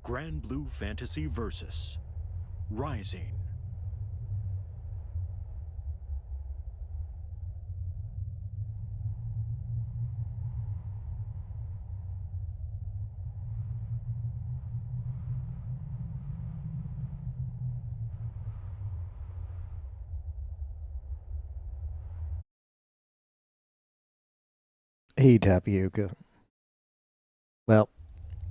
Granblue Fantasy Versus Rising. Hey, Tapioca. Well,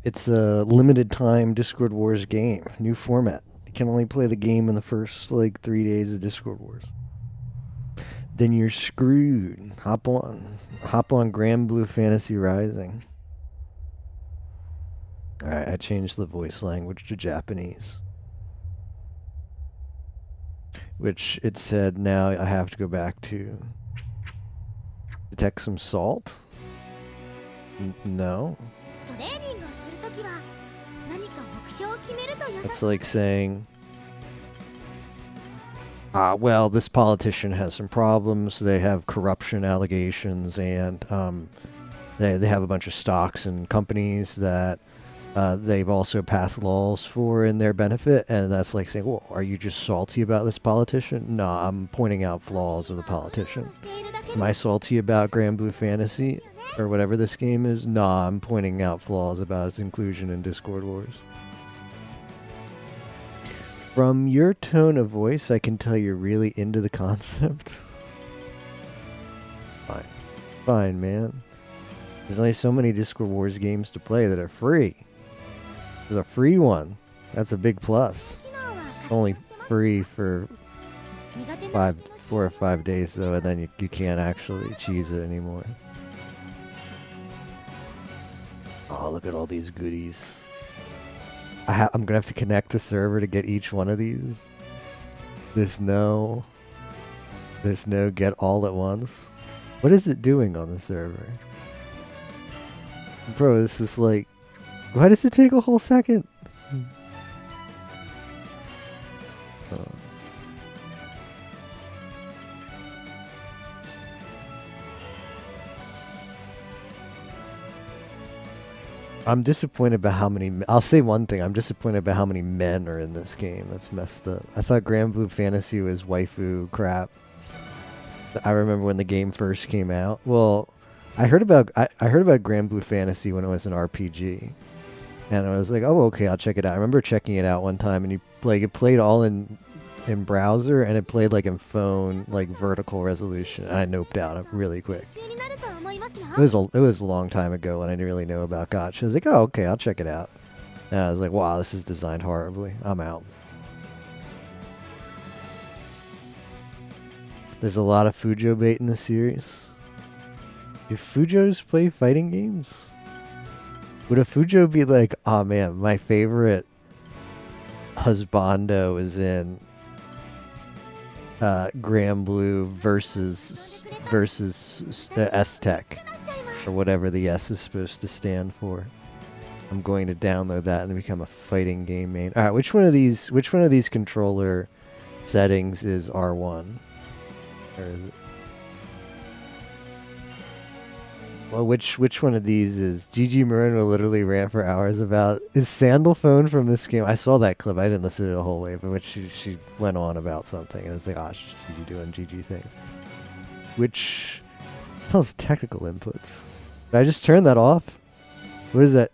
it's a limited time Discord Wars game. New format. You can only play the game in the first, 3 days of Discord Wars. Then you're screwed. Hop on. Hop on Granblue Fantasy Rising. Alright, I changed the voice language to Japanese. Which it said now I have to go back to detect some salt? No. It's like saying, well, this politician has some problems. They have corruption allegations, and they have a bunch of stocks and companies that they've also passed laws for in their benefit. And that's like saying, well, are you just salty about this politician? No, I'm pointing out flaws of the politician. Am I salty about Granblue Fantasy or whatever this game is? Nah, I'm pointing out flaws about its inclusion in Discord Wars. From your tone of voice, I can tell you're really into the concept. Fine. Fine, man. There's only so many Discord Wars games to play that are free. There's a free one. That's a big plus. Only free for 4 or 5 days, though, and then you can't actually cheese it anymore. Oh, look at all these goodies. I'm going to have to connect a server to get each one of these. There's no get all at once. What is it doing on the server? Bro, this is like... Why does it take a whole second? Oh. I'm disappointed about how many... I'll say one thing. I'm disappointed about how many men are in this game. That's messed up. I thought Granblue Fantasy was waifu crap. I remember when the game first came out. Well, I heard about Granblue Fantasy when it was an RPG. And I was like, oh, okay, I'll check it out. I remember checking it out one time, and it played all in browser, and it played like in phone, like vertical resolution. And I noped out really quick. It was a long time ago when I didn't really know about Gotcha. I was like, oh, okay, I'll check it out. And I was like, wow, this is designed horribly. I'm out. There's a lot of Fujo bait in the series. Do Fujos play fighting games? Would a Fujo be like, oh man, my favorite husbando is in Granblue versus S-Tech, or whatever the S is supposed to stand for. I'm going to download that and become a fighting game main. All right, which one of these controller settings is R1? Or is it? Well, which one of these is Gigi Moreno literally ran for hours about is Sandalphone from this game? I saw that clip. I didn't listen to it the whole way, but which she went on about something, and it's like, oh, she's doing Gigi things. Which hell's technical inputs? Did I just turn that off? What is that?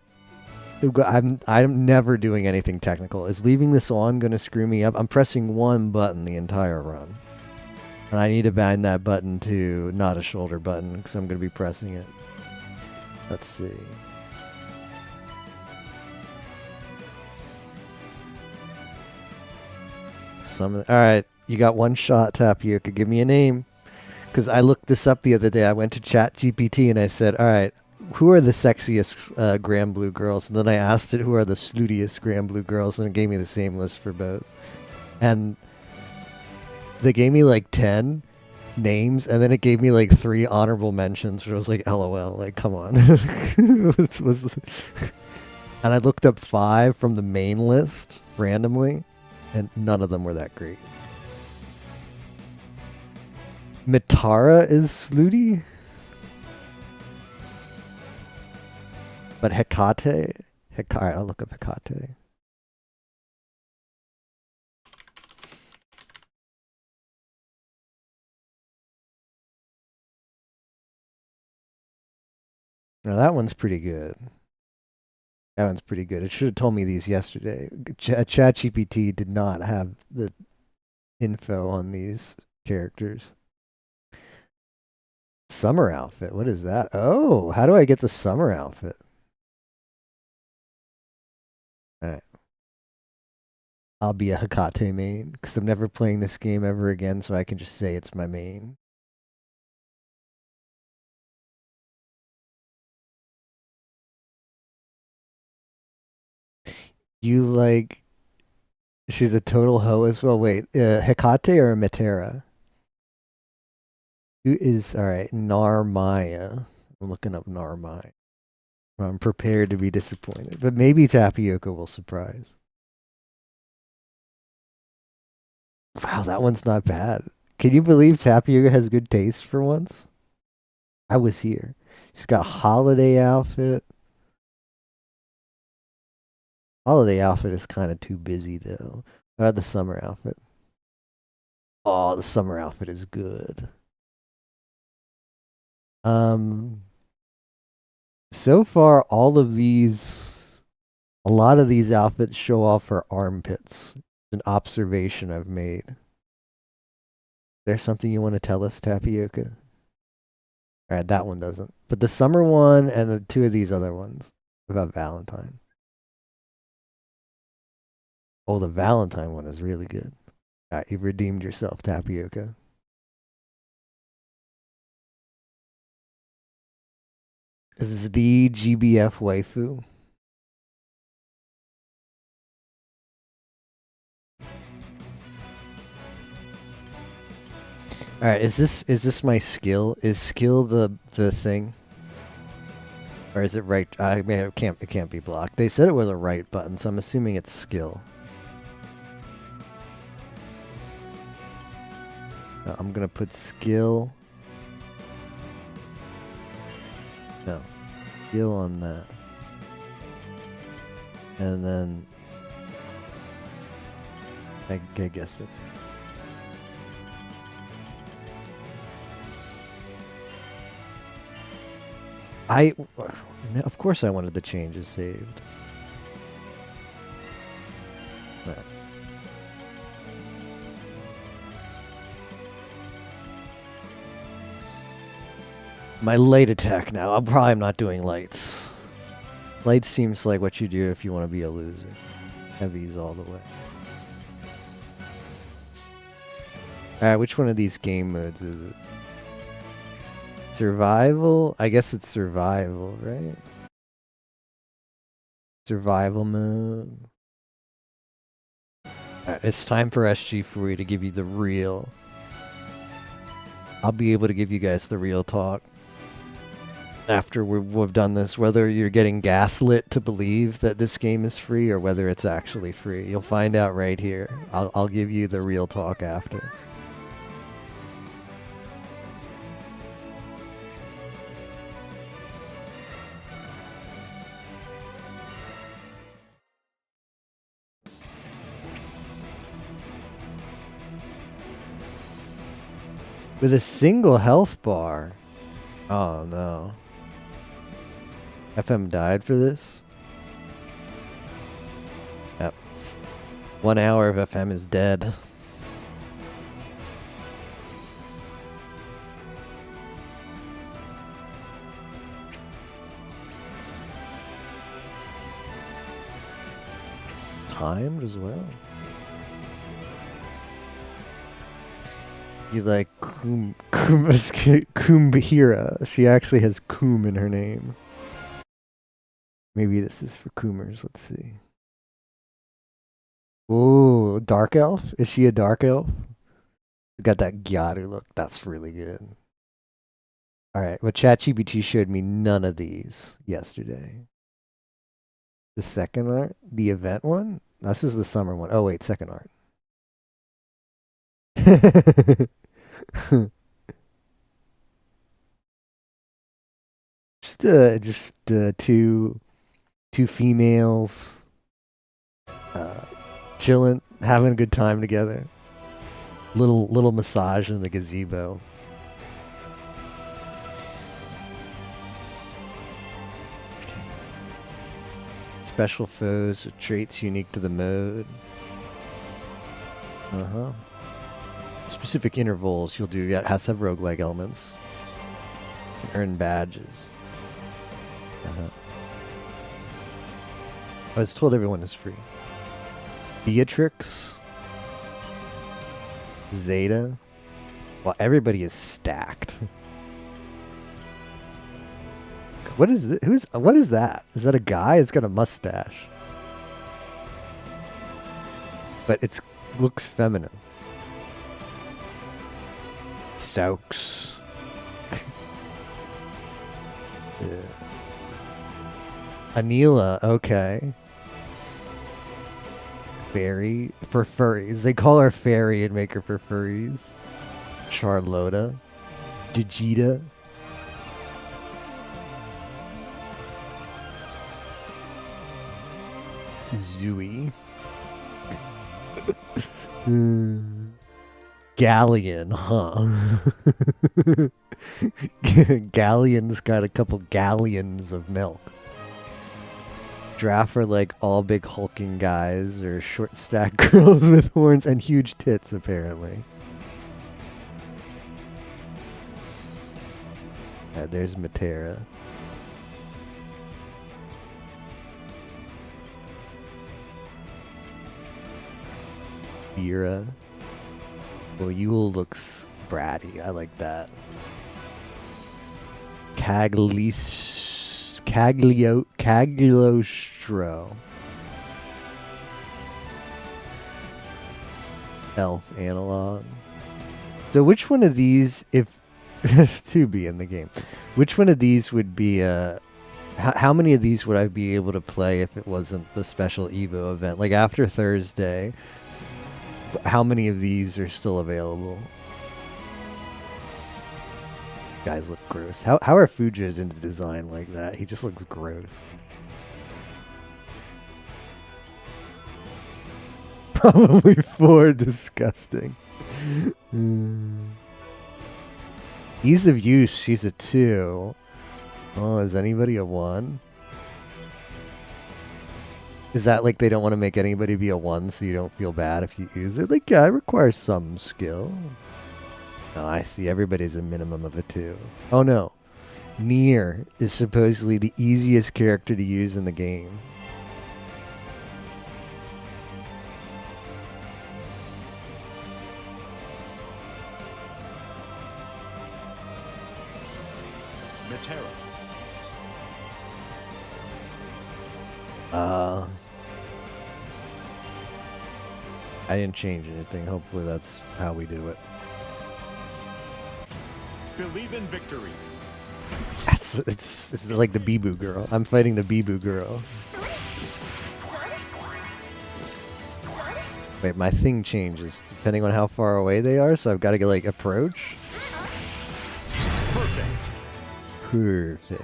I'm never doing anything technical. Is leaving this on gonna screw me up? I'm pressing one button the entire run, and I need to bind that button to not a shoulder button because I'm gonna be pressing it. Let's see. All right, you got one shot, Tapioca. Give me a name. Because I looked this up the other day. I went to ChatGPT and I said, all right, who are the sexiest Granblue girls? And then I asked it, who are the snootiest Granblue girls? And it gave me the same list for both. And they gave me like 10 names, and then it gave me like 3 honorable mentions where I was like, LOL, like, come on. And I looked up 5 from the main list randomly, and none of them were that great. Mitara is snooty, but Hecate, alright, I'll look up Hecate. Now that one's pretty good. That one's pretty good. It should have told me these yesterday. ChatGPT did not have the info on these characters. Summer outfit. What is that? Oh, how do I get the summer outfit? All right. I'll be a Hecate main because I'm never playing this game ever again, so I can just say it's my main. You like... She's a total hoe as well. Wait, Hecate or Metera? Who is... Alright, Narmaya. I'm looking up Narmaya. I'm prepared to be disappointed. But maybe Tapioca will surprise. Wow, that one's not bad. Can you believe Tapioca has good taste for once? I was here. She's got a holiday outfit. Holiday outfit is kind of too busy though. What about the summer outfit? Oh, the summer outfit is good. So far, a lot of these outfits show off her armpits. An observation I've made. There's something you want to tell us, Tapioca? Alright, that one doesn't. But the summer one and the two of these other ones about Valentine. Oh, the Valentine one is really good. Alright, you've redeemed yourself, Tapioca. This is the GBF waifu. All right, is this my skill? Is skill the thing, or is it right? I mean, it can't be blocked. They said it was a right button, so I'm assuming it's skill. I'm gonna put skill. No, skill on that, and then I guess that's. Of course I wanted the changes saved. Right. My light attack now. I'm not doing lights. Lights seems like what you do if you want to be a loser. Heavies all the way. Alright, which one of these game modes is it? Survival? I guess it's survival, right? Survival mode. Alright, it's time for SG Fury to give you the real. I'll be able to give you guys the real talk after we've done this, whether you're getting gaslit to believe that this game is free or whether it's actually free. You'll find out right here. I'll give you the real talk after. With a single health bar. Oh no. FM died for this? Yep. 1 hour of FM is dead. Timed as well. You like Kumbhira. She actually has Kum in her name. Maybe this is for Coomers. Let's see. Ooh, dark elf? Is she a dark elf? Got that Gyaru look. That's really good. Alright, well ChatGPT showed me none of these yesterday. The second art? The event one? This is the summer one. Oh wait, second art. just two females chilling, having a good time together. Little massage in the gazebo. special foes with traits unique to the mode. Specific intervals you'll do. Yeah, it has to have roguelike elements. Earn badges. I was told everyone is free. Beatrix. Zeta. Well, everybody is stacked. What is this? What is that? Is that a guy? It's got a mustache. But it looks feminine. Soaks. Yeah. Anila, okay. Fairy for furries. They call her fairy and make her for furries. Charlotta. Jijita. Zooey. Galleon, huh? Galleon's got a couple galleons of milk. Giraffe are like all big hulking guys or short stack girls with horns and huge tits, apparently. There's Matera. Vera. Well, Yule looks bratty. I like that. Cagliostro. Elf analog. So which one of these, if there's 2B in the game, which one of these would be how many of these would I be able to play if it wasn't the special Evo event? Like after Thursday, how many of these are still available? Guys look gross. How are Fujas into design like that? He just looks gross. Probably 4. Disgusting. Ease of use, she's a 2. Oh, is anybody a 1? Is that like they don't want to make anybody be a 1 so you don't feel bad if you use it? Like, yeah, it requires some skill. Oh, I see. Everybody's a minimum of a 2. Oh, no. Nier is supposedly the easiest character to use in the game. Matera. I didn't change anything. Hopefully that's how we do it. Believe in victory. It's like the Bibu girl. I'm fighting the Bibu girl. Wait, my thing changes depending on how far away they are, so I've got to get like approach. Perfect. Perfect.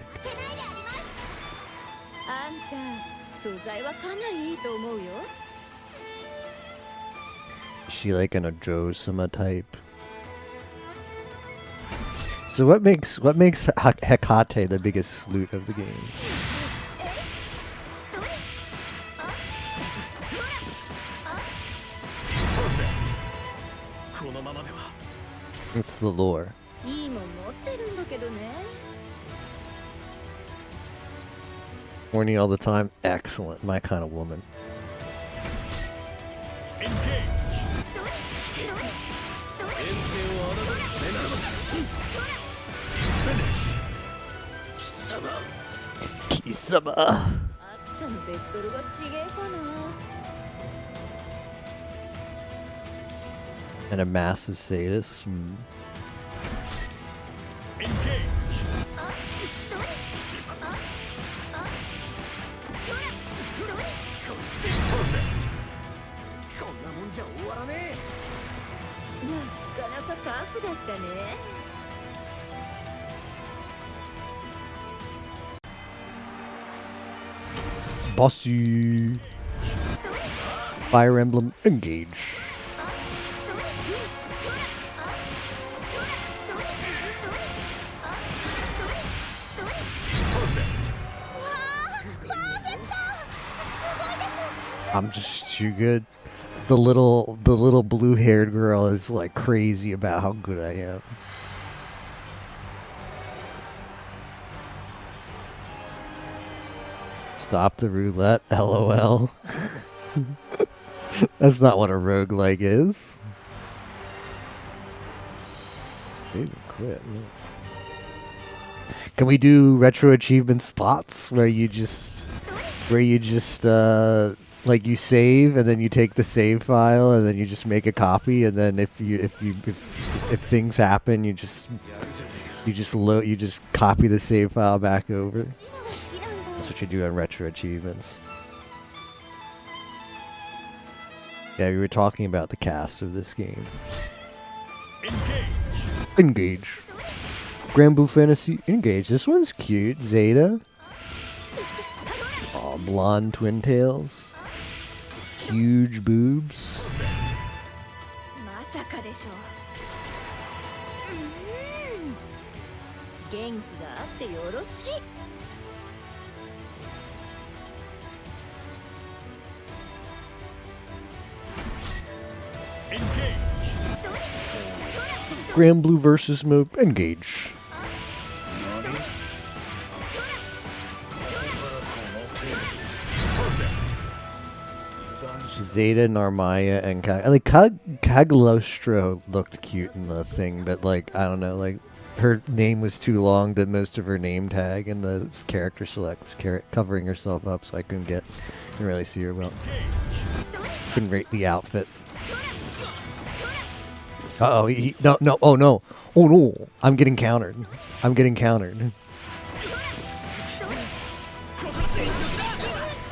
Is she like an Ojo-sama type? So what makes Hecate the biggest sloot of the game? It's the lore. Horny all the time? Excellent. My kind of woman. Engage. Kisama. And a massive sadist. Engage. Bossy. Fire Emblem, engage. I'm just too good. The little blue-haired girl is like crazy about how good I am. Stop the roulette, LOL. That's not what a roguelike is. They even quit. Can we do retro achievements thoughts where you just like you save and then you take the save file and then you just make a copy, and then if things happen you just copy the save file back over. That's what you do on retro achievements. Yeah, we were talking about the cast of this game. Engage. Granblue Fantasy Engage. This one's cute. Zeta. Aw, blonde twin tails. Huge boobs. Granblue versus mode. Engage. Zeta, Narmaya, and Cagliostro looked cute in the thing, but like I don't know, like her name was too long than most of her name tag, and the character select was covering herself up, so I couldn't really see her well. Couldn't rate the outfit. Uh oh, no, oh no, I'm getting countered.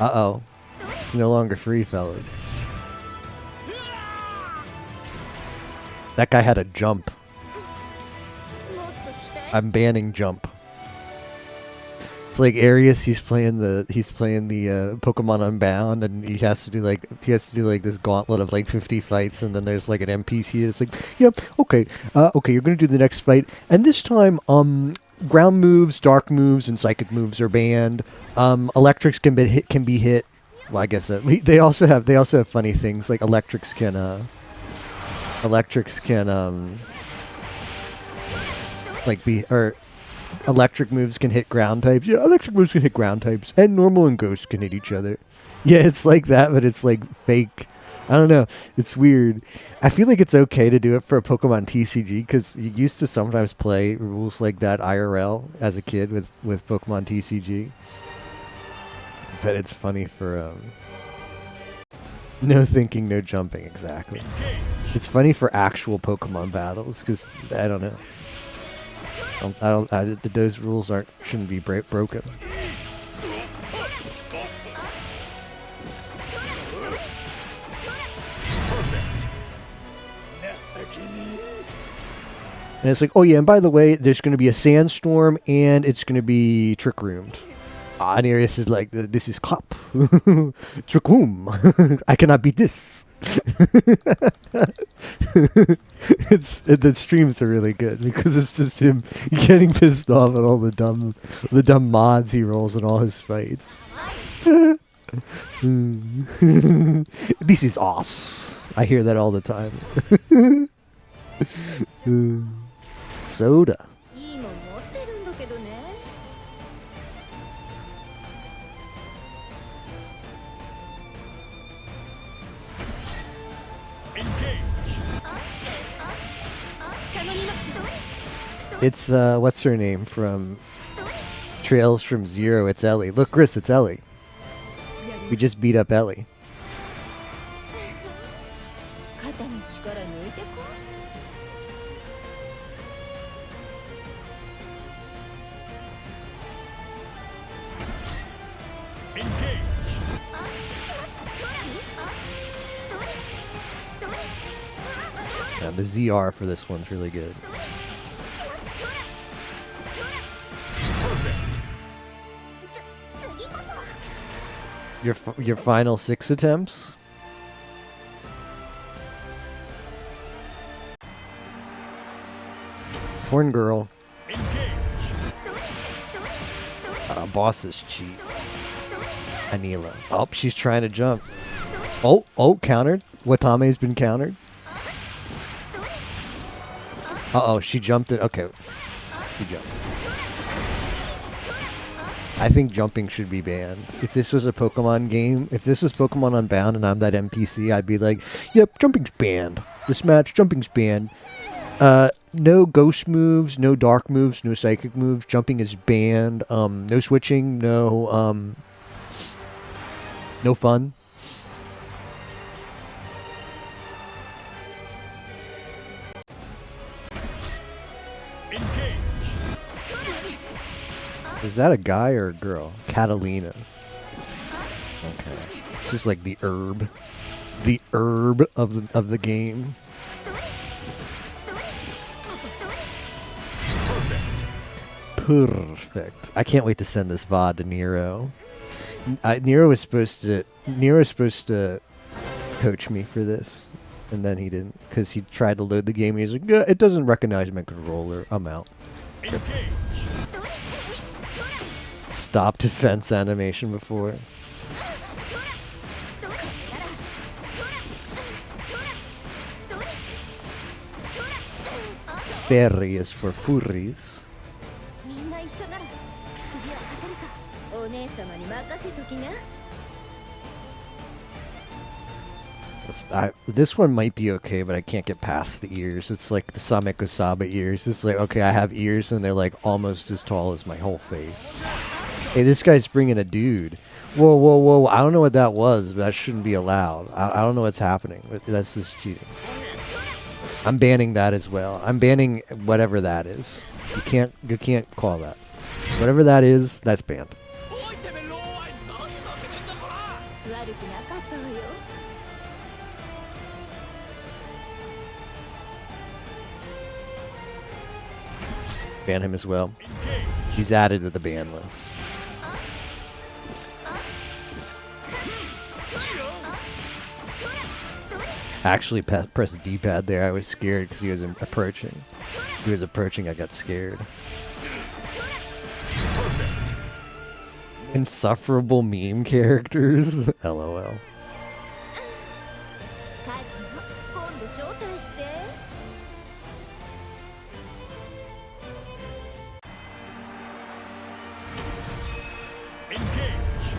Uh oh, it's no longer free, fellas. That guy had a jump. I'm banning jump. It's like Arius. He's playing the Pokemon Unbound, and he has to do like this gauntlet of like 50 fights, and then there's like an NPC that's like, yep, okay, you're gonna do the next fight, and this time ground moves, dark moves, and psychic moves are banned. Electrics can be hit. Well, I guess they also have funny things like electrics can electric moves can hit ground types. Yeah, electric moves can hit ground types, and normal and ghost can hit each other. Yeah, it's like that, but it's like fake. I don't know. It's weird. I feel like it's okay to do it for a Pokemon TCG because you used to sometimes play rules like that IRL as a kid with Pokemon TCG. But it's funny for no thinking, no jumping. Exactly. It's funny for actual Pokemon battles because I don't know. Those rules shouldn't be broken. And it's like, oh yeah, and by the way, there's going to be a sandstorm and it's going to be trick roomed. And Arius is like, this is Cop. Trick room. I cannot beat this. The streams are really good because it's just him getting pissed off at all the dumb mods he rolls in all his fights. This is us. I hear that all the time. Soda. It's what's her name from Trails from Zero? It's Ellie. Look, Chris, it's Ellie. We just beat up Ellie. Yeah, the ZR for this one's really good. Your final 6 attempts? Horn girl. Bosses cheat. Anila. Oh, she's trying to jump. Oh, countered. Watame's been countered. Uh-oh, she jumped it. Okay. She jumped. I think jumping should be banned. If this was a Pokemon game, if this was Pokemon Unbound and I'm that NPC, I'd be like, yep, jumping's banned. This match, jumping's banned. No ghost moves, no dark moves, no psychic moves. Jumping is banned. No switching, no fun. Engage. Is that a guy or a girl? Catalina. Okay. This is like the herb. The herb of the game. Perfect. I can't wait to send this VOD to Nero. Nero was supposed to coach me for this, and then he didn't because he tried to load the game. And he's like, yeah, it doesn't recognize my controller. I'm out. Engage. Stop defense animation before. Fairy is for furries. みんな一緒なら次は勝てるさ。お姉様に任せときな。 This one might be okay, but I can't get past the ears. It's like the Sameko Saba ears. It's like, okay, I have ears and they're like almost as tall as my whole face. Hey, this guy's bringing a dude. Whoa, whoa, whoa. I don't know what that was, but that shouldn't be allowed. I don't know what's happening. But that's just cheating. I'm banning that as well. I'm banning whatever that is. You can't call that. Whatever that is, that's banned. 悪くなかったわよ。 Ban him as well. He's added to the ban list. Actually, press D-pad there. I was scared because he was approaching. He was approaching. I got scared. Insufferable meme characters. LOL. カジノ、今度招待して。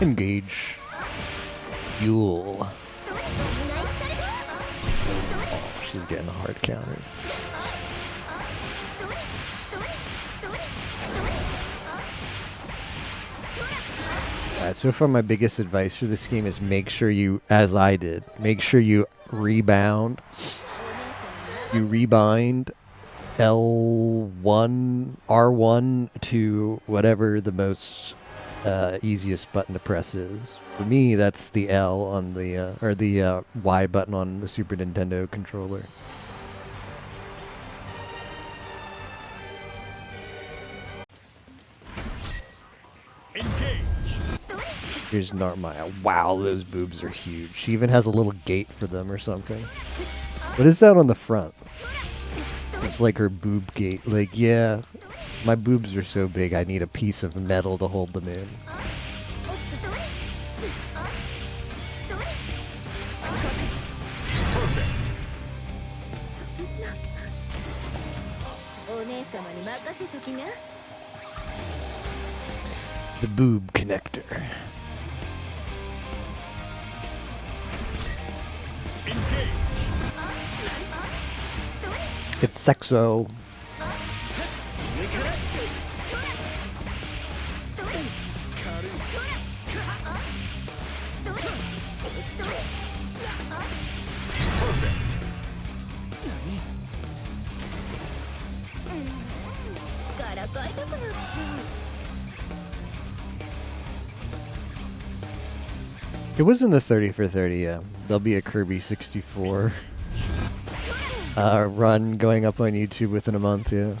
Engage. Engage. Yule. ナイスタル Oh, she's getting hard countered. Alright, so far my biggest advice for this game is make sure you, as I did, make sure you rebound. You rebind L1, R1 to whatever the most easiest button to press is. For me, that's the L on the, or the Y button on the Super Nintendo controller. Engage. Here's Narmaya. Wow, those boobs are huge. She even has a little gate for them or something. What is that on the front? It's like her boob gate. Like, yeah, my boobs are so big I need a piece of metal to hold them in. お姉様に任せときな。 The boob connector. Engage. It's sexo. Perfect. からかいたくなっちゃう。 It was in the 30 for 30, yeah. There'll be a Kirby 64 run going up on YouTube within a month, yeah.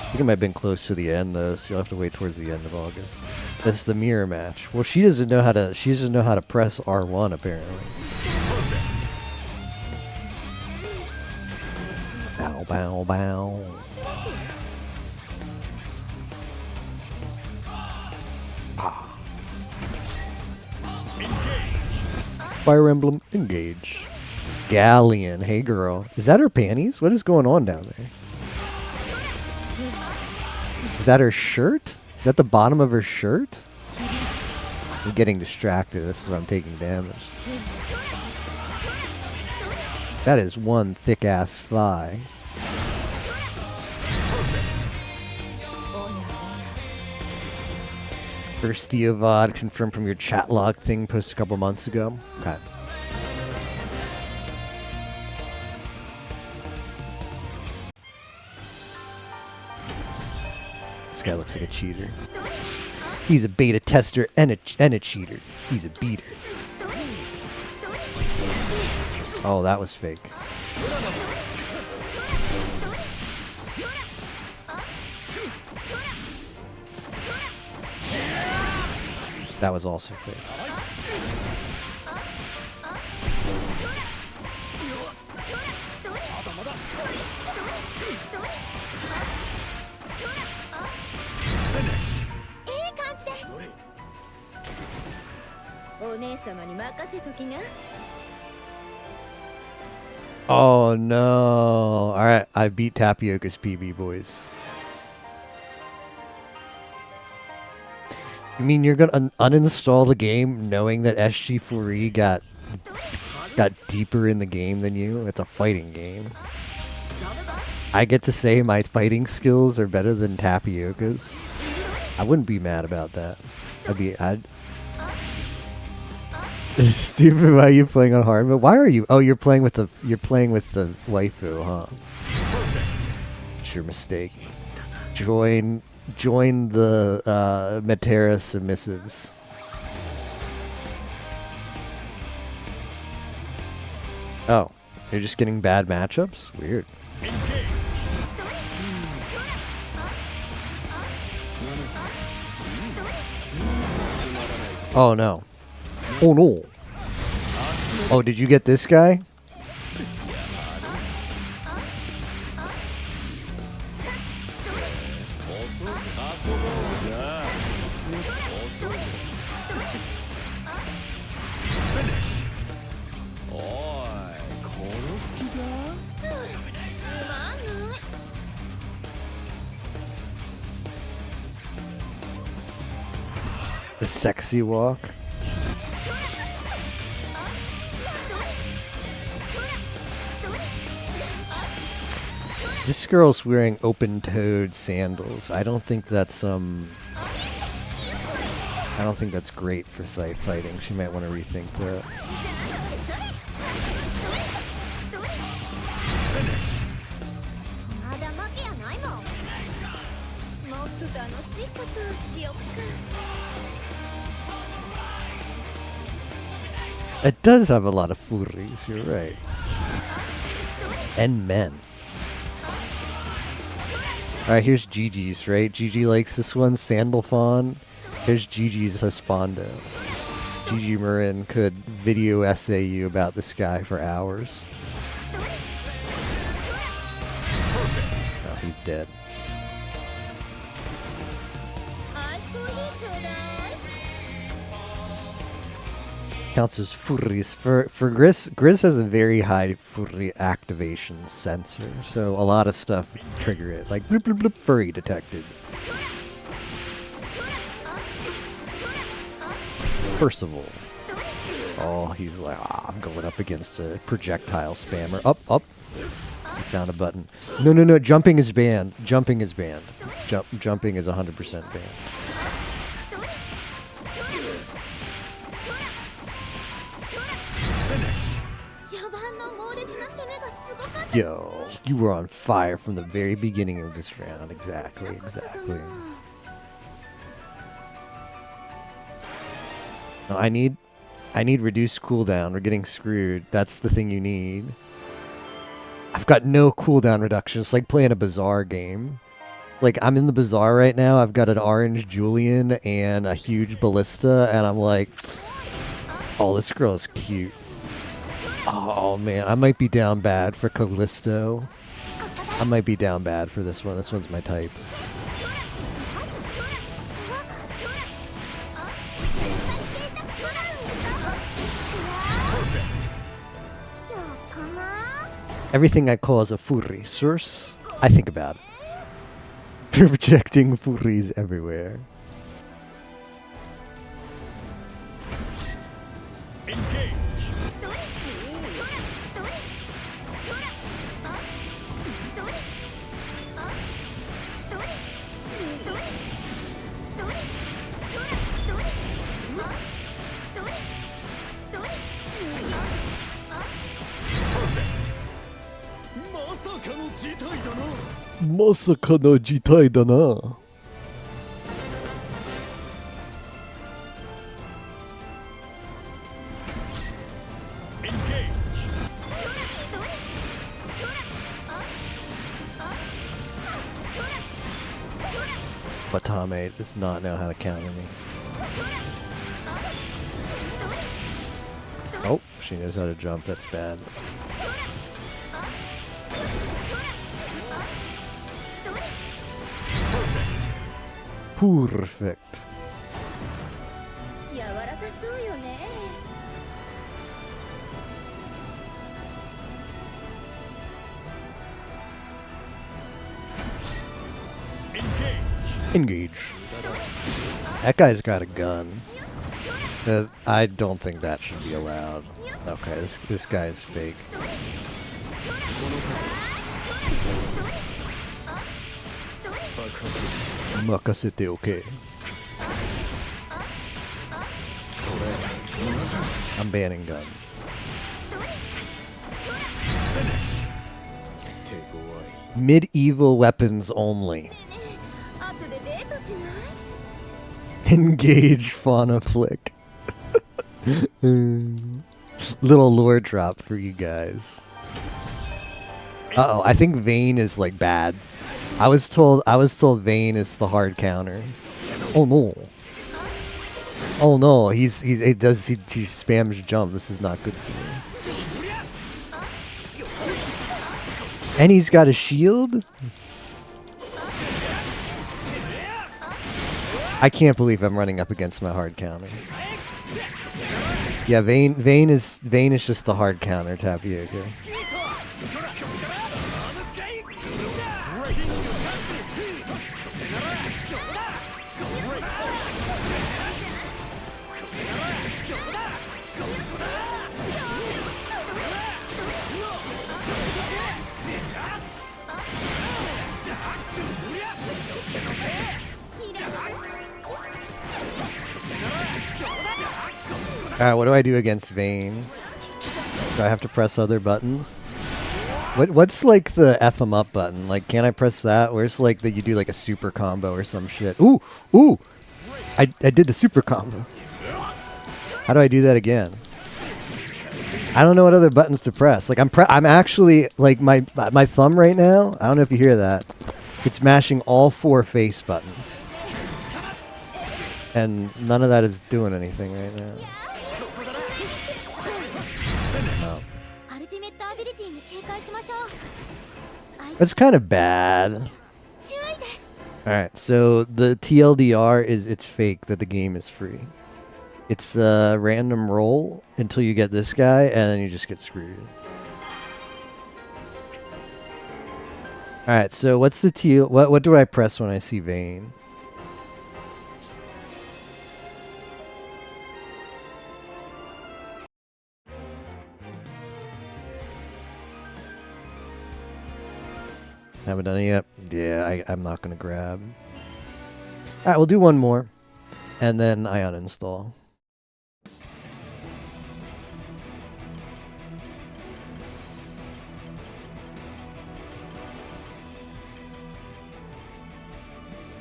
I think it might have been close to the end though, so you'll have to wait towards the end of August. That's the mirror match. Well, she doesn't know how to press R1 apparently. Bow bow bow. Ah. Engage. Fire Emblem, engage. Galleon, hey girl. Is that her panties? What is going on down there? Is that her shirt? Is that the bottom of her shirt? I'm getting distracted. This is why I'm taking damage. That is one thick ass thigh. First VOD confirmed from your chat log thing posted a couple months ago. Okay. This guy looks like a cheater. He's a beta tester and a cheater. He's a beater. Oh, that was fake. That was also fake. Oh no. Alright, I beat Tapioca's PB, boys. You mean you're gonna uninstall the game knowing that SG Fleury got deeper in the game than you? It's a fighting game. I get to say my fighting skills are better than Tapioca's. I wouldn't be mad about that. It's stupid. Why are you playing on hard? But why are you? Oh, you're playing with the waifu, huh? It's your mistake. Join the Metera submissives. Oh, you're just getting bad matchups? Weird. Oh no. Oh no. Oh, did you get this guy? The sexy walk. This girl's wearing open-toed sandals. I don't think that's great for fighting. She might want to rethink that. It does have a lot of furries, you're right. And men. Alright, here's Gigi's, right? Gigi likes this one, Sandal Fawn. Here's Gigi's Husbando. Gigi Marin could video essay you about this guy for hours. Oh, he's dead. Counts as furries. For Grizz has a very high furry activation sensor, so a lot of stuff trigger it, like bloop bloop bloop, furry detected. First of all, oh, he's like, I'm going up against a projectile spammer. Up. He found a button. No, jumping is banned. Jumping is banned. Jumping is 100% banned. Yo, you were on fire from the very beginning of this round. Exactly. No, I need reduced cooldown. We're getting screwed. That's the thing you need. I've got no cooldown reduction. It's like playing a Bazaar game. Like, I'm in the Bazaar right now. I've got an orange Julian and a huge Ballista, and I'm like, oh, this girl is cute. Oh man, I might be down bad for Callisto. I might be down bad for this one. This one's my type. Everything I cause a furry source, I think about it. Projecting furries everywhere. Engage. どれそらどれそらあどれあどれどれどれそらどれあどれどれあ Perfect. まさかの事態だな。まさかの事態だな。Engage. そらどれそらああそらそら Watame does not know how to counter me. そらあどれ Oh, she knows how to jump. That's bad. そらあそらあどれ Perfect. Perfect. 柔らかそうよね Engage. Engage. That guy's got a gun. I don't think that should be allowed. Okay, this guy's fake. Makasete okay. I'm banning guns. Medieval weapons only. 後でデートしない Engage fauna flick. Little lore drop for you guys. Uh oh, I think Vayne is like bad. I was told Vayne is the hard counter. Oh no. Oh no, he spams jump. This is not good for me. And he's got a shield? I can't believe I'm running up against my hard counter. Yeah, Vayne is just the hard counter Tapioca. Alright, what do I do against Vayne? Do I have to press other buttons? What's like the F 'em up button? Like, can I press that? Where's like that you do like a super combo or some shit? Ooh! Ooh! I did the super combo. How do I do that again? I don't know what other buttons to press. Like I'm actually like my thumb right now. I don't know if you hear that. It's mashing all 4 face buttons. And none of that is doing anything right now. Oh. アルティメットアビリティに警戒しましょう That's kind of bad. 注意です Alright, so the TLDR is it's fake that the game is free. It's a random roll until you get this guy, and then you just get screwed. Alright, so what's the TL? What do I press when I see Vayne? Haven't done it yet? Yeah, I'm not going to grab. Alright, we'll do one more. And then I uninstall.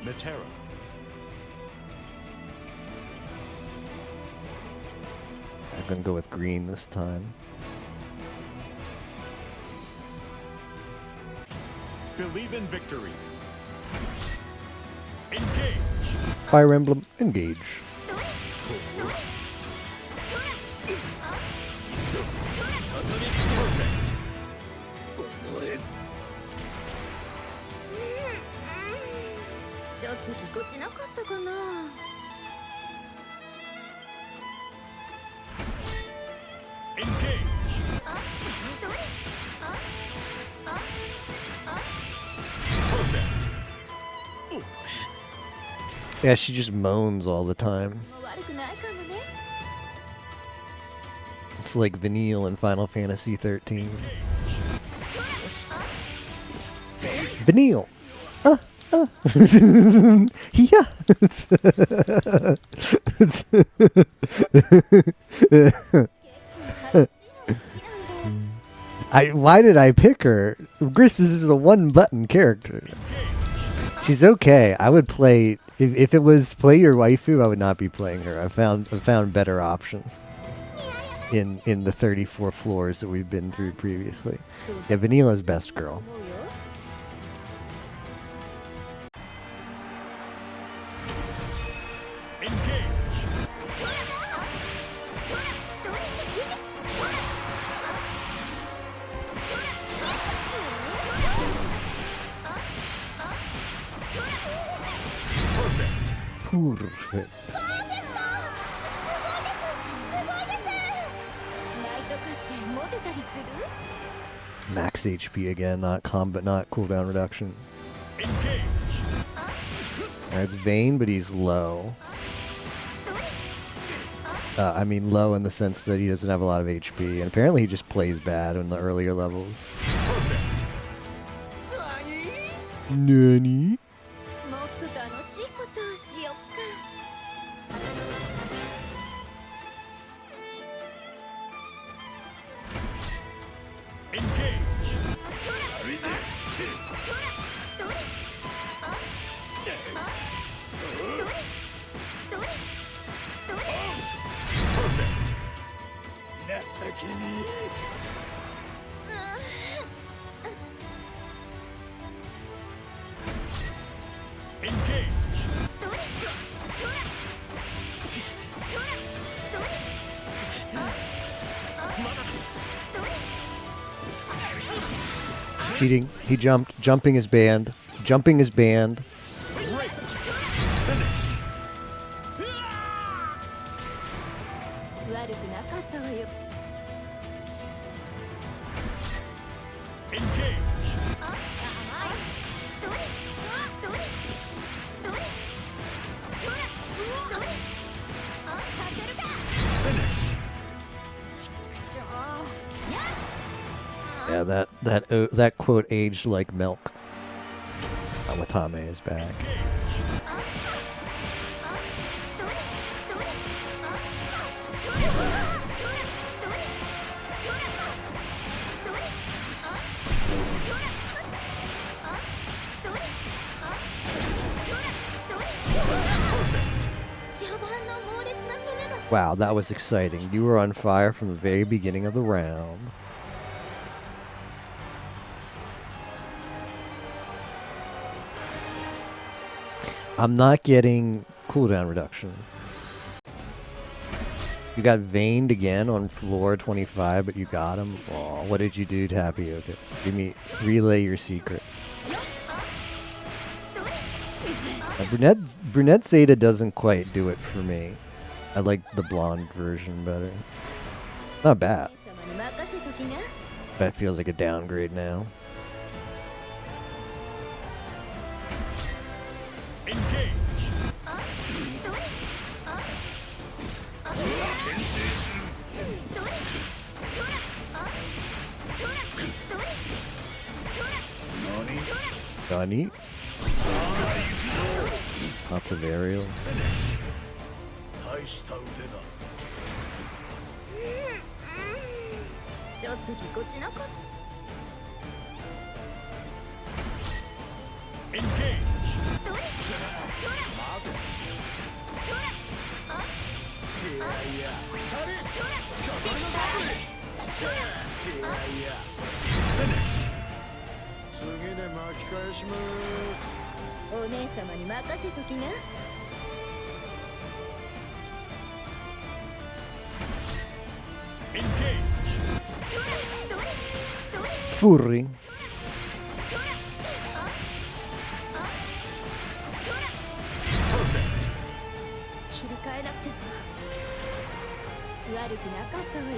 Metera. I'm going to go with green this time. Believe in victory. Engage. Fire Emblem, engage. Perfect. ちょっとぎこちなかったかな Engage. あどれあ Yeah, she just moans all the time. 悪くないかもね。 It's like Vanille in Final Fantasy 13. Vanille! Yeah! Why did I pick her? Gris is a one-button character. She's okay. I would play if it was play your waifu. I would not be playing her. I found better options in the 34 floors that we've been through previously. Yeah, Vanilla's best girl. 思うよ。 Engage. Perfect. ナイトカってモテたりする？ Max HP again, not cooldown reduction. Engage. That's Vayne, but he's low. I mean low in the sense that he doesn't have a lot of HP, and apparently he just plays bad in the earlier levels. Nani? もっと楽しいことをしよっか。 Engage. Perfect. 情けに Engage. Cheating. He jumped. Jumping is banned. Jumping is banned. Great. Finish. 悪くなかったわよ。 Engage. しょう。 Yeah, that quote aged like milk. Awatame is back. Wow, that was exciting. You were on fire from the very beginning of the round. I'm not getting cooldown reduction. You got veined again on floor 25, but you got him. Oh, what did you do, Tapioca? Give me, relay your secrets. Brunette Zeta doesn't quite do it for me. I like the blonde version better. Not bad. 様に任せときな。 That feels like a downgrade now. Engage. Nani? Lots of aerials. 大した腕だちょっとぎこちなかった。 Engage. Finish. 次で巻き返しますお姉様に任せときな。 Engage. Furry. 切り替えなくちゃ。悪くなかったわよ。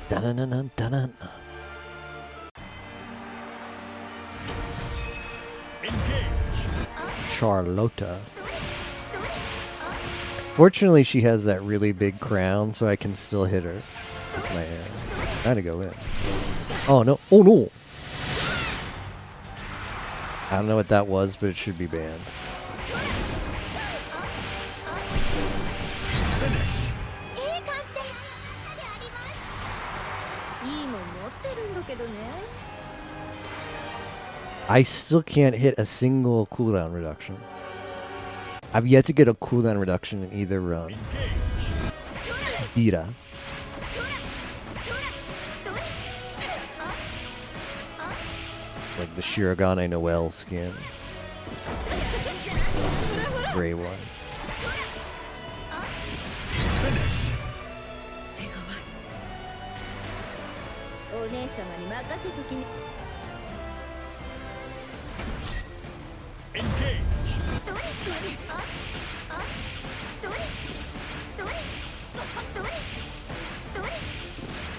Dun-dun-dun-dun, dun-dun. Engage. Charlotta. Fortunately, she has that really big crown, so I can still hit her with my arrow. Trying to go in. Oh no! Oh no! I don't know what that was, but it should be banned. I still can't hit a single cooldown reduction. I've yet to get a cooldown reduction in either run. Beta. Like the Shirogane Noel skin. Gray one. Engage.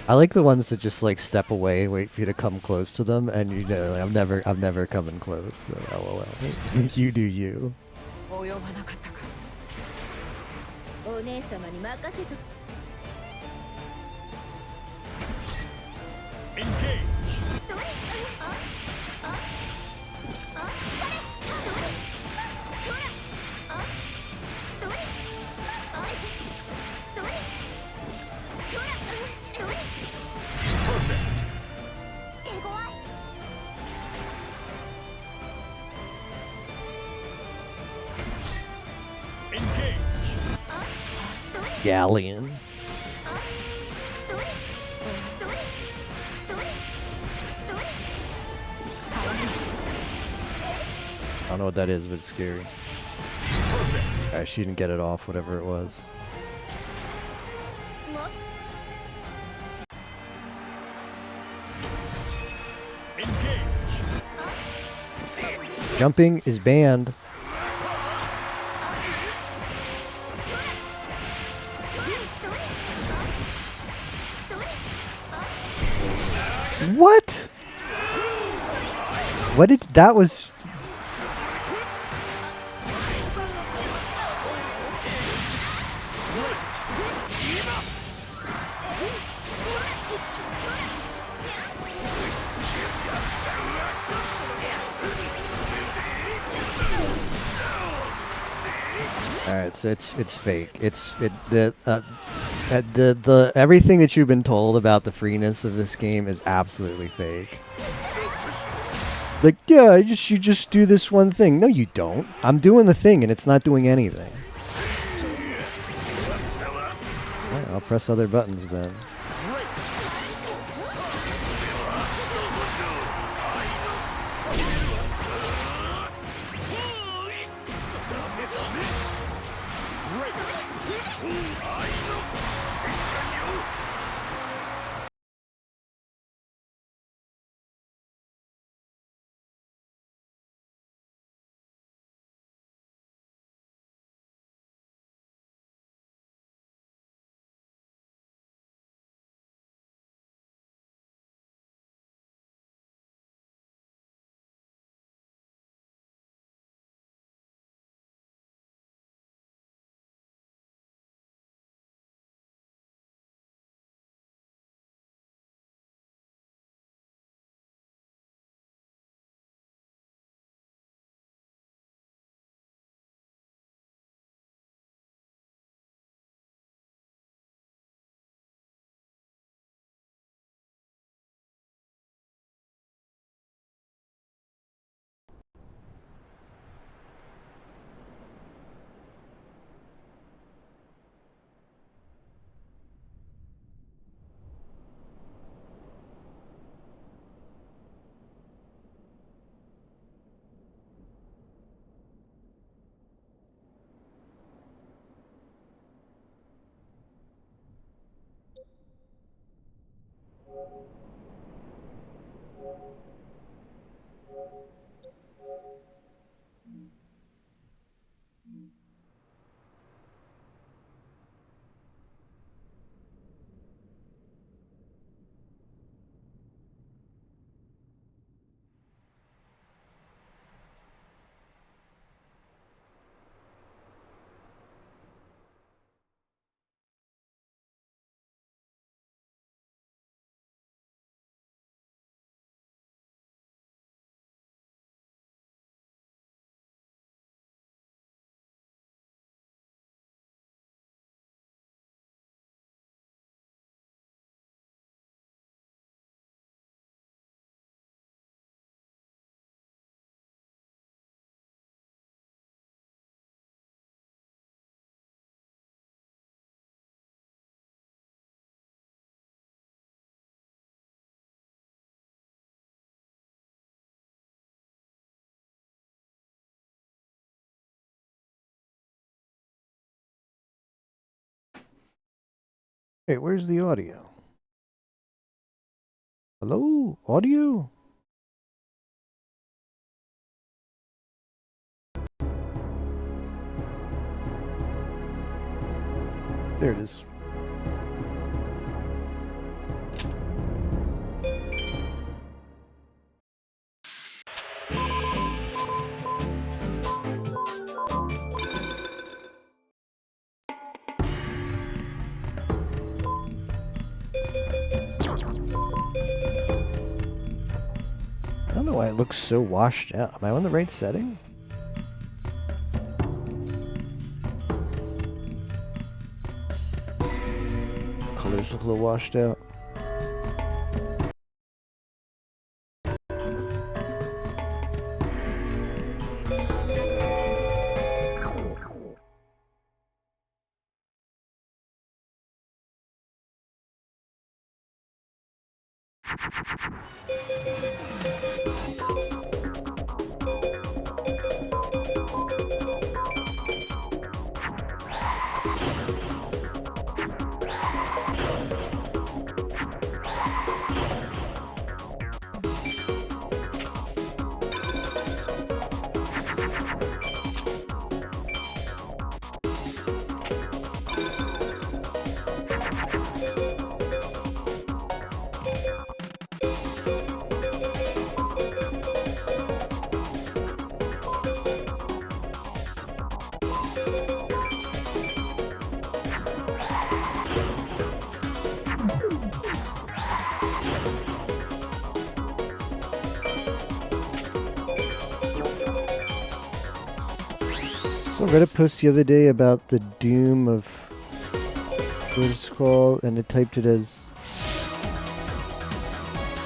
I like the ones that just like step away and wait for you to come close to them, and you know, like, I'm never coming close. So, LOL. You do you. Engage. Perfect. Engage. Galleon. I don't know what that is, but it's scary. Perfect. Alright, she didn't get it off, whatever it was. Engage. Jumping is banned. What? What did that was? All right, so it's fake. The everything that you've been told about the freeness of this game is absolutely fake. Like, yeah, you just do this one thing. No, you don't. I'm doing the thing, and it's not doing anything. All right, I'll press other buttons then. Wait, where's the audio? Hello? Audio? There it is. I don't know why it looks so washed out. Am I on the right setting? Colors look a little washed out. So I read a post the other day about the doom of what it's called, and it typed it as,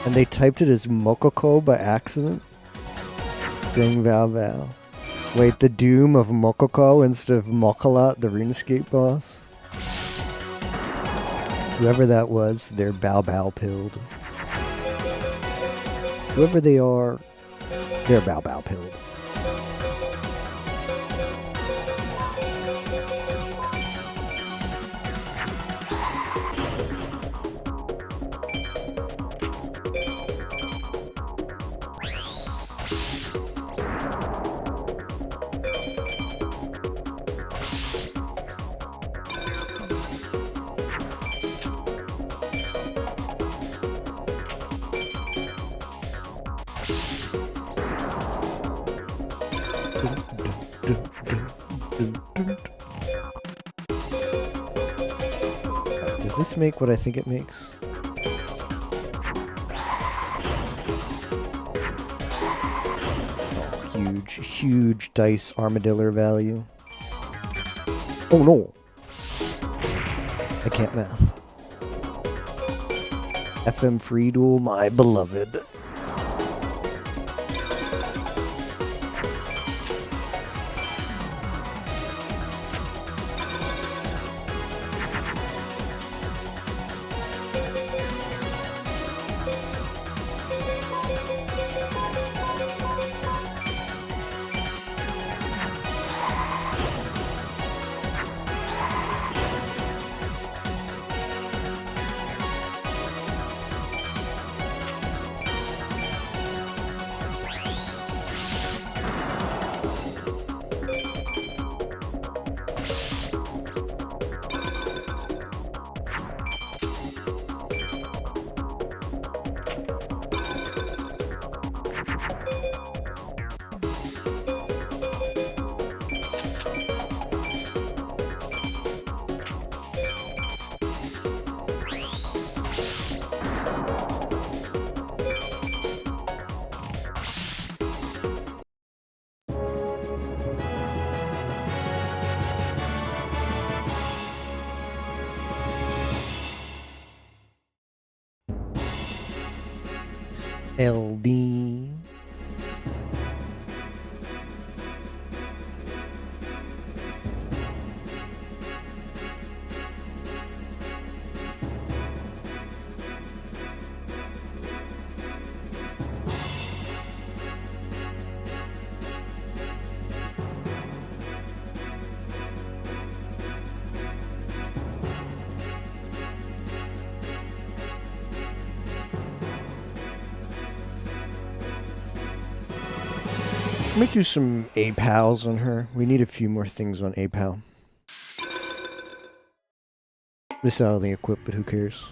and they typed it as Mokoko by accident. Zing Bao Bao. Wait, the doom of Mokoko instead of Mokalat, the RuneScape boss. Whoever that was, they're Bao Bao pilled. Whoever they are, they're Bao Bao pilled. Does this make what I think it makes? Oh, huge, huge dice armadillo value. Oh no! I can't math. FM Free Duel, my beloved. LD. Let me do some A-Pals on her. We need a few more things on A-Pal. Miss out on the equip, but who cares?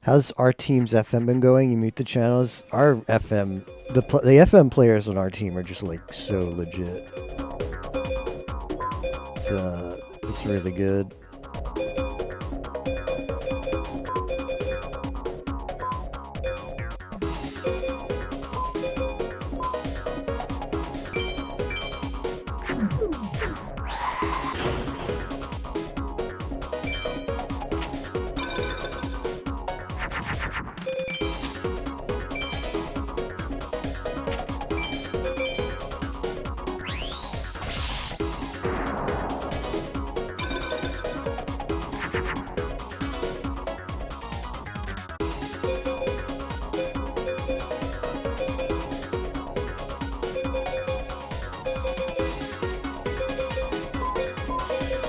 How's our team's FM been going? You mute the channels. Our FM, the FM players on our team are just like so legit. It's really good.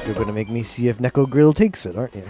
You're gonna make me see if Neko Grill takes it, aren't you?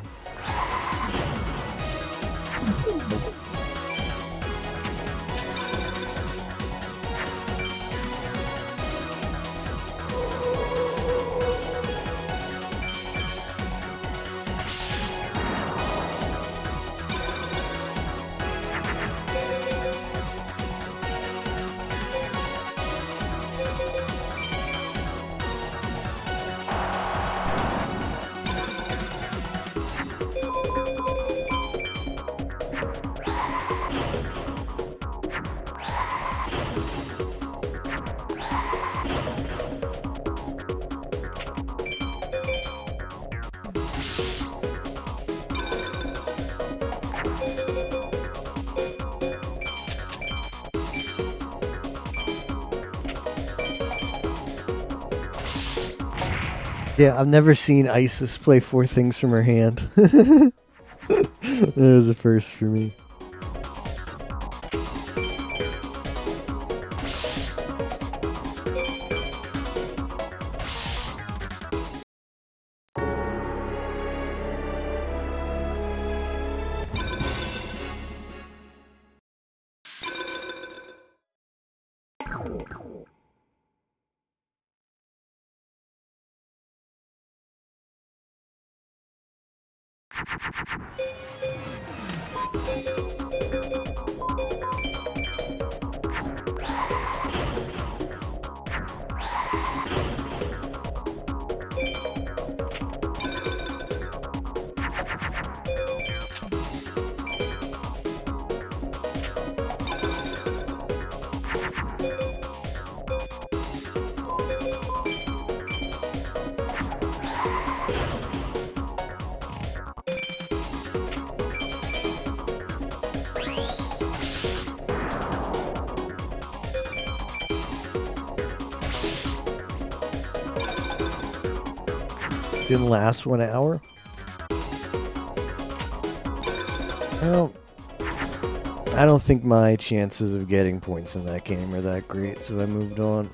Yeah, I've never seen Isis play 4 things from her hand. That was a first for me. Didn't last 1 hour. I don't think my chances of getting points in that game are that great, so I moved on.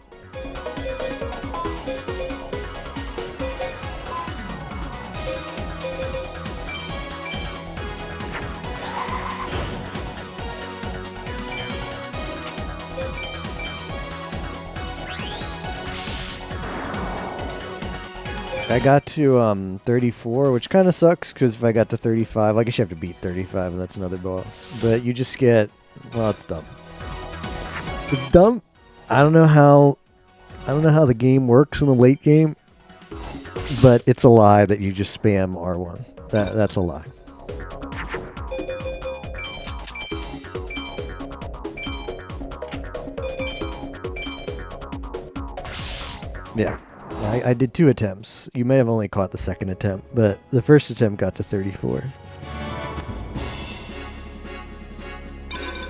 I got to 34, which kind of sucks because if I got to 35, I guess you have to beat 35, and that's another boss. But you just get, well, it's dumb. It's dumb. I don't know how the game works in the late game, but it's a lie that you just spam R1. That's a lie. Yeah. I did 2 attempts. You may have only caught the second attempt, but the first attempt got to 34.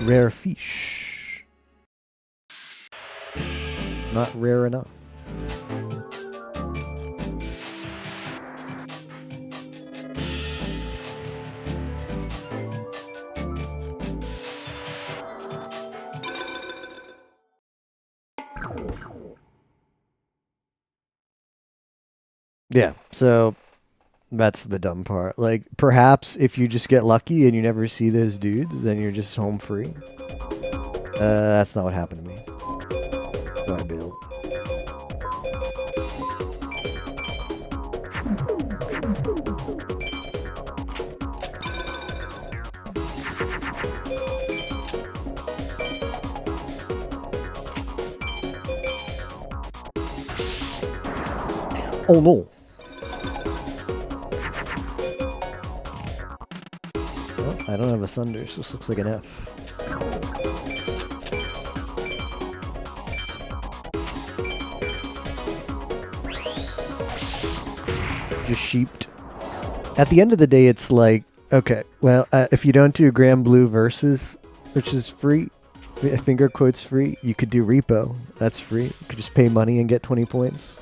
Rare fish. Not rare enough. Yeah, so that's the dumb part. Like, perhaps if you just get lucky and you never see those dudes, then you're just home free. That's not what happened to me. So I bailed. Oh no. Well, I don't have a thunder, so this looks like an F. Just sheeped. At the end of the day, it's like, okay, well, if you don't do Grand Blue Versus, which is free, finger quotes free, you could do Repo. That's free. You could just pay money and get 20 points.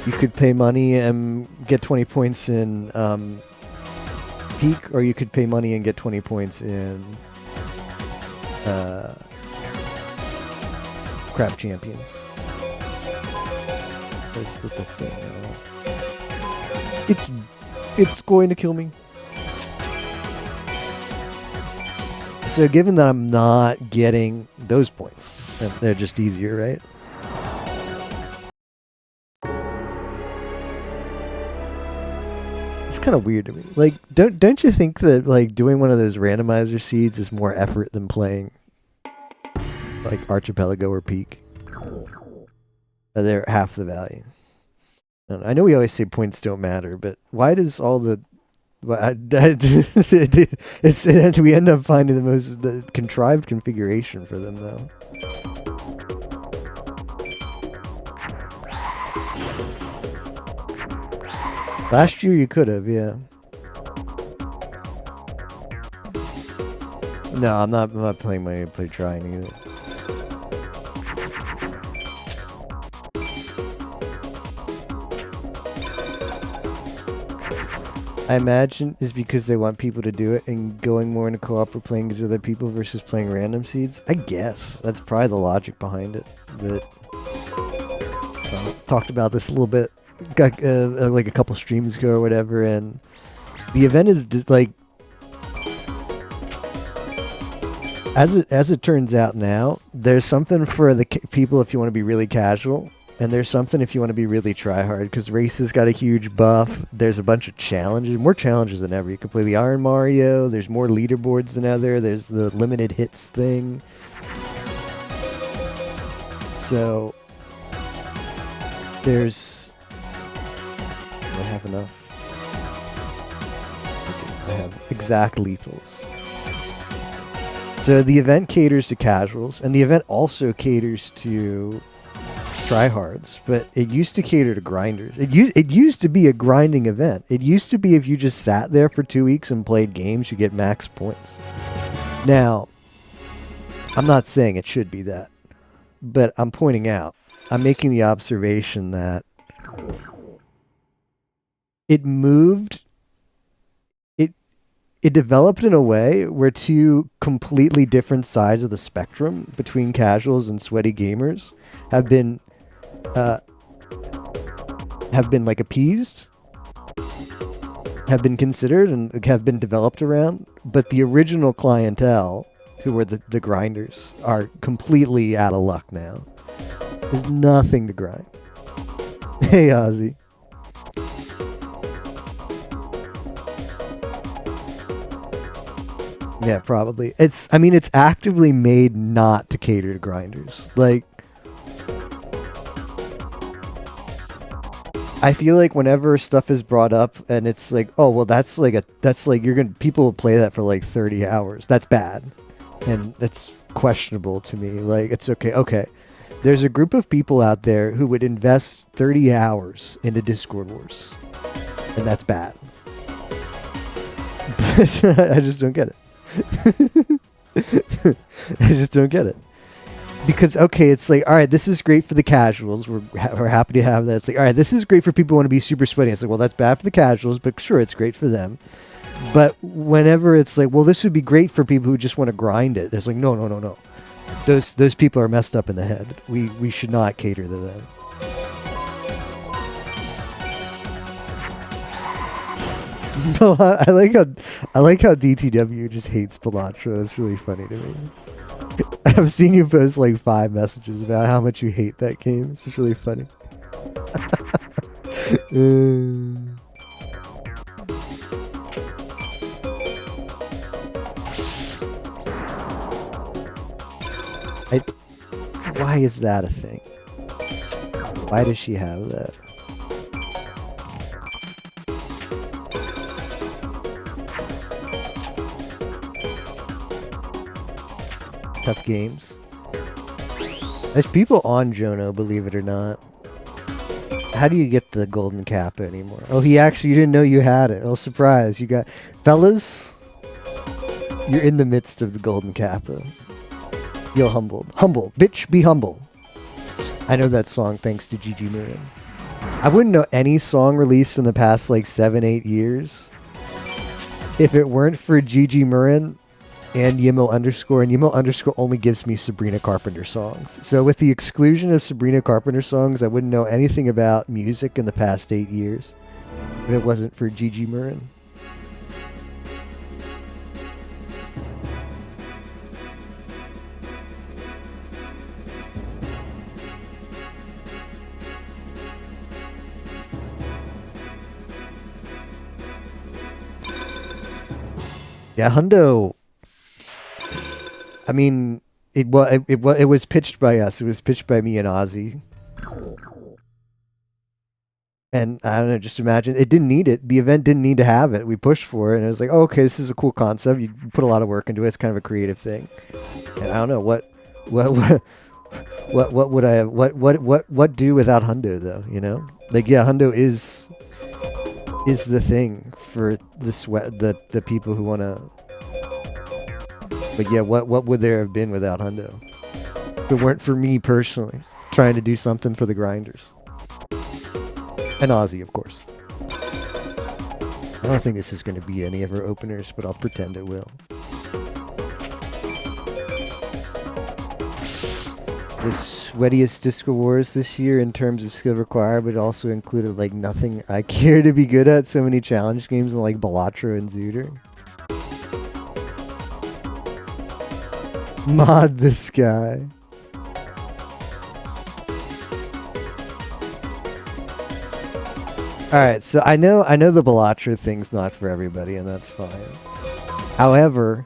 You could pay money and get 20 points in Peak, or you could pay money and get 20 points in Crap Champions. That's the thing. It's going to kill me. So given that I'm not getting those points, they're just easier, right? It's kind of weird to me. Like, don't you think that like doing one of those randomizer seeds is more effort than playing like Archipelago or Peak? They're half the value. And I know we always say points don't matter, but why does all the we end up finding the contrived configuration for them though. Last year you could have, yeah. No, I'm not playing money to play trying either. I imagine is because they want people to do it and going more into co-op or playing as other people versus playing random seeds. I guess that's probably the logic behind it. But talked about this a little bit, like a couple streams ago or whatever, and the event is just like, as it turns out now, there's something for the people if you want to be really casual. And there's something if you want to be really try-hard, because Race's got a huge buff. There's a bunch of challenges, more challenges than ever. You can play the Iron Mario. There's more leaderboards than ever. There's the limited hits thing. So, there's... I have enough. Okay, I have exact lethals. So the event caters to casuals, and the event also caters to tryhards, but it used to cater to grinders. It used to be a grinding event. It used to be if you just sat there for 2 weeks and played games, you get max points. Now, I'm not saying it should be that, but I'm pointing out, I'm making the observation that it moved. It developed in a way where two completely different sides of the spectrum between casuals and sweaty gamers have been like appeased, have been considered, and have been developed around. But the original clientele, who were the grinders, are completely out of luck now. There's nothing to grind. Hey, Ozzy. Yeah, probably. I mean, it's actively made not to cater to grinders. Like, I feel like whenever stuff is brought up and it's like, oh, well, that's like people will play that for like 30 hours. That's bad. And it's questionable to me. Like, it's okay. Okay. There's a group of people out there who would invest 30 hours into Discord Wars. And that's bad. I just don't get it. I just don't get it. Because, okay, it's like, all right, this is great for the casuals. We're happy to have that. It's like, all right, this is great for people who want to be super sweaty. It's like, well, that's bad for the casuals, but sure, it's great for them. But whenever it's like, well, this would be great for people who just want to grind it, it's like, no. Those people are messed up in the head. We should not cater to them. No, I like how DTW just hates Balatro. That's really funny to me. I've seen you post like 5 messages about how much you hate that game. It's just really funny. Why is that a thing? Why does she have that? Tough games. There's people on Jono, believe it or not. How do you get the golden kappa anymore? Oh, you didn't know you had it. Oh, surprise. You got... Fellas, you're in the midst of the golden kappa. Feel humbled. Humble. Bitch, be humble. I know that song thanks to Gigi Marin. I wouldn't know any song released in the past like 7-8 years if it weren't for Gigi Marin and Yimo underscore, and Yimo underscore only gives me Sabrina Carpenter songs. So with the exclusion of Sabrina Carpenter songs, I wouldn't know anything about music in the past 8 years if it wasn't for Gigi Marin. Yeah, Hundo. I mean, it was pitched by us. It was pitched by me and Ozzy. And I don't know, just imagine, it didn't need it. The event didn't need to have it. We pushed for it, and it was like, oh, okay, this is a cool concept. You put a lot of work into it. It's kind of a creative thing. And I don't know what would I have, what do without Hundo though? You know, like, yeah, Hundo is the thing for the people who want to. But yeah, what would there have been without Hundo? If it weren't for me personally trying to do something for the grinders. And Ozzy, of course. I don't think this is going to beat any of our openers, but I'll pretend it will. The sweatiest Disco Wars this year in terms of skill required, but it also included like nothing I care to be good at. So many challenge games like Balatro and Zooter. Mod this guy. Alright, so I know the Balatro thing's not for everybody, and that's fine. However,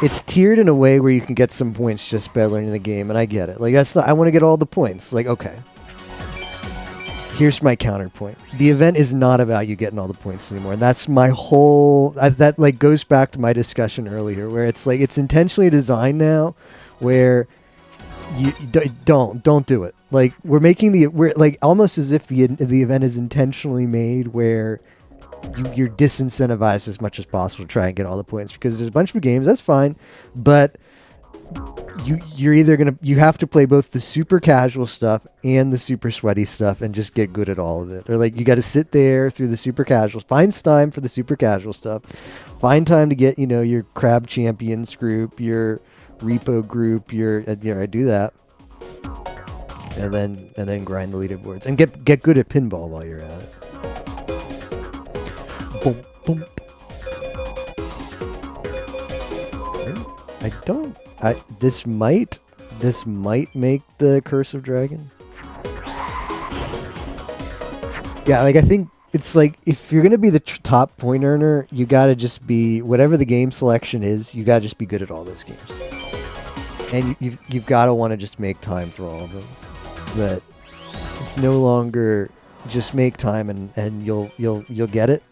it's tiered in a way where you can get some points just by learning the game, and I get it. Like, I want to get all the points. Like, okay. Here's my counterpoint. The event is not about you getting all the points anymore. And that's my whole... that like goes back to my discussion earlier, where it's like, it's intentionally designed now where you don't do it. Like, we're like almost as if the event is intentionally made where you're disincentivized as much as possible to try and get all the points, because there's a bunch of games, that's fine, but you're either you have to play both the super casual stuff and the super sweaty stuff and just get good at all of it. Or like you got to sit there through the super casual, find time for the super casual stuff, find time to get, you know, your Crab Champions group, your Repo group, your I do that. And then grind the leaderboards and get good at pinball while you're at it. Boom, boom. This might make the Curse of Dragon. Yeah, like I think it's like if you're gonna be the top point earner, you gotta just be whatever the game selection is. You gotta just be good at all those games, and you've gotta want to just make time for all of them. But it's no longer just make time and you'll get it.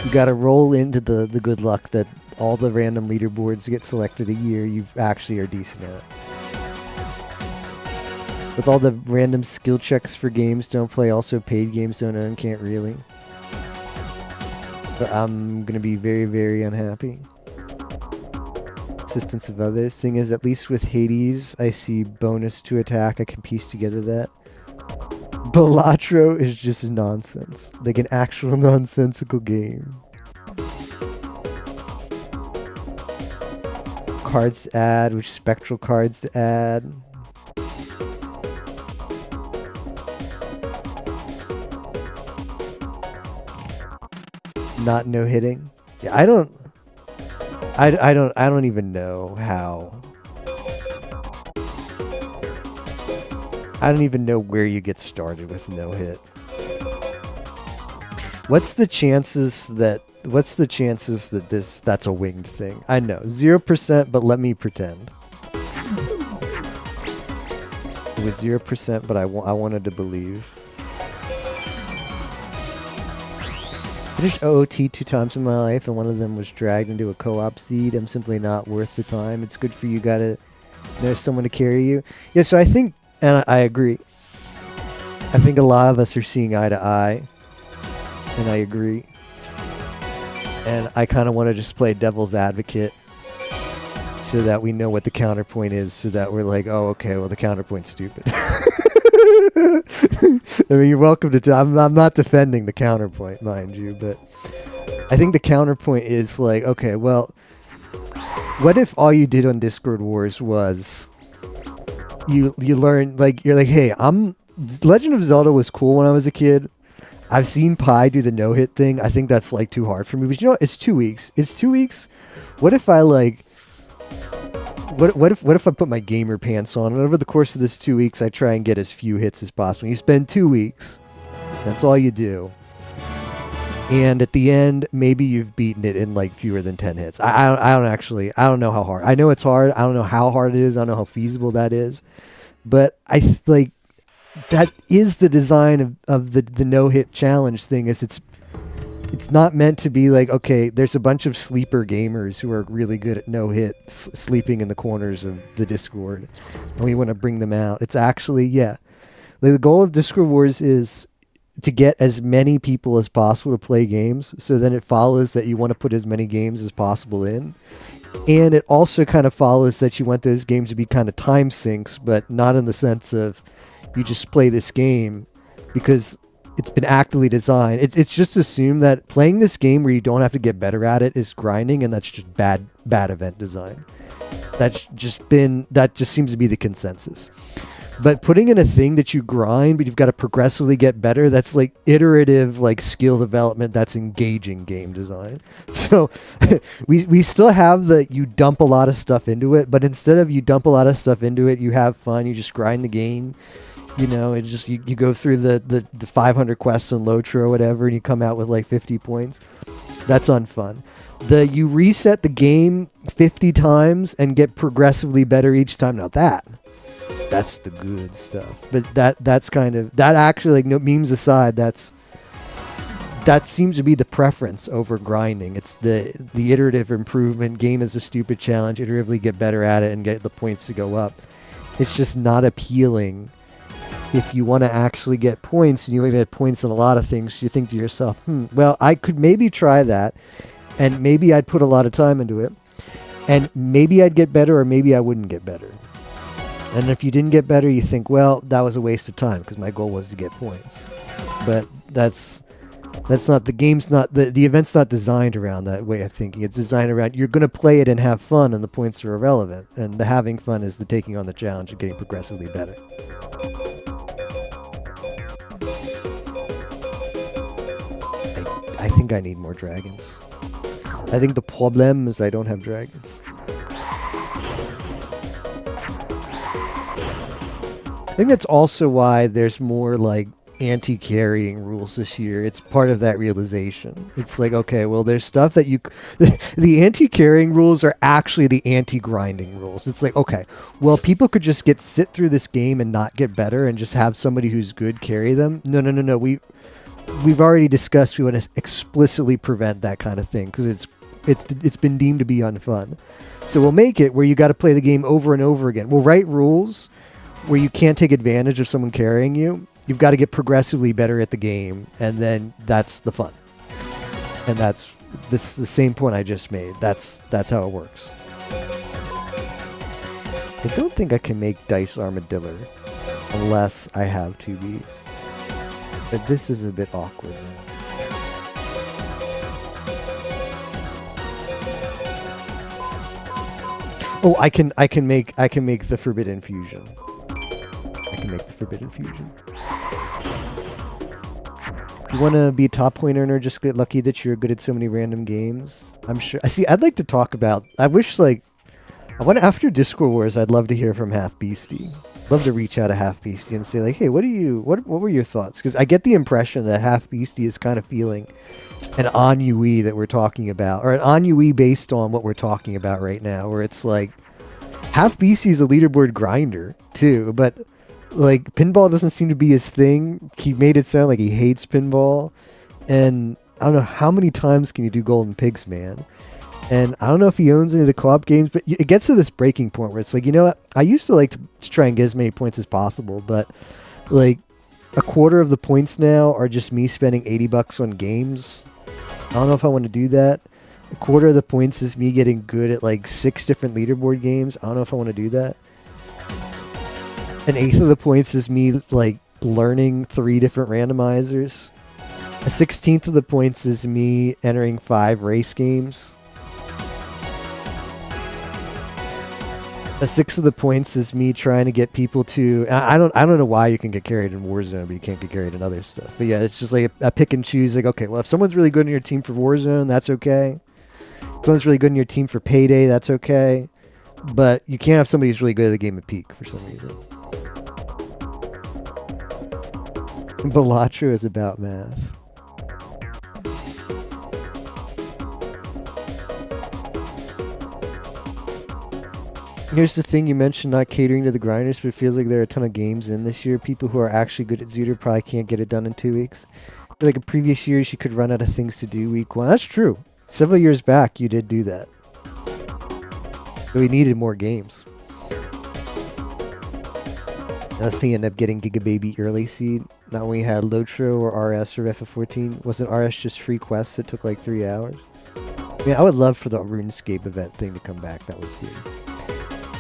You got to roll into the good luck that all the random leaderboards get selected a year. You actually are decent at it. With all the random skill checks for games don't play, also paid games don't earn, can't really. But I'm going to be very, very unhappy. Assistance of others. Thing is, at least with Hades, I see bonus to attack. I can piece together that. Balatro is just nonsense. Like an actual nonsensical game. Cards to add, which spectral cards to add. Not no hitting. Yeah, I don't even know how. I don't even know where you get started with no hit. What's the chances that that's a winged thing? I know 0%, but let me pretend. It was 0%, but I wanted to believe. Finished OOT 2 times in my life, and one of them was dragged into a co-op seed. I'm simply not worth the time. It's good for you. Gotta know someone to carry you. Yeah, so I think, and I agree. I think a lot of us are seeing eye to eye, and I agree. And I kind of want to just play devil's advocate so that we know what the counterpoint is, so that we're like, oh, okay, well, the counterpoint's stupid. I mean, you're welcome to. I'm not defending the counterpoint, mind you, but I think the counterpoint is like, okay, well, what if all you did on Discord Wars was you learn, like, you're like, hey, Legend of Zelda was cool when I was a kid. I've seen Pi do the no-hit thing. I think that's like too hard for me. But you know what? It's 2 weeks. It's 2 weeks. What if I like? What if I put my gamer pants on, and over the course of this 2 weeks, I try and get as few hits as possible? You spend 2 weeks. That's all you do. And at the end, maybe you've beaten it in like fewer than 10 hits. I don't know how hard. I know it's hard. I don't know how hard it is. I don't know how feasible that is. But that is the design of the no-hit challenge thing. Is it's not meant to be like, okay, there's a bunch of sleeper gamers who are really good at no-hit sleeping in the corners of the Discord, and we want to bring them out. It's actually, yeah. Like, the goal of Discord Wars is to get as many people as possible to play games, so then it follows that you want to put as many games as possible in. And it also kind of follows that you want those games to be kind of time sinks, but not in the sense of you just play this game because it's been actively designed. It's just assumed that playing this game where you don't have to get better at it is grinding, and that's just bad event design. That just seems to be the consensus. But putting in a thing that you grind, but you've got to progressively get better, that's like iterative, like skill development. That's engaging game design. So we still have you dump a lot of stuff into it, but instead of you dump a lot of stuff into it, you have fun. You just grind the game. You know, it just you go through the 500 quests on Lotro or whatever, and you come out with like 50 points. That's unfun. You reset the game 50 times and get progressively better each time. Now that's the good stuff. But that's kind of, that actually, like, no memes aside, that seems to be the preference over grinding. It's the iterative improvement. Game is a stupid challenge. Iteratively get better at it and get the points to go up. It's just not appealing. If you want to actually get points, and you want to get points on a lot of things, you think to yourself, well, I could maybe try that. and maybe I'd put a lot of time into it, and maybe I'd get better, or maybe I wouldn't get better. And if you didn't get better, you think, well, that was a waste of time because my goal was to get points. But that's not, the game's not, the event's not designed around that way of thinking. It's designed around, you're going to play it and have fun, and the points are irrelevant. And the having fun is the taking on the challenge and getting progressively better. I think I need more dragons. I think the problem is I don't have dragons. I think that's also why there's more like anti-carrying rules this year. It's part of that realization. It's like, okay, well, there's stuff that the anti-carrying rules are actually the anti-grinding rules. It's like, okay, well, people could just sit through this game and not get better and just have somebody who's good carry them. No. We've already discussed we want to explicitly prevent that kind of thing because it's been deemed to be unfun. So we'll make it where you got to play the game over and over again. We'll write rules where you can't take advantage of someone carrying you. You've got to get progressively better at the game, and then that's the fun. And that's the same point I just made. That's how it works. I don't think I can make Dice Armadillo unless I have 2 beasts. But this is a bit awkward. Oh, I can make the Forbidden Fusion. I can make the Forbidden Fusion. If you want to be a top point earner, just get lucky that you're good at so many random games. I'm sure. I'd like to talk about. After Discord Wars, I'd love to hear from Half Beastie. Love to reach out to Half Beastie and say like, hey, what were your thoughts? Because I get the impression that Half Beastie is kind of feeling an ennui that we're talking about, or an ennui based on what we're talking about right now, where it's like Half Beastie is a leaderboard grinder too, but like pinball doesn't seem to be his thing. He made it sound like he hates pinball, and I don't know how many times can you do Golden Pigs, man. And I don't know if he owns any of the co-op games, but it gets to this breaking point where it's like, you know what? I used to like to try and get as many points as possible, but like a quarter of the points now are just me spending $80 on games. I don't know if I want to do that. A quarter of the points is me getting good at like 6 different leaderboard games. I don't know if I want to do that. An eighth of the points is me like learning 3 different randomizers. A 16th of the points is me entering 5 race games. A 6th of the points is me trying to get people to. I don't know why you can get carried in Warzone, but you can't get carried in other stuff. But yeah, it's just like a pick and choose. Like, okay, well, if someone's really good in your team for Warzone, that's okay. If someone's really good in your team for Payday, that's okay. But you can't have somebody who's really good at the game of Peak for some reason. Balatro is about math. Here's the thing, you mentioned not catering to the grinders, but it feels like there are a ton of games in this year. People who are actually good at Zooter probably can't get it done in 2 weeks. Like in previous years, you could run out of things to do week 1. That's true. Several years back, you did do that. So we needed more games. That's the end up getting Gigababy early seed. Not when we had Lotro or RS or FF14. Wasn't RS just free quests that took like 3 hours? I mean, I would love for the RuneScape event thing to come back. That was good.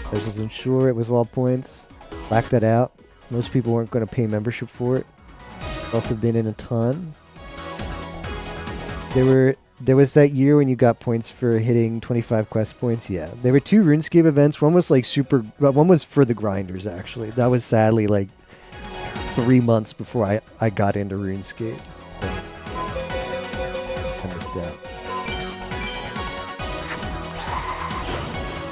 I wasn't sure it was all points. Black that out. Most people weren't going to pay membership for it. Also been in a ton. There was that year when you got points for hitting 25 quest points. Yeah, there were 2 RuneScape events. One was like one was for the grinders actually. That was sadly like 3 months before I got into RuneScape. I missed out.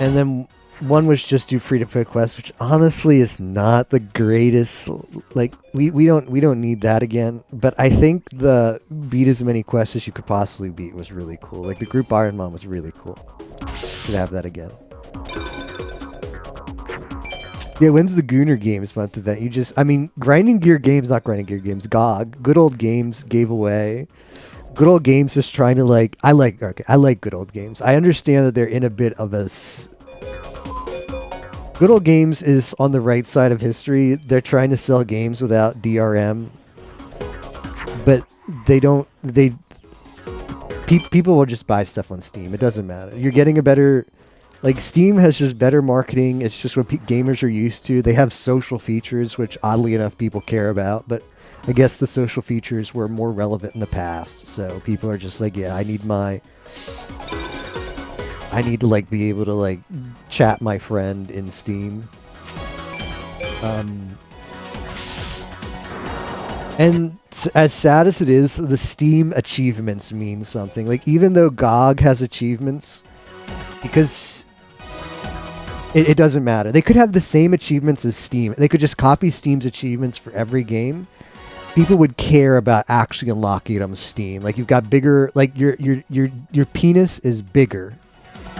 And then one was just do free-to-play quests, which honestly is not the greatest. Like we don't need that again. But I think the beat as many quests as you could possibly beat was really cool. Like the group Iron Man was really cool. Could have that again. Yeah, when's the Gooner Games month event? Grinding Gear Games, not Grinding Gear Games, GOG. Good Old Games gave away. Good Old Games is trying to I like Good Old Games. I understand that they're in a bit of a. Good Old Games is on the right side of history. They're trying to sell games without DRM. But People will just buy stuff on Steam. It doesn't matter. You're getting a better, like Steam has just better marketing. It's just what gamers are used to. They have social features, which oddly enough people care about. But I guess the social features were more relevant in the past. So people are just like, yeah, I need to like be able to like chat my friend in Steam. And as sad as it is, the Steam achievements mean something. Like, even though GOG has achievements, because it doesn't matter. They could have the same achievements as Steam. They could just copy Steam's achievements for every game. People would care about actually unlocking it on Steam. Like, you've got bigger, like your penis is bigger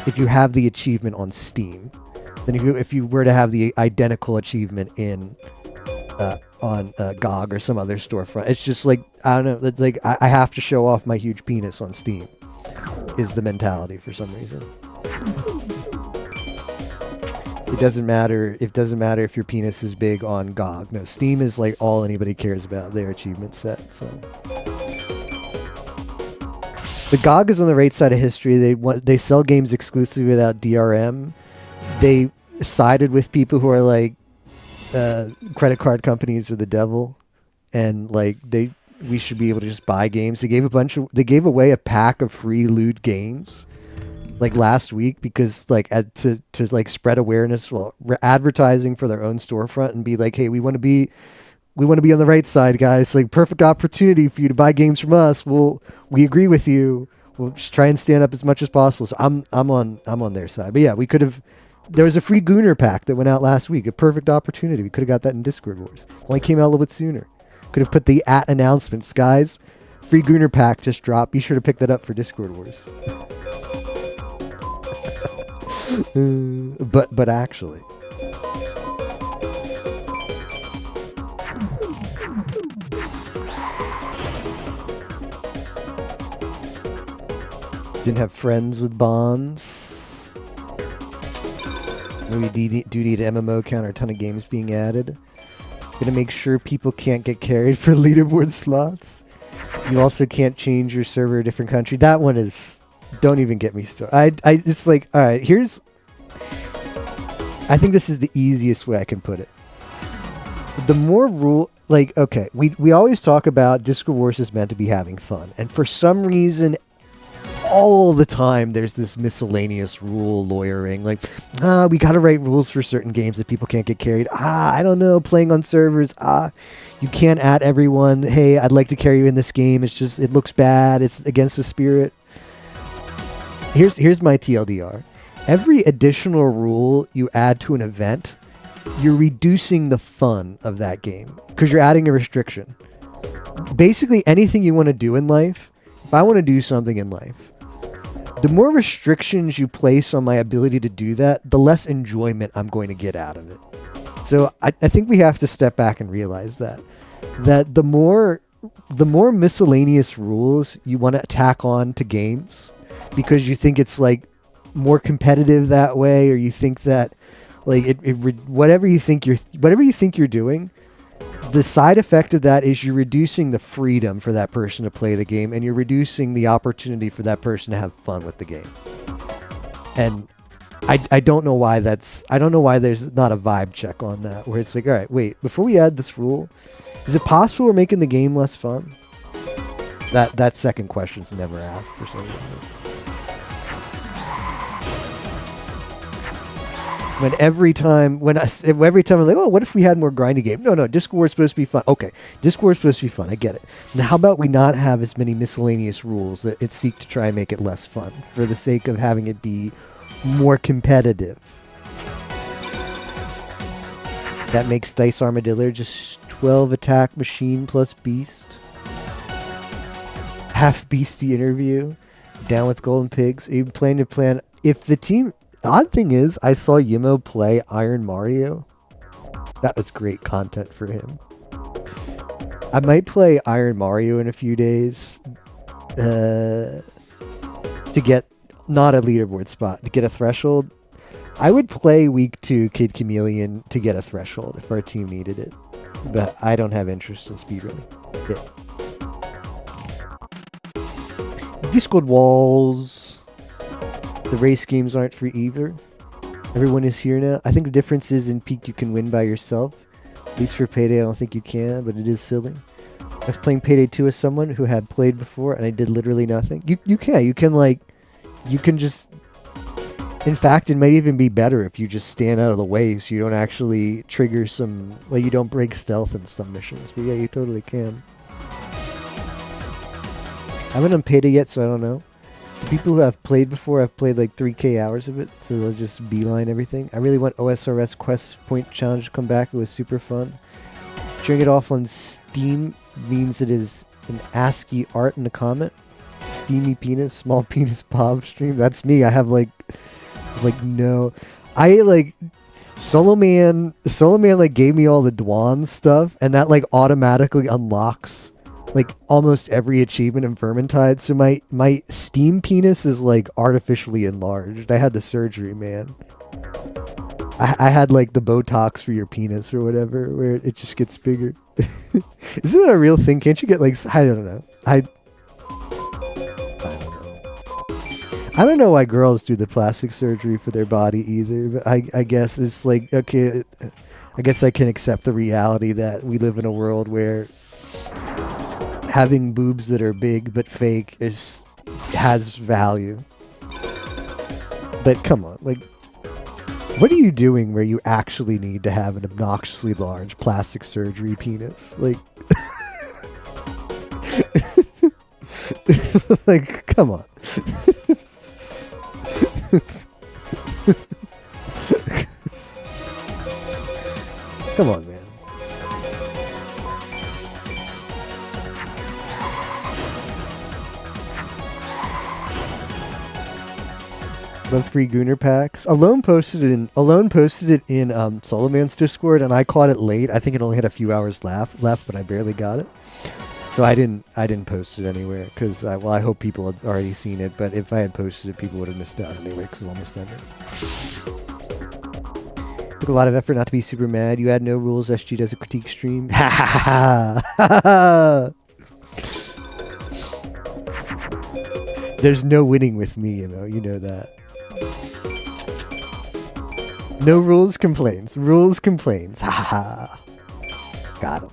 if you have the achievement on Steam than if you were to have the identical achievement in on GOG or some other storefront. It's just like, I don't know, it's like I have to show off my huge penis on Steam is the mentality for some reason. It doesn't matter if your penis is big on GOG. No, Steam is like all anybody cares about, their achievement set. So but GOG is on the right side of history. They sell games exclusively without DRM. They sided with people who are like, credit card companies are the devil, and like we should be able to just buy games. They gave away a pack of free loot games like last week because like to like spread awareness, advertising for their own storefront and be like, hey, we want to be on the right side, guys. Like, perfect opportunity for you to buy games from us. We agree with you. We'll just try and stand up as much as possible. So I'm on their side. But yeah, we could have. There was a free Gooner pack that went out last week. A perfect opportunity. We could have got that in Discord Wars. Only came out a little bit sooner. Could have put the announcements, guys. Free Gooner pack just dropped. Be sure to pick that up for Discord Wars. But actually, didn't have friends with bonds. We do need an MMO count or a ton of games being added. Gonna make sure people can't get carried for leaderboard slots. You also can't change your server to a different country. That one is... Don't even get me started. It's like, all right, here's... I think this is the easiest way I can put it. The more rule... Like, okay, we always talk about Discord Wars is meant to be having fun. And for some reason... all the time there's this miscellaneous rule lawyering, like, we gotta write rules for certain games that people can't get carried. I don't know, playing on servers, you can't add everyone. Hey, I'd like to carry you in this game. It's just, it looks bad. It's against the spirit. Here's my TLDR. Every additional rule you add to an event, you're reducing the fun of that game because you're adding a restriction. Basically, anything you want to do in life, if I want to do something in life, the more restrictions you place on my ability to do that, the less enjoyment I'm going to get out of it. So I think we have to step back and realize that the more miscellaneous rules you want to tack on to games because you think it's like more competitive that way, or you think that like whatever you think you're doing, the side effect of that is you're reducing the freedom for that person to play the game, and you're reducing the opportunity for that person to have fun with the game. And I don't know why there's not a vibe check on that, where it's like, all right, wait, before we add this rule, is it possible we're making the game less fun? That second question's never asked for some reason. Every time I'm like, oh, what if we had more grinding game? No, Discord Wars is supposed to be fun. Okay, Discord Wars is supposed to be fun. I get it. Now, how about we not have as many miscellaneous rules that it seek to try and make it less fun for the sake of having it be more competitive? That makes Dice Armadillo just 12 attack machine plus beast. Half beastie interview. Down with Golden Pigs. Are you planning to plan if the team... The odd thing is, I saw Yimo play Iron Mario. That was great content for him. I might play Iron Mario in a few days to get not a leaderboard spot, to get a threshold. I would play week 2 Kid Chameleon to get a threshold if our team needed it. But I don't have interest in speedrunning. Yeah. Discord walls. The race games aren't free either. Everyone is here now. I think the difference is in Peak you can win by yourself. At least for Payday I don't think you can, but it is silly. I was playing Payday 2 as someone who had played before and I did literally nothing. You can just... In fact, it might even be better if you just stand out of the way so you don't actually trigger some... Like, you don't break stealth in some missions. But yeah, you totally can. I haven't done Payday yet, so I don't know. The people who have played before have played like 3k hours of it, so they'll just beeline everything. I really want OSRS Quest Point Challenge to come back. It was super fun. Showing it off on Steam means it is an ASCII art in the comment. Steamy penis, small penis Bob stream. That's me. I have like no. I like Solo Man like gave me all the Dwan stuff, and that like automatically unlocks like almost every achievement in Vermintide. So my Steam penis is like artificially enlarged. I had the surgery, man. I had like the Botox for your penis or whatever, where it just gets bigger. Isn't that a real thing? Can't you get like, I don't know. I don't know why girls do the plastic surgery for their body either, but I guess it's like, okay, I guess I can accept the reality that we live in a world where having boobs that are big but fake has value. But come on, like, what are you doing where you actually need to have an obnoxiously large plastic surgery penis? Like, like, come on. Come on, man. Love free Gooner packs. Alone posted it in Solo Man's Discord, and I caught it late. I think it only had a few hours left, but I barely got it. So I didn't post it anywhere because I hope people had already seen it. But if I had posted it, people would have missed out anyway because it's almost ended. Took a lot of effort not to be super mad. You had no rules. SG does a critique stream. Ha ha ha ha. There's no winning with me, you know that. No rules complaints. Rules complaints. Ha ha. Got him.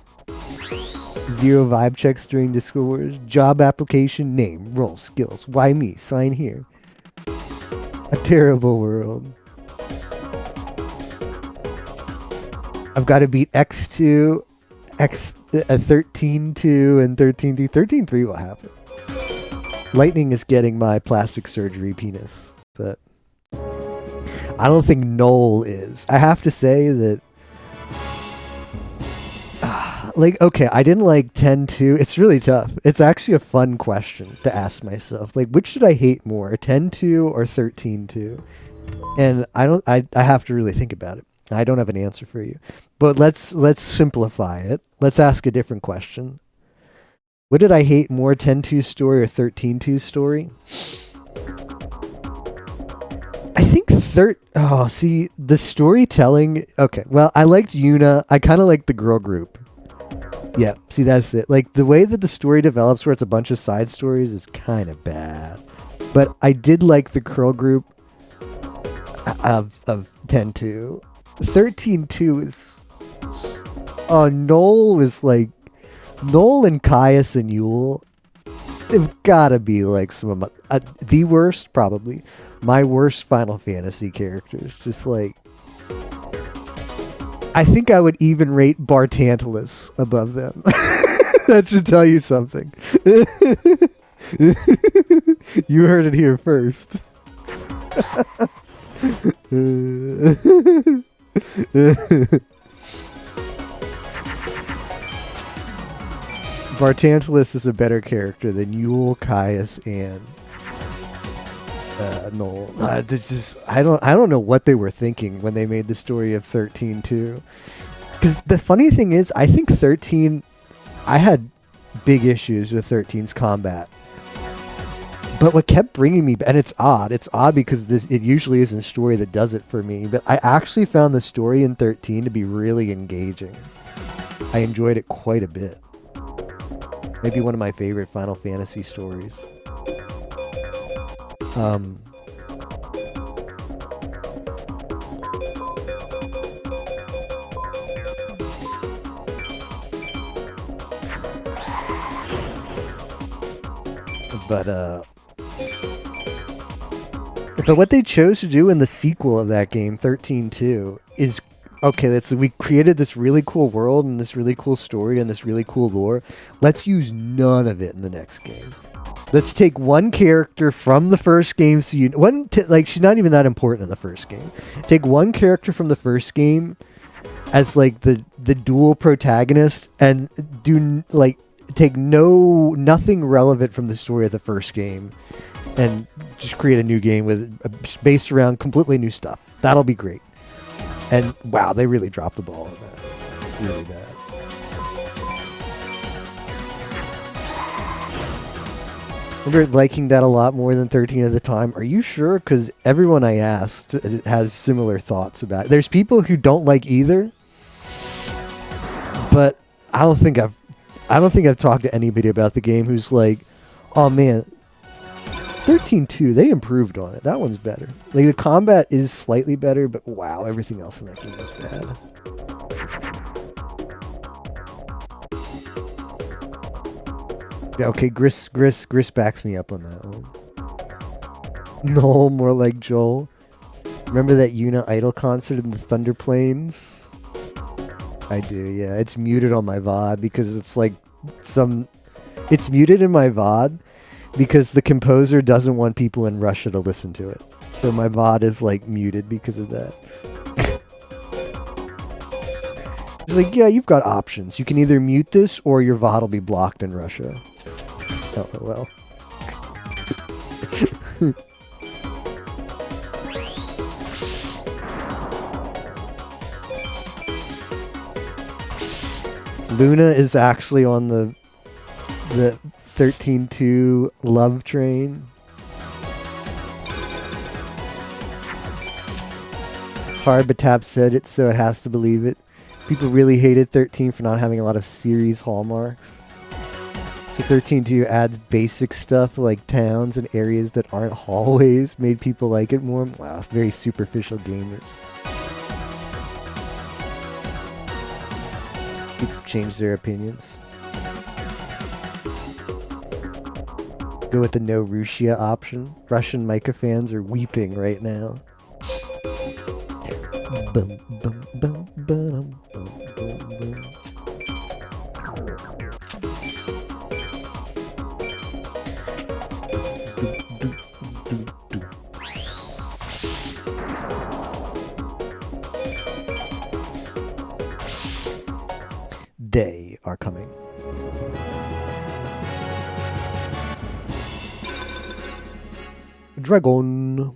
0 vibe checks during Discord. Job application, name, role, skills. Why me? Sign here. A terrible world. I've got to beat X2, 13-2, and 13-3. 13-3 will happen. Lightning is getting my plastic surgery penis, but I don't think Noel is. I have to say that, like, okay, I didn't like 10-2. It's really tough. It's actually a fun question to ask myself. Like, which should I hate more, 10-2 or 13-2? And I have to really think about it. I don't have an answer for you. But let's simplify it. Let's ask a different question. What did I hate more, 10-2 story or 13-2 story? I think see, the storytelling... Okay, well, I liked Yuna. I kind of liked the girl group. Yeah, see, that's it. Like, the way that the story develops where it's a bunch of side stories is kind of bad. But I did like the girl group of 10-2. 13-2 is... Oh, Noel was like... Noel and Caius and Yule, they've got to be like some of the worst, probably. My worst Final Fantasy characters. Just like... I think I would even rate Bartantalus above them. That should tell you something. You heard it here first. Bartantalus is a better character than Yule, Caius, and Noel. I don't know what they were thinking when they made the story of 13-2. Because the funny thing is, I think 13... I had big issues with 13's combat. But what kept bringing me... And it's odd because it usually isn't a story that does it for me. But I actually found the story in 13 to be really engaging. I enjoyed it quite a bit. Maybe one of my favorite Final Fantasy stories. Um, but what they chose to do in the sequel of that game, 13-2, is okay. We created this really cool world and this really cool story and this really cool lore. Let's use none of it in the next game. Let's take one character from the first game. So she's not even that important in the first game. Take one character from the first game as like the dual protagonist and do like take nothing relevant from the story of the first game and just create a new game based around completely new stuff. That'll be great. And wow, they really dropped the ball on that. Really bad. I remember liking that a lot more than 13 at the time. Are you sure? Because everyone I asked has similar thoughts about it. There's people who don't like either, but I don't think I've talked to anybody about the game who's like, oh man, 13-2, they improved on it. That one's better. Like, the combat is slightly better, but wow, everything else in that game is bad. Yeah, okay, Gris backs me up on that one. No, more like Joel. Remember that Yuna Idol concert in the Thunder Plains? I do, yeah. It's muted on my VOD because it's like it's muted in my VOD because the composer doesn't want people in Russia to listen to it. So my VOD is like muted because of that. It's like, yeah, you've got options. You can either mute this or your VOD will be blocked in Russia. Oh, well. Luna is actually on the 13-2 love train. It's hard, but Tap said it, so it has to believe it. People really hated 13 for not having a lot of series hallmarks. So 13-2 adds basic stuff like towns and areas that aren't hallways, made people like it more. Wow, very superficial gamers. People change their opinions. Go with the no Russia option. Russian Micah fans are weeping right now. Bum, bum, bum, bum, bum, bum, bum. They are coming. Dragon.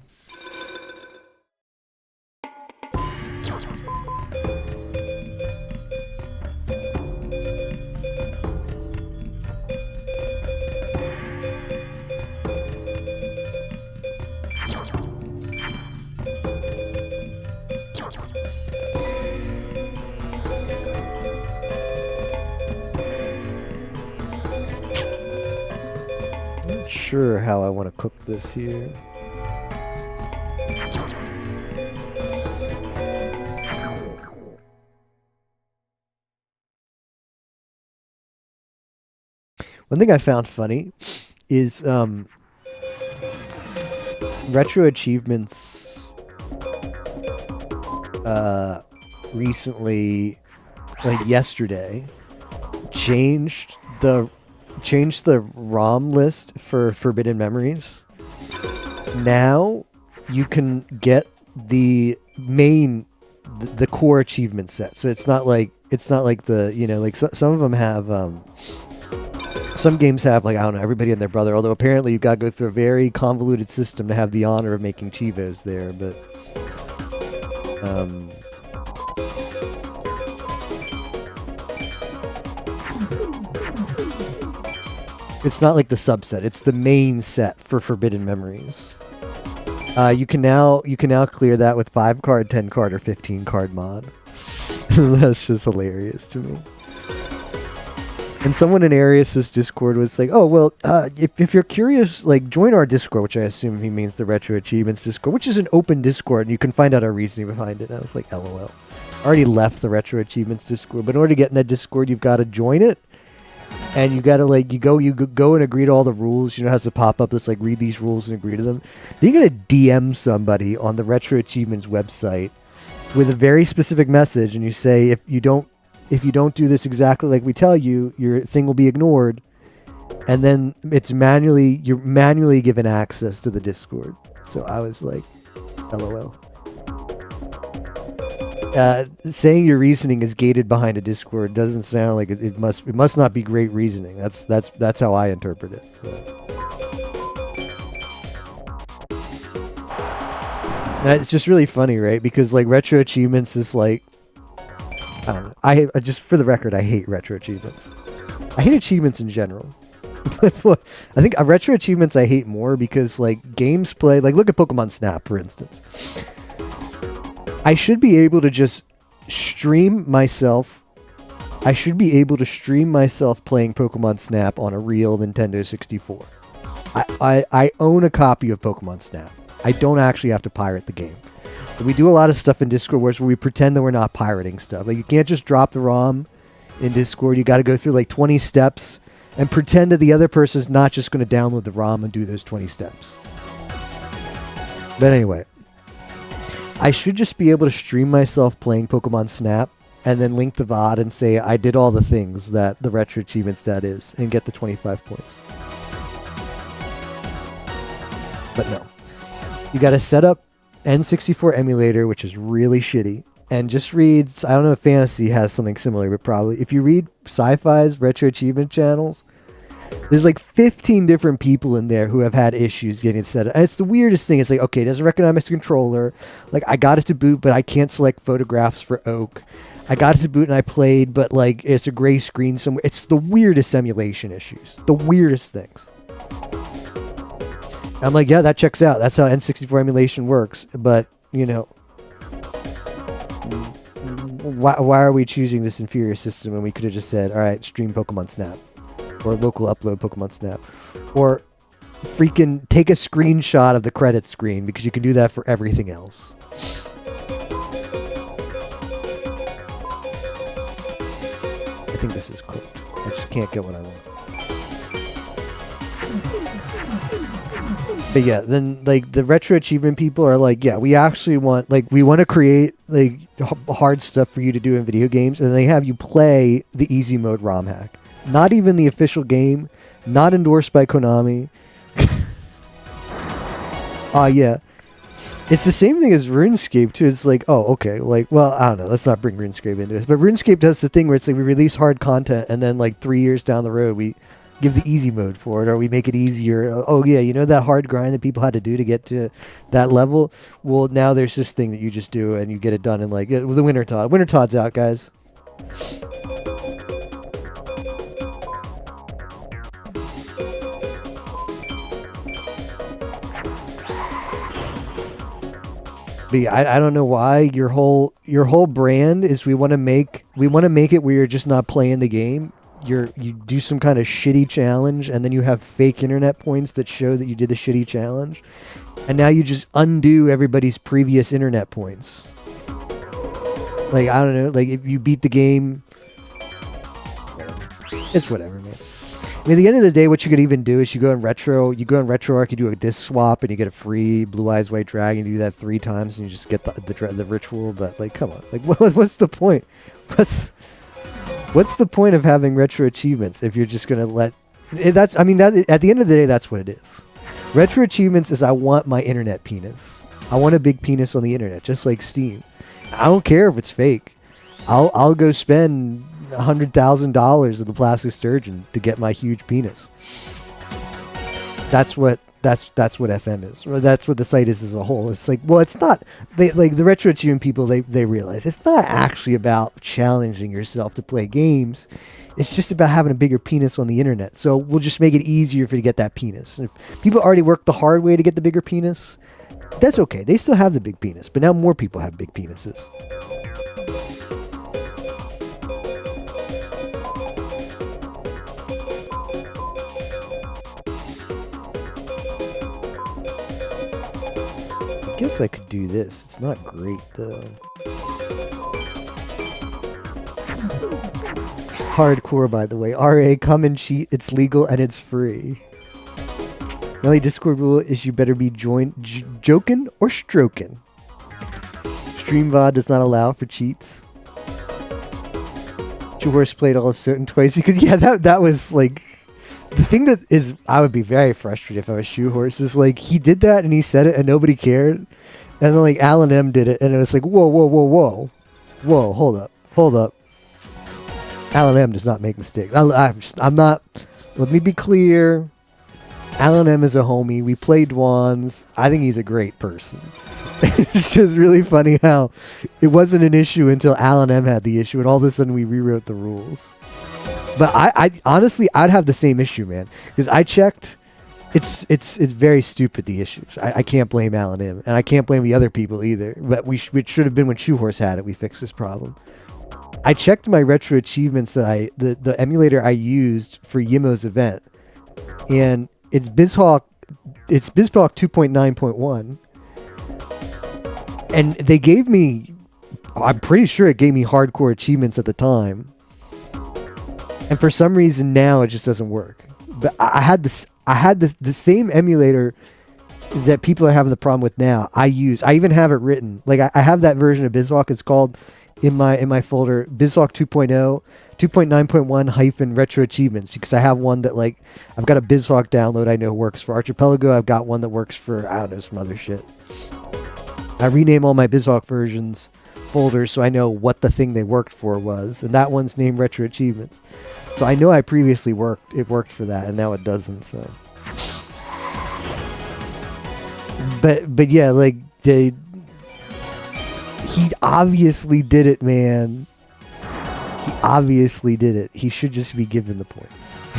Not sure how I want to cook this here. One thing I found funny is Retro Achievements recently, like yesterday, changed the ROM list for Forbidden Memories. Now you can get the core achievement set. So it's not like the, you know, like some of them have some games have, like, I don't know, everybody and their brother, although apparently you've got to go through a very convoluted system to have the honor of making Chivos there, but it's not like the subset, it's the main set for Forbidden Memories. You can now clear that with 5 card, 10 card, or 15 card mod. That's just hilarious to me. And someone in Arius' Discord was like, "Oh well, if you're curious, like join our Discord," which I assume he means the Retro Achievements Discord, which is an open Discord, and you can find out our reasoning behind it. And I was like, "LOL." I already left the Retro Achievements Discord, but in order to get in that Discord, you've got to join it, and you got to like you go and agree to all the rules. You know, it has to pop up that's like read these rules and agree to them. Then you're gonna DM somebody on the Retro Achievements website with a very specific message, and you say if you don't do this exactly like we tell you, your thing will be ignored. And then you're manually given access to the Discord. So I was like, LOL. Saying your reasoning is gated behind a Discord doesn't sound like it must not be great reasoning. That's how I interpret it. Now, it's just really funny, right? Because like Retro Achievements is like, I don't know. I just for the record, I hate Retro Achievements. I hate achievements in general. I think Retro Achievements I hate more because like games play, like look at Pokemon Snap for instance. I should be able to just stream myself. I should be able to stream myself playing Pokemon Snap on a real Nintendo 64. I own a copy of Pokemon Snap. I don't actually have to pirate the game. We do a lot of stuff in Discord where we pretend that we're not pirating stuff. Like you can't just drop the ROM in Discord. You got to go through like 20 steps and pretend that the other person's not just going to download the ROM and do those 20 steps. But anyway, I should just be able to stream myself playing Pokemon Snap and then link the VOD and say I did all the things that the Retro Achievement stat is and get the 25 points. But no. You got to set up N64 emulator, which is really shitty, and just reads, I don't know if Fantasy has something similar, but probably if you read Sci-Fi's Retro Achievement channels, there's like 15 different people in there who have had issues getting it set up. And it's the weirdest thing. It's like, okay, it doesn't recognize my controller. Like I got it to boot, but I can't select photographs for Oak. I got it to boot and I played, but like it's a gray screen somewhere. It's the weirdest emulation issues. The weirdest things. I'm like, yeah, that checks out. That's how N64 emulation works. But, you know, why are we choosing this inferior system when we could have just said, all right, stream Pokemon Snap or local upload Pokemon Snap or freaking take a screenshot of the credits screen because you can do that for everything else. I think this is cooked. I just can't get what I want. But yeah, then like the Retro Achievement people are like, yeah, we actually want, like, we want to create like hard stuff for you to do in video games, and they have you play the easy mode ROM hack. Not even the official game, not endorsed by Konami. Yeah. It's the same thing as RuneScape too. It's like, oh, okay, like, well, I don't know. Let's not bring RuneScape into this. But RuneScape does the thing where it's like we release hard content, and then like 3 years down the road, we give the easy mode for it, or we make it easier. Oh yeah, you know that hard grind that people had to do to get to that level? Well, now there's this thing that you just do and you get it done in like the Winter Todd. Winter Todd's out, guys. But yeah, I don't know why your whole brand is we want to make it where you're just not playing the game. You do some kind of shitty challenge, and then you have fake internet points that show that you did the shitty challenge, and now you just undo everybody's previous internet points. Like, I don't know, like if you beat the game, it's whatever, man. I mean, at the end of the day, what you could even do is you go in RetroArch, you do a disc swap, and you get a free Blue Eyes White Dragon. You do that 3 times, and you just get the ritual. But like, come on, like, what's the point? What's the point of having Retro Achievements if you're just gonna let? At the end of the day, that's what it is. Retro Achievements is I want my internet penis. I want a big penis on the internet, just like Steam. I don't care if it's fake. I'll go spend $100,000 of the plastic sturgeon to get my huge penis. That's what FM is. Or that's what the site is as a whole. It's like, well, it's not. The Retro Achievement people, they realize it's not actually about challenging yourself to play games. It's just about having a bigger penis on the internet. So we'll just make it easier for you to get that penis. And if people already worked the hard way to get the bigger penis, that's okay. They still have the big penis, but now more people have big penises. guess I could do this. It's not great though. Hardcore, by the way. RA, come and cheat. It's legal and it's free. The only Discord rule is you better be joking or stroking. Stream VOD does not allow for cheats. Horse played all of Soten twice because yeah, that was like the thing that is I would be very frustrated if I was Shoehorse is like he did that and he said it and nobody cared, and then like Alan M did it and it was like whoa, hold up. Alan M does not make mistakes. I'm not. Let me be clear. Alan M is a homie. We played Dwans. I think he's a great person. It's just really funny how it wasn't an issue until Alan M had the issue, and all of a sudden we rewrote the rules. But I honestly, I'd have the same issue, man, because I checked. It's very stupid, the issues. I can't blame Alan M, and I can't blame the other people either. But it should have been when Shoehorse had it. We fixed this problem. I checked my retro achievements that the emulator I used for Yimo's event, and it's BizHawk 2.9.1. And they gave me, I'm pretty sure it gave me hardcore achievements at the time. And for some reason now it just doesn't work. But I had the same emulator that people are having the problem with now. I even have it written. Like I have that version of BizHawk. It's called in my folder BizHawk 2.0 2.9.1 hyphen retro achievements, because I have one that like I've got a BizHawk download I know works for Archipelago. I've got one that works for I don't know, some other shit. I rename all my BizHawk versions folders so I know what the thing they worked for was, and that one's named Retro Achievements. So I know I previously worked for that, and now it doesn't. So, but yeah, like he obviously did it, man. He obviously did it. He should just be given the points.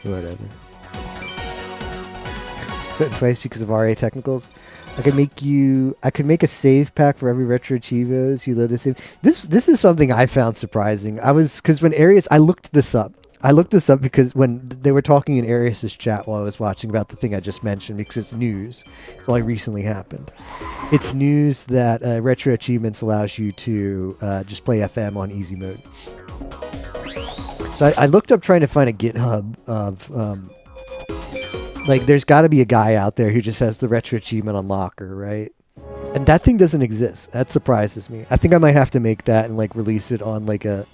Whatever. Certain twice because of RA technicals. I could make a save pack for every Retro Achievos you load the save. This is something I found surprising. Because when Arius, I looked this up because when they were talking in Arius's chat while I was watching about the thing I just mentioned, because it's news. It only recently happened. It's news that Retro Achievements allows you to just play FM on easy mode. So I looked up trying to find a GitHub of like there's got to be a guy out there who just has the Retro Achievement Unlocker, right? And that thing doesn't exist. That surprises me. I think I might have to make that and like release it on like an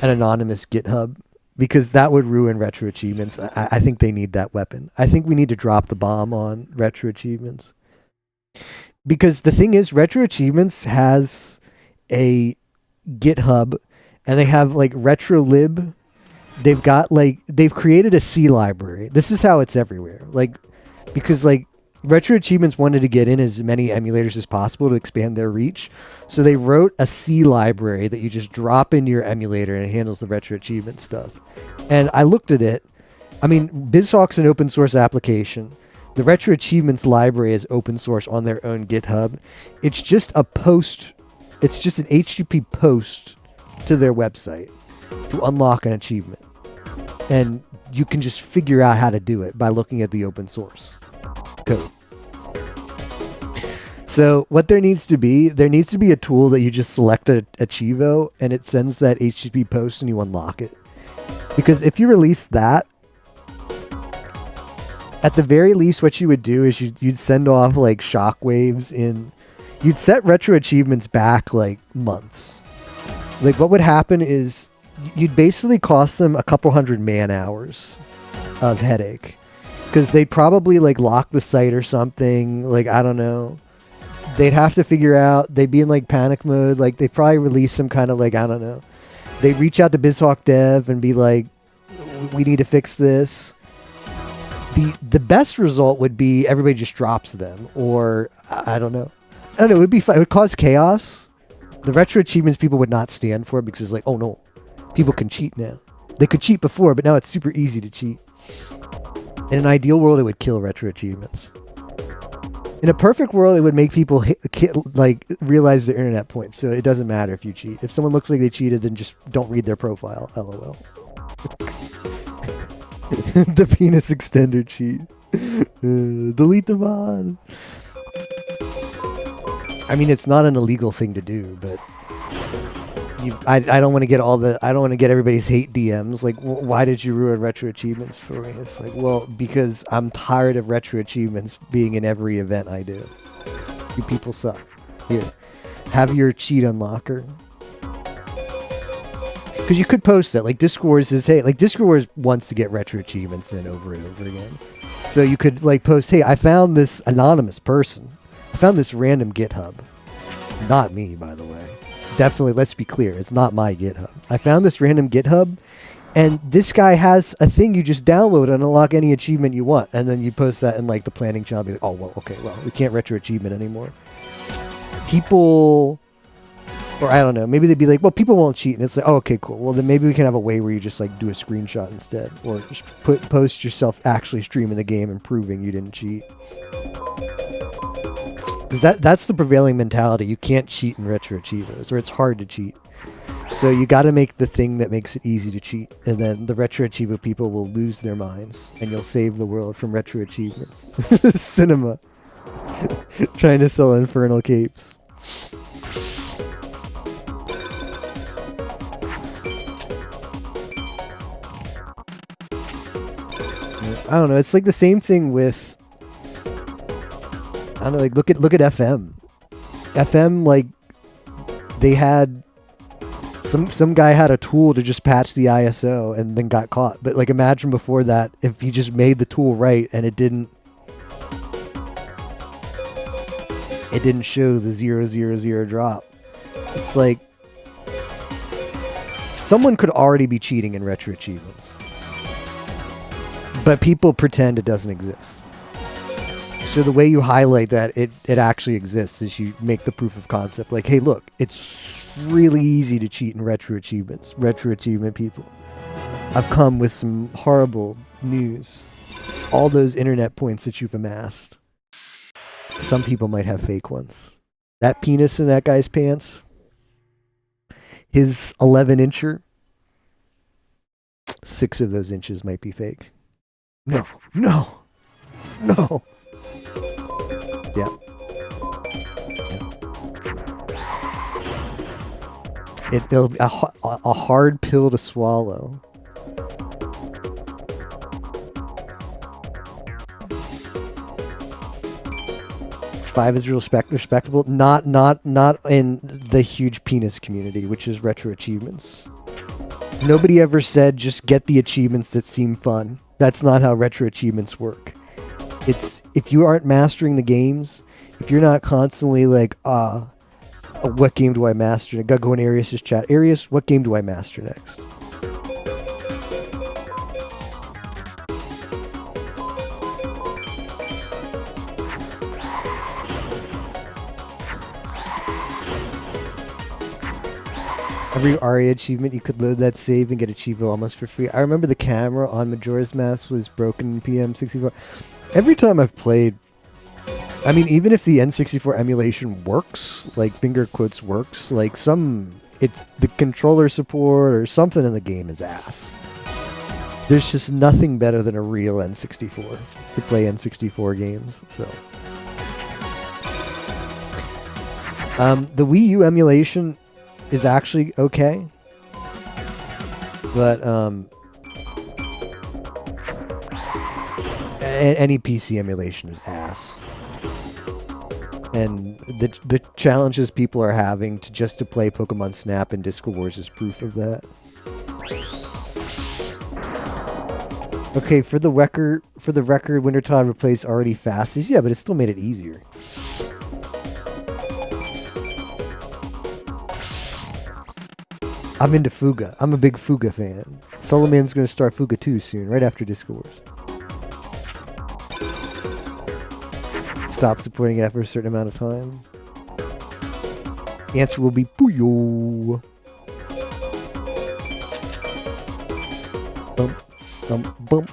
anonymous GitHub, because that would ruin Retro Achievements. I think they need that weapon. I think we need to drop the bomb on Retro Achievements. Because the thing is, Retro Achievements has a GitHub, and they have like RetroLib. They've got like, they've created a C library. This is how it's everywhere. Like, because like Retro Achievements wanted to get in as many emulators as possible to expand their reach. So they wrote a C library that you just drop into your emulator and it handles the Retro Achievement stuff. And I looked at it. I mean, BizHawk's an open source application. The Retro Achievements library is open source on their own GitHub. It's just a post. It's just an HTTP post to their website to unlock an achievement. And you can just figure out how to do it by looking at the open source code. So what there needs to be a tool that you just select a Chivo and it sends that HTTP post and you unlock it. Because if you release that, at the very least what you would do is you'd send off like shockwaves you'd set Retro Achievements back like months. Like what would happen is you'd basically cost them a couple hundred man hours of headache, because they'd probably like lock the site or something. Like, I don't know. They'd have to figure out, they'd be in like panic mode. Like they'd probably release some kind of like, I don't know. They'd reach out to BizHawk Dev and be like, we need to fix this. The best result would be everybody just drops them, or I don't know. It would be fun. It would cause chaos. The Retro Achievements people would not stand for it, because it's like, oh no, people can cheat now. They could cheat before, but now it's super easy to cheat. In an ideal world, it would kill Retro Achievements. In a perfect world, it would make people realize their internet points, so it doesn't matter if you cheat. If someone looks like they cheated, then just don't read their profile. LOL. The penis extender cheat. Delete the mod. I mean, it's not an illegal thing to do, but I don't want to get I don't want to get everybody's hate DMs. Like, why did you ruin retro achievements for me? It's like, well, because I'm tired of retro achievements being in every event I do. You people suck. Here, have your cheat unlocker. Because you could post that. Like, Discord says, hey, like, Discord wants to get retro achievements in over and over again. So you could, like, post, hey, I found this anonymous person. I found this random GitHub. Not me, by the way. Definitely, let's be clear. It's not my GitHub. I found this random GitHub, and this guy has a thing you just download and unlock any achievement you want. And then you post that in, like, the planning channel. Be like, oh, well, okay, well, we can't retro achievement anymore. People... Or I don't know, maybe they'd be like, well, people won't cheat. And it's like, oh, okay, cool. Well, then maybe we can have a way where you just like do a screenshot instead. Or just post yourself actually streaming the game and proving you didn't cheat. Because that's the prevailing mentality. You can't cheat in retro achievers, or it's hard to cheat. So you got to make the thing that makes it easy to cheat. And then the retro achiever people will lose their minds. And you'll save the world from retro achievements. Cinema. Trying to sell infernal capes. I don't know. It's like the same thing with. I don't know. Like look at FM. FM, like they had some guy had a tool to just patch the ISO and then got caught. But like imagine before that if he just made the tool right and it didn't show the 000 drop. It's like someone could already be cheating in retro achievements. But people pretend it doesn't exist. So the way you highlight that it actually exists is you make the proof of concept. Like, hey, look, it's really easy to cheat in retro achievements. Retro achievement people. I've come with some horrible news. All those internet points that you've amassed. Some people might have fake ones. That penis in that guy's pants. His 11-incher. 6 of those inches might be fake. No. Yeah. It'll be a hard pill to swallow. Five is respectable. Not in the huge penis community, which is retro achievements. Nobody ever said just get the achievements that seem fun. That's not how retro achievements work. It's if you aren't mastering the games, if you're not constantly like, what game do I master? I gotta go in Arius' chat. Arius, what game do I master next? Every Aria achievement, you could load that save and get achievement almost for free. I remember the camera on Majora's Mask was broken in PM64. Every time I've played, I mean, even if the N64 emulation works, like finger quotes works, like it's the controller support or something in the game is ass. There's just nothing better than a real N64 to play N64 games, so. The Wii U emulation is actually okay, but any PC emulation is ass, and the challenges people are having to play Pokemon Snap and Disco Wars is proof of that. Okay, for the record, Wintertide replaced already fastest. Yeah, but it still made it easier. I'm into Fuga. I'm a big Fuga fan. Solomon's going to start Fuga 2 soon, right after Disco Wars. Stop supporting it after a certain amount of time. The answer will be Puyo. Bump, bump, bump.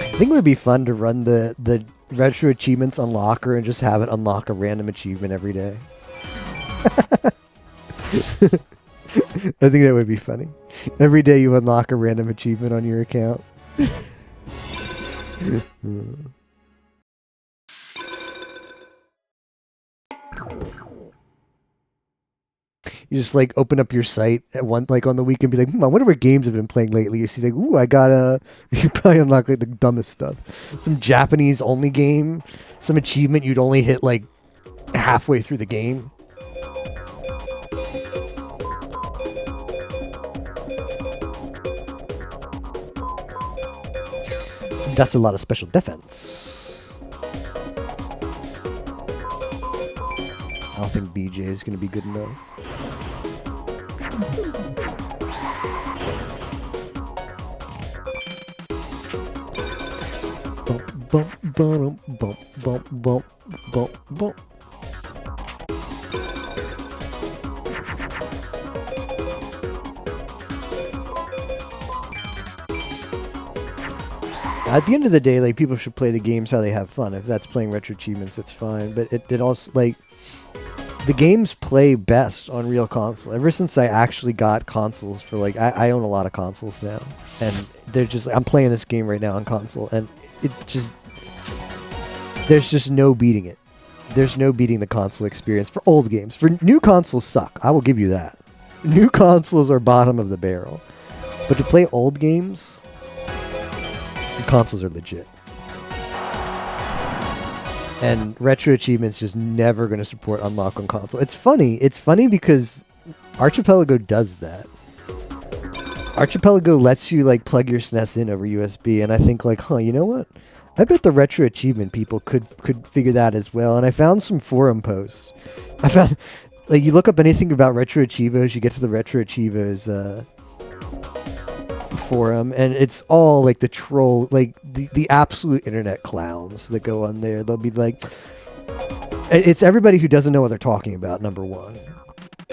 I think it would be fun to run the retro achievements unlocker and just have it unlock a random achievement every day. I think that would be funny. Every day you unlock a random achievement on your account. You just like open up your site at one like on the weekend, be like, I wonder what games I've been playing lately. You see like, ooh, I got a. You probably unlock like the dumbest stuff. Some Japanese only game, some achievement you'd only hit like halfway through the game. That's a lot of special defense. I don't think BJ is going to be good enough. Bump, bump, bump, bump, bump, bump, bump, bump. At the end of the day, like, people should play the games how they have fun. If that's playing retro achievements, that's fine. But it also, like, the games play best on real console. Ever since I actually got consoles for, like, I own a lot of consoles now. And they're just, I'm playing this game right now on console. And it just, there's just no beating it. There's no beating the console experience for old games. For new consoles suck. I will give you that. New consoles are bottom of the barrel. But to play old games, the consoles are legit. And retro achievements just never going to support unlock on console. It's funny. It's funny because Archipelago does that. Archipelago lets you like plug your SNES in over USB, and I think like, you know what? I bet the retro achievement people could figure that as well. And I found some forum posts. I found like you look up anything about retro achievos, you get to the retro achievos forum, and it's all like the troll, like the absolute internet clowns that go on there. They'll be like, it's everybody who doesn't know what they're talking about, number one,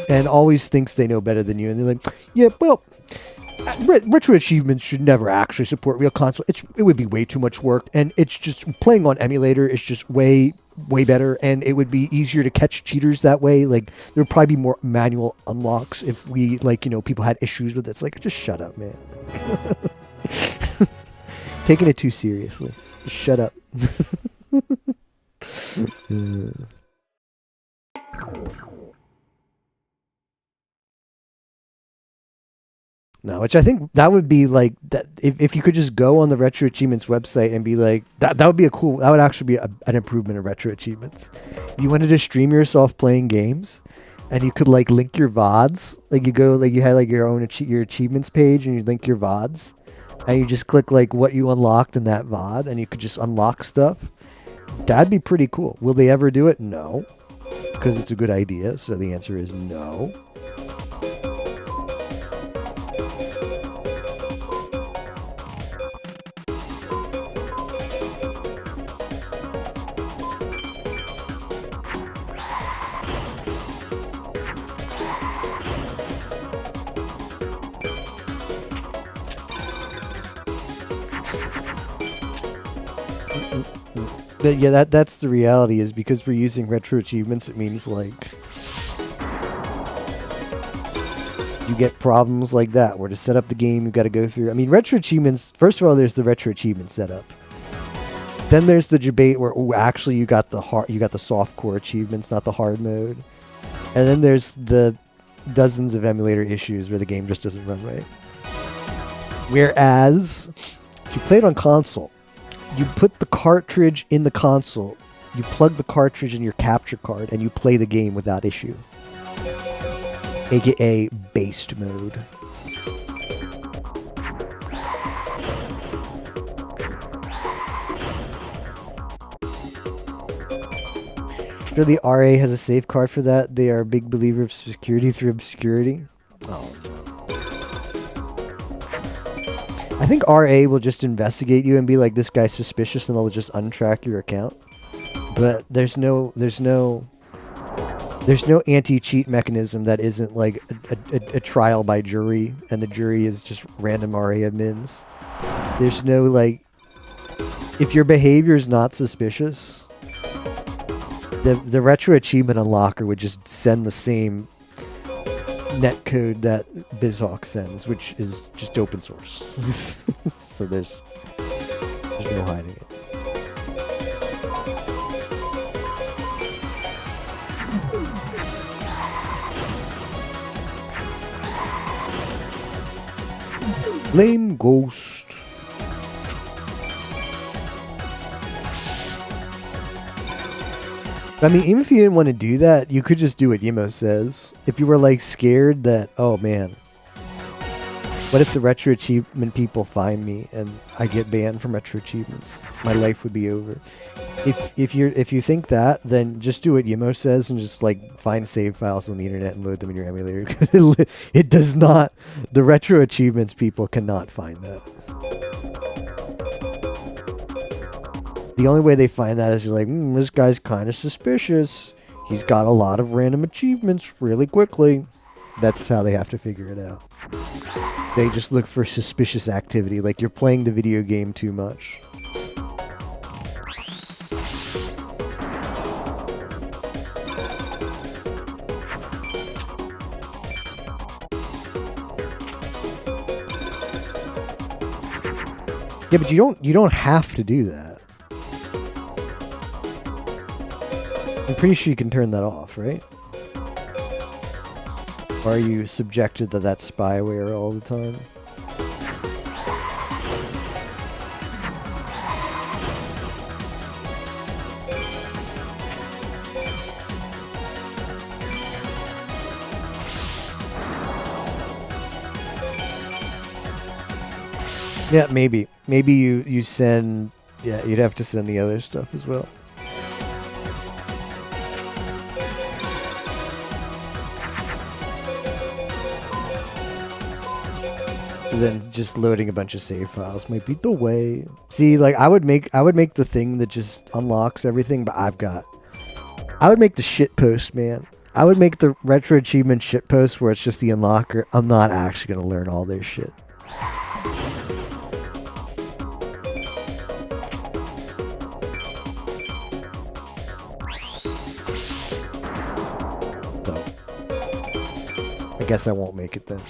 and always thinks they know better than you. And they're like, yeah, well, retro achievements should never actually support real console. It would be way too much work, and it's just playing on emulator is just way better, and it would be easier to catch cheaters that way. Like there would probably be more manual unlocks if we, like, you know, people had issues with it. It's like, just shut up, man. Taking it too seriously. Just shut up. No, which I think that would be like that if you could just go on the Retro Achievements website and be like that would be that would actually be an improvement of Retro Achievements. You wanted to stream yourself playing games, and you could like link your VODs. Like you go, like you had like your own your achievements page, and you link your VODs, and you just click like what you unlocked in that VOD, and you could just unlock stuff. That'd be pretty cool. Will they ever do it? No, because it's a good idea. So the answer is no. But yeah, that's the reality, is because we're using retro achievements, it means like you get problems like that where to set up the game you've got to go through. I mean, retro achievements, first of all, there's the retro achievement setup. Then there's the debate where actually you got the softcore achievements, not the hard mode. And then there's the dozens of emulator issues where the game just doesn't run right. Whereas if you play it on console, you put the cartridge in the console, you plug the cartridge in your capture card, and you play the game without issue. AKA based mode. Sure, the RA has a safe card for that. They are a big believer of security through obscurity. Oh, no. I think RA will just investigate you and be like, this guy's suspicious, and they'll just untrack your account. But there's no anti-cheat mechanism that isn't like a trial by jury, and the jury is just random RA admins. There's no like, if your behavior is not suspicious, the retro achievement unlocker would just send the same netcode that BizHawk sends, which is just open source. So there's There's no hiding it. Lame Ghost. I mean, even if you didn't want to do that, you could just do what Yemo says. If you were like scared that, oh man, what if the retro achievement people find me and I get banned from retro achievements? My life would be over. If you think that, then just do what Yemo says and just like find save files on the internet and load them in your emulator. Because it does not. The retro achievements people cannot find that. The only way they find that is you're like, this guy's kind of suspicious. He's got a lot of random achievements really quickly. That's how they have to figure it out. They just look for suspicious activity, like you're playing the video game too much. Yeah, but you don't have to do that. I'm pretty sure you can turn that off, right? Or are you subjected to that spyware all the time? Yeah, maybe. Maybe you send... Yeah, you'd have to send the other stuff as well. So then just loading a bunch of save files might be the way. See, like I would make the thing that just unlocks everything, but I would make the shit post, man. I would make the retro achievement shit post where it's just the unlocker. I'm not actually gonna learn all their shit. So I guess I won't make it then.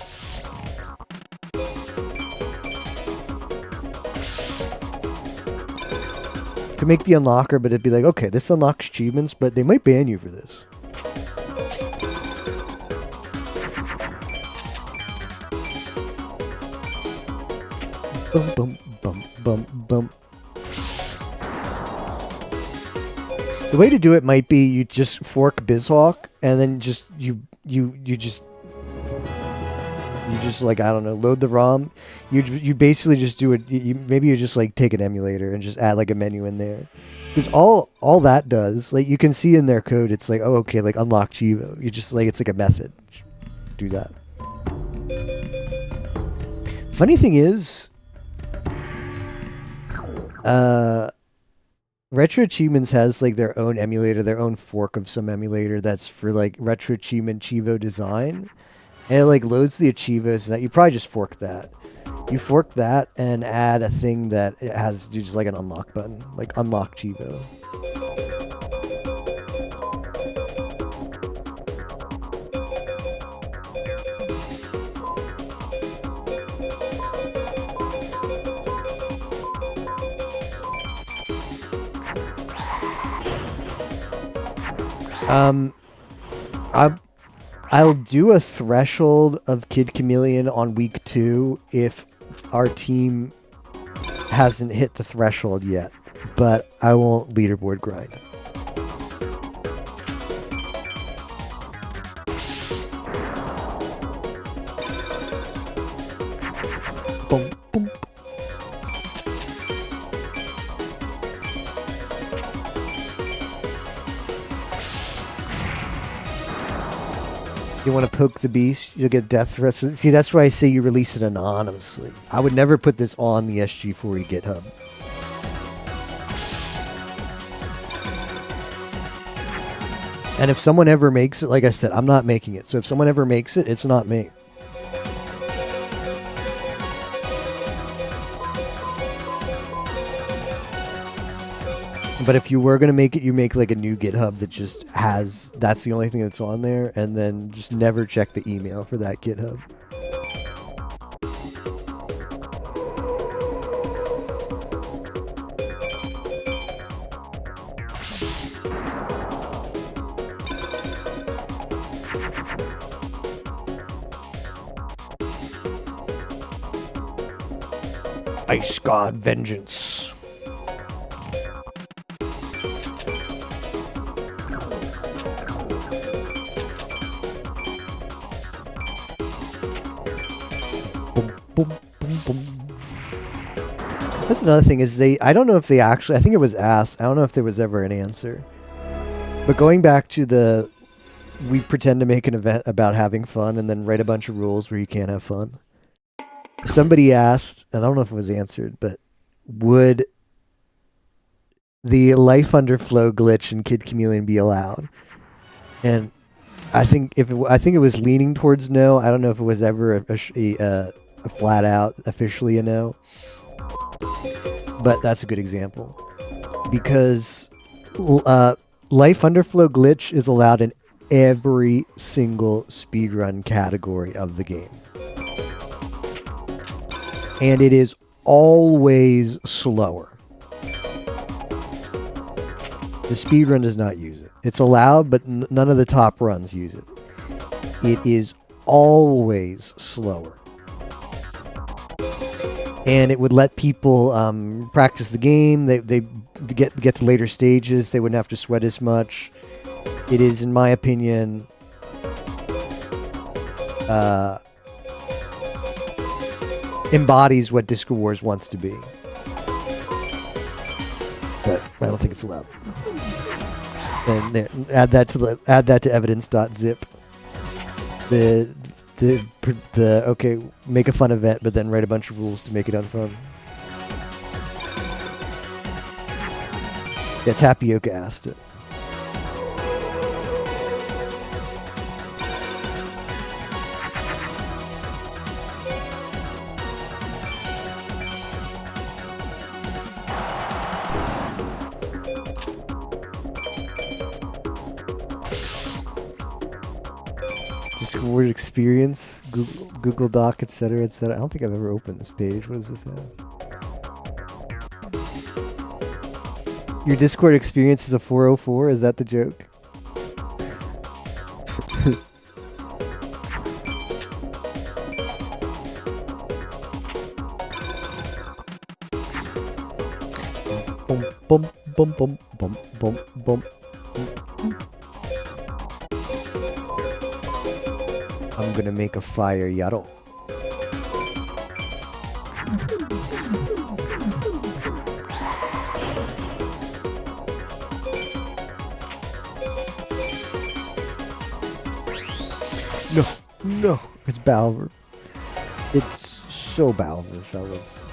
Could make the unlocker, but it'd be like, okay, this unlocks achievements, but they might ban you for this. Bum bum bum bum bum. The way to do it might be you just fork BizHawk and then just you just like, I don't know, load the ROM. You basically just do it. Maybe you just like take an emulator and just add like a menu in there, because all that does, like you can see in their code, it's like, oh okay, like unlock Chivo. You just like, it's like a method. Do that. Funny thing is, Retro Achievements has like their own emulator, their own fork of some emulator that's for like Retro Achievement Chivo design. And it like loads the Achievos, and that you probably just fork that. You fork that and add a thing that it has just like an unlock button, like unlock Chivo. I'll do a threshold of Kid Chameleon on week 2 if our team hasn't hit the threshold yet, but I won't leaderboard grind. Boom, boom. You want to poke the beast, you'll get death threats. See, that's why I say you release it anonymously. I would never put this on the SG4E GitHub. And if someone ever makes it, like I said, I'm not making it. So if someone ever makes it, it's not me. But if you were going to make it, you make like a new GitHub that just has, that's the only thing that's on there, and then just never check the email for that GitHub. Ice God Vengeance. Boom, boom, boom, boom. That's another thing is I don't know if they actually, I think it was asked. I don't know if there was ever an answer. But going back to we pretend to make an event about having fun and then write a bunch of rules where you can't have fun. Somebody asked, and I don't know if it was answered, but would the life underflow glitch in Kid Chameleon be allowed? And I think it was leaning towards no. I don't know if it was ever a flat out officially a no. But that's a good example because life underflow glitch is allowed in every single speedrun category of the game. And it is always slower. The speedrun does not use it. It's allowed, but none of the top runs use it. It is always slower. And it would let people practice the game. They get to later stages. They wouldn't have to sweat as much. It is, in my opinion, embodies what Disco Wars wants to be. But I don't think it's allowed. And there, add that to evidence.zip. The okay, make a fun event, but then write a bunch of rules to make it unfun. Yeah, Tapioca asked it. Discord experience, Google Doc, etc., etc. I don't think I've ever opened this page. What does this have? Your Discord experience is a 404? Is that the joke? Bum, bum, bum, bum, bum, bum, bum. I'm gonna make a fire yaro. No, it's Balver. It's so Balver, fellas.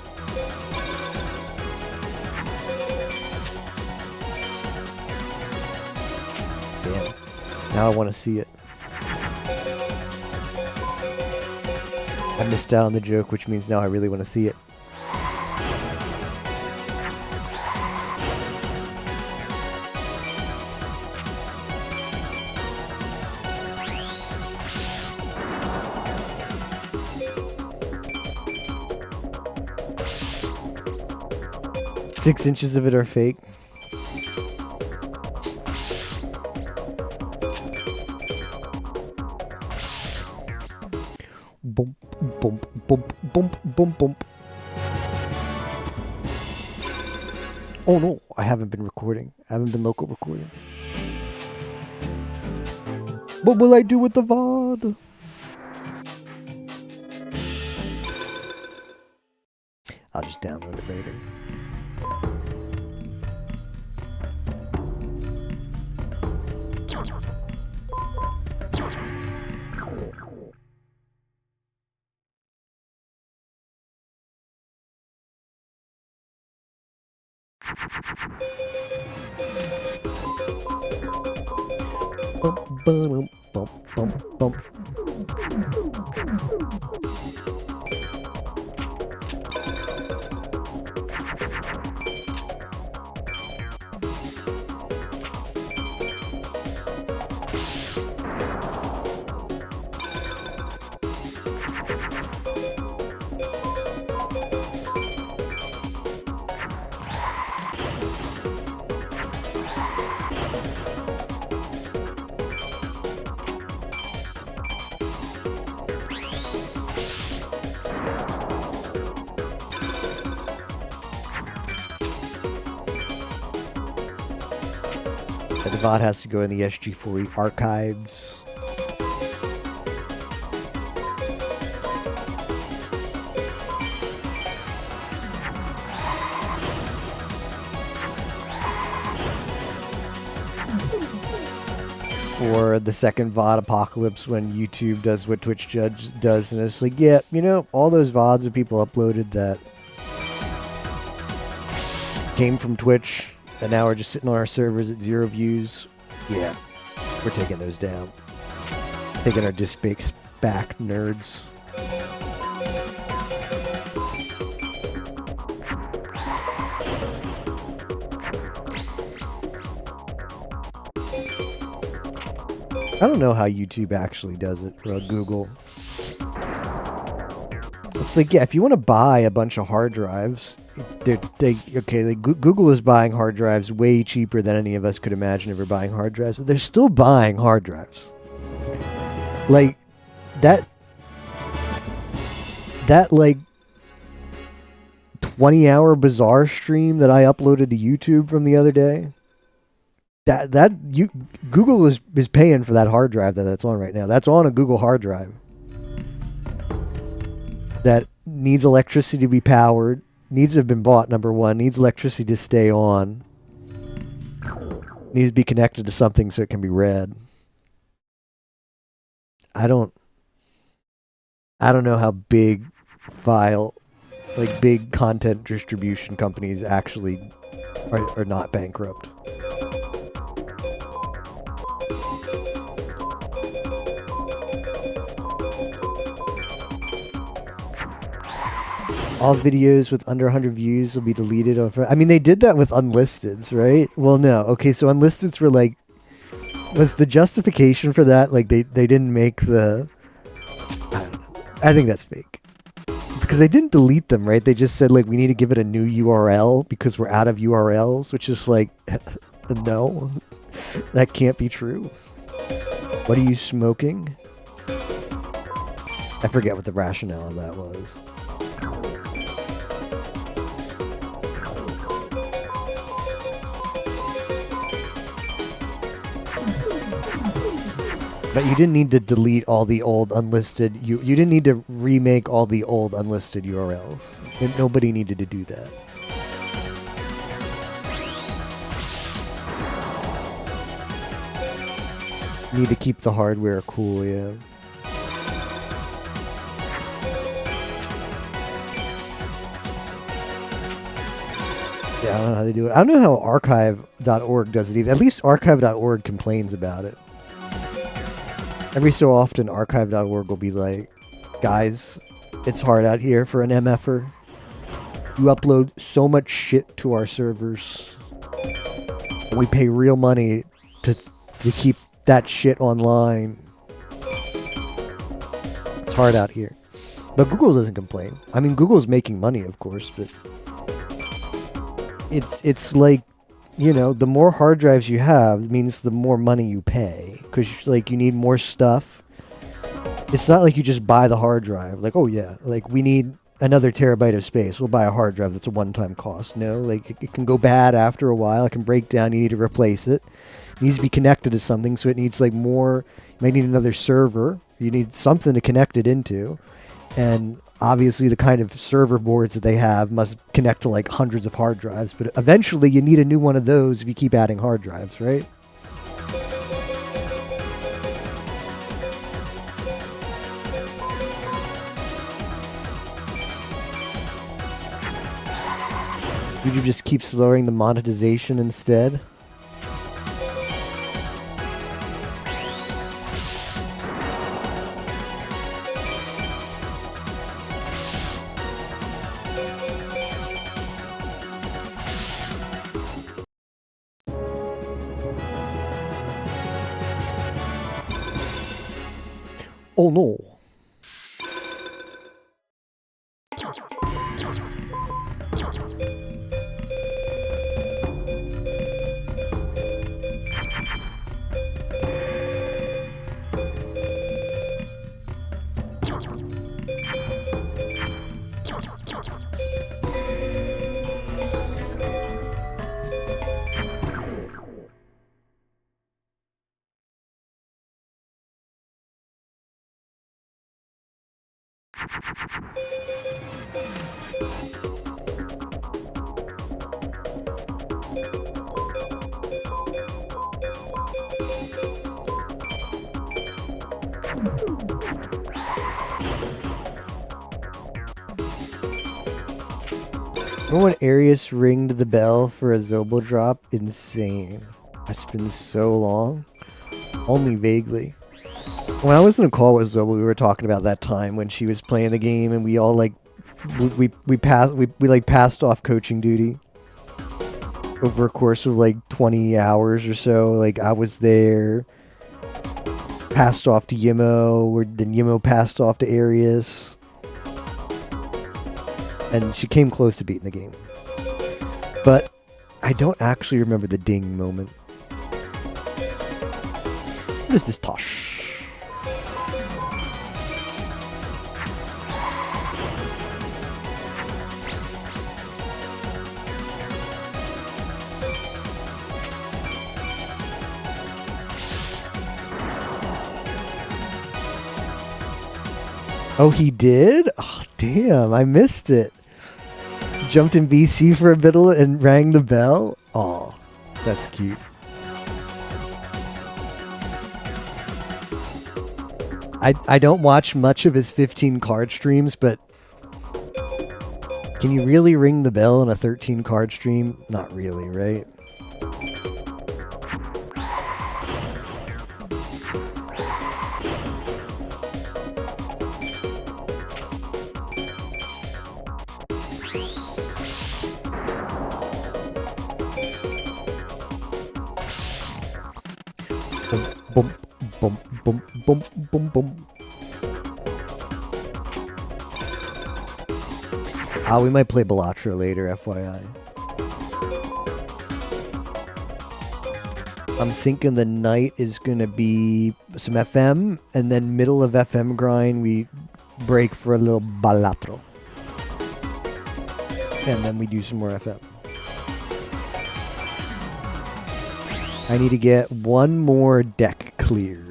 Damn. Now I want to see it. I missed out on the joke, which means now I really want to see it. Six inches of it are fake. Bump, bump, bump, bump, bump, bump. Oh no, I haven't been recording. I haven't been local recording. What will I do with the VOD? I'll just download it later. Bump, bump, bump, bump, bump. The VOD has to go in the SG4E archives. For the second VOD apocalypse, when YouTube does what Twitch Judge does, and it's like, yeah, you know, all those VODs that people uploaded that came from Twitch and now are just sitting on our servers at 0 views, yeah, we're taking those down. Taking our disc back, nerds. I don't know how YouTube actually does it, or Google. It's like, yeah, if you want to buy a bunch of hard drives, Google is buying hard drives way cheaper than any of us could imagine ever buying hard drives. They're still buying hard drives. Like, that like 20-hour Bizarre stream that I uploaded to YouTube from the other day, Google is paying for that hard drive that's on right now. That's on a Google hard drive that needs electricity to be powered, needs to have been bought, number one, needs electricity to stay on, needs to be connected to something so it can be read. I don't know how big big content distribution companies actually are not bankrupt. All videos with under 100 views will be deleted. I mean, they did that with unlisteds, right? Well, no. Okay, so unlisteds were like... Was the justification for that, like, they didn't make the... I don't know. I think that's fake. Because they didn't delete them, right? They just said, like, we need to give it a new URL because we're out of URLs, which is like... No. That can't be true. What are you smoking? I forget what the rationale of that was. But you didn't need to delete all the old unlisted... You didn't need to remake all the old unlisted URLs. And nobody needed to do that. Need to keep the hardware cool, yeah. Yeah, I don't know how they do it. I don't know how archive.org does it either. At least archive.org complains about it. Every so often, archive.org will be like, guys, it's hard out here for an MFer. You upload so much shit to our servers. We pay real money to keep that shit online. It's hard out here. But Google doesn't complain. I mean, Google's making money, of course, but it's like, you know, the more hard drives you have means the more money you pay. Because, like, you need more stuff. It's not like you just buy the hard drive. Like, oh, yeah, like, we need another terabyte of space. We'll buy a hard drive that's a one-time cost. No, like, it can go bad after a while. It can break down. You need to replace it. It needs to be connected to something, so it needs, like, more. You might need another server. You need something to connect it into. And obviously the kind of server boards that they have must connect to like hundreds of hard drives, but eventually you need a new one of those if you keep adding hard drives, right? YouTube just keeps lowering the monetization instead. Oh no. Remember when Arius ringed the bell for a Zobel drop? Insane. That's been so long. Only vaguely. When I was in a call with Zobel, we were talking about that time when she was playing the game and we all like we passed off coaching duty over a course of like 20 hours or so. Like I was there, passed off to Yimo, or then Yimo passed off to Arius. And she came close to beating the game. But I don't actually remember the ding moment. What is this Tosh? Oh, he did? Oh, damn, I missed it. Jumped in BC for a bit and rang the bell? Oh, that's cute. I don't watch much of his 15 card streams, but can you really ring the bell in a 13 card stream? Not really, right? Boom, boom, boom, boom, boom, boom. We might play Bellatra later, FYI. I'm thinking the night is going to be some FM, and then middle of FM grind, we break for a little Balatro. And then we do some more FM. I need to get one more deck cleared.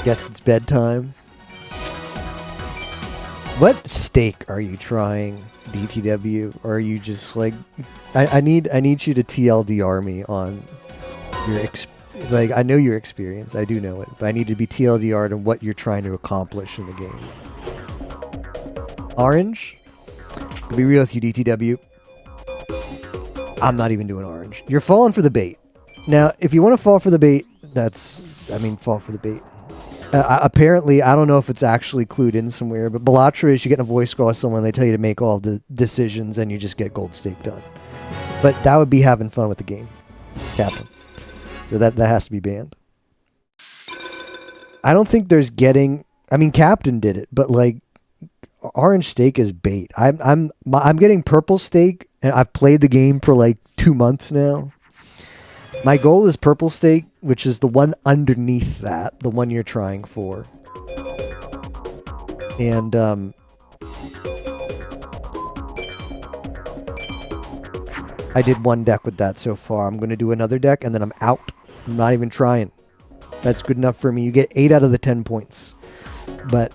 Guess it's bedtime. What stake are you trying, DTW? Or are you just like, I need you to TLDR me on your like, I know your experience, I do know it, but I need to be TLDR'd on what you're trying to accomplish in the game. Orange? To be real with you, DTW, I'm not even doing orange. You're falling for the bait. Now, if you want to fall for the bait, fall for the bait. Apparently, I don't know if it's actually clued in somewhere, but Bellatra is you get in a voice call with someone, they tell you to make all the decisions, and you just get gold stake done. But that would be having fun with the game, Captain. So that has to be banned. I don't think there's getting... I mean, Captain did it, but like, orange stake is bait. I'm getting purple stake, and I've played the game for like 2 months now. My goal is purple stake, which is the one underneath that, the one you're trying for. And I did one deck with that so far. I'm going to do another deck, and then I'm out. I'm not even trying. That's good enough for me. You get 8 out of the 10 points. But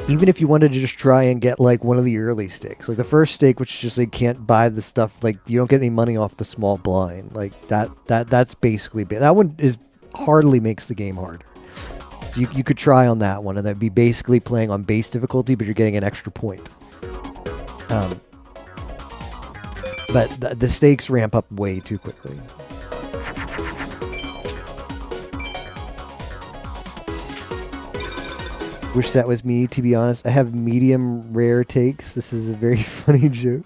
even if you wanted to just try and get like one of the early stakes, like the first stake, which is just like can't buy the stuff, like you don't get any money off the small blind, like that's basically that one is hardly makes the game harder. So you could try on that one, and that'd be basically playing on base difficulty, but you're getting an extra point. But the stakes ramp up way too quickly. Wish that was me, to be honest. I have medium rare takes. This is a very funny joke.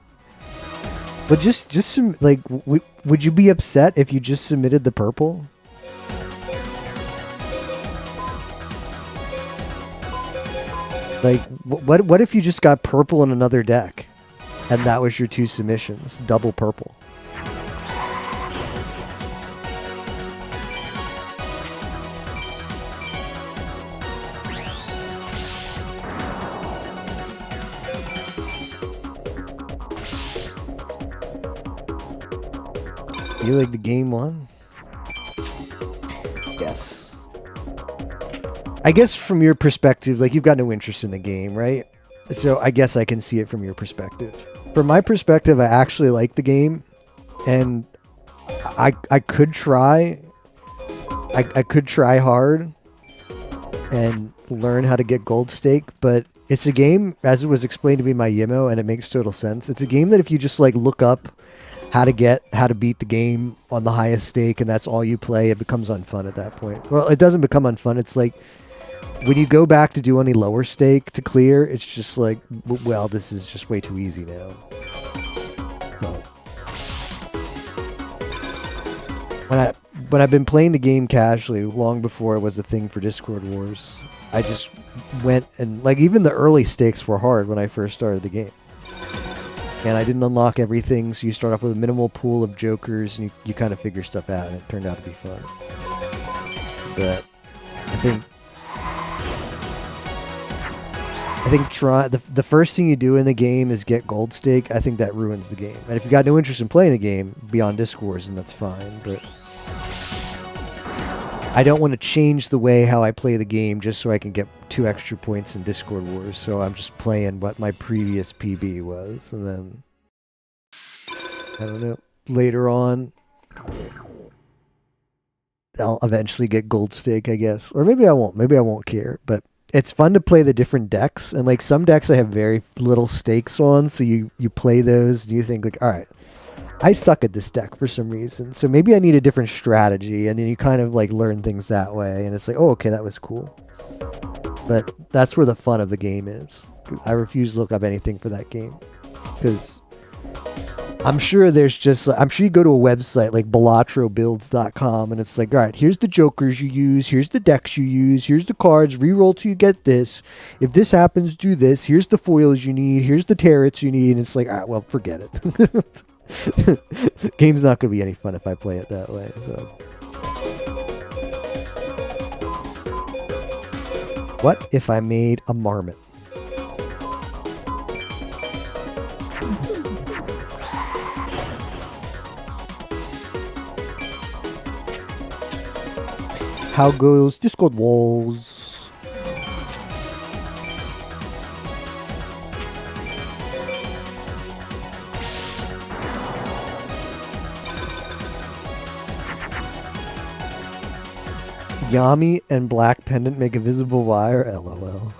But just some, like, would you be upset if you just submitted the purple? Like, what if you just got purple in another deck, and that was your 2 submissions, double purple? You like the game one? Yes. I guess from your perspective, like, you've got no interest in the game, right? So I guess I can see it from your perspective. From my perspective, I actually like the game, and I could try. I could try hard and learn how to get gold stake, but it's a game, as it was explained to me by Yimo, and it makes total sense. It's a game that if you just like look up how to beat the game on the highest stake, and that's all you play, it becomes unfun at that point. Well, it doesn't become unfun. It's like when you go back to do any lower stake to clear, it's just like, well, this is just way too easy now. So, when I've been playing the game casually long before it was a thing for Discord Wars, I just went and like even the early stakes were hard when I first started the game. And I didn't unlock everything, so you start off with a minimal pool of jokers and you kind of figure stuff out, and it turned out to be fun. But I think the first thing you do in the game is get gold stake. I think that ruins the game. And if you got no interest in playing the game beyond Discord Wars, then that's fine. But I don't want to change the way how I play the game just so I can get 2 extra points in Discord Wars. So I'm just playing what my previous PB was, and then I don't know. Later on, I'll eventually get gold stake, I guess, or maybe I won't. Maybe I won't care. But it's fun to play the different decks, and like some decks I have very little stakes on, so you play those and you think like, all right, I suck at this deck for some reason, so maybe I need a different strategy, and then you kind of like learn things that way, and it's like, oh, okay, that was cool. But that's where the fun of the game is. I refuse to look up anything for that game, because I'm sure I'm sure you go to a website like balatrobuilds.com, and it's like, all right, here's the jokers you use, here's the decks you use, here's the cards, reroll till you get this. If this happens, do this. Here's the foils you need, here's the turrets you need, and it's like, all right, well, forget it. Game's not going to be any fun if I play it that way. So, what if I made a marmot? How goes Discord Wars? Yami and Black Pendant make a visible wire. LOL.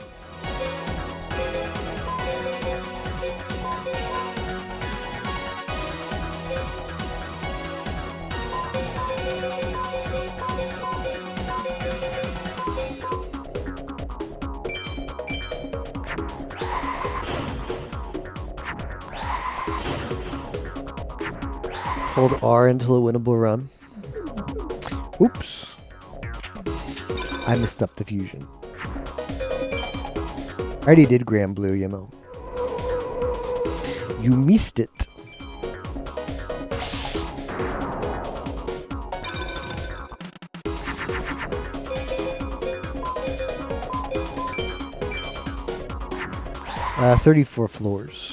Hold R until a winnable run. Oops. I messed up the fusion. I already did Grand Blue, Yimo. You missed it. Uh, 34 floors.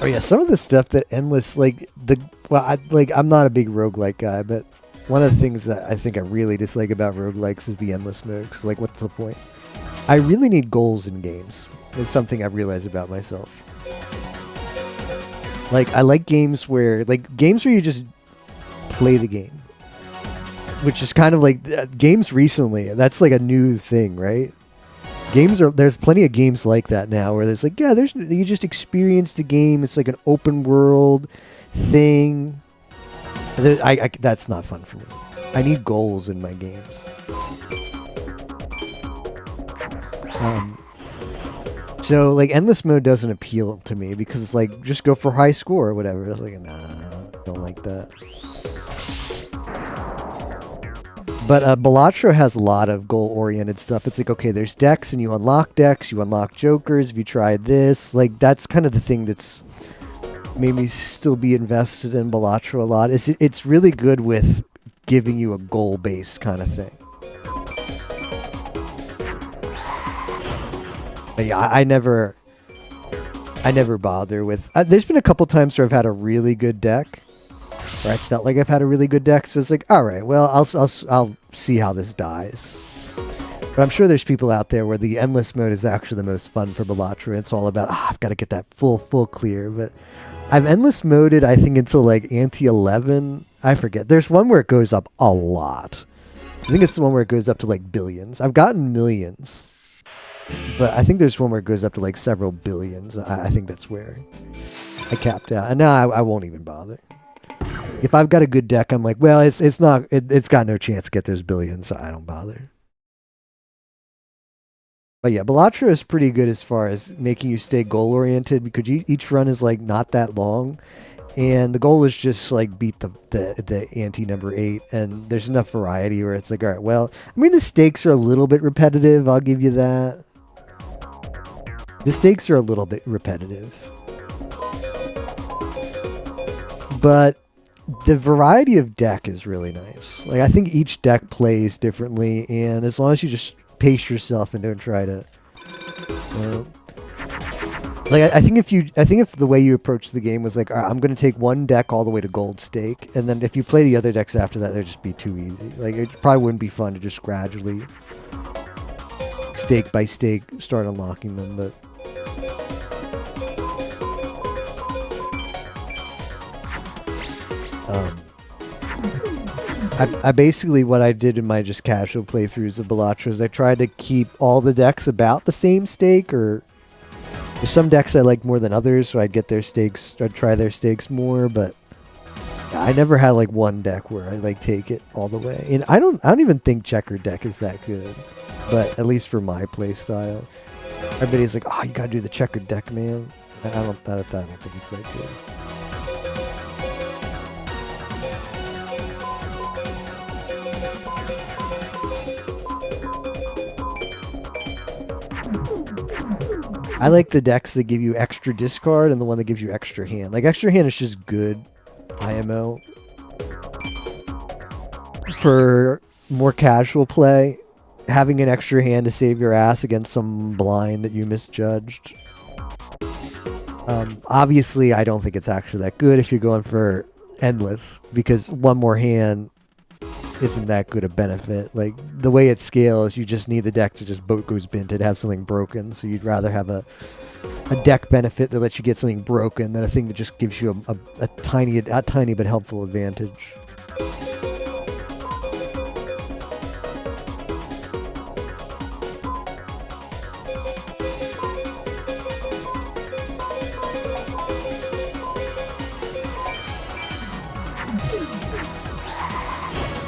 Oh yeah, some of the stuff that Endless, I'm not a big roguelike guy, but one of the things that I think I really dislike about roguelikes is the endless mode. 'Cause, like, what's the point? I really need goals in games. It's something I realize about myself. Like, I like games where you just play the game, which is kind of like games recently. That's like a new thing, right? There's plenty of games like that now where there's like, yeah, you just experience the game. It's like an open world thing. That's not fun for me. I need goals in my games. So like endless mode doesn't appeal to me because it's like, just go for high score or whatever. It's like, nah, don't like that. But Balatro has a lot of goal-oriented stuff. It's like, okay, there's decks, and you unlock jokers. If you tried this, like, that's kind of the thing that's made me still be invested in Balatro a lot. It's really good with giving you a goal-based kind of thing. But yeah, I never bother with. There's been a couple times where I've had a really good deck. Or I felt like I've had a really good deck, so it's like, all right, well, I'll see how this dies. But I'm sure there's people out there where the endless mode is actually the most fun for Balatro. It's all about, I've got to get that full clear. But I've endless moded, I think, until like ante 11. I forget. There's one where it goes up a lot. I think it's the one where it goes up to like billions. I've gotten millions. But I think there's one where it goes up to like several billions. I think that's where I capped out. And now I won't even bother. If I've got a good deck, I'm like, well, it's got no chance to get those billions, so I don't bother. But yeah, Balatro is pretty good as far as making you stay goal oriented because each run is like not that long, and the goal is just like beat the ante number 8, and there's enough variety where it's like, all right, well, I mean the stakes are a little bit repetitive. I'll give you that. The stakes are a little bit repetitive, but the variety of deck is really nice. Like I think each deck plays differently, and as long as you just pace yourself and don't try to like I think if the way you approach the game was like, all right, I'm going to take one deck all the way to gold stake, and then if you play the other decks after that, they'd just be too easy. Like it probably wouldn't be fun to just gradually stake by stake start unlocking them. But I basically, what I did in my just casual playthroughs of Balatro is I tried to keep all the decks about the same stake, or there's some decks I like more than others, so I'd get their stakes, I'd try their stakes more, but I never had like one deck where I like take it all the way. And I don't even think checkered deck is that good, but at least for my play style, everybody's like, oh, you gotta do the checkered deck, man. I don't think it's that good. I like the decks that give you extra discard and the one that gives you extra hand. Like extra hand is just good IMO. For more casual play, having an extra hand to save your ass against some blind that you misjudged. Obviously, I don't think it's actually that good if you're going for endless, because one more hand isn't that good a benefit. Like the way it scales, you just need the deck to just boat goes binted, have something broken. So you'd rather have a deck benefit that lets you get something broken than a thing that just gives you a tiny but helpful advantage.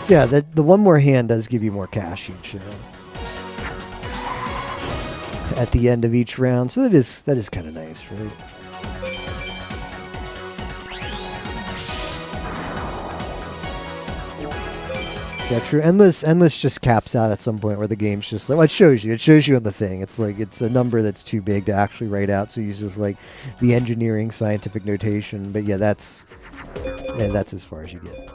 Yeah, the one more hand does give you more cash each at the end of each round, so that is kind of nice, right? Yeah, true. Endless just caps out at some point where the game's just like, well, it shows you on the thing. It's like it's a number that's too big to actually write out, so it uses like the engineering scientific notation. But yeah, that's as far as you get.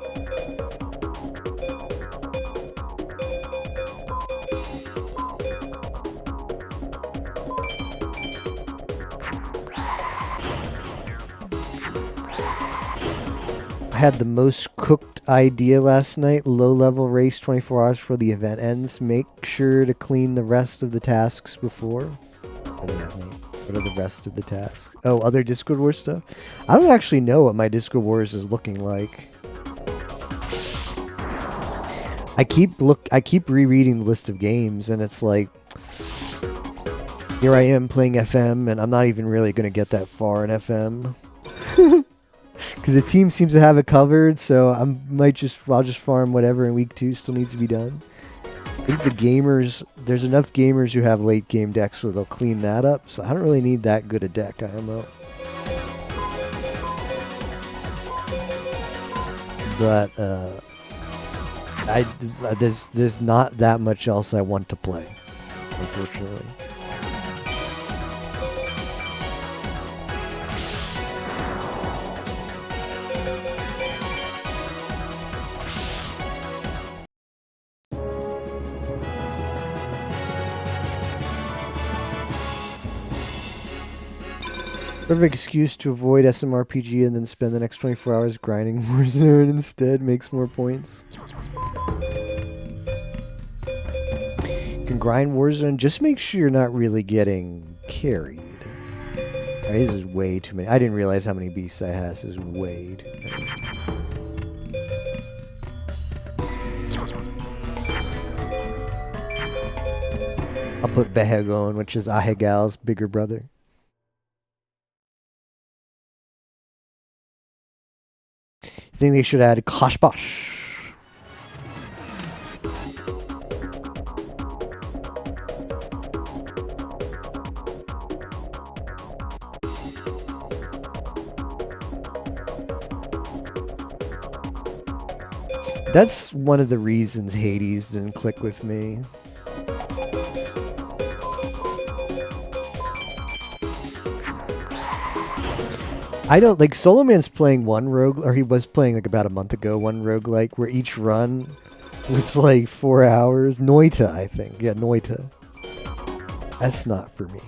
Had the most cooked idea last night. Low level race 24 hours before the event ends. Make sure to clean the rest of the tasks before. What does that mean? What are the rest of the tasks? Oh, other Discord Wars stuff? I don't actually know what my Discord Wars is looking like. I keep rereading the list of games, and it's like, here I am playing FM, and I'm not even really going to get that far in FM. Because the team seems to have it covered, so I'll just farm whatever in week 2 still needs to be done. I think the gamers, there's enough gamers who have late game decks so they'll clean that up, so I don't really need that good a deck IMO. But there's not that much else I want to play, unfortunately. Perfect excuse to avoid SMRPG and then spend the next 24 hours grinding Warzone instead. Makes more points. can grind Warzone. Just make sure you're not really getting carried. Alright, this is way too many. I didn't realize how many beasts I had. This is way too many. I'll put Behegon, which is Ahegal's bigger brother. I think they should add Koshbosh. That's one of the reasons Hades didn't click with me. I don't like Solo Man's playing one rogue, or he was playing like about a month ago, one roguelike where each run was like 4 hours. Noita, I think. Yeah, Noita. That's not for me.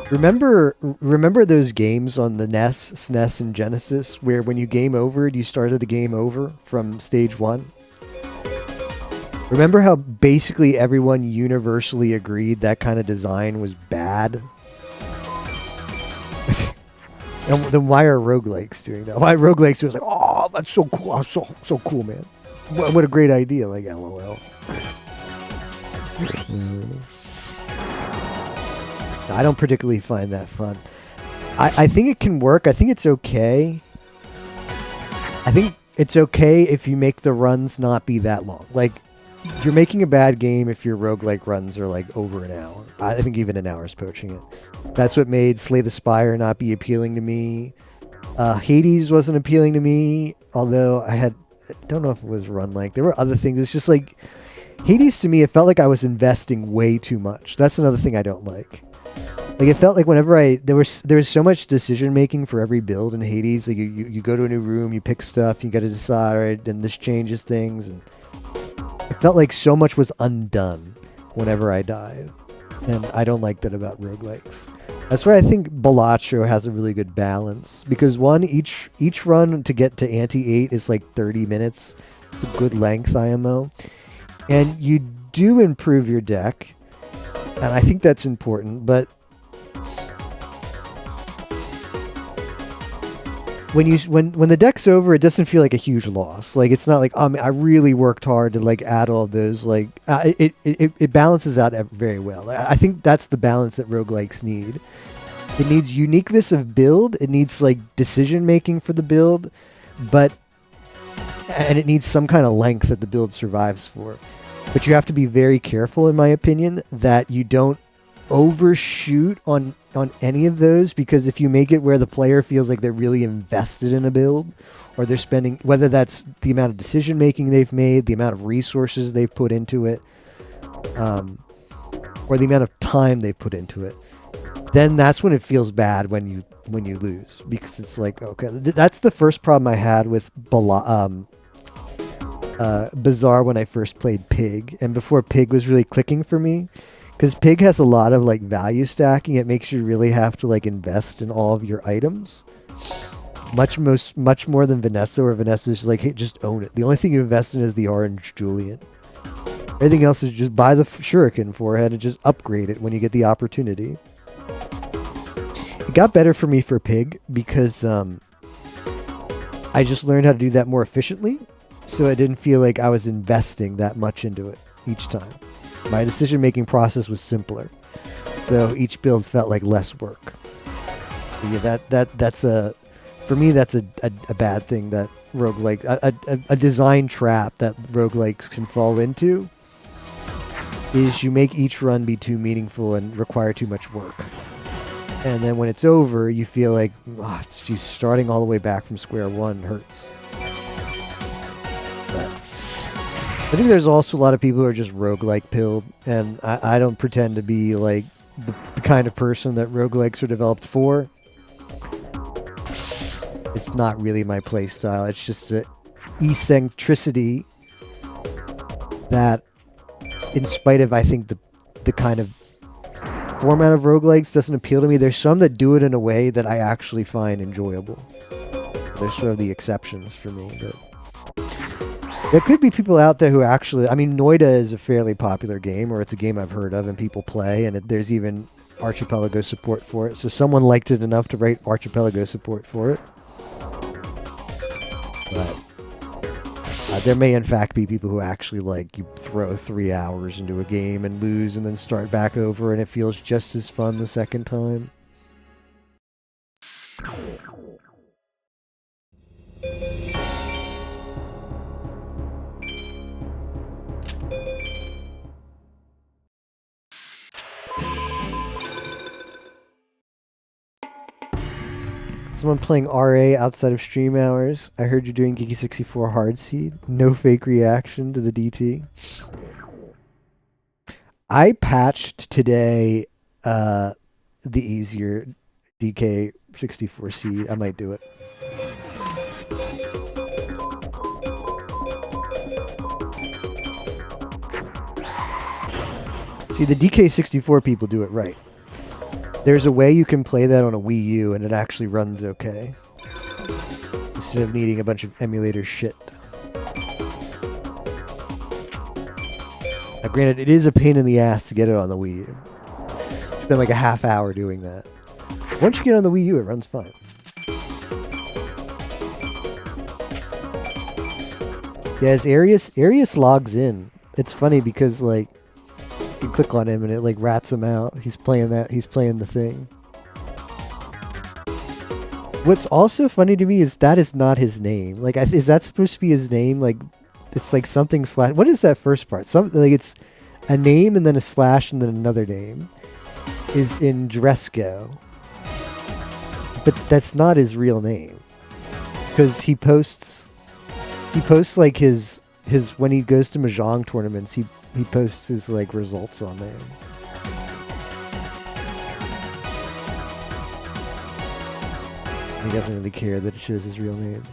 Remember those games on the NES, SNES, and Genesis where when you game overed, you started the game over from stage 1? Remember how basically everyone universally agreed that kind of design was bad? And then why are roguelikes doing that? Why are roguelikes doing like, oh, that's so cool, oh, so cool, man. What a great idea, like LOL. I don't particularly find that fun. I think it can work. I think it's okay. I think it's okay if you make the runs not be that long. Like, you're making a bad game if your roguelike runs are like over an hour. I think even an hour is poaching it. That's what made Slay the Spire not be appealing to me. Hades wasn't appealing to me, although I don't know if it was run like. There were other things. It's just like, Hades to me, it felt like I was investing way too much. That's another thing I don't like. Like, it felt like whenever there was so much decision making for every build in Hades. Like you go to a new room, you pick stuff, you got to decide, and this changes things. And it felt like so much was undone whenever I died, and I don't like that about roguelikes. That's why I think Balatro has a really good balance, because one, each run to get to Ante 8 is like 30 minutes, it's a good length IMO, and you do improve your deck, and I think that's important, but when the deck's over, it doesn't feel like a huge loss. Like, it's not like, I really worked hard to like add all of those. Like, it balances out very well. I think that's the balance that roguelikes need. It needs uniqueness of build. It needs like decision making for the build, and it needs some kind of length that the build survives for. But you have to be very careful, in my opinion, that you don't overshoot on any of those, because if you make it where the player feels like they're really invested in a build, or they're spending, whether that's the amount of decision making they've made, the amount of resources they've put into it, or the amount of time they've put into it, then that's when it feels bad when you lose, because it's like, okay, that's the first problem I had with Bazaar when I first played Pig, and before Pig was really clicking for me. Because Pig has a lot of like value stacking. It makes you really have to like invest in all of your items. Much more than Vanessa, where Vanessa's just like, hey, just own it. The only thing you invest in is the orange Julian. Everything else is just buy the Shuriken forehead and just upgrade it when you get the opportunity. It got better for me for Pig because I just learned how to do that more efficiently. So I didn't feel like I was investing that much into it each time. My decision-making process was simpler, so each build felt like less work. Yeah, that's for me that's a bad thing that roguelike, a design trap that roguelikes can fall into, is you make each run be too meaningful and require too much work, and then when it's over, you feel like, geez, starting all the way back from square one hurts. I think there's also a lot of people who are just roguelike pilled, and I don't pretend to be like the kind of person that roguelikes are developed for. It's not really my play style. It's just an eccentricity that, in spite of, I think, the kind of format of roguelikes doesn't appeal to me. There's some that do it in a way that I actually find enjoyable. They're sort of the exceptions for me. But there could be people out there who actually, I mean, Noida is a fairly popular game, or it's a game I've heard of and people play, and there's even Archipelago support for it. So someone liked it enough to write Archipelago support for it. But there may in fact be people who actually like you throw 3 hours into a game and lose and then start back over and it feels just as fun the second time. Someone playing RA outside of stream hours. I heard you're doing Geeky 64 hard seed. No fake reaction to the DT. I patched today the easier DK 64 seed. I might do it. See, the DK 64 people do it right. There's a way you can play that on a Wii U and it actually runs okay. Instead of needing a bunch of emulator shit. Now granted, it is a pain in the ass to get it on the Wii U. Spend like a half hour doing that. Once you get on the Wii U, it runs fine. Yeah, as Arius logs in. It's funny because like you click on him and it like rats him out. He's playing the thing. What's also funny to me is that is not his name. Like, is that supposed to be his name? Like, it's like something slash. What is that first part? Something like it's a name and then a slash and then another name is in Dresco. But that's not his real name. Because he posts like his when he goes to Mahjong tournaments, he posts his like results on there. He doesn't really care that it shows his real name.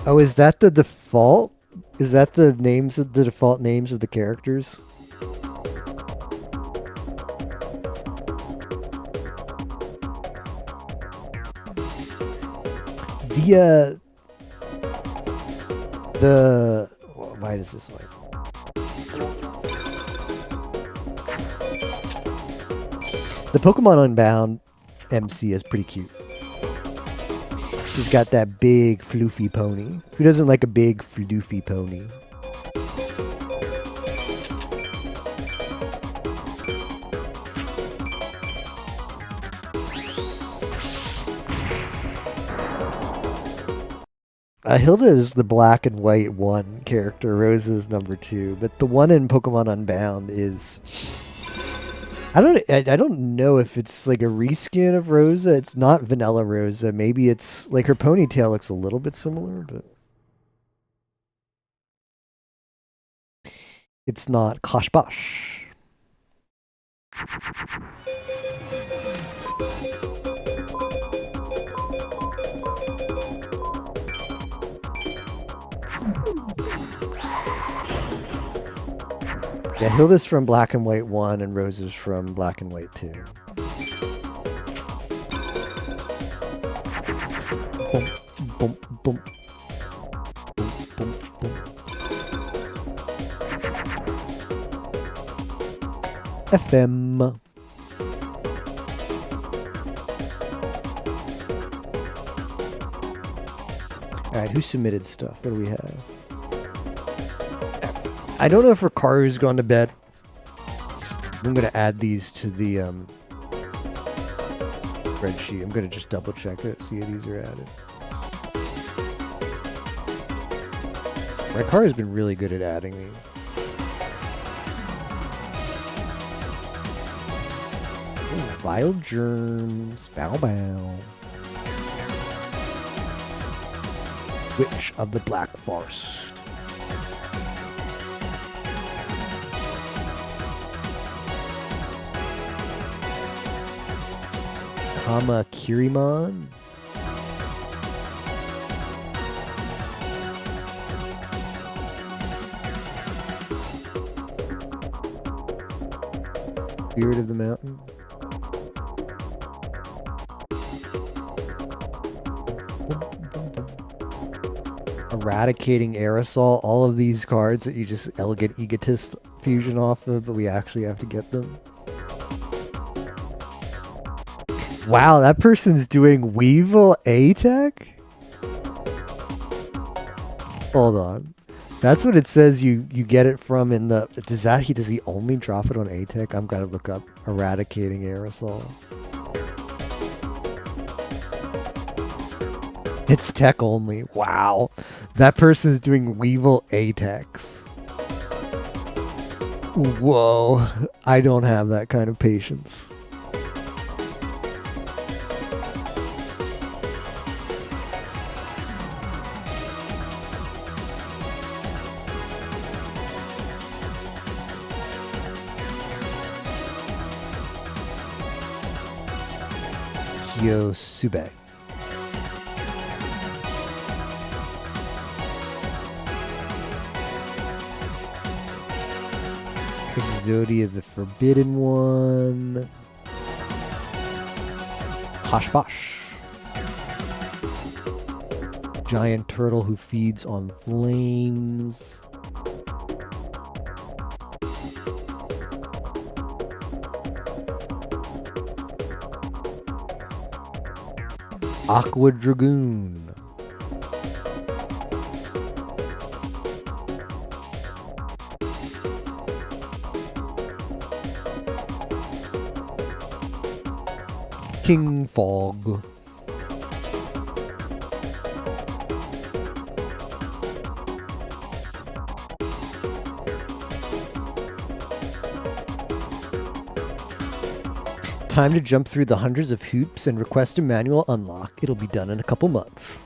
Oh, is that the default? Is that the default names of the characters? Why does this work? The Pokemon Unbound MC is pretty cute. She's got that big floofy pony. Who doesn't like a big floofy pony? Hilda is the black and white 1 character. Rosa is number 2. But the one in Pokemon Unbound is... I don't know if it's like a reskin of Rosa. It's not vanilla Rosa. Maybe it's like her ponytail looks a little bit similar, but... It's not Kosh Bosh. Yeah, Hilda's from Black and White 1 and Rosa's from Black and White 2. Boom, boom, boom. Boom, boom, boom. FM. Alright, who submitted stuff? What do we have? I don't know if Rikaru's gone to bed. I'm going to add these to the spreadsheet. I'm going to just double check it, see if these are added. Rikaru's been really good at adding these. Ooh, Vile Germs. Bow Bow. Witch of the Black Forest. Kama Kirimon. Spirit of the mountain. Eradicating aerosol. All of these cards that you just elegant egotist fusion off of, but we actually have to get them. Wow, that person's doing Weevil A-Tech? Hold on. That's what it says you get it from in the... Does he only drop it on A-Tech? I'm going to look up Eradicating Aerosol. It's tech only. Wow. That person's doing Weevil A-Techs. Whoa. I don't have that kind of patience. Kyosube. Exodia the Forbidden One. Hashbash. Giant turtle who feeds on flames. Aqua Dragoon. King Fog. Time to jump through the hundreds of hoops and request a manual unlock. It'll be done in a couple months.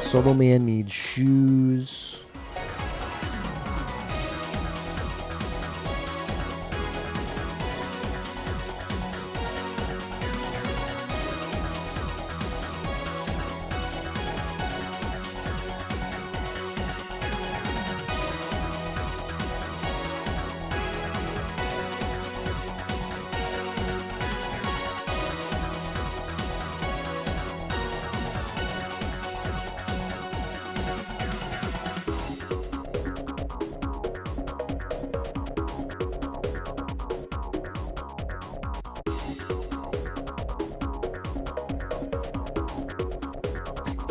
Solo Man needs shoes.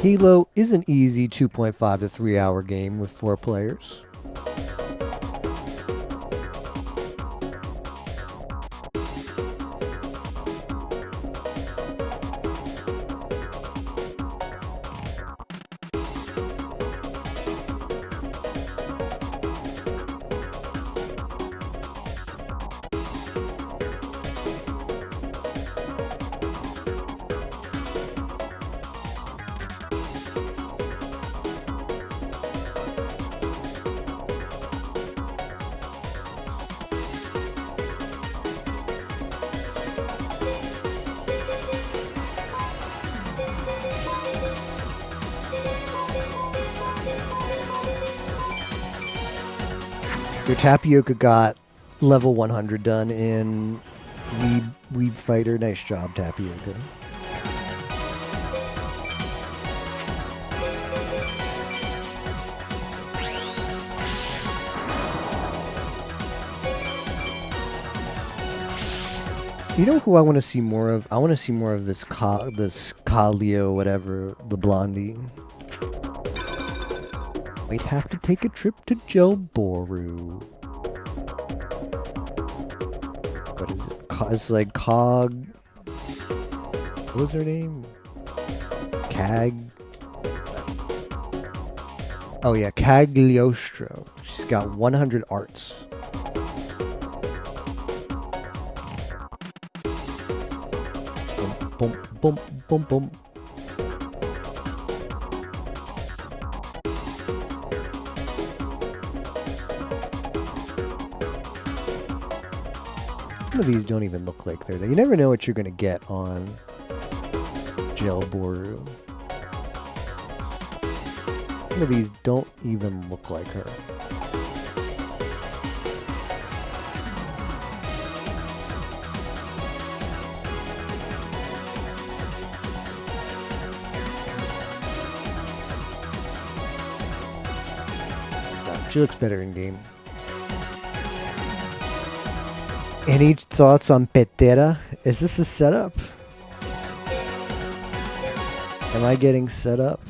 Halo is an easy 2.5 to 3 hour game with 4 players. Your Tapioca got level 100 done in Weeb Fighter. Nice job, Tapioca. You know who I want to see more of? I want to see more of this Kaleo, whatever, the blondie. Might have to take a trip to Jelboru. What is it? It's like Cog. What was her name? Cag. Oh yeah, Cagliostro. She's got 100 arts. Boom, boom, boom, boom. Some of these don't even look like they're there. You never know what you're going to get on Jelboru. Some of these don't even look like her. No, she looks better in game. Any thoughts on Petera? Is this a setup? Am I getting set up?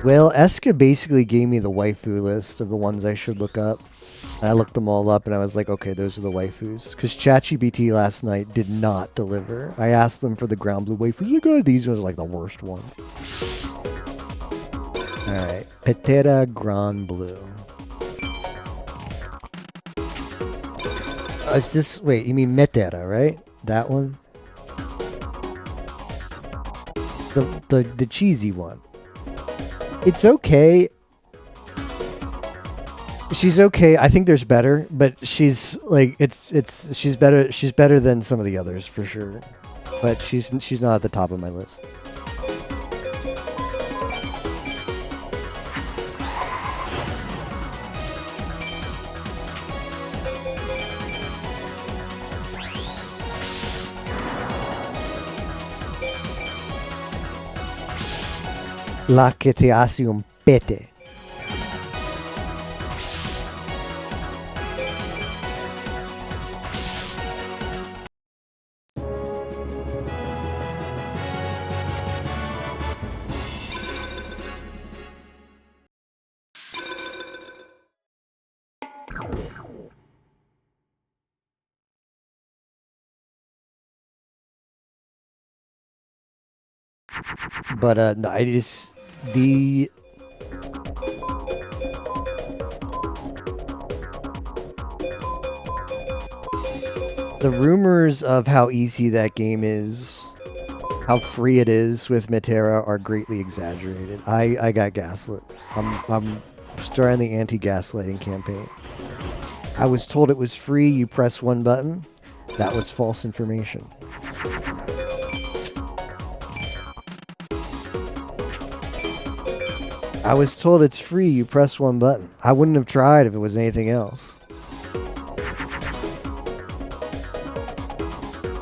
Well, Eska basically gave me the waifu list of the ones I should look up. I looked them all up and I was like, okay, those are the waifus. Because ChatGPT last night did not deliver. I asked them for the ground blue waifus. Like, oh, these ones are like the worst ones. Alright. Petera Grand Blue. Is this... Wait, you mean Metera, right? That one? The cheesy one. It's okay. She's okay. I think there's better, but she's like she's better than some of the others for sure. But she's not at the top of my list. La que te hace un pete. But no, I just the rumors of how easy that game is, how free it is with Metera are greatly exaggerated. I got gaslit. I'm starting the anti-gaslighting campaign. I was told it was free, you press one button. That was false information. I was told it's free, you press one button. I wouldn't have tried if it was anything else.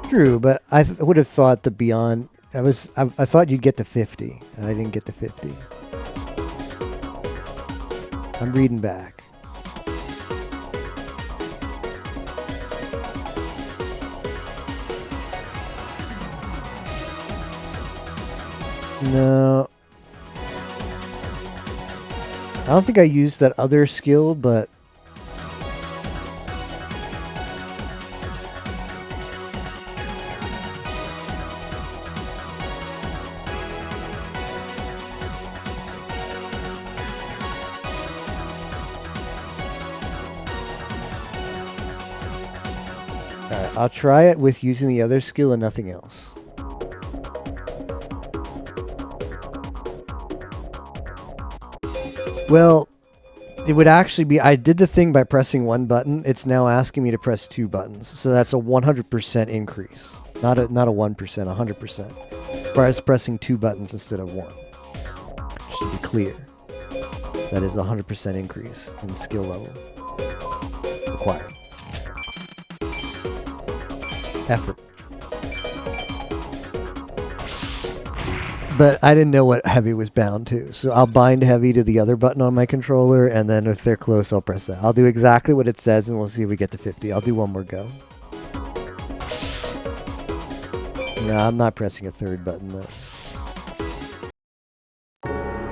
True, but I would have thought the beyond... I thought you'd get to 50, and I didn't get to 50. I'm reading back. No. I don't think I used that other skill, but... Alright, I'll try it with using the other skill and nothing else. Well, it would actually be... I did the thing by pressing one button. It's now asking me to press two buttons. So that's a 100% increase. Not a 1%, 100%. Where I was pressing two buttons instead of one. Just to be clear. That is a 100% increase in skill level. Required. Effort. But I didn't know what heavy was bound to. So I'll bind heavy to the other button on my controller, and then if they're close, I'll press that. I'll do exactly what it says, and we'll see if we get to 50. I'll do one more go. No, I'm not pressing a third button, though.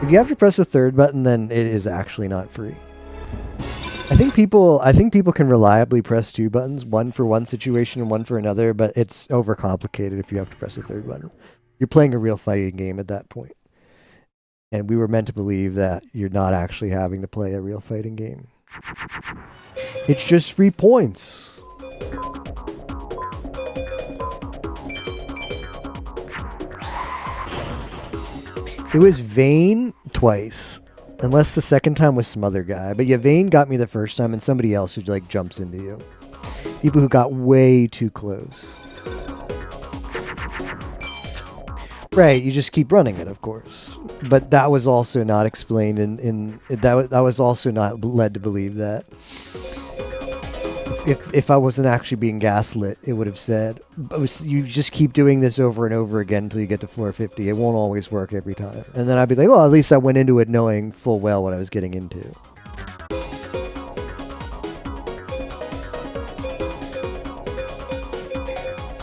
If you have to press a third button, then it is actually not free. I think people can reliably press two buttons, one for one situation and one for another, but it's overcomplicated if you have to press a third button. You're playing a real fighting game at that point. And we were meant to believe that you're not actually having to play a real fighting game. It's just 3 points. It was Vayne twice. Unless the second time was some other guy. But yeah, Vayne got me the first time and somebody else who like jumps into you. People who got way too close. Right, you just keep running it, of course. But that was also not explained that was also not led to believe that. If I wasn't actually being gaslit, it would have said, you just keep doing this over and over again until you get to floor 50. It won't always work every time. And then I'd be like, well, at least I went into it knowing full well what I was getting into.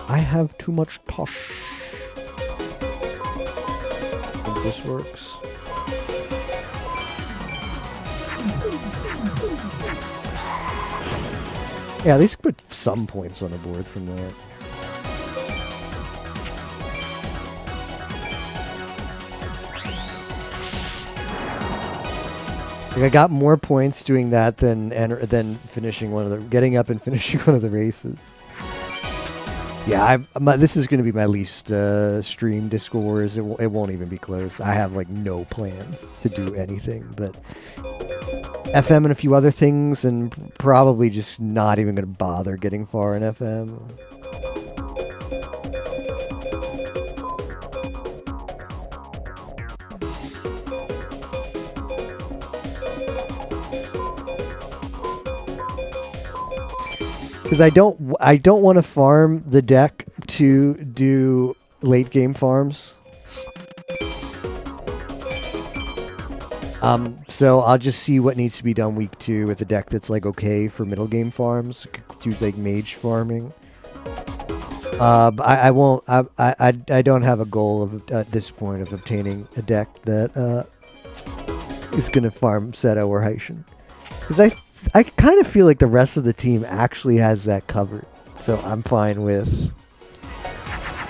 I have too much tosh. I think this works. Yeah, at least put some points on the board from that. Like I got more points doing that than finishing getting up and finishing one of the races. Yeah, this is going to be my least stream Discord Wars. It won't even be close. I have like no plans to do anything, but FM and a few other things, and probably just not even going to bother getting far in FM. Because I don't want to farm the deck to do late game farms. So I'll just see what needs to be done week 2 with a deck that's like okay for middle game farms, do like mage farming. I won't. I don't have a goal of at this point of obtaining a deck that is gonna farm Seto or Haishin, because I kind of feel like the rest of the team actually has that covered. So I'm fine with.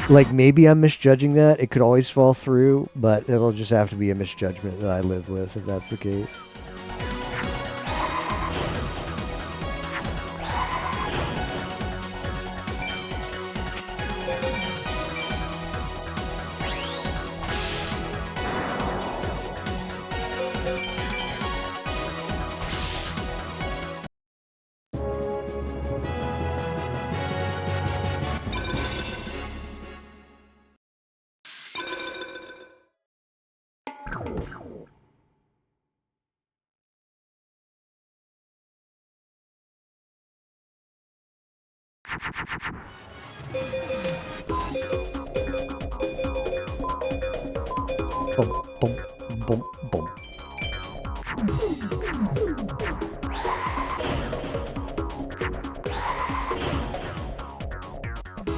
Like, maybe I'm misjudging that. It could always fall through, but it'll just have to be a misjudgment that I live with if that's the case. Boom, boom, boom, boom.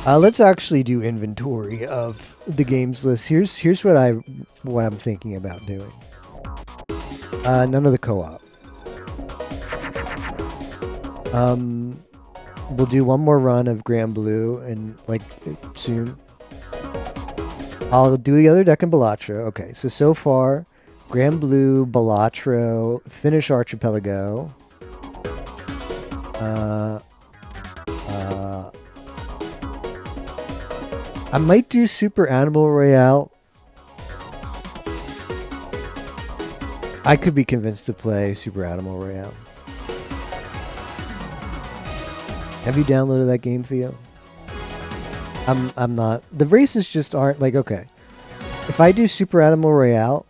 Let's actually do inventory of the games list. Here's what I'm thinking about doing. None of the co-op. We'll do one more run of Grand Blue and like soon. I'll do the other deck in Balatro. Okay, so far, Grand Blue, Balatro, Finnish Archipelago. I might do Super Animal Royale. I could be convinced to play Super Animal Royale. Have you downloaded that game, Theo? I'm not. The races just aren't like, okay. If I do Super Animal Royale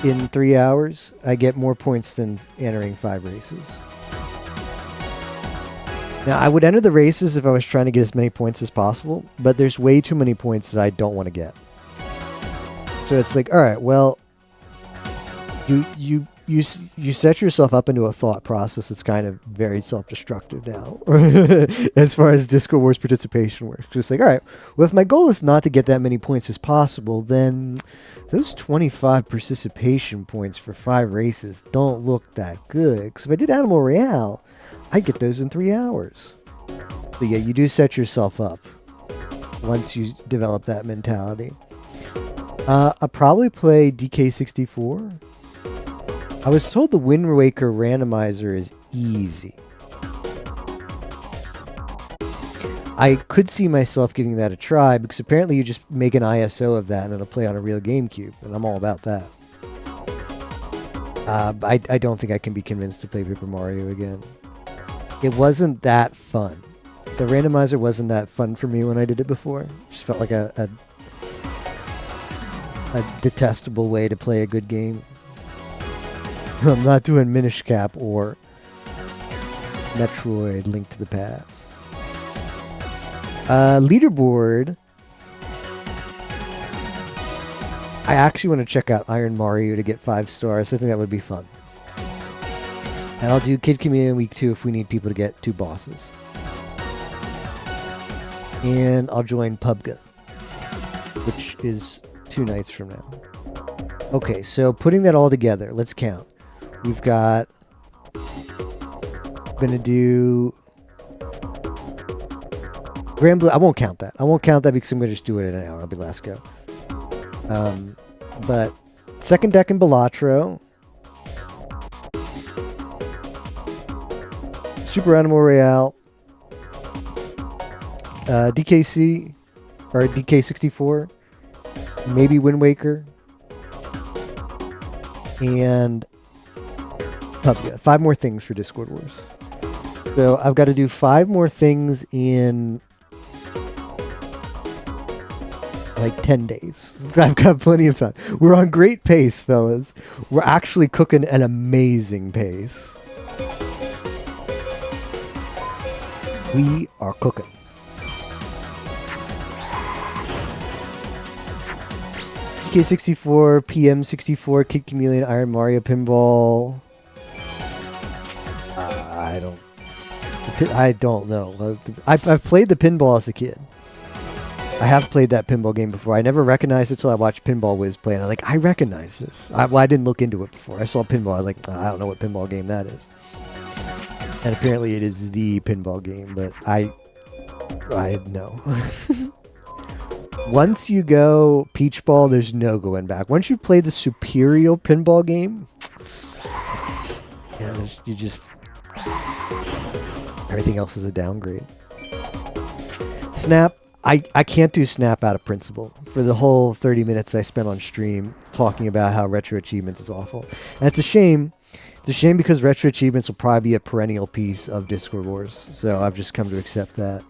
in 3 hours, I get more points than entering 5 races. Now, I would enter the races if I was trying to get as many points as possible, but there's way too many points that I don't want to get. So it's like, all right, well, you set yourself up into a thought process that's kind of very self-destructive now, as far as Discord Wars participation works. Just like, all right, well, if my goal is not to get that many points as possible, then those 25 participation points for 5 races don't look that good. Because if I did Animal Royale, I'd get those in 3 hours. So yeah, you do set yourself up once you develop that mentality. I'll probably play DK64. I was told the Wind Waker randomizer is easy. I could see myself giving that a try because apparently you just make an ISO of that and it'll play on a real GameCube, and I'm all about that. I don't think I can be convinced to play Paper Mario again. It wasn't that fun. The randomizer wasn't that fun for me when I did it before. It just felt like a detestable way to play a good game. I'm not doing Minish Cap or Metroid Link to the Past. Leaderboard. I actually want to check out Iron Mario to get 5 stars. I think that would be fun. And I'll do Kid Chameleon week 2 if we need people to get 2 bosses. And I'll join PUBG, which is 2 nights from now. Okay, so putting that all together, let's count. We've got... I'm going to do... Grand Blue... I won't count that. I won't count that because I'm going to just do it in an hour. I'll be last go. But Second Deck and Balatro. Super Animal Royale. DKC. Or DK64. Maybe Wind Waker. And PUBG. 5 more things for Discord Wars. So I've got to do 5 more things in like 10 days. I've got plenty of time. We're on great pace, fellas. We're actually cooking an amazing pace. We are cooking. PK64, PM64, Kid Chameleon, Iron Mario, Pinball. I don't know. I've played the pinball as a kid. I have played that pinball game before. I never recognized it until I watched Pinball Wiz play, and I'm like, I recognize this. I didn't look into it before. I saw pinball. I was like, I don't know what pinball game that is. And apparently it is the pinball game, but I know. Once you go Peach Ball, there's no going back. Once you play the superior pinball game, you just... Everything else is a downgrade. Snap. I can't do Snap out of principle. For the whole 30 minutes I spent on stream talking about how Retro Achievements is awful. And it's a shame. It's a shame because Retro Achievements will probably be a perennial piece of Discord Wars. So I've just come to accept that.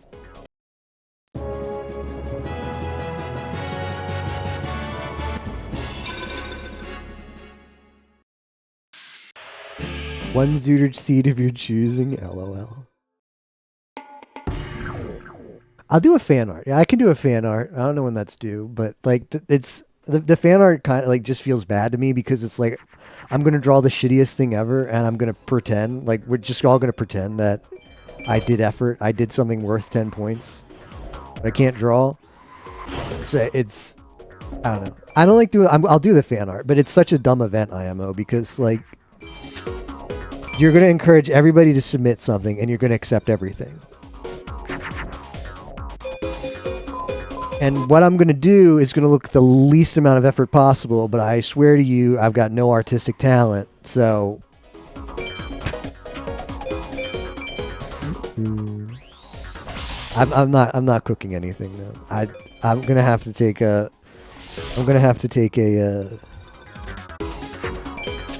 One Zooter seed of your choosing, LOL. I'll do a fan art. Yeah, I can do a fan art. I don't know when that's due, but like it's the fan art kind of like just feels bad to me because it's like I'm gonna draw the shittiest thing ever, and I'm gonna pretend like we're just all gonna pretend that I did effort. I did something worth 10 points. I can't draw, so it's I don't know. I don't like doing. I'll do the fan art, but it's such a dumb event, IMO, because like you're gonna encourage everybody to submit something, and you're gonna accept everything. And what I'm going to do is going to look the least amount of effort possible, but I swear to you, I've got no artistic talent, so... I'm not cooking anything, though. I'm going to have to take a...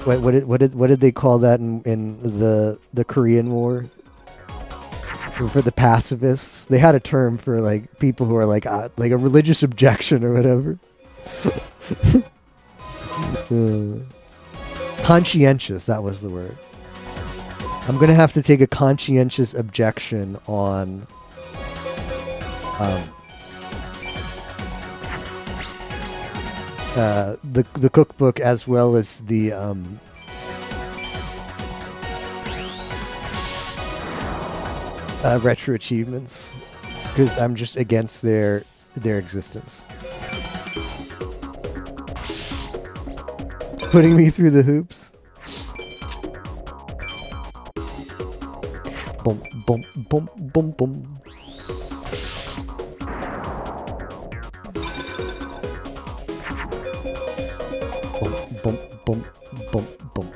What did they call that in the Korean War? For the pacifists, they had a term for like people who are like a religious objection or whatever. Conscientious, that was the word. I'm gonna have to take a conscientious objection on the cookbook as well as the Retro Achievements, because I'm just against their existence. Putting me through the hoops. Boom, boom, boom, boom, boom. Boom, boom, boom, boom, boom.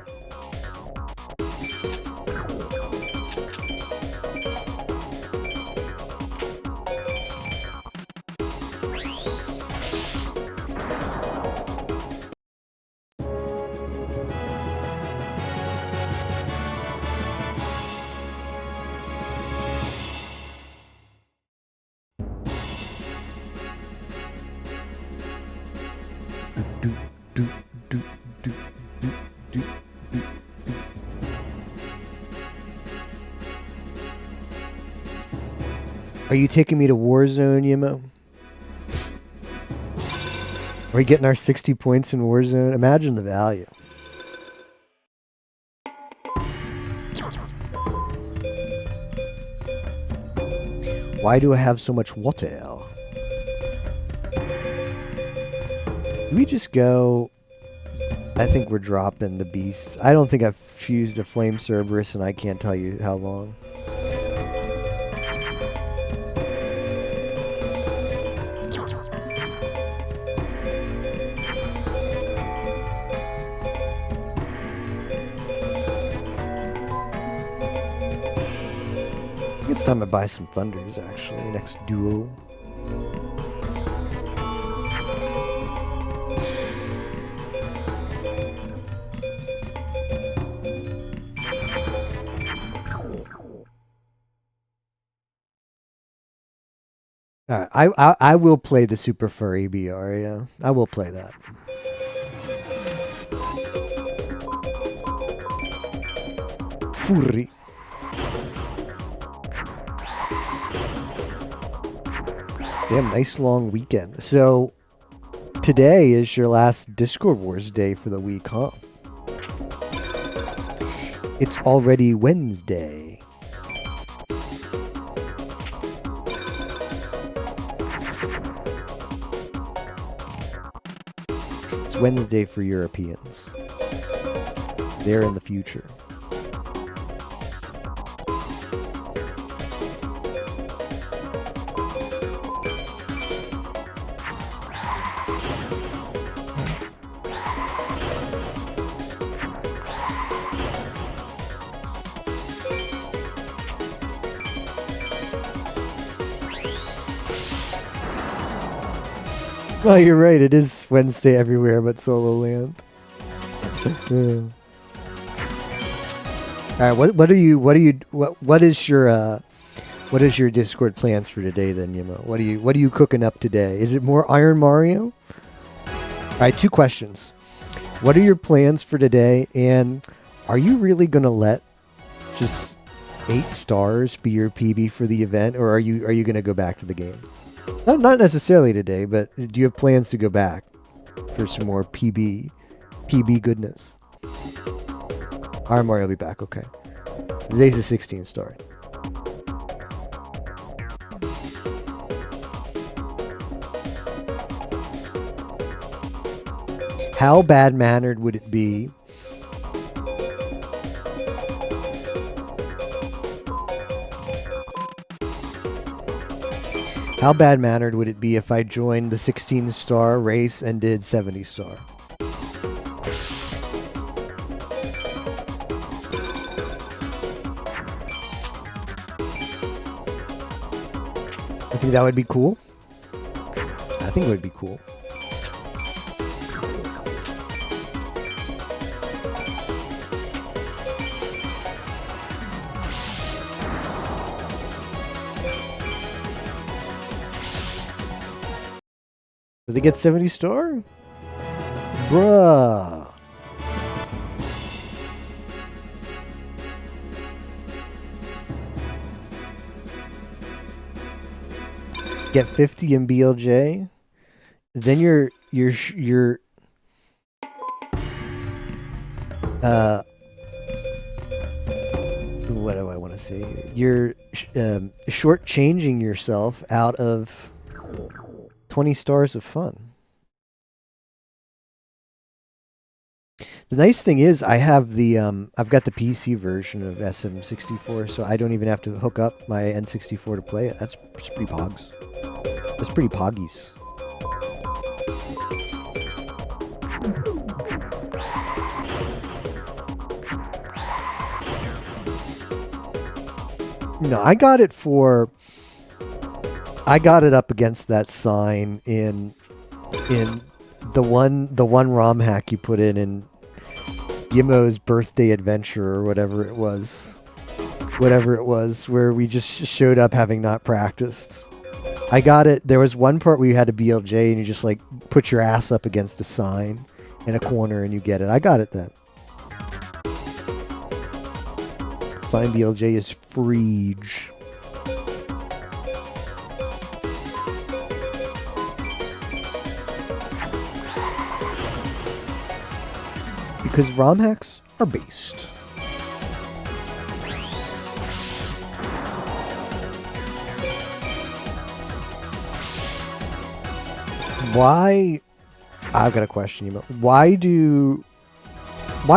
Are you taking me to Warzone, Yimo? Are we getting our 60 points in Warzone? Imagine the value. Why do I have so much water? Do we just go... I think we're dropping the beast. I don't think I've fused a Flame Cerberus, and I can't tell you how long. It's time to buy some Thunders, actually. Next duel. Alright, I will play the Super Furry BR, yeah. I will play that. Furry. Damn, nice long weekend. So, today is your last Discord Wars day for the week, huh? It's already Wednesday. It's Wednesday for Europeans. They're in the future. Oh, you're right. It is Wednesday everywhere but Solo Land. All right. What is your Discord plans for today then, Yimo? What are you cooking up today? Is it more Iron Mario? All right. 2 questions. What are your plans for today? And are you really gonna let just 8 stars be your PB for the event, or are you gonna go back to the game? Not necessarily today, but do you have plans to go back for some more PB goodness? Iron Mario will be back, okay. Today's a 16 star. How bad-mannered would it be How bad-mannered would it be if I joined the 16-star race and did 70-star? I think that would be cool. I think it would be cool. Did they get 70 star? Bruh. Get 50 in BLJ. Then you're what do I want to say here? You're shortchanging yourself out of 20 stars of fun. The nice thing is I have the I've got the PC version of SM64, so I don't even have to hook up my N64 to play it. That's pretty pogs. That's pretty poggies. No, I got it up against that sign in the one ROM hack you put in Yimo's birthday adventure or whatever it was, where we just showed up having not practiced. I got it. There was one part where you had a BLJ and you just like put your ass up against a sign in a corner and you get it. I got it then. Sign BLJ is Freege. Because ROM hacks are based. Why? I've got a question. Why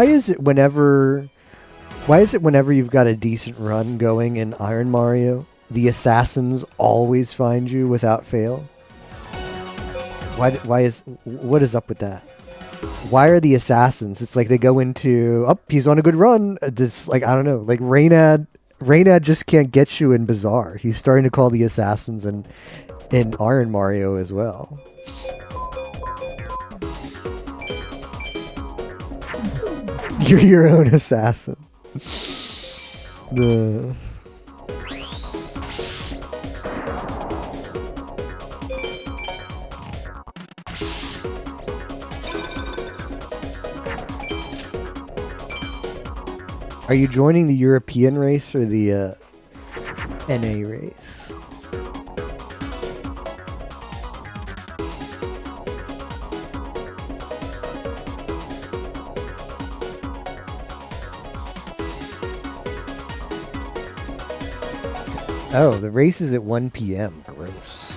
is it whenever you've got a decent run going in Iron Mario, the assassins always find you without fail? What is up with that? Why are the assassins? It's like they go into, he's on a good run. This, like, I don't know, like Reynad just can't get you in Bazaar. He's starting to call the assassins in Iron Mario as well. You're your own assassin. Are you joining the European race or the NA race? Oh, the race is at 1 p.m. Gross.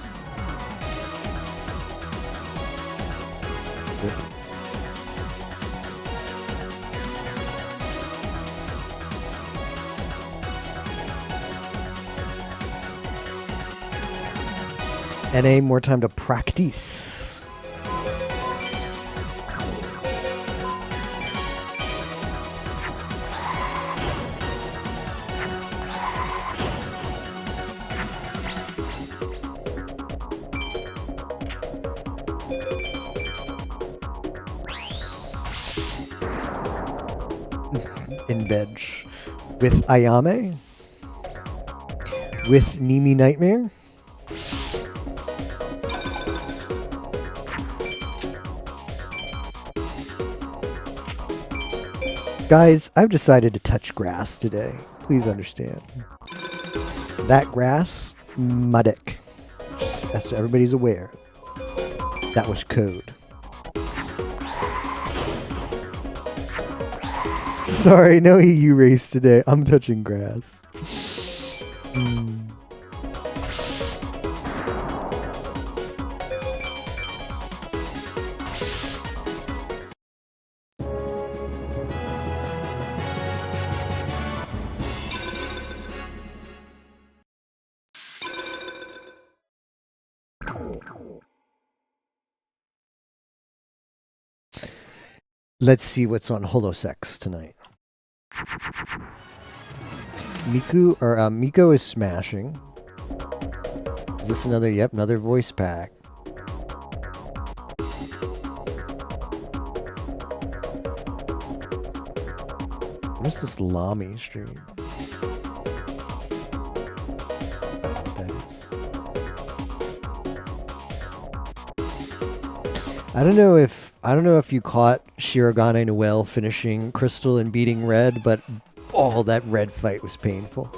NA, more time to practice. In bed with Ayame, with Nimi Nightmare. Guys, I've decided to touch grass today. Please understand. That grass, my dick. Just so everybody's aware. That was code. Sorry, no EU race today. I'm touching grass. Let's see what's on Holosex tonight. Miko is smashing. Is this another? Yep, another voice pack. What is this Lamy stream? I don't know if you caught Shirogane Noelle finishing Crystal and beating Red, but that Red fight was painful.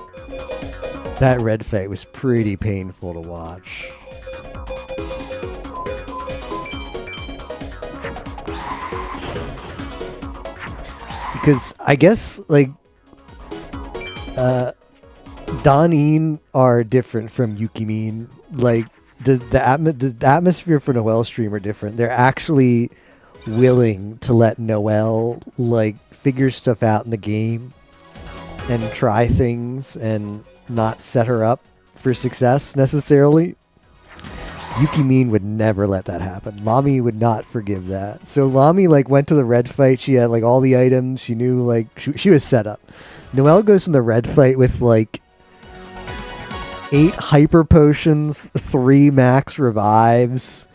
That Red fight was pretty painful to watch. Because I guess like Danin are different from Yukimin. Like the atmosphere for Noelle stream are different. They're actually willing to let Noelle like figure stuff out in the game and try things and not set her up for success necessarily. Yukimin would never let that happen. Lamy would not forgive that. So Lamy like went to the Red fight. She had like all the items. She knew like she was set up. Noelle goes in the Red fight with like 8 hyper potions, 3 max revives,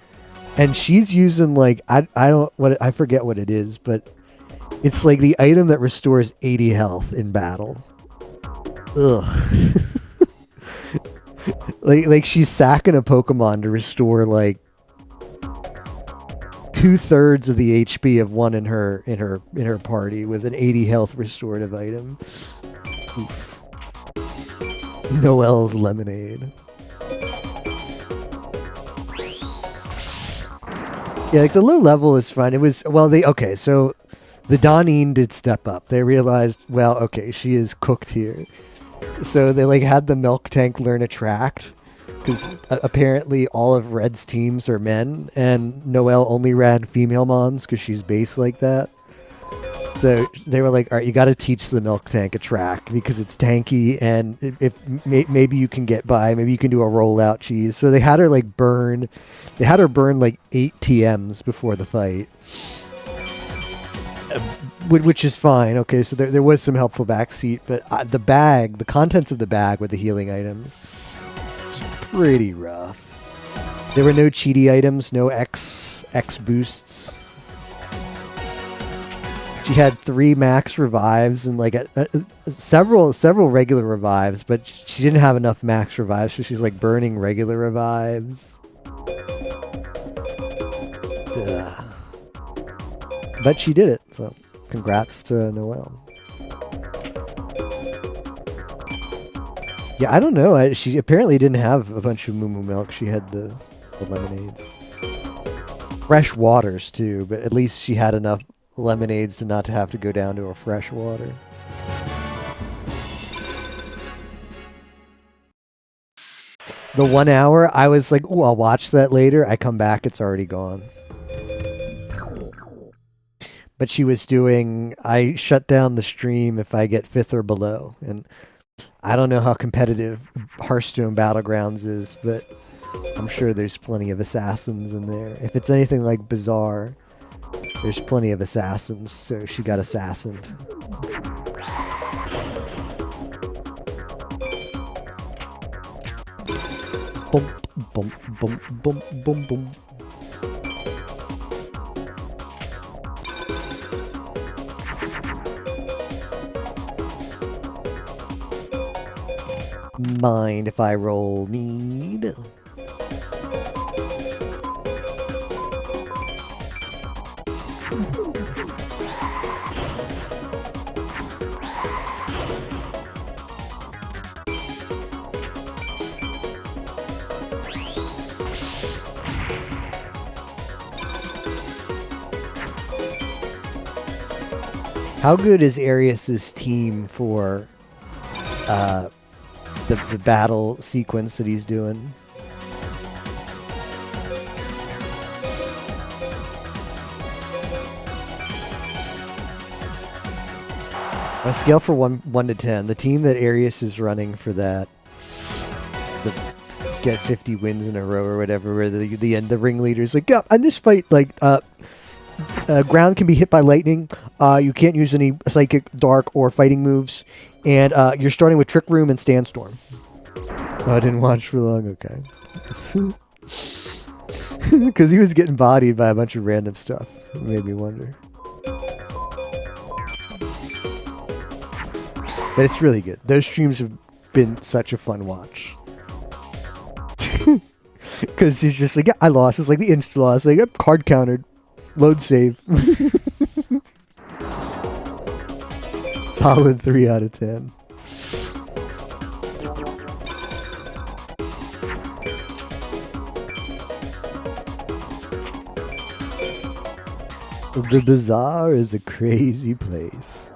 and she's using like I forget what it is, but it's like the item that restores 80 health in battle. Ugh. like she's sacking a Pokemon to restore like 2/3 of the HP of one in her party with an 80 health restorative item. Oof. Noelle's lemonade. Yeah, like the low level is fine. It was so The Donine did step up. They realized, well, okay, she is cooked here. So they like had the milk tank learn attract, because apparently all of Red's teams are men, and Noelle only ran female mons because she's based like that. So they were like, all right, you got to teach the milk tank attract because it's tanky, and if maybe you can get by, maybe you can do a rollout cheese. So they had her like burn like 8 TMs before the fight. Which is fine. Okay, so there was some helpful backseat, but the contents of the bag with the healing items, was pretty rough. There were no cheaty items, no X boosts. She had 3 max revives and like several regular revives, but she didn't have enough max revives, so she's like burning regular revives. Ugh. But she did it, so congrats to Noelle. Yeah, I don't know. She apparently didn't have a bunch of Moo Moo milk. She had the lemonades. Fresh waters, too, but at least she had enough lemonades to not to have to go down to a fresh water. The 1 hour, I was like, ooh, I'll watch that later. I come back, it's already gone. But she was doing, I shut down the stream if I get 5th or below. And I don't know how competitive Hearthstone Battlegrounds is, but I'm sure there's plenty of assassins in there. If it's anything like Bazaar, there's plenty of assassins, so she got assassined. Boom, boom, boom, boom, boom, boom. Mind if I roll need? How good is Arius's team for the battle sequence that he's doing? On a scale for 1 to 10, the team that Arius is running for that, the get 50 wins in a row or whatever, where the ringleader's like, yeah, on this fight, like, ground can be hit by lightning. You can't use any psychic, dark, or fighting moves. And you're starting with Trick Room and Sandstorm. Oh, I didn't watch for long. Okay. Because he was getting bodied by a bunch of random stuff. It made me wonder. But it's really good. Those streams have been such a fun watch. Because he's just like, yeah, I lost. It's like the insta loss. Like, yep, card countered. Load save. Solid 3 out of 10. The Bazaar is a crazy place.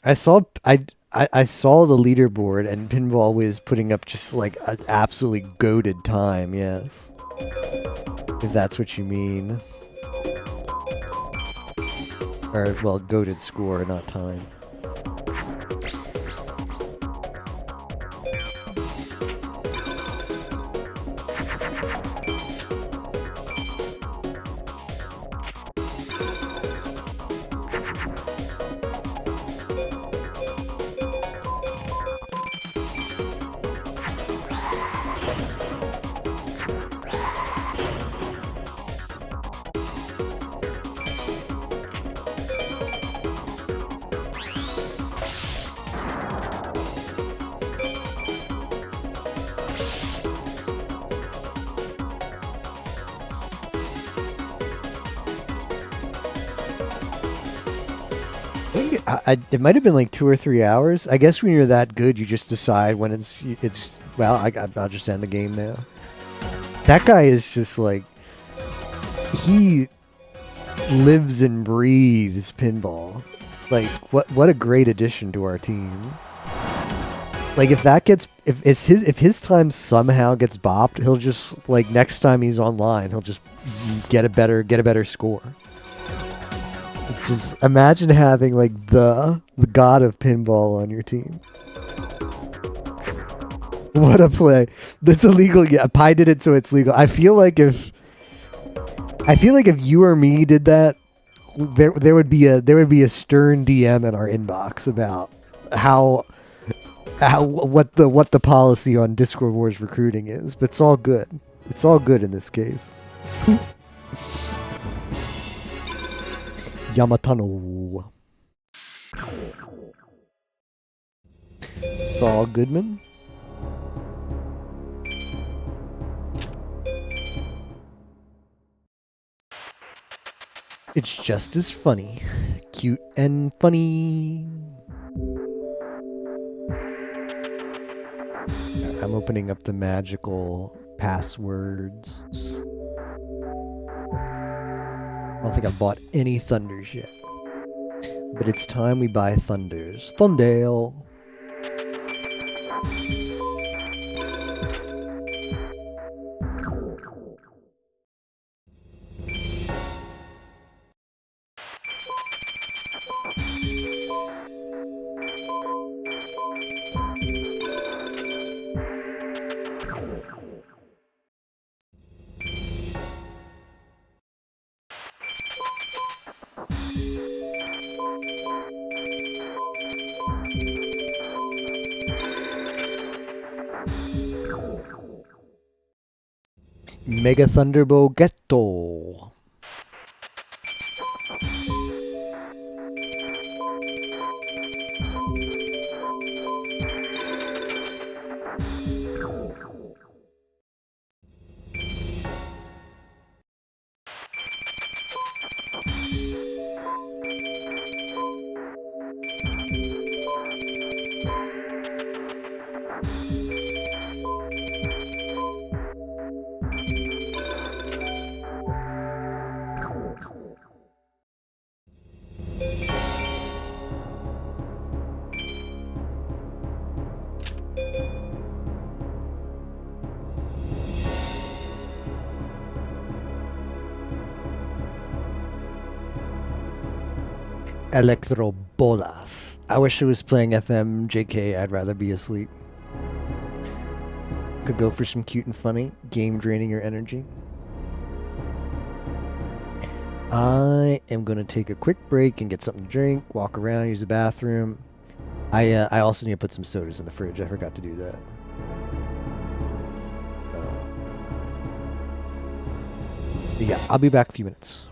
I saw the leaderboard, and Pinball was putting up just like an absolutely goated time. Yes, if that's what you mean, or well, goated score, not time. It might have been like 2 or 3 hours. I guess when you're that good, you just decide when it's. Well, I'll just end the game now. That guy is just like, he lives and breathes pinball. Like, what a great addition to our team. Like, if his time somehow gets bopped, he'll just, like, next time he's online, he'll just get a better score. Just imagine having, like, the god of pinball on your team. What a play. That's illegal. Yeah, Pi did it, so it's legal. I feel like if you or me did that, there would be a stern DM in our inbox about what the policy on Discord Wars recruiting is. But it's all good. It's all good in this case. Yamatano. Saul Goodman. It's just as funny. Cute and funny. I'm opening up the magical passwords. I don't think I've bought any Thunders yet. But it's time we buy Thunders. Thundale. Mega Thunderbolt Ghetto. Electrobolas. I wish I was playing FM. JK, I'd rather be asleep. Could go for some cute and funny. Game draining your energy. I am going to take a quick break and get something to drink, walk around, use the bathroom. I also need to put some sodas in the fridge. I forgot to do that. Yeah, I'll be back in a few minutes.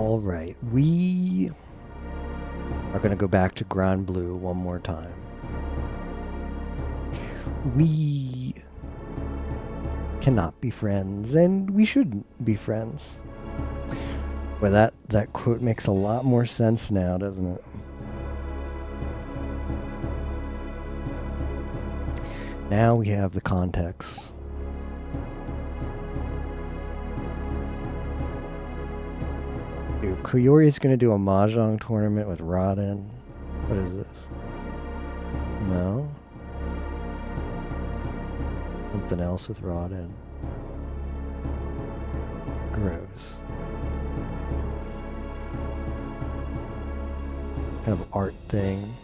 All right, we are going to go back to Grand Blue one more time. We cannot be friends, and we shouldn't be friends. Well, that quote makes a lot more sense now, doesn't it? Now we have the context. Dude, Koyori's gonna do a mahjong tournament with Raden. What is this? No? Something else with Raden. Gross. Kind of art thing.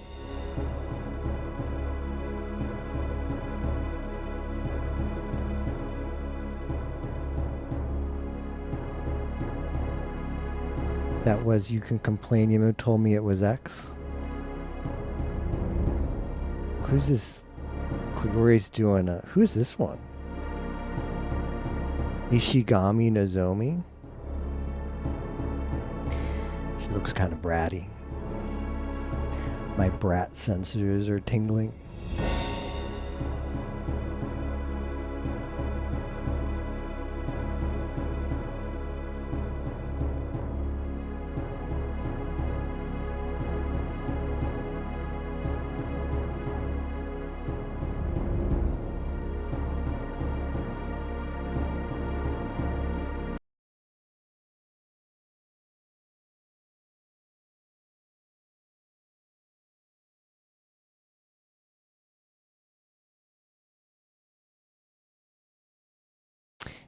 That was You Can Complain. Yemo told me it was X. Who's this? Koyori's doing a... Who's this one? Ishigami Nozomi? She looks kind of bratty. My brat sensors are tingling.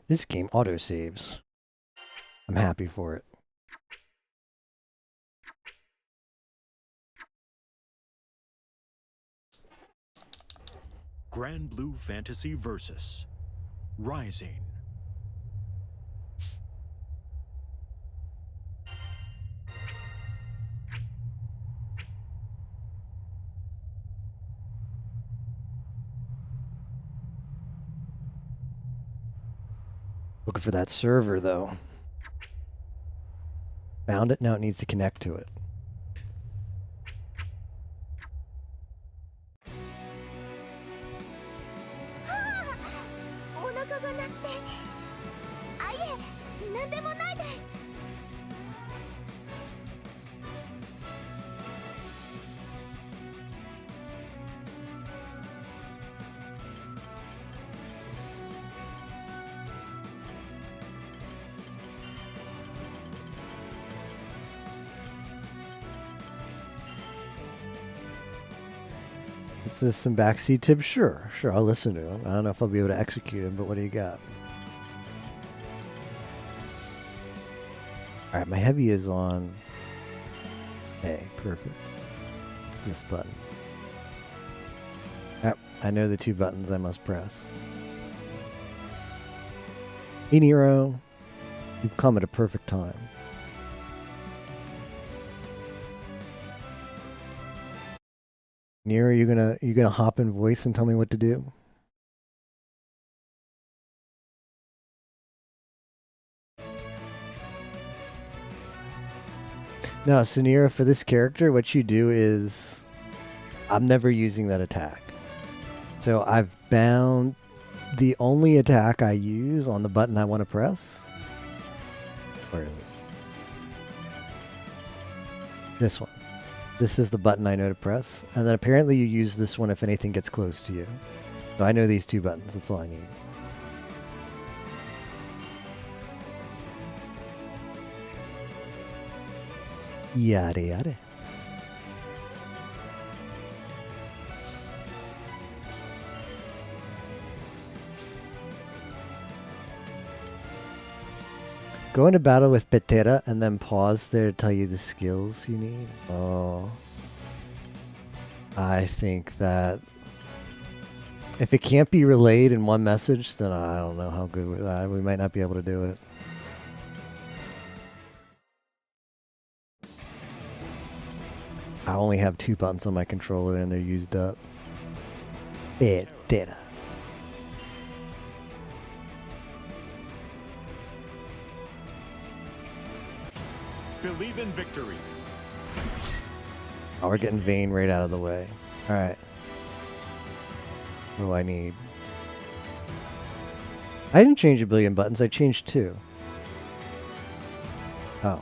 This game autosaves. I'm happy for it. Grand Blue Fantasy Versus. Rising. Looking for that server, though. Found it, now it needs to connect to it. Is this some backseat tips? Sure, I'll listen to him. I don't know if I'll be able to execute him, but what do you got? Alright, my heavy is on A. Perfect. It's this button. Yep, I know the two buttons I must press. Hey Nero, you've come at a perfect time. Nero, you gonna hop in voice and tell me what to do? No, so Nero, for this character, what you do is, I'm never using that attack. So I've bound the only attack I use on the button I want to press. Where is it? This one. This is the button I know to press. And then apparently you use this one if anything gets close to you. So I know these two buttons. That's all I need. Yada yada. Go into battle with Petera and then pause there to tell you the skills you need. Oh. I think that if it can't be relayed in one message, then I don't know how good we might not be able to do it. I only have 2 buttons on my controller and they're used up. Petera. Believe in victory. Oh, we're getting Vayne right out of the way. Alright. What do I need? I didn't change a billion buttons, I changed 2. Oh.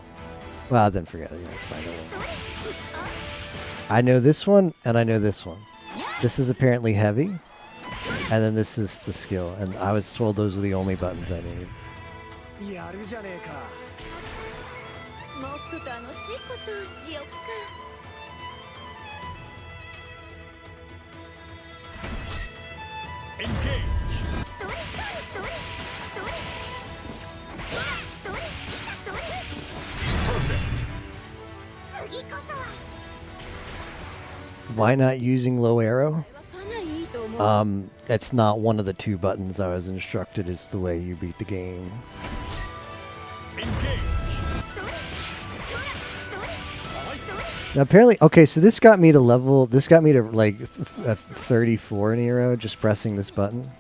Well, then forget it. Yeah, it's fine. I won't. I know this one, and I know this one. This is apparently heavy, and then this is the skill. And I was told those are the only buttons I need. やるじゃねえか。もっと楽しいことをしよっか。 Engage. どれどれどれそらどれどれ Perfect. 次こそは Why not using low arrow? かなりいいと思う。 It's not one of the 2 buttons I was instructed is the way you beat the game. Engage. どれそらどれ I like that. Now apparently, okay, so this got me to like 34 in Nero just pressing this button.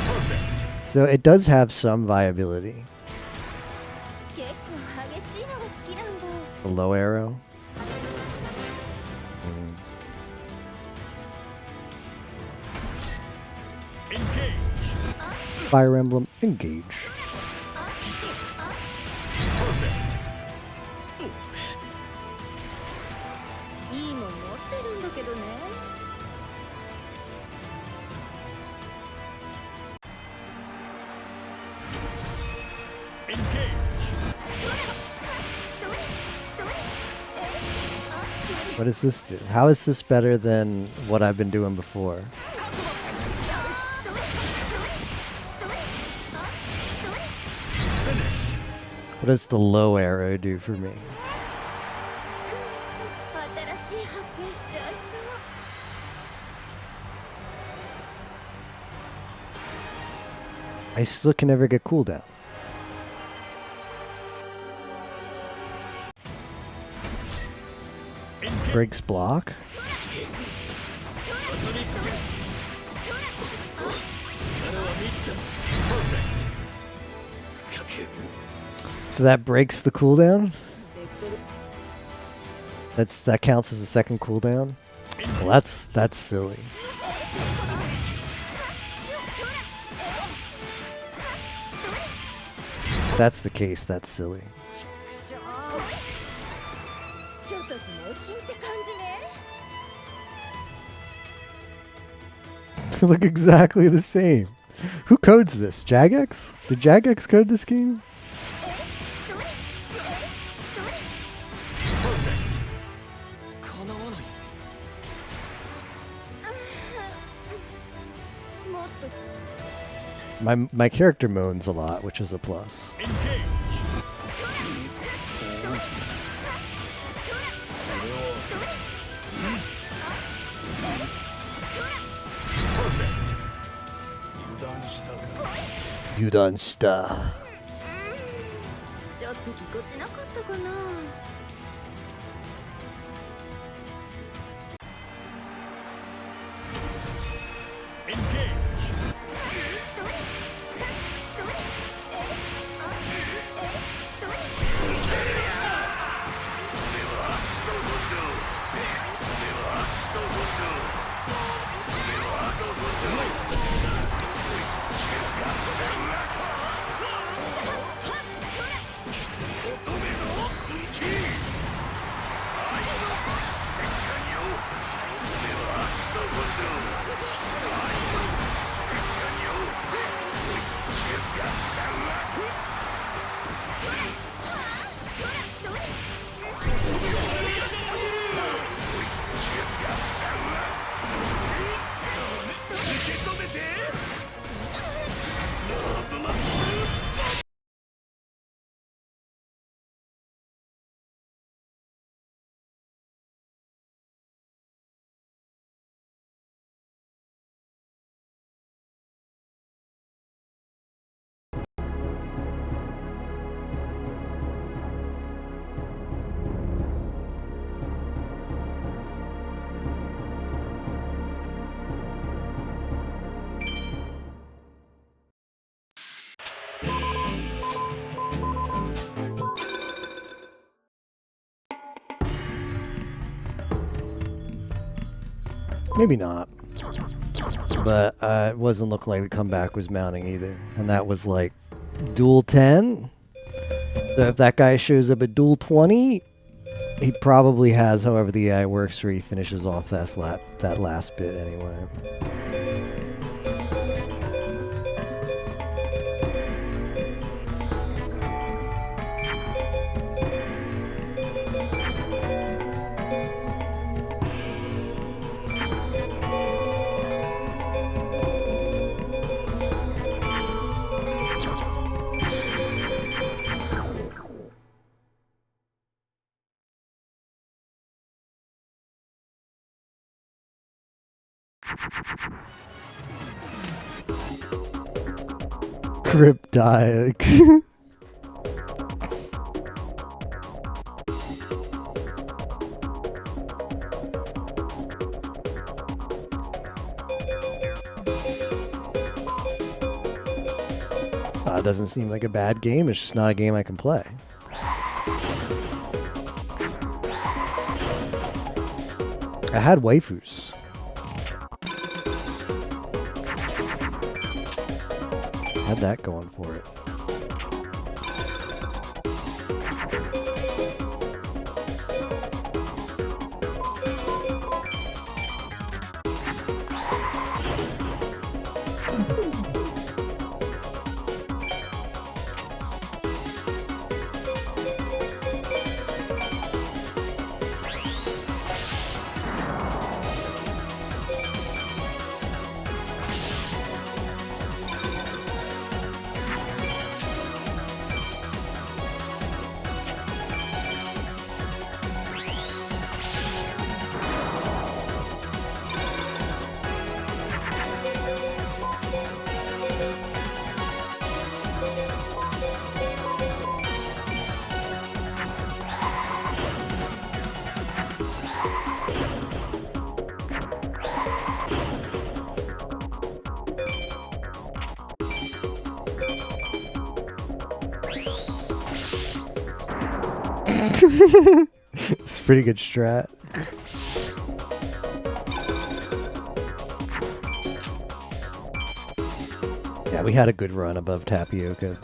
Perfect. So it does have some viability. 結構激しいのが好きなんだ。 The low arrow. Engage. Fire Emblem, engage. Perfect. いいもん持ってるんだけどね。 Engage. どれどれえ What does this do? How is this better than what I've been doing before? What does the low arrow do for me? 新しい発見しちゃいそう。 I still can never get cooldown. Breaks block? So that breaks the cooldown? That counts as a second cooldown? Well, that's silly. If that's the case, that's silly. ちょっと猛進って感じね。 Look exactly the same. Who codes this? Jagex? Did Jagex code this game? Perfect. 叶わない。もっと My character moans a lot, which is a plus. Engage. Perfect. 油断したが。 You done star. ちょっとぎこちなかったかな。 Engage. ど Maybe not. But it wasn't looking like the comeback was mounting either. And that was like duel 10. So if that guy shows up at duel 20, he probably has, however the AI works, where he finishes off that last bit anyway. Cryptide. It doesn't seem like a bad game. It's just not a game I can play. I had waifus. Had that going for it. It's a pretty good strat. Yeah, we had a good run above Tapioca.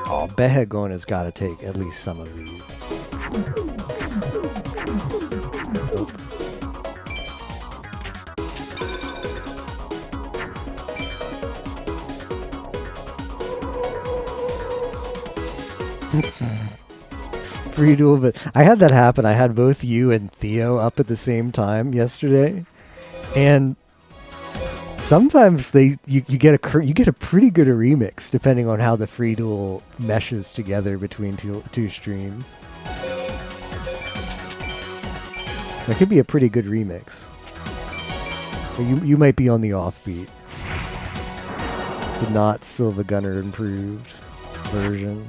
Oh, Behegon has got to take at least some of these. Free duel, but I had that happen. I had both you and Theo up at the same time yesterday, and sometimes you get a pretty good remix depending on how the free duel meshes together between two streams. That could be a pretty good remix. You might be on the offbeat, the not Silva Gunner improved version.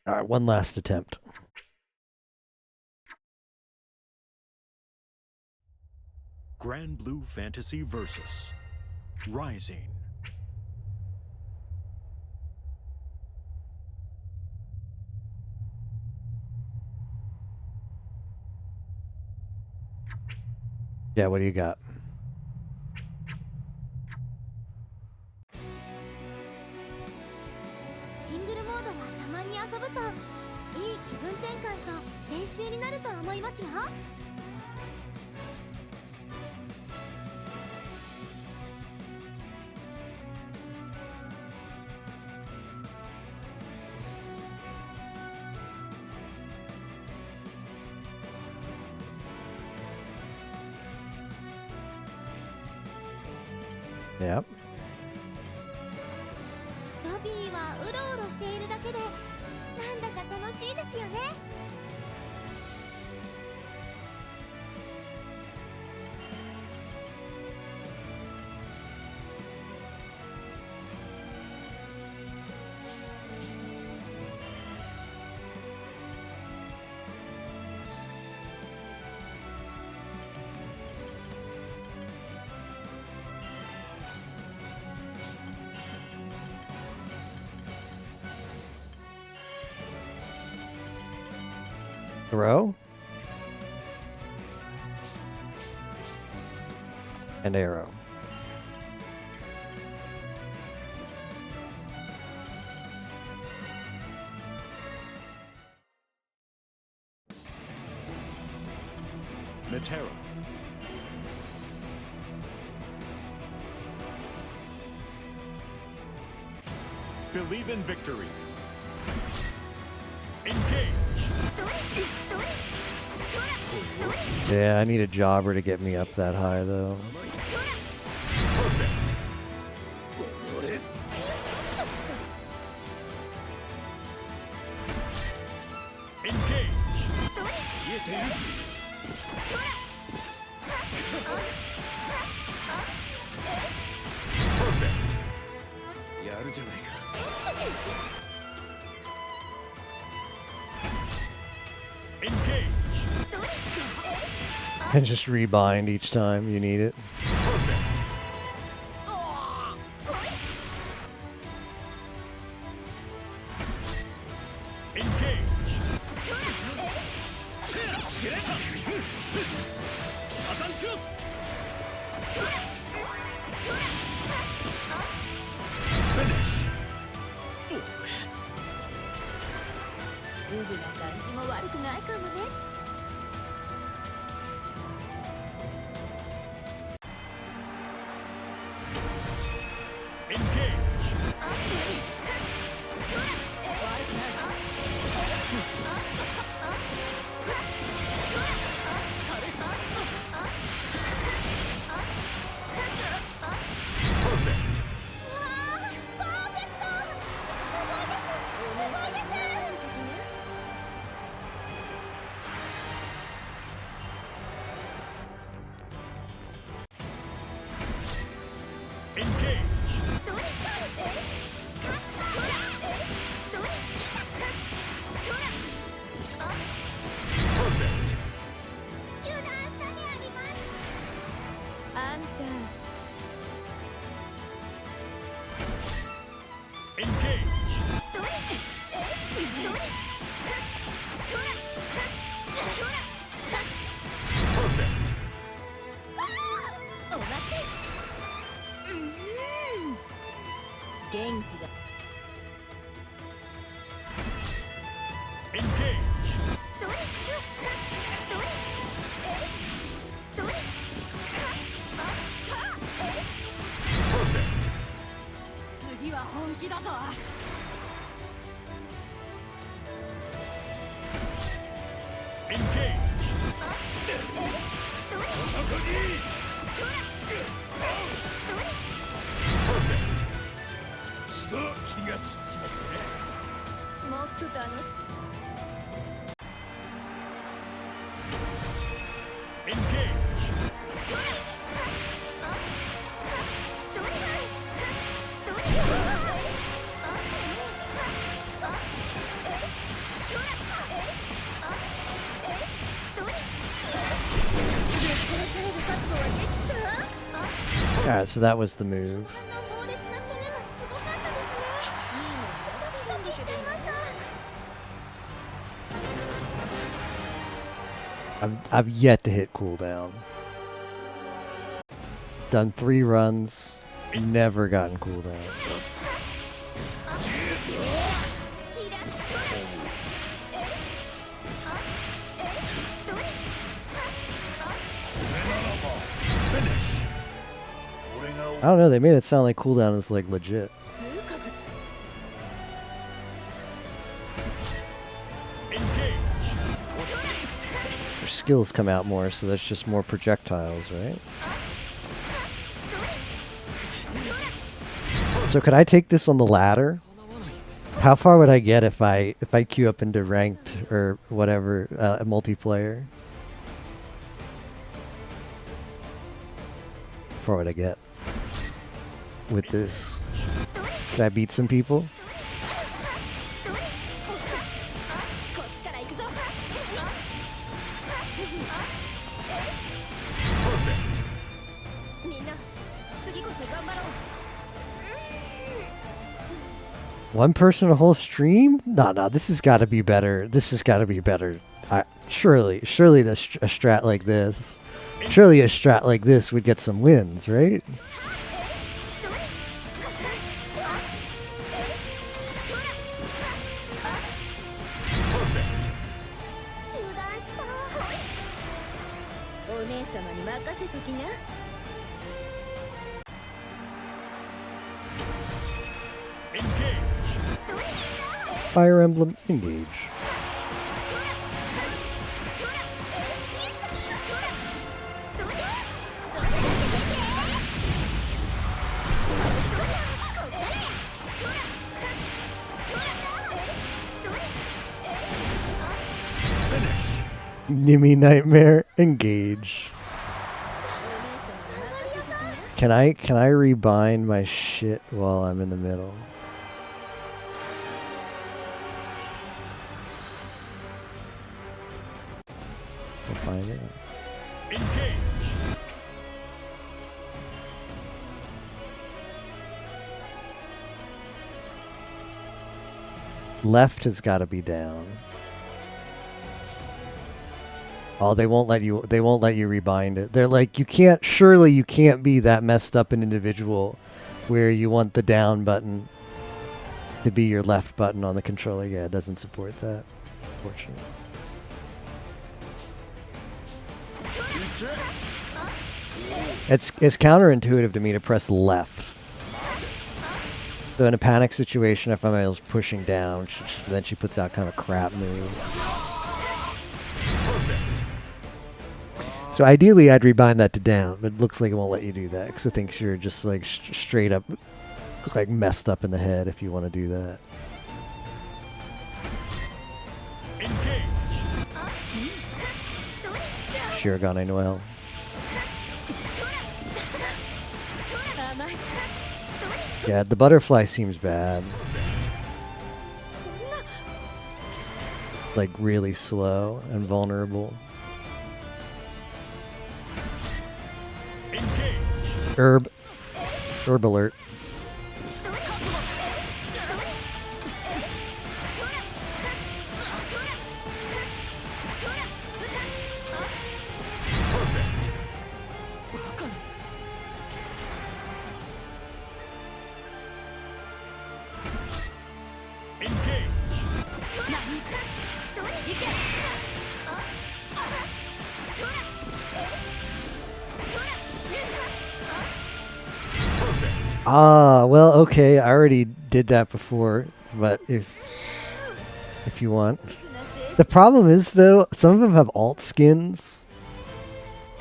All right, one last attempt. Grand Blue Fantasy Versus. Rising. Yeah, what do you got? Single mode はたまに遊ぶといい気分転換と練習になると思いますよ。Yep. ロビーはうろうろしているだけでなんだか楽しいですよね。Throw. And arrow. Metera. Believe in victory. Engage. Yeah, I need a jobber to get me up that high, though. Perfect. Engage. Perfect. Engage. And just rebind each time you need it. Perfect. Engage. Finish. ウブな感じも悪くないかもね。Engage. Perfect. わあ、パーフェクト。すごいです。すごいです。Engage. Perfect. 油断したであります。あんた Engage. Perfect. おまけ。元気だ。 Engage. Perfect. 次は本気だぞ。 Engage. Perfect. もっと楽し Engage. Alright, so that was the move. 猛烈な攻めがすごかったですね。ドキドキしちゃいました。 I've yet to hit cooldown. Done 3 runs, never gotten cooldown. ひらそらえあえどれ I don't know, they made it sound like cooldown is like legit. 通過部 Their skills come out more, so that's just more projectiles, right? So could I take this on the ladder? How far would I get if I queue up into ranked or whatever multiplayer? How far would I get with this? Could I beat some people? こっちから行くぞ。みんな次こそ頑張ろう。 One person a whole stream? No, this has got to be better. This has got to be better. Surely a strat like this. Surely a strat like this would get some wins, right? 油断した。お姉様に任せときな。 Fire Emblem engage. 'Nimi Nightmare engage. Can I rebind my shit while I'm in the middle? We'll find it. Left has got to be down. Oh, they won't let you rebind it. They're like, surely you can't be that messed up an individual where you want the down button to be your left button on the controller. Yeah, it doesn't support that, unfortunately. It's counterintuitive to me to press left. So in a panic situation, if I'm pushing down, then she puts out kind of a crap move. So ideally, I'd rebind that to down, but it looks like it won't let you do that because it thinks you're just like straight up, like messed up in the head if you want to do that. Shirogane Noel. Yeah, the butterfly seems bad. Like really slow and vulnerable. Herb alert. Ah, well, okay, I already did that before, but if you want. The problem is, though, some of them have alt skins.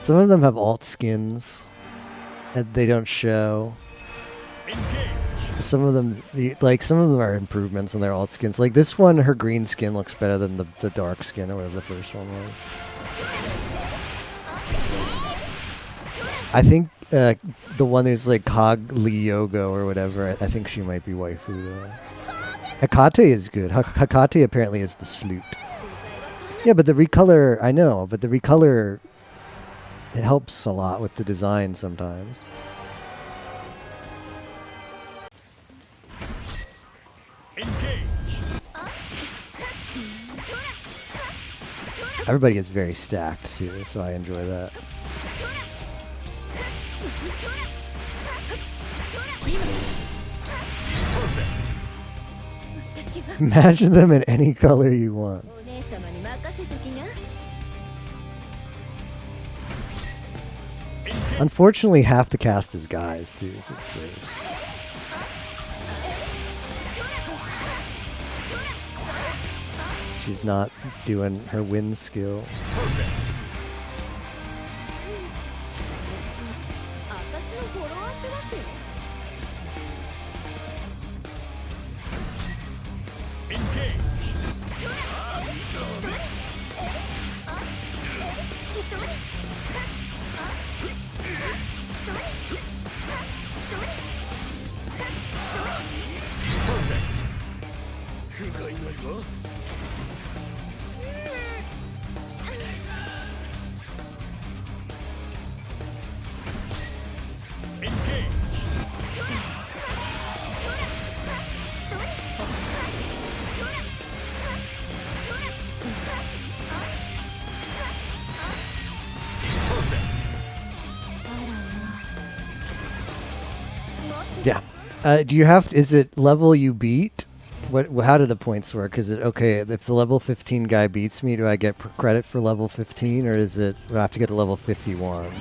Some of them have alt skins, and they don't show. Some of them, some of them are improvements on their alt skins. Like this one, her green skin looks better than the dark skin or whatever the first one was. I think the one who's like Cog Lyogo or whatever, I think she might be waifu though. Hakate is good. Hakate apparently is the sloot. Yeah, but the recolor, I know, but the recolor, it helps a lot with the design sometimes. Everybody is very stacked too, so I enjoy that. 私は Imagine them in any color you want. お姉様に任せときな。 Unfortunately, half the cast is guys too. So she's not doing her wind skill. 私のフォローアップだって。 Yeah. Do you have? Is it level you beat? What? How do the points work? Is it okay if the level 15 guy beats me? Do I get credit for level 15, or is it? Do I have to get to level 51?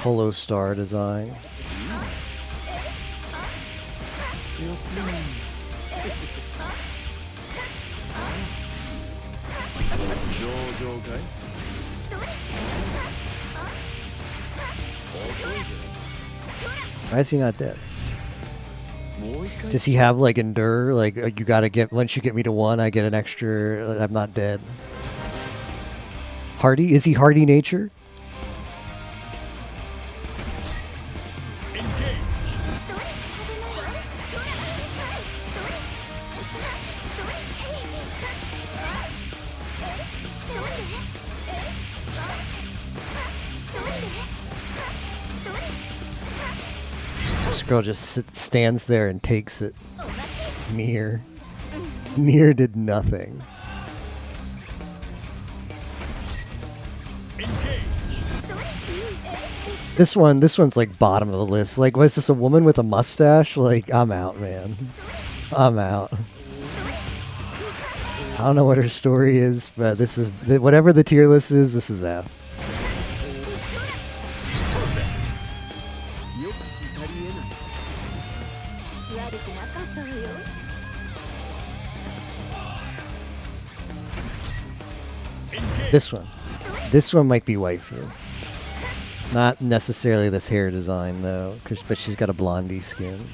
Holo Star design. Why is he not dead? Does he have like endure? Like you gotta get, once you get me to 1, I get an extra. I'm not dead. Hardy? Is he hardy nature? This girl just stands there and takes it. Nier. Nier did nothing. This one's like bottom of the list. Like, was this a woman with a mustache? Like, I'm out, man. I'm out. I don't know what her story is, but this is, whatever the tier list is, this is F. This one might be waifu. Not necessarily this hair design though, but she's got a blondie skin.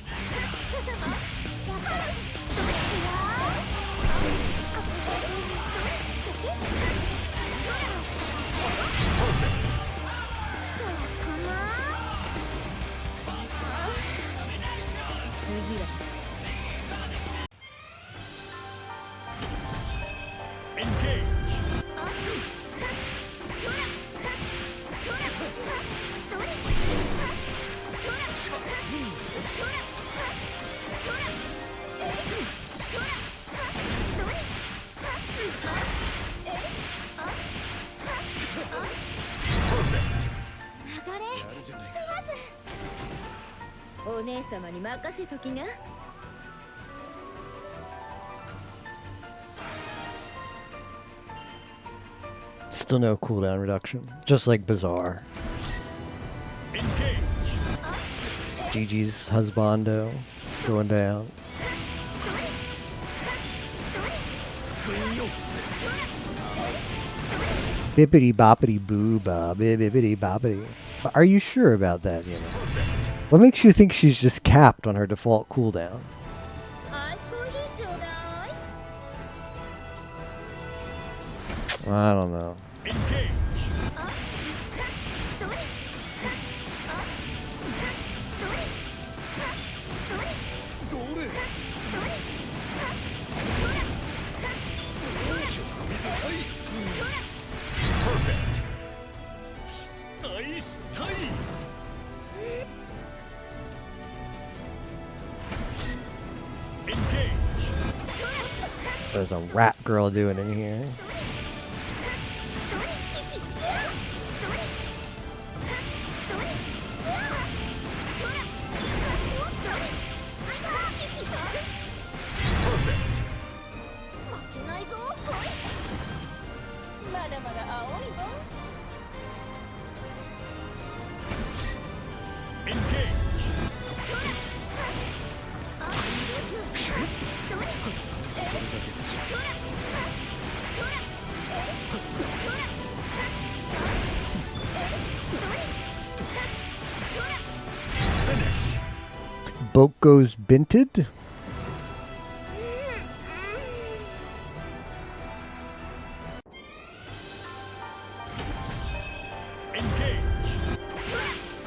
Still no cooldown reduction, just like Bazaar. Gigi's husbando going down. Bippity boppity booba, bippity boppity. But are you sure about that, you know? What makes you think she's just capped on her default cooldown? アイスコーヒーちょうだい I don't know. Engage. あどれあどれどれPerfect. Stay, stay. Engage. There's a rat girl doing in here. まだまだ青いわ Engage. 'Boko's Binted? Engage.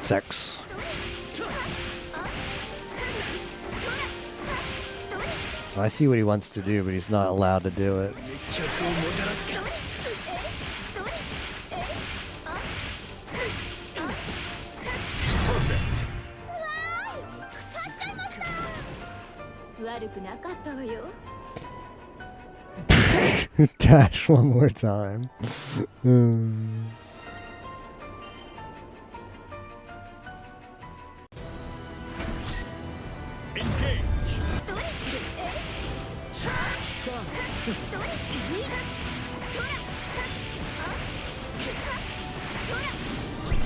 Sex. I see what he wants to do, but he's not allowed to do it. 客をもたらすか 悪くなかったわよ Dash one more time. Hmm. Engage.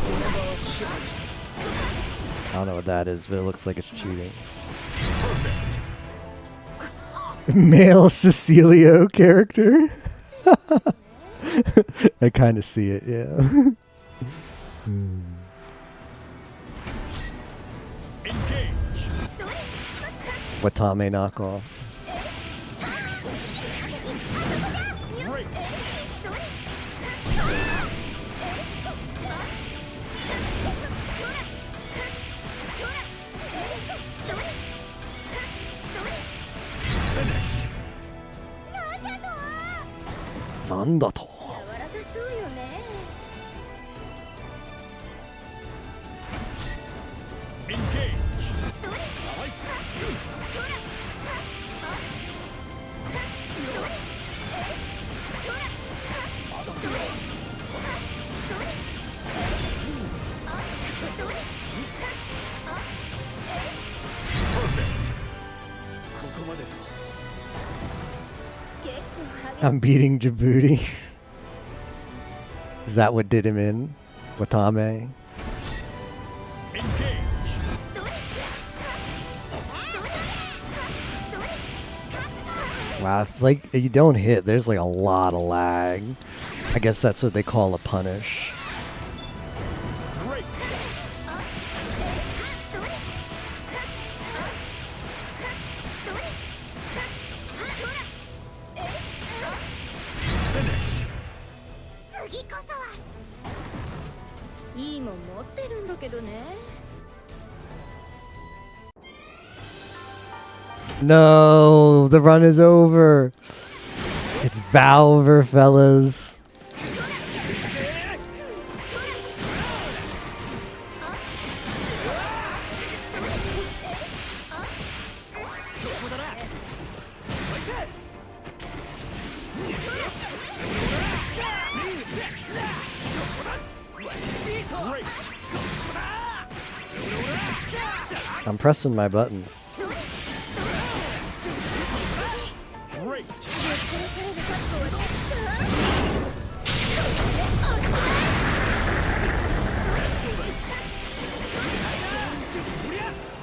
俺は支配したぞ I don't know what that is, but it looks like it's cheating. Perfect. Male Cecilio character? I kind of see it, yeah. Engage. Watame knockoff. Great. Finish. なんだと柔らかそうよね Engage. ここまでと 結構激 I'm beating Djibouti. Is that what did him in? Watame? Engage. Wow, if, like you don't hit, there's like a lot of lag. I guess that's what they call a punish. Great. Finish. 次こそはいいもん持ってるんだけどね No, the run is over. It's Valver, fellas. Great. I'm pressing my buttons. Great. こ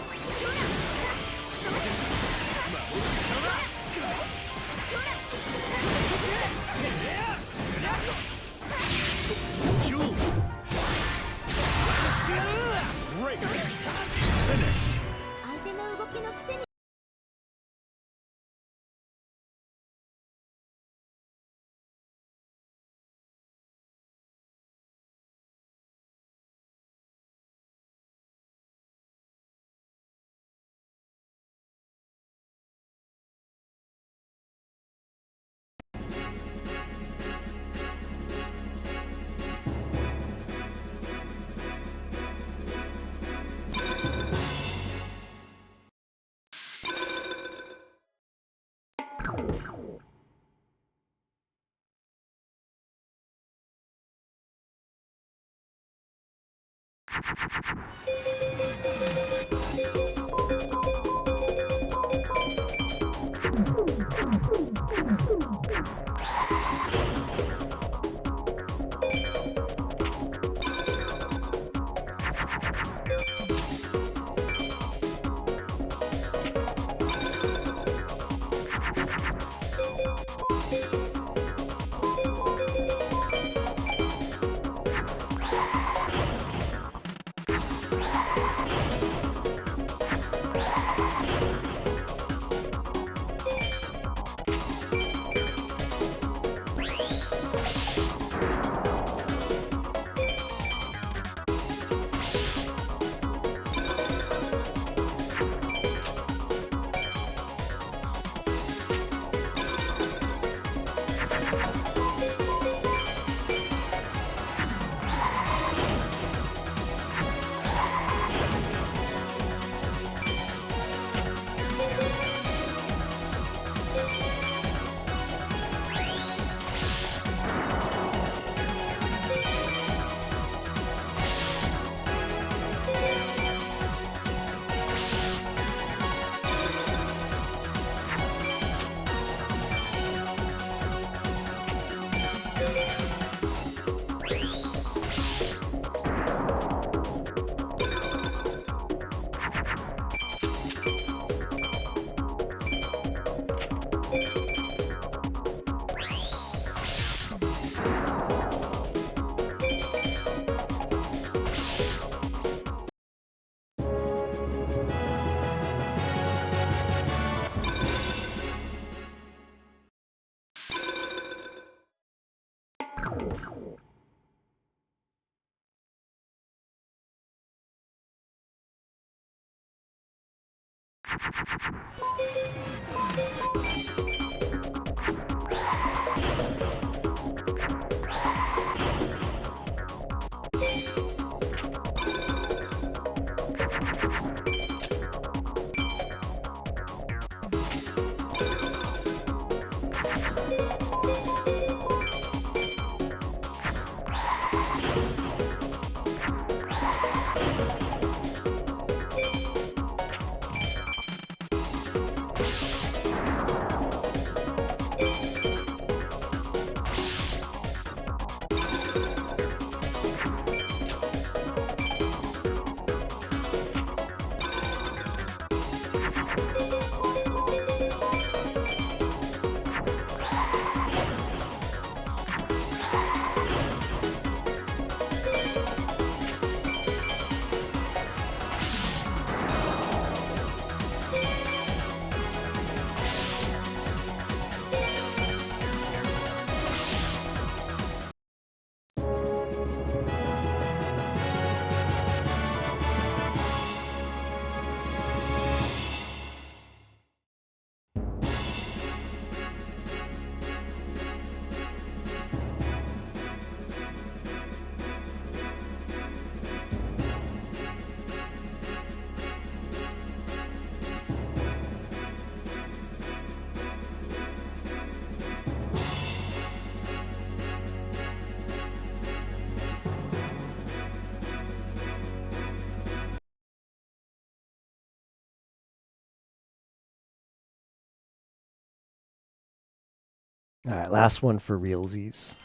All right, last one for realsies.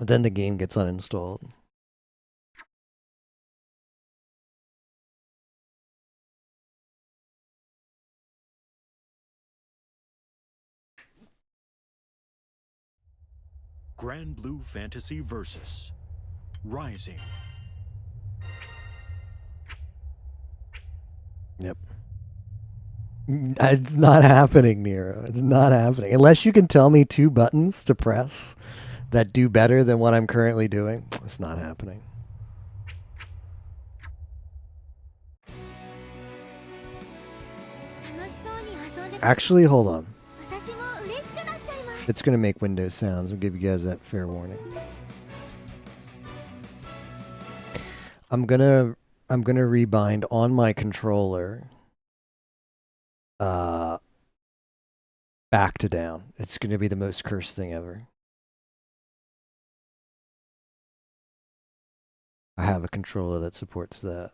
Then the game gets uninstalled. Grand Blue Fantasy Versus. Rising. Yep. It's not happening, Nero. It's not happening. Unless you can tell me 2 buttons to press that do better than what I'm currently doing, it's not happening. Actually, hold on. It's going to make Windows sounds. I'll give you guys that fair warning. I'm going to rebind on my controller back to down. It's going to be the most cursed thing ever. I have a controller that supports that.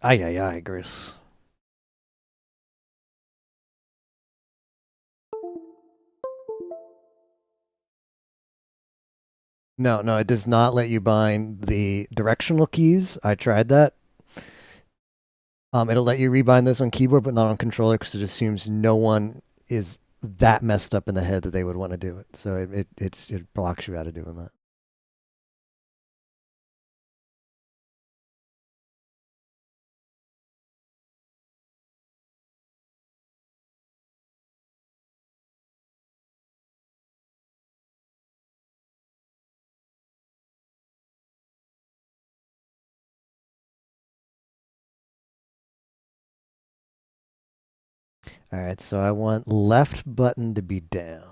Ay, ay, ay, Gris. No, no, it does not let you bind the directional keys. I tried that. It'll let you rebind those on keyboard, but not on controller, because it assumes no one is that messed up in the head that they would want to do it. So it blocks you out of doing that. All right, so I want left button to be down.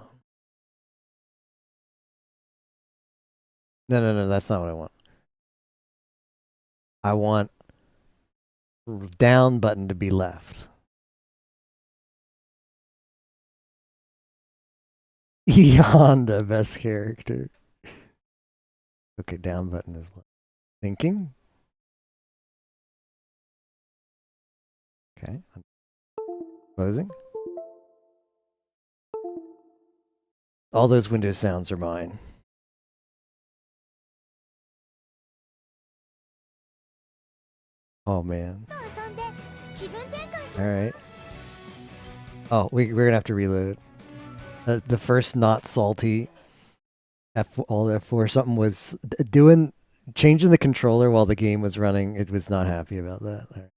No, no, no, that's not what I want. I want down button to be left. E Honda, best character. Okay, down button is left. Thinking. Okay. Closing. All those Windows sounds are mine. Oh man. All right. Oh, we're gonna have to reload. The first not salty all F4 something was changing the controller while the game was running. It was not happy about that. All right.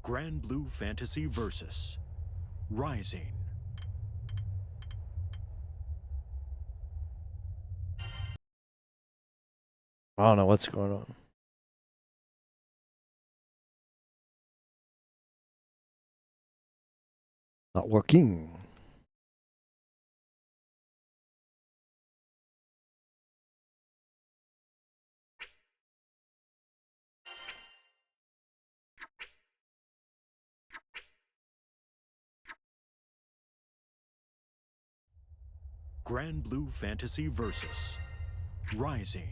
Grand Blue Fantasy Versus. Rising. I don't know what's going on. Not working. Grand Blue Fantasy Versus. Rising.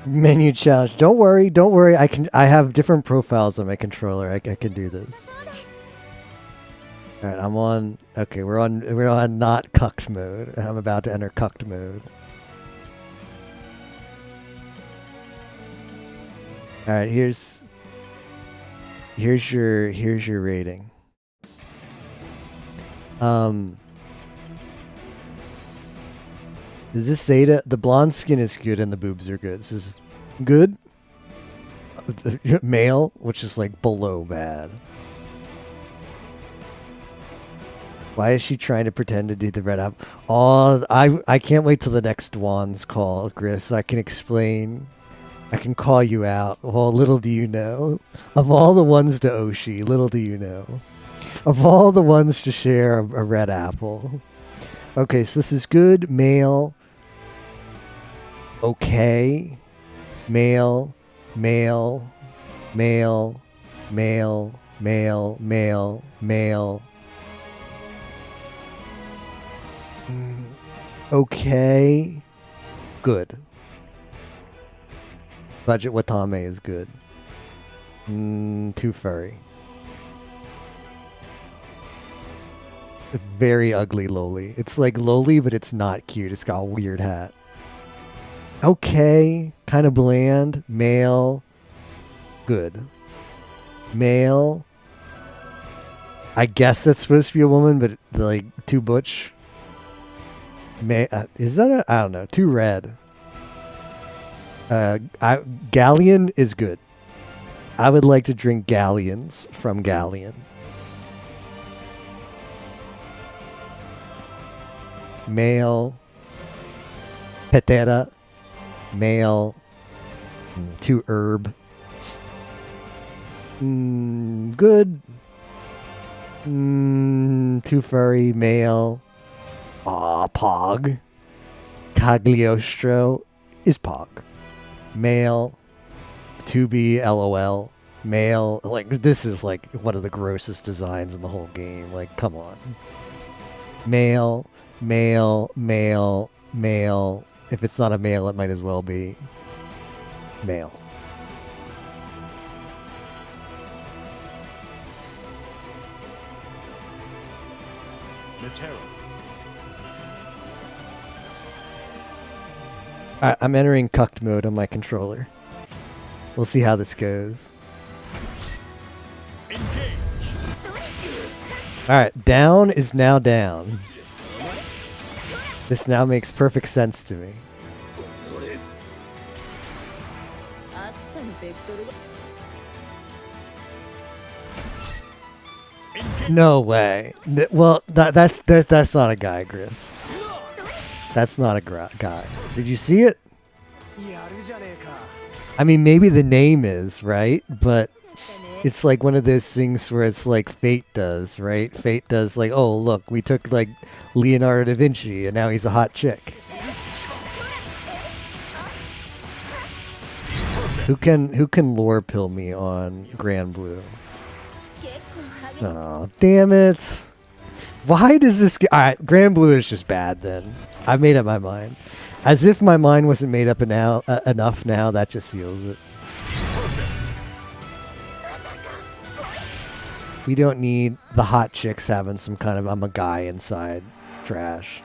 Menu challenge. Don't worry, don't worry. I have different profiles on my controller. I can do this. All right, I'm on. Okay, we're on not cucked mode, and I'm about to enter cucked mode. All right, here's your rating. Does this say that the blonde skin is good and the boobs are good? This is good. Male, which is like below bad. Why is she trying to pretend to do the red app? Oh, I can't wait till the next Wands call, Chris. I can explain. I can call you out. Well, little do you know. Of all the ones to Oshi, little do you know. Of all the ones to share a red apple. Okay, so this is good. Male. Okay. Male. Male. Male. Male. Male. Male. Male. Okay. Good. Budget Watame is good. Too furry. Very ugly Loli. It's like Loli, but it's not cute. It's got a weird hat. Okay. Kind of bland. Male. Good. Male. I guess that's supposed to be a woman, but like too butch. Is that I don't know. Too red. Galleon is good. I would like to drink galleons from Galleon. Male. Petera. Male. Too herb. Good. Too furry. Male. Pog. Cagliostro is Pog. Male. To be LOL. Male. Like, this is like one of the grossest designs in the whole game. Like, come on. Male. Male. Male. Male. If it's not a male, it might as well be male. Netero. Alright, I'm entering cucked mode on my controller. We'll see how this goes. Engage. Alright, down is now down. This now makes perfect sense to me. 暑さにベクトルが No way. Well, that's not a guy, Chris. That's not a guy. Did you see it? I mean, maybe the name is, right? But it's like one of those things where it's like Fate does, right? Fate does like, oh, look, we took like Leonardo da Vinci and now he's a hot chick. Who can lore pill me on Grand Blue? 結構激しい Oh, damn it. Why does this... Alright, Grand Blue is just bad then. I've made up my mind. As if my mind wasn't made up enough now, that just seals it. We don't need the hot chicks having some kind of I'm a guy inside trash.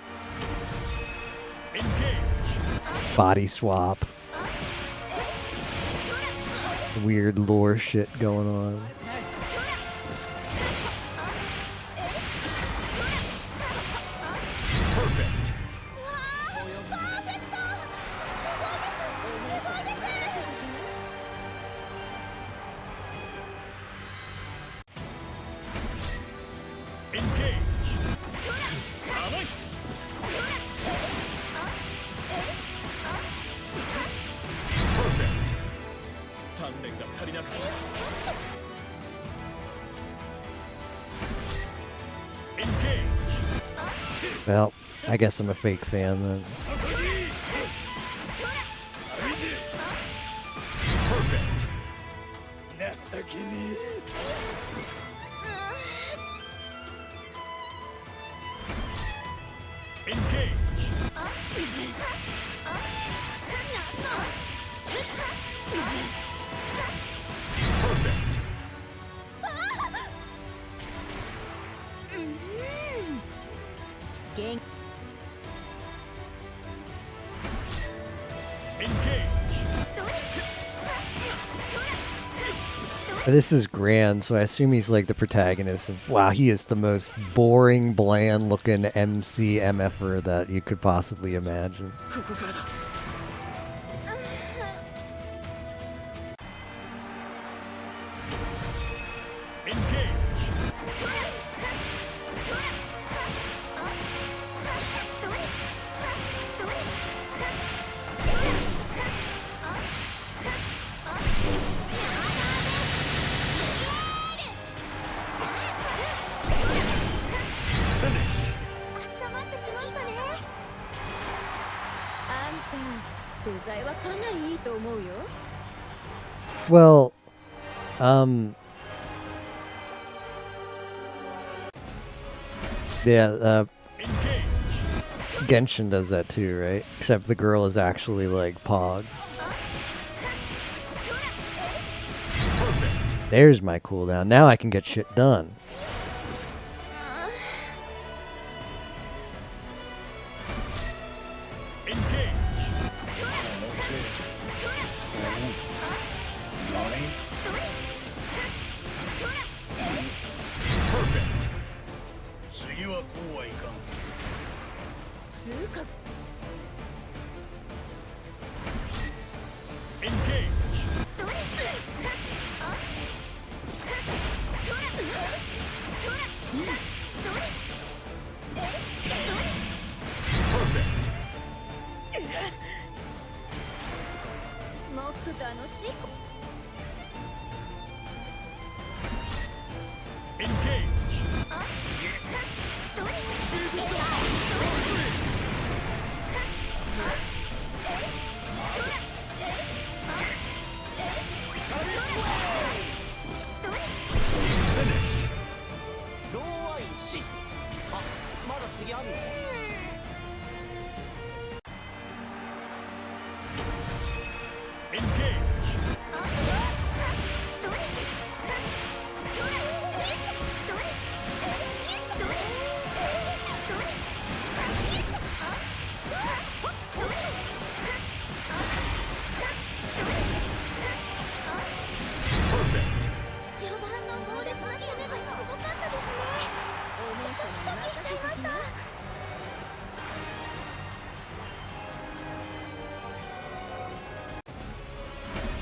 Body swap. Weird lore shit going on. Well, I guess I'm a fake fan then. This is Grand, so I assume he's like the protagonist of, wow, he is the most boring, bland looking MC MFer that you could possibly imagine. Well, yeah, Genshin does that too, right? Except the girl is actually like Pog. There's my cooldown. Now I can get shit done. Engage. 何 Perfect. 次はこうはいかん。通過 Engage. どれあそらそらどれPerfect. もっと楽しいこ Engage. あどれローアインシス。あ、まだ次あるの？ Engage. 序盤の猛烈な攻めがすごかったですね。ドキドキしちゃいました。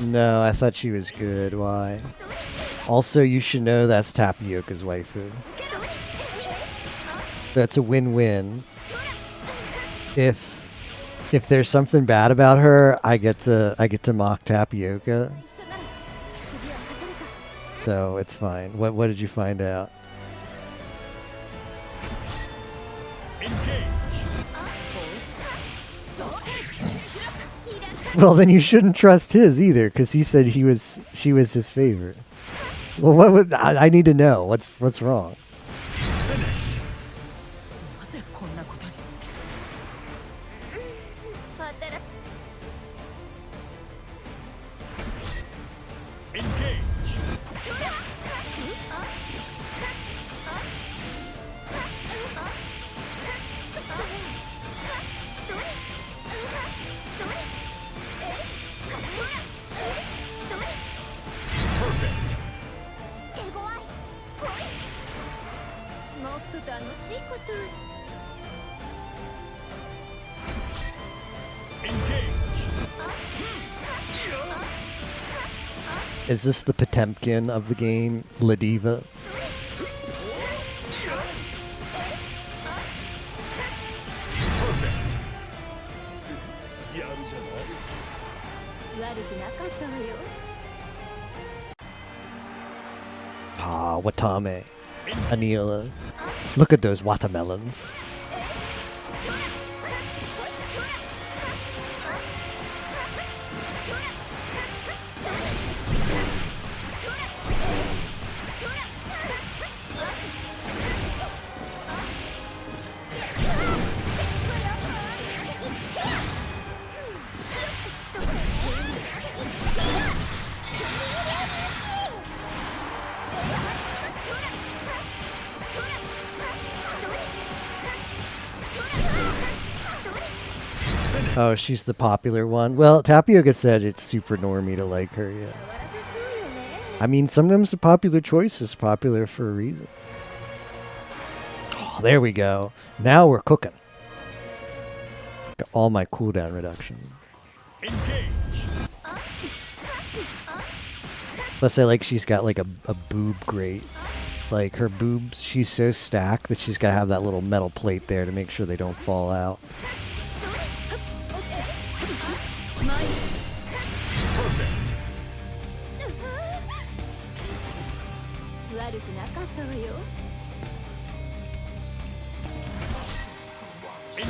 No, I thought she was good. Why? Also, you should know that's Tapioca's waifu. That's a win-win. If there's something bad about her, I get to mock Tapioca, 一緒なら次は勝てるさ。 so it's fine. What did you find out? Engage. Well, then you shouldn't trust his either, because he said she was his favorite. Well, what was, I need to know what's wrong. なぜこんなことに。勝てる Engage. 手強いほいもっと楽しいことをし Engage. Is this the Potemkin of the game, Ladiva? Perfect. やるじゃない。悪くなかったわよ Ah, Watame. Anila. Look at those watermelons. Oh, she's the popular one. Well, Tapioca said it's super normie to like her, yeah. 柔らかそうよね I mean, sometimes the popular choice is popular for a reason. Oh, there we go. Now we're cooking. Got all my cooldown reduction. Engage. Plus, I like she's got like a boob grate. Like her boobs, she's so stacked that she's got to have that little metal plate there to make sure they don't fall out. Perfect. 悪くなかったわよ Engage.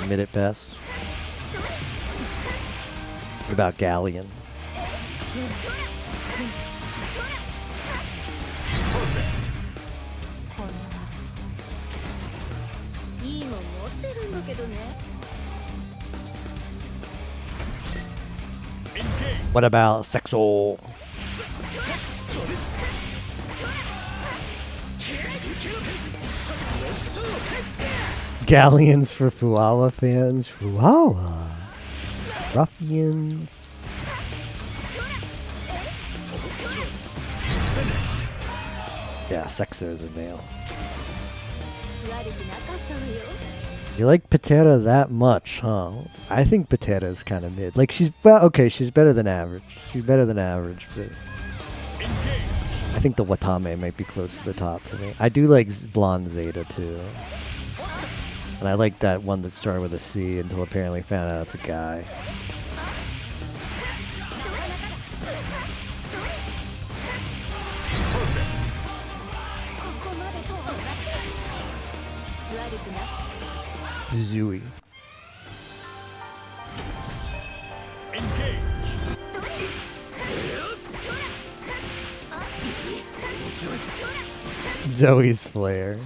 Mid at best. What about Galleon? Perfect. こんないいもん持ってるんだけどね What about sexual? Galleons for Fuawa fans. Fuawa. Ruffians. Yeah, Sexo's a male. 悪くなかったわよ You like Patera that much, huh? I think Patera is kind of mid. Like she's okay, she's better than average. She's better than average, but I think the Watame might be close to the top for me. I do like Blonde Zeta too. And I like that one that started with a C until apparently found out it's a guy. Zui. Zoe's flare.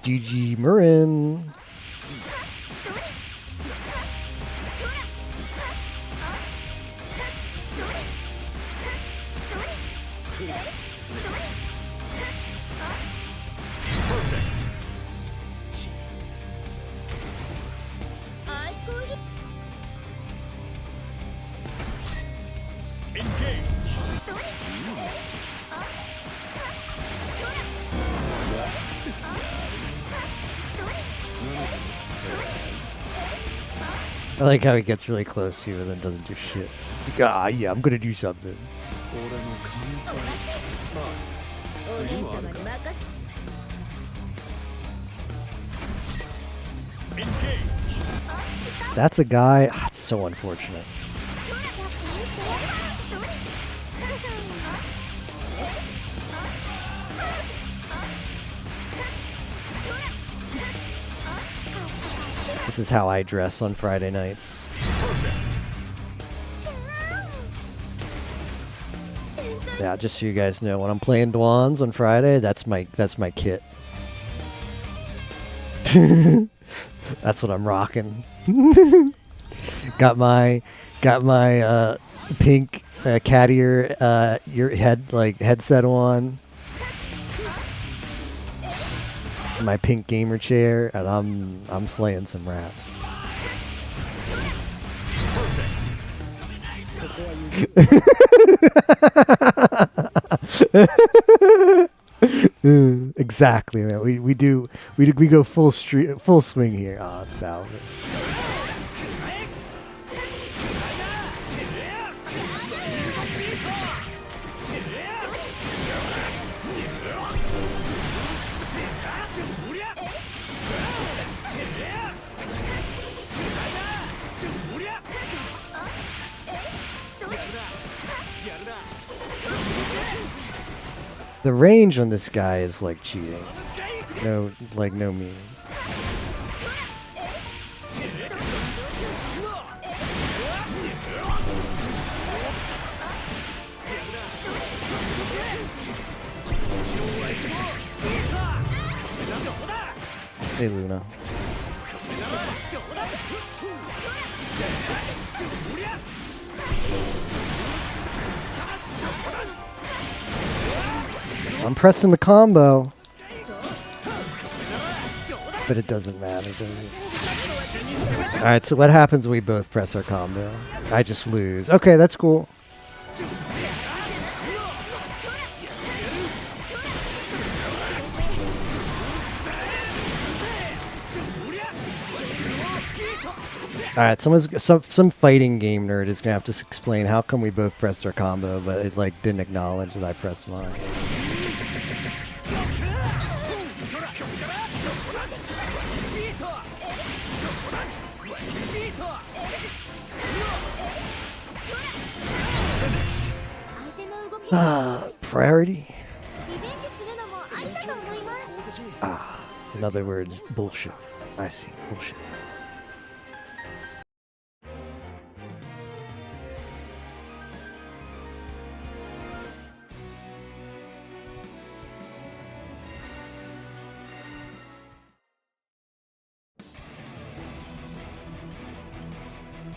GG Marin. I like how he gets really close to you and then doesn't do shit. Like, ah, yeah, I'm gonna do something. 俺の神回まあ次もあるか That's a guy. Ah, it's so unfortunate. This is how I dress on Friday nights. Yeah, just so you guys know, when I'm playing Dwans on Friday, that's my kit. That's what I'm rocking. got my pink cat ear headset on. My pink gamer chair, and I'm slaying some rats. Exactly, man. We go full swing here. Oh, it's Bowser. The range on this guy is like cheating. No memes. Hey, Luna. I'm pressing the combo. But it doesn't matter, does it? Alright, so what happens when we both press our combo? I just lose. Okay, that's cool. Alright, some fighting game nerd is gonna have to explain how come we both pressed our combo, but it like didn't acknowledge that I pressed mine. priority. リベンジするのもありだと思います In other words, bullshit. I see. Bullshit.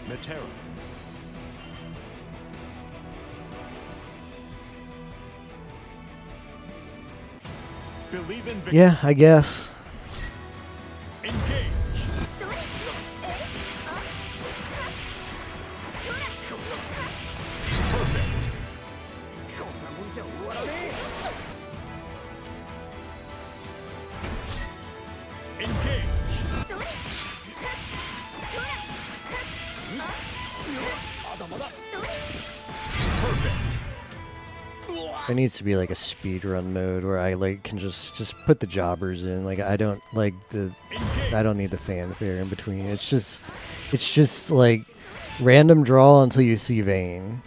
Metera. Believe in victory. Yeah, I guess. Engage. どれえあはそら Perfect. こんなもんじゃ終わらねえ Engage. どれそらまだまだ Perfect. There needs to be like a speed run mode where I like can just put the jobbers in. Like I don't like the I don't need the fanfare in between. It's just like random draw until you see Vayne.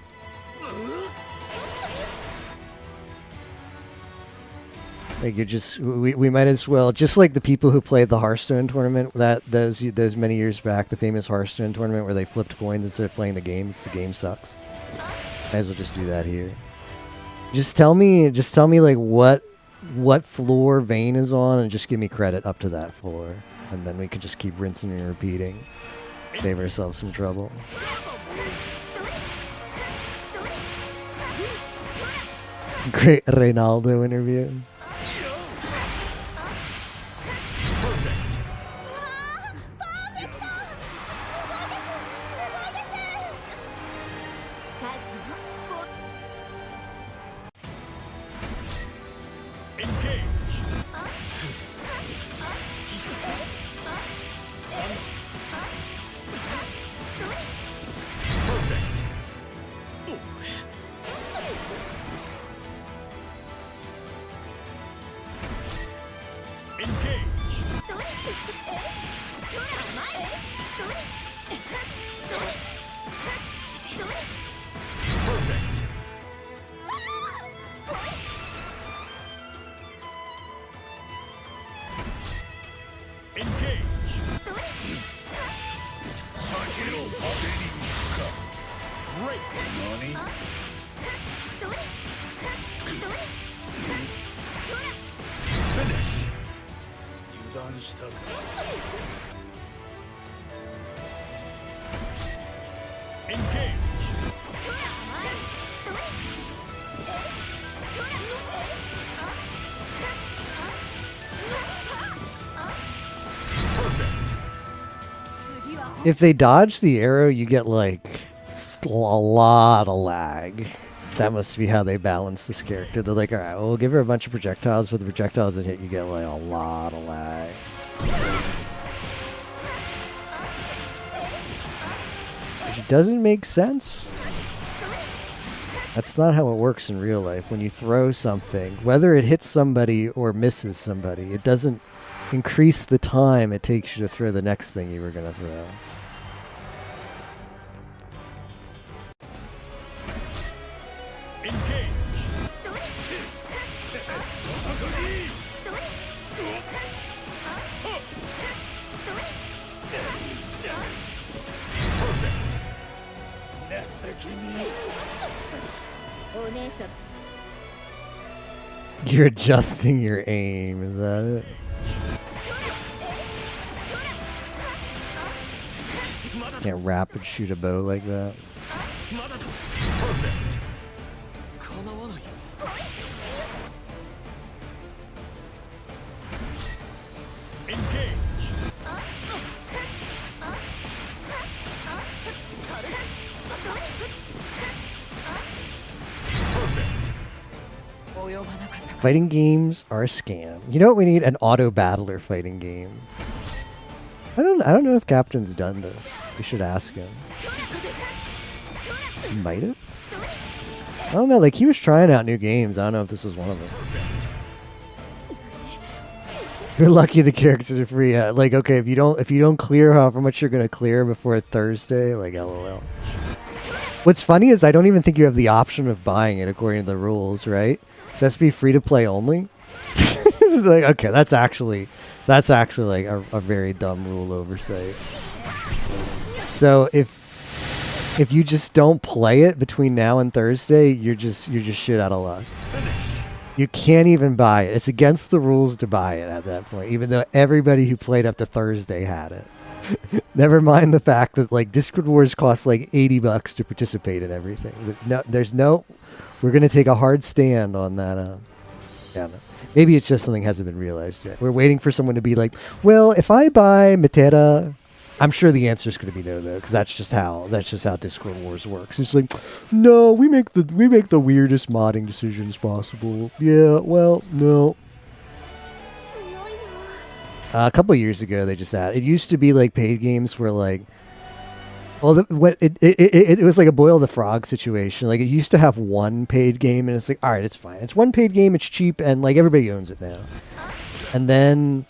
Like you just we might as well, just like the people who played the Hearthstone tournament those many years back, the famous Hearthstone tournament where they flipped coins instead of playing the game because the game sucks. Might as well just do that here. Just tell me like what floor Vayne is on, and just give me credit up to that floor, and then we can just keep rinsing and repeating. Save ourselves some trouble. Great Reynaldo interview. Perfect. カジノ Engage. Perfect. Engage. どれえそら前どれどれどれ Perfect. Engage. どれ Break. どれどれそら Finish. 油断したか Engage. そら前どれえそらえああ Perfect. 次は If they dodge the arrow, you get like a lot of lag. That must be how they balance this character. They're like, all right, well, we'll give her a bunch of projectiles. For the projectiles that hit, you get like a lot of lag. Which doesn't make sense. That's not how it works in real life. When you throw something, whether it hits somebody or misses somebody, it doesn't increase the time it takes you to throw the next thing you were going to throw. Engage. どれどれお姉さん You're adjusting your aim, is that it? そらえそら Can't rapid shoot a bow like that. まだだ Perfect. かなわない Engage. 及ばなかった。 Fighting games are a scam. You know what we need? An auto battler fighting game. I don't know if Captain's done this. We should ask him. He might have. I don't know. Like he was trying out new games. I don't know if this was one of them. You're lucky the characters are free. Yeah, like okay, if you don't clear however much you're gonna clear before Thursday, like LOL. What's funny is I don't even think you have the option of buying it according to the rules, right? Does that be free to play only? It's like, okay, that's actually like a very dumb rule oversight. So if you just don't play it between now and Thursday, you're just shit out of luck. You can't even buy it. It's against the rules to buy it at that point, even though everybody who played up to Thursday had it. Never mind the fact that like Discord Wars costs like $80 to participate in everything. But no, we're gonna take a hard stand on that. Yeah, no. Maybe it's just something hasn't been realized yet. We're waiting for someone to be like, well, if I buy Metera, I'm sure the answer is going to be no, though, because that's just how Discord Wars works. It's like, no, we make the weirdest modding decisions possible. Yeah, well, no. 強いわ A couple of years ago, they just added. It used to be like paid games where like, well, it was like a Boil the Frog situation. Like it used to have one paid game, and it's like, all right, it's fine. It's one paid game. It's cheap, and like everybody owns it now. And then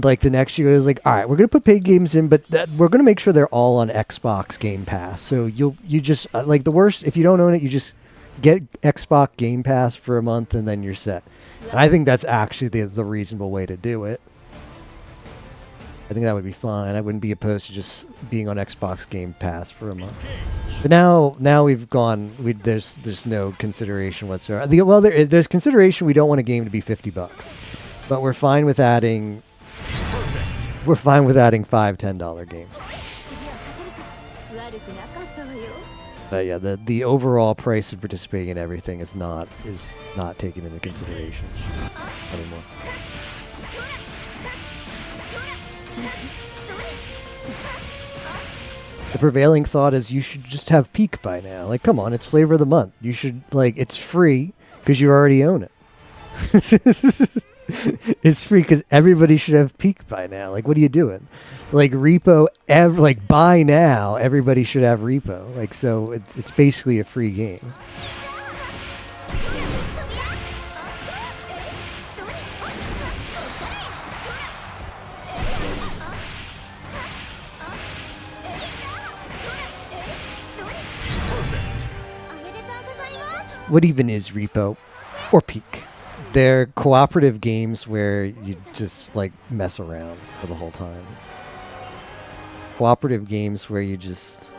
like the next year, it was like, all right, we're gonna put paid games in, but we're gonna make sure they're all on Xbox Game Pass. So you just like the worst if you don't own it, you just get Xbox Game Pass for a month, and then you're set. And I think that's actually the reasonable way to do it. I think that would be fine. I wouldn't be opposed to just being on Xbox Game Pass for a month. But now we've gone. There's no consideration whatsoever. There's consideration. We don't want a game to be $50, but we're fine with adding. We're fine with adding $5-10 games. 次は勝てるさ悪くなかったわよ But yeah, the overall price of participating in everything is not taken into consideration anymore. The prevailing thought is you should just have Peak by now. Like, come on, it's flavor of the month. You should, like, it's free because you already own it. It's free because everybody should have Peak by now. Like, what are you doing? Like, Repo, like, buy now, everybody should have Repo. Like, so it's basically a free game. What even is Repo or Peak? They're cooperative games where you just like mess around for the whole time. Cooperative games where you just,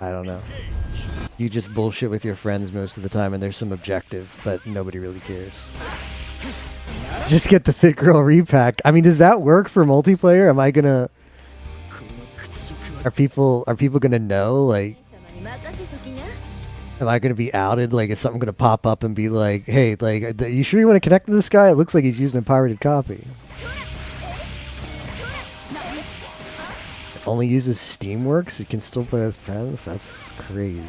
I don't know. You just bullshit with your friends most of the time and there's some objective, but nobody really cares. Just get the Fit Girl repack. I mean, does that work for multiplayer? Am I gonna... Are people gonna know, like... 様に任せときな Am I going to be outed? Like, is something going to pop up and be like, hey, like, you sure you want to connect to this guy? It looks like he's using a pirated copy. It only uses Steamworks? It can still play with friends? That's crazy.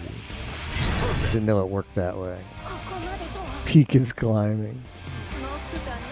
Didn't know it worked that way. ここまでとは Peak is climbing. ノックだね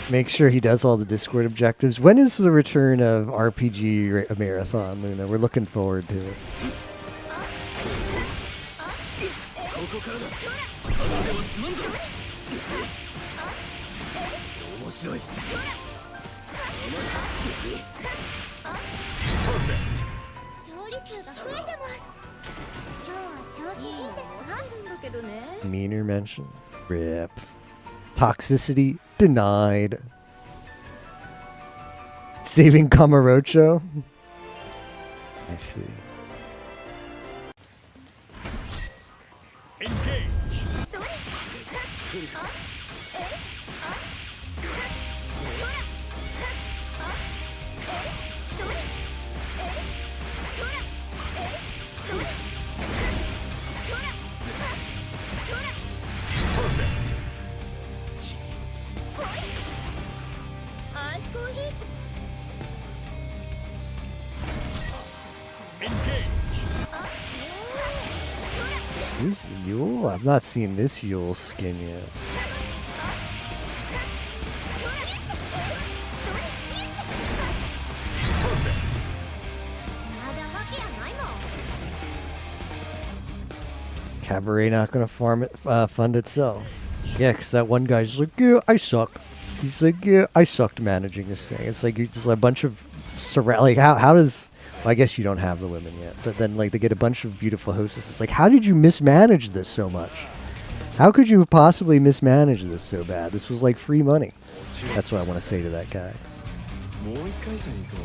Make sure he does all the Discord objectives. When is the return of RPG Marathon, Luna? We're looking forward to it. ここからだただでは済まんぞ面白い勝利数が増えてます今日は調子いいですかだけどね Meaner mention. Rip. Toxicity denied. Saving Kamurocho? I see. Engage. 勝 Who's the Yule? I've not seen this Yule skin yet. Cabaret not gonna fund itself. Yeah, because that one guy's like, yeah, I suck. He's like, yeah, I sucked managing this thing. It's like just a bunch of like how does well, I guess you don't have the women yet, but then like they get a bunch of beautiful hostesses. Like, how did you mismanage this so much? How could you have possibly mismanaged this so bad? This was like free money. That's what I want to say to that guy. もう一回戦行こ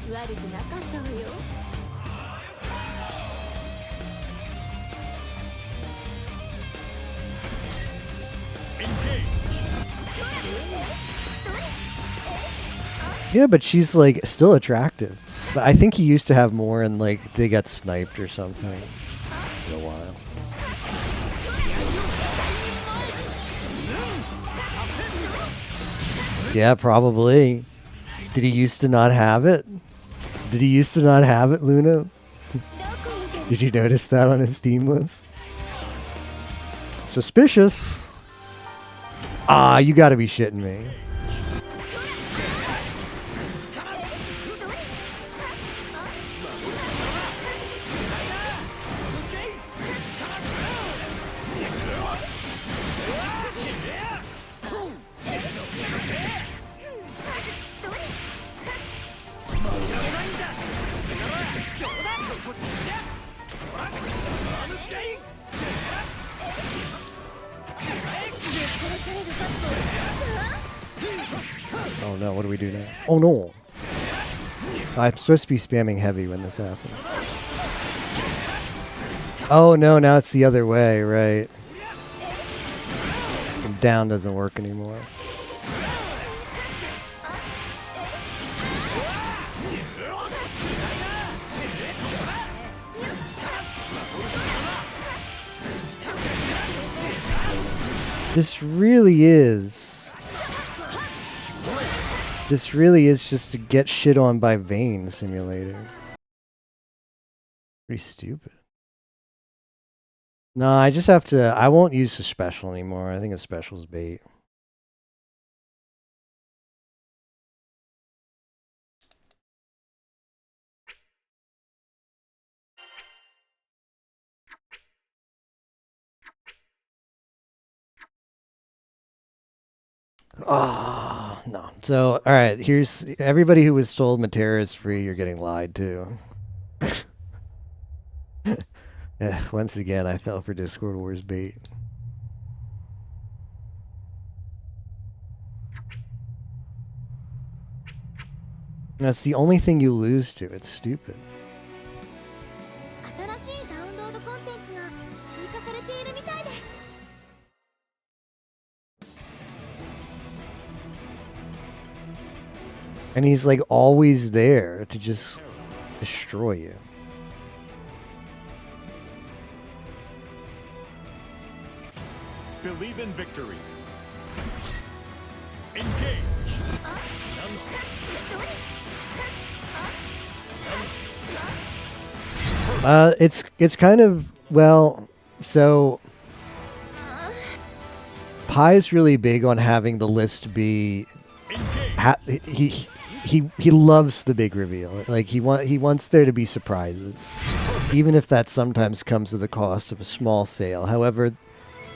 う。悪くなかったわよ。 Yeah, but she's like still attractive. But I think he used to have more, and like they got sniped or something in a while. Yeah, probably. Did he used to not have it? Did he used to not have it, Luna? Did you notice that on his Steam list? Suspicious. Ah, you gotta be shitting me. Oh no, what do we do now? Oh no! I'm supposed to be spamming heavy when this happens. Oh no, now it's the other way, right? And down doesn't work anymore. This really is just to get shit on by Vayne Simulator. Pretty stupid. No, I just have to, I won't use the special anymore. I think a special's bait. Oh, no. So, all right, here's everybody who was told Matera is free, you're getting lied to. Once again, I fell for Discord Wars bait. That's the only thing you lose to. It's stupid. 新しいダウンロードコンテンツが追加されているみたいです。 And he's like always there to just destroy you. Believe in victory. Engage. It's kind of, well, so Pie's really big on having the list be he loves the big reveal. Like he wants there to be surprises, even if that sometimes comes at the cost of a small sale. However,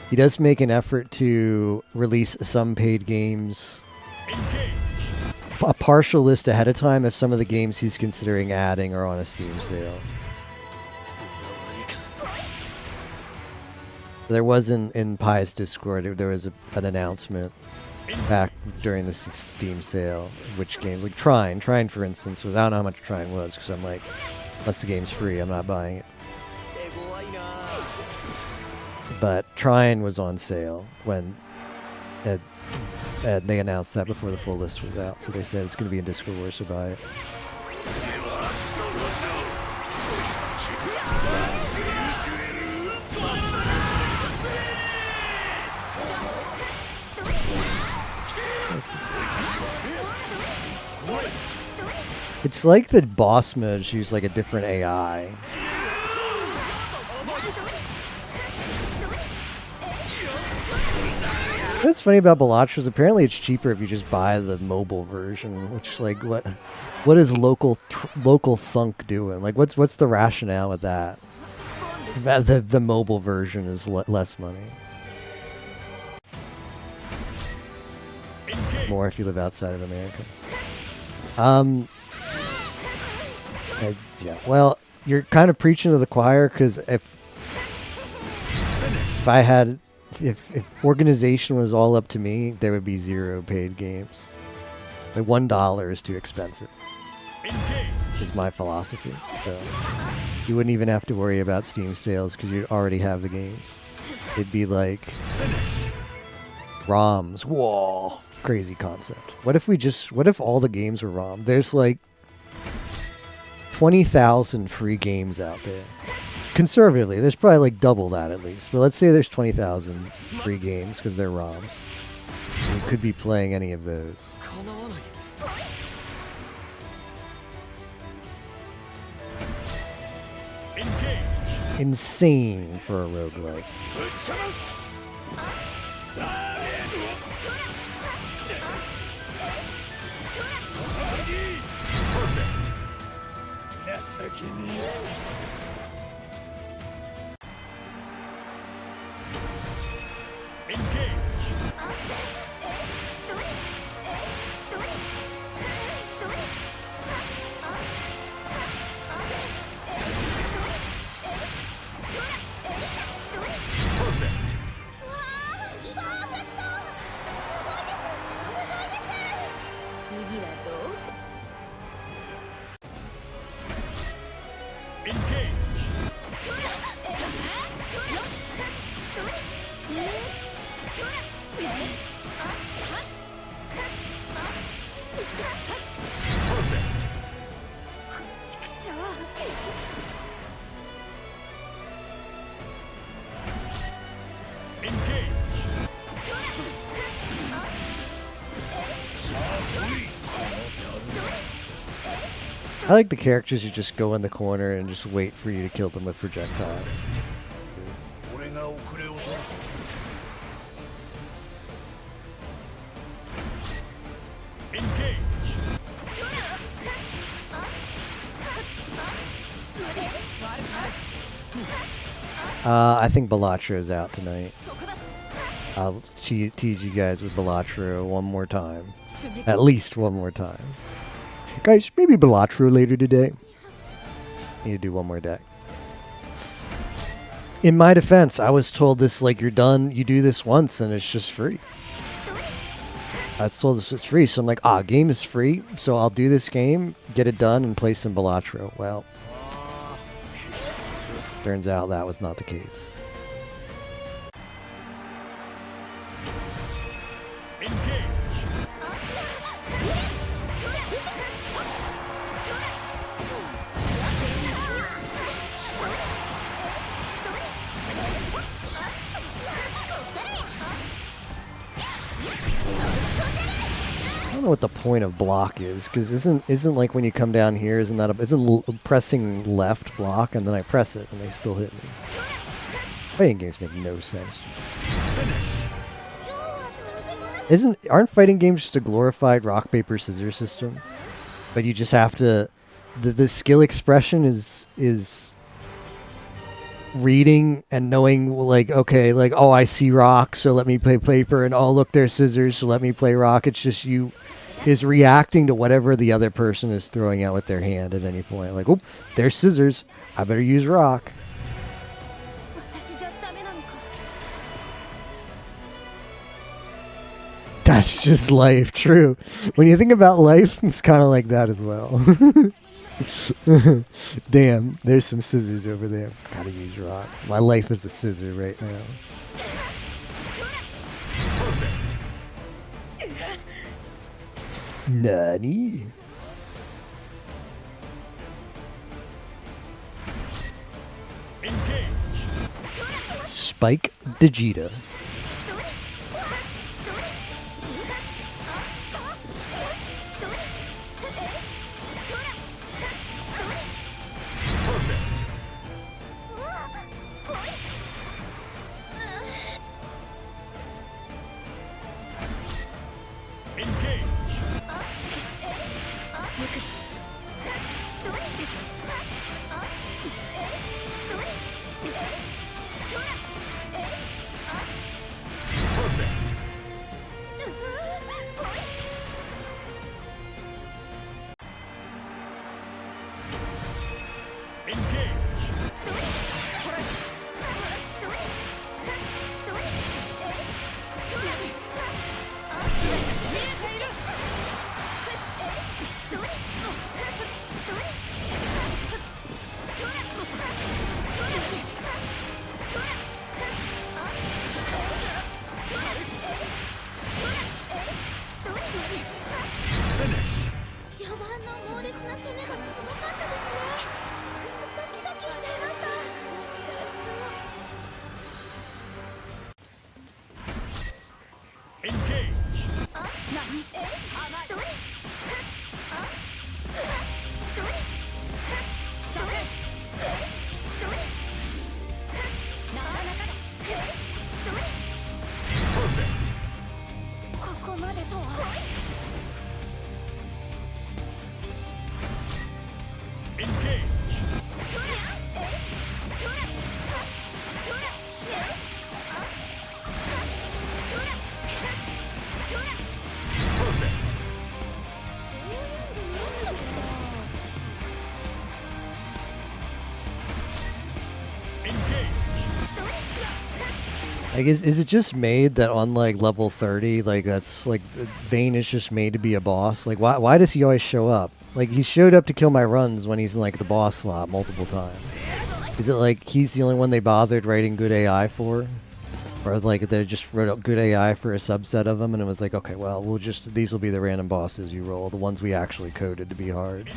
he does make an effort to release some paid games a partial list ahead of time if some of the games he's considering adding are on a Steam sale. There was in Pie's Discord, there was an announcement back during the Steam sale, which games, like Trine for instance, was, I don't know how much Trine was, because I'm like, unless the game's free, I'm not buying it. But Trine was on sale when they announced that before the full list was out, so they said it's going to be in Discord Wars, so buy it. It's like the boss mode, she's like a different AI. What's funny about Balatro is apparently it's cheaper if you just buy the mobile version, which like what is local thunk doing? Like what's the rationale with that? That the mobile version is less money. More if you live outside of America. Yeah. Well, you're kind of preaching to the choir because if organization was all up to me, there would be 0 paid games. Like $1 is too expensive. Is my philosophy. So you wouldn't even have to worry about Steam sales because you'd already have the games. It'd be like ROMs. Whoa, crazy concept. What if all the games were ROM? There's like 20,000 free games out there. Conservatively, there's probably like double that at least. But let's say there's 20,000 free games because they're ROMs. You could be playing any of those. Insane for a roguelike. I like the characters who just go in the corner and just wait for you to kill them with projectiles. I think Balatro is out tonight. I'll tease you guys with Balatro one more time. At least one more time. Guys, maybe Balatro later today. Need to do one more deck. In my defense, I was told this, like, you're done, you do this once and it's just free. I was told this was free, so I'm like, game is free, so I'll do this game, get it done, and play some Balatro. Well, turns out that was not the case. I don't know what the point of block is, because isn't like when you come down here, isn't pressing left block and then I press it and they still hit me. Fighting games make no sense. Aren't fighting games just a glorified rock paper scissors system? But you just have to the skill expression is reading and knowing, like, okay, like, oh, I see rock, so let me play paper, and oh, look, there's scissors, so let me play rock. It's just you is reacting to whatever the other person is throwing out with their hand at any point. Like, oh, there's scissors, I better use rock. That's just life, true. When you think about life, it's kind of like that as well. Damn, there's some scissors over there. Gotta use rock. My life is a scissor right now. Nani? Spike Digita. Engage. Perfect. Engage. Finish. 序盤の猛烈な攻めがすごかったですね。ドキドキしちゃいました。しちゃいそう。 Engage. ここまでとは。 Engage. Perfect. Engage. Like, is it just made that on like level 30, like that's like Vayne is just made to be a boss? Like, why does he always show up? Like, he showed up to kill my runs when he's in like the boss slot multiple times. Is it like he's the only one they bothered writing good AI for? Or like they just wrote up good AI for a subset of them and it was like, okay, well, these will be the random bosses you roll, the ones we actually coded to be hard.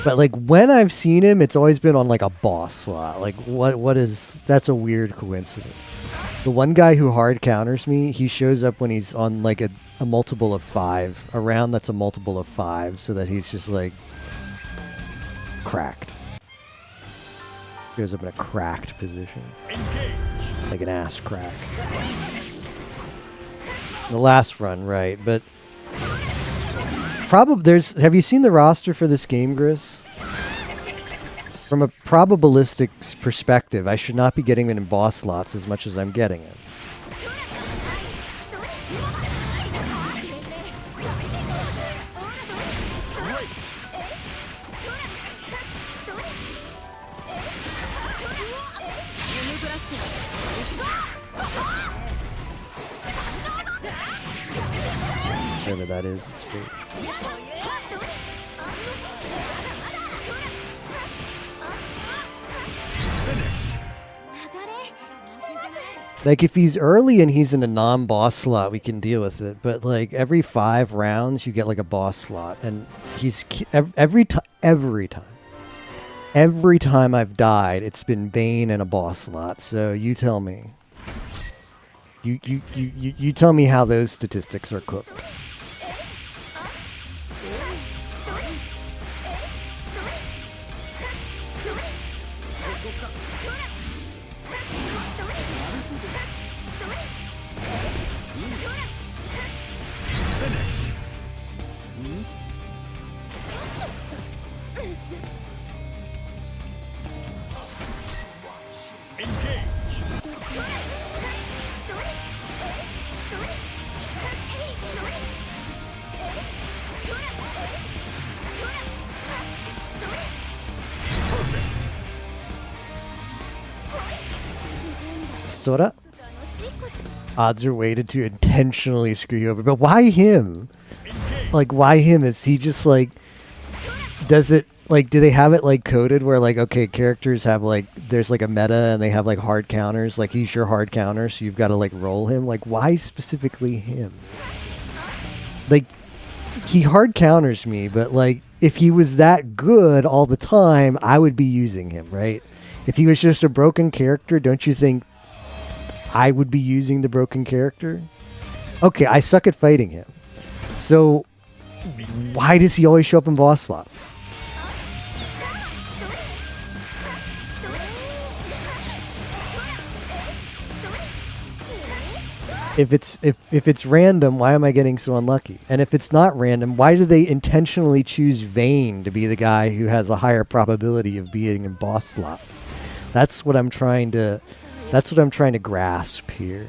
But like when I've seen him, it's always been on like a boss slot. Like that's a weird coincidence. The one guy who hard counters me, he shows up when he's on like a multiple of 5, a round that's a multiple of 5, so that he's just like cracked. Shows up in a cracked position. Engage. Like an ass crack. The last run, right, but have you seen the roster for this game, Gris? From a probabilistic perspective, I should not be getting it in boss slots as much as I'm getting it. Whatever that is, it's true. Like, if he's early and he's in a non-boss slot, we can deal with it. But, like, every 5 rounds, you get, like, a boss slot. And he's... Every time I've died, it's been Vayne and a boss slot. So, you tell me. You tell me how those statistics are cooked. Sora? Odds are weighted to intentionally screw you over. But why him? Like, why him? Is he just like... Does it... Like, do they have it, like, coded where, like, okay, characters have, like... There's, like, a meta and they have, like, hard counters. Like, he's your hard counter, so you've got to, like, roll him. Like, why specifically him? Like, he hard counters me, but, like, if he was that good all the time, I would be using him, right? If he was just a broken character, don't you think I would be using the broken character? Okay, I suck at fighting him. So, why does he always show up in boss slots? if it's random, why am I getting so unlucky? And if it's not random, why do they intentionally choose Vayne to be the guy who has a higher probability of being in boss slots? That's what I'm trying to grasp here.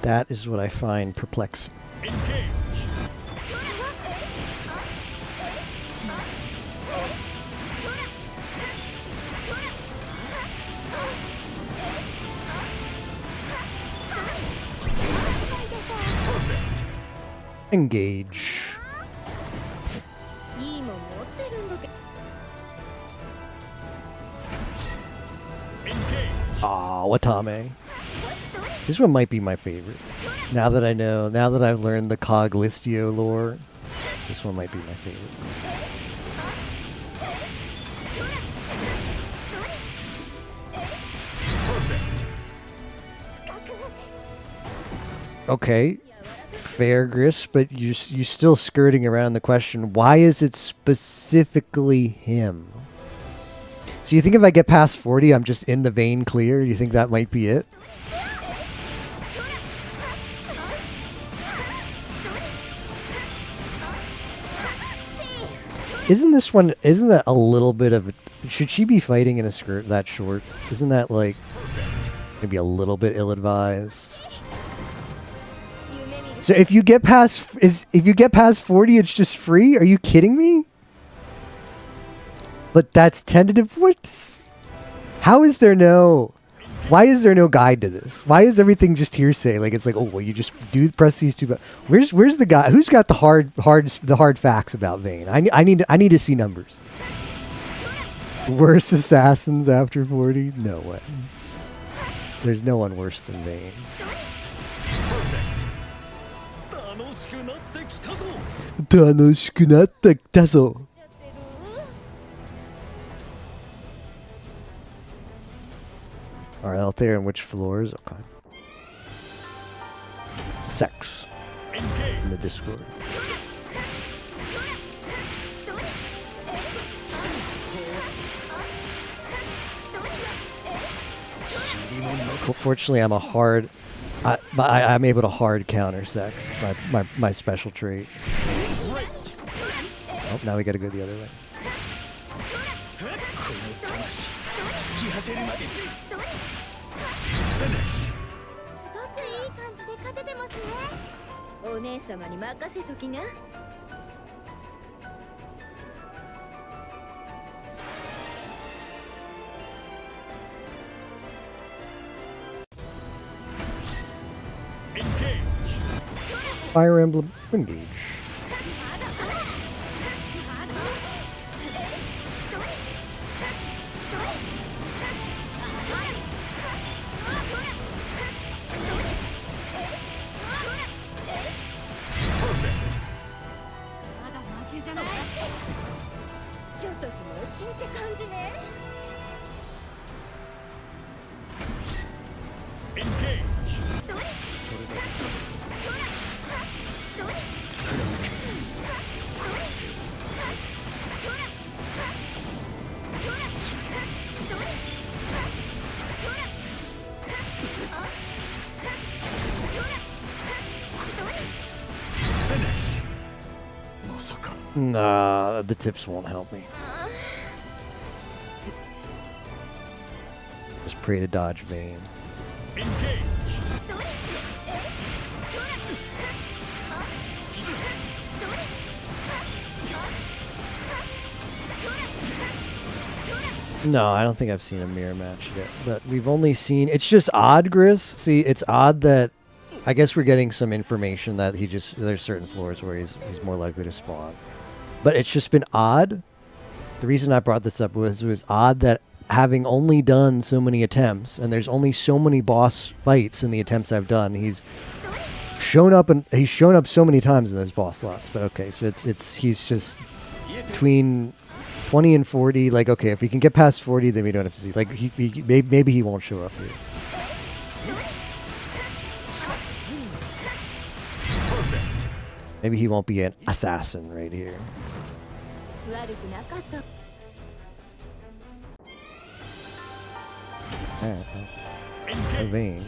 That is what I find perplexing. Engage. Ah, Watame. This one might be my favorite. Now that I've learned the Coglistio lore, this one might be my favorite. Okay, fair, Gris, but you're still skirting around the question. Why is it specifically him? So you think if I get past 40, I'm just in the Vayne clear? You think that might be it? Isn't that a little bit of should she be fighting in a skirt that short? Isn't that like maybe a little bit ill-advised? So if you get past 40, it's just free? Are you kidding me? But that's tentative. What? How is there no? Why is there no guide to this? Why is everything just hearsay? Like it's like, oh well, you just press these two. But where's the guy? Who's got the hard facts about Vayne? I need to see numbers. Worse assassins after 40? No way. There's no one worse than Vayne. Alright, out there on which floors? Okay. Sex. In the Discord. Fortunately, I'm I'm able to hard counter sex. It's my special trait. Oh, now we gotta go the other way. お姉様に任せときな。Fire Emblem Engage. Nah, the tips won't help me. Just pray to dodge Vayne. No, I don't think I've seen a mirror match yet. But we've only seen... It's just odd, Gris. See, it's odd that... I guess we're getting some information that there's certain floors where he's more likely to spawn. but it's just been odd. The reason I brought this up was it was odd that having only done so many attempts, and there's only so many boss fights in the attempts I've done, he's shown up so many times in those boss slots. But okay, so he's just between 20 and 40. Like, okay, if we can get past 40, then we don't have to see. Like, maybe he won't show up here. Maybe he won't be an assassin right here. 悪くなかった。 A vein.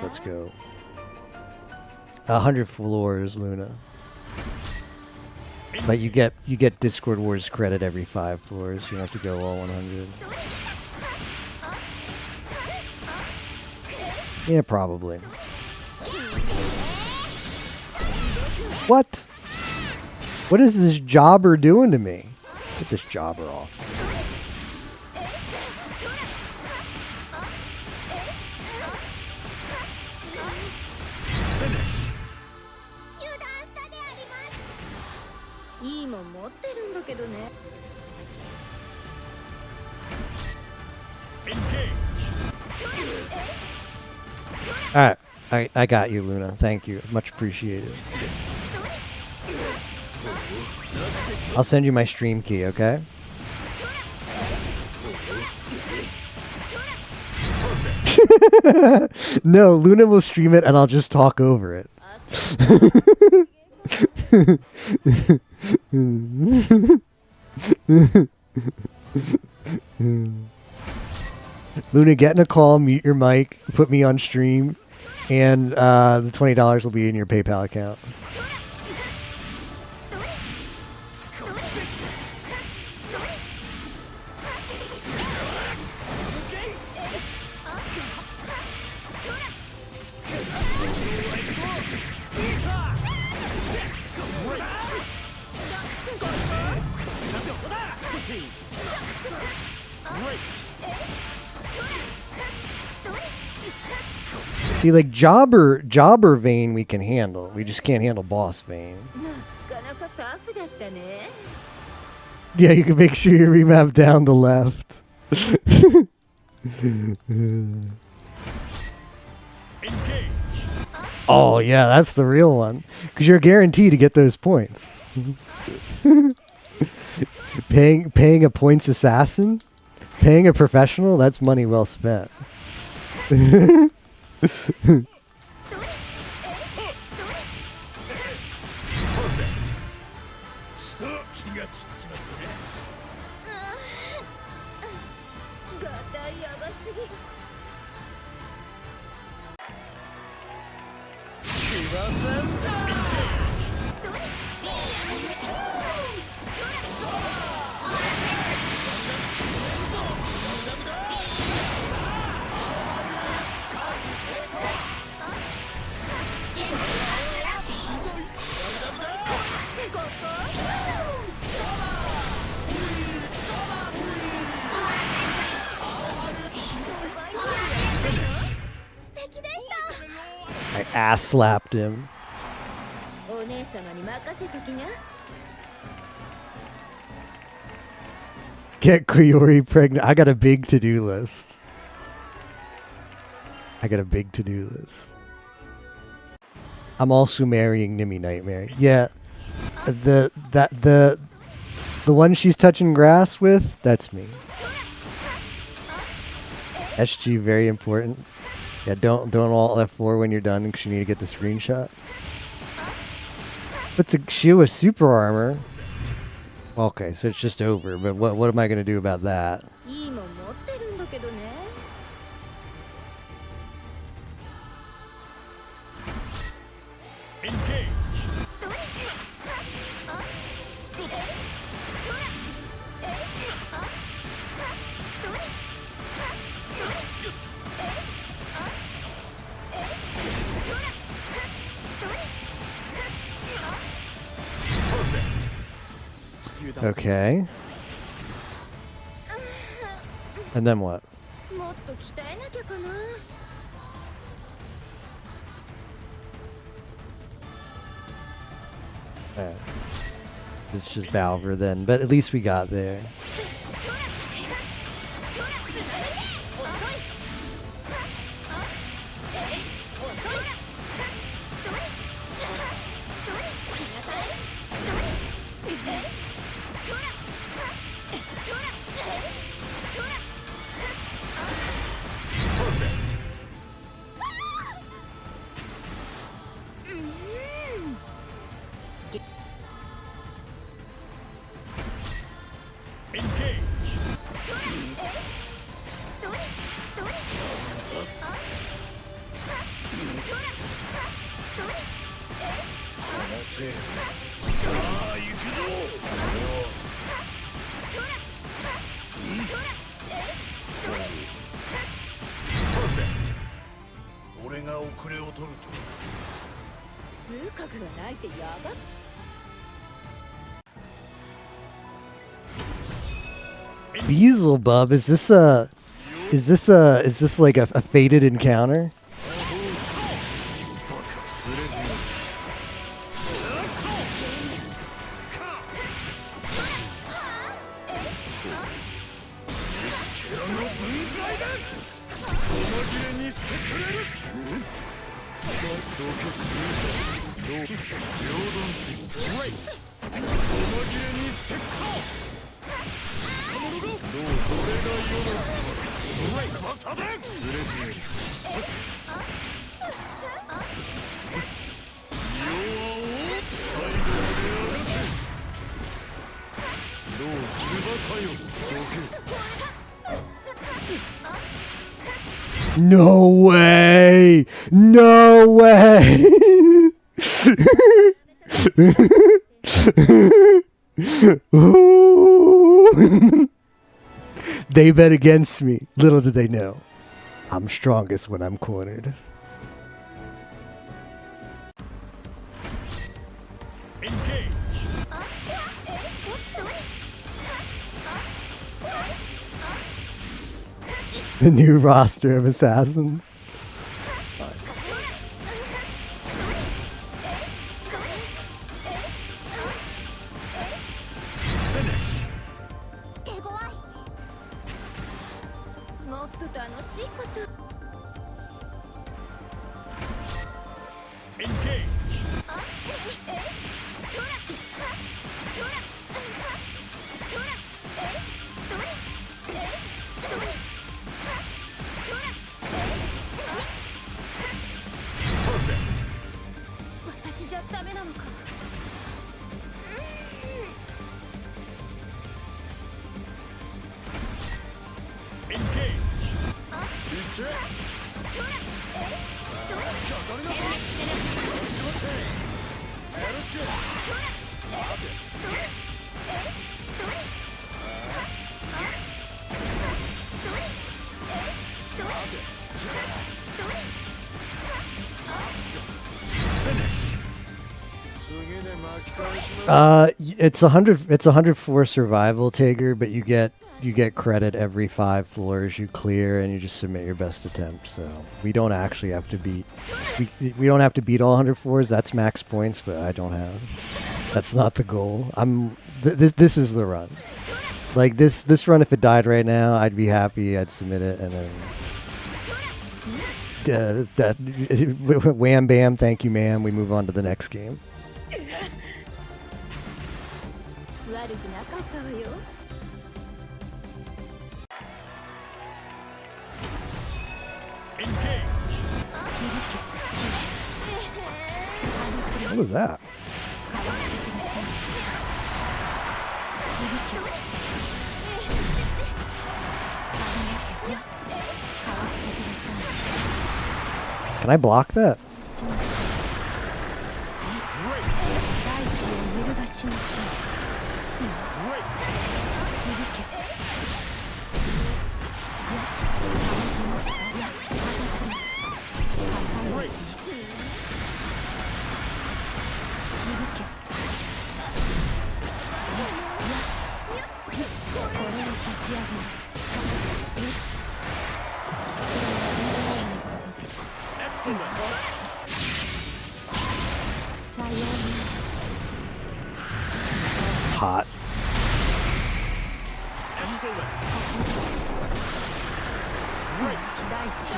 Let's go. 100 floors, Luna. But you get Discord Wars credit every 5 floors. You don't have to go all 100. Yeah, probably. What? What is this jobber doing to me? Get this jobber off. Alright, I got you, Luna. Thank you. Much appreciated. I'll send you my stream key, okay? No, Luna will stream it and I'll just talk over it. Luna, get in a call, mute your mic, put me on stream, and the $20 will be in your PayPal account. See, like Jobber Vein we can handle. We just can't handle Boss Vein. Yeah, you can make sure you remap down the left. Oh, yeah, that's the real one. Because you're guaranteed to get those points. Paying a points assassin? Paying a professional? That's money well spent. I ass slapped him. Get Kriori pregnant. I got a big to-do list. I'm also marrying Nimi Nightmare. Yeah. The one she's touching grass with, that's me. SG, very important. Yeah, don't alt F4 when you're done because you need to get the screenshot. But it's a shield with super armor. Okay, so it's just over. But what am I gonna do about that? Okay. And then what? もっと鍛えなきゃかな。Alright. It's just Valver then, but at least we got there. 俺が遅れを取ると数角がないってやばっ。Beelzebub, is this like a fated encounter? No way! No way! Ooh. They bet against me. Little did they know, I'm strongest when I'm cornered. The new roster of assassins. 手強い。もっと楽しいこと。私じゃダメなのか。It's 104 survival, Tager, but you get credit every 5 floors you clear, and you just submit your best attempt. So we don't actually have to beat we don't have to beat all 104s. That's max points, but I don't have. That's not the goal. This is the run. Like this run, if it died right now, I'd be happy. I'd submit it, and then wham bam, thank you, ma'am. We move on to the next game. 悪くなかったわよ。What was that? Can I block that? hot. Excellent. Great. 大地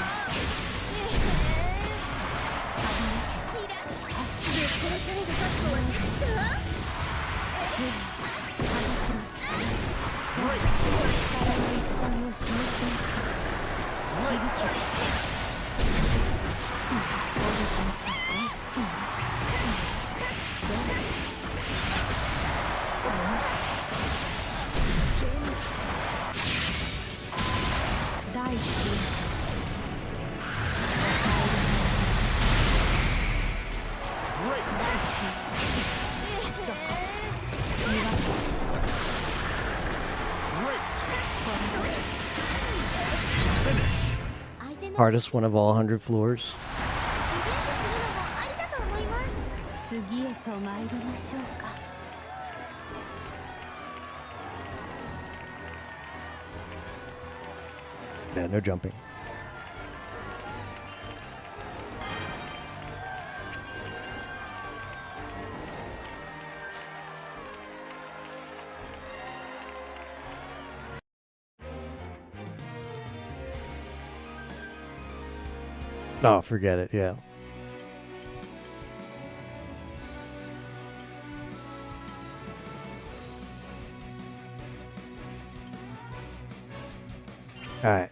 Hardest one of all 100 floors. ありだと思います。次へと参りましょうか。 Yeah, no jumping. Oh, forget it, yeah. Alright.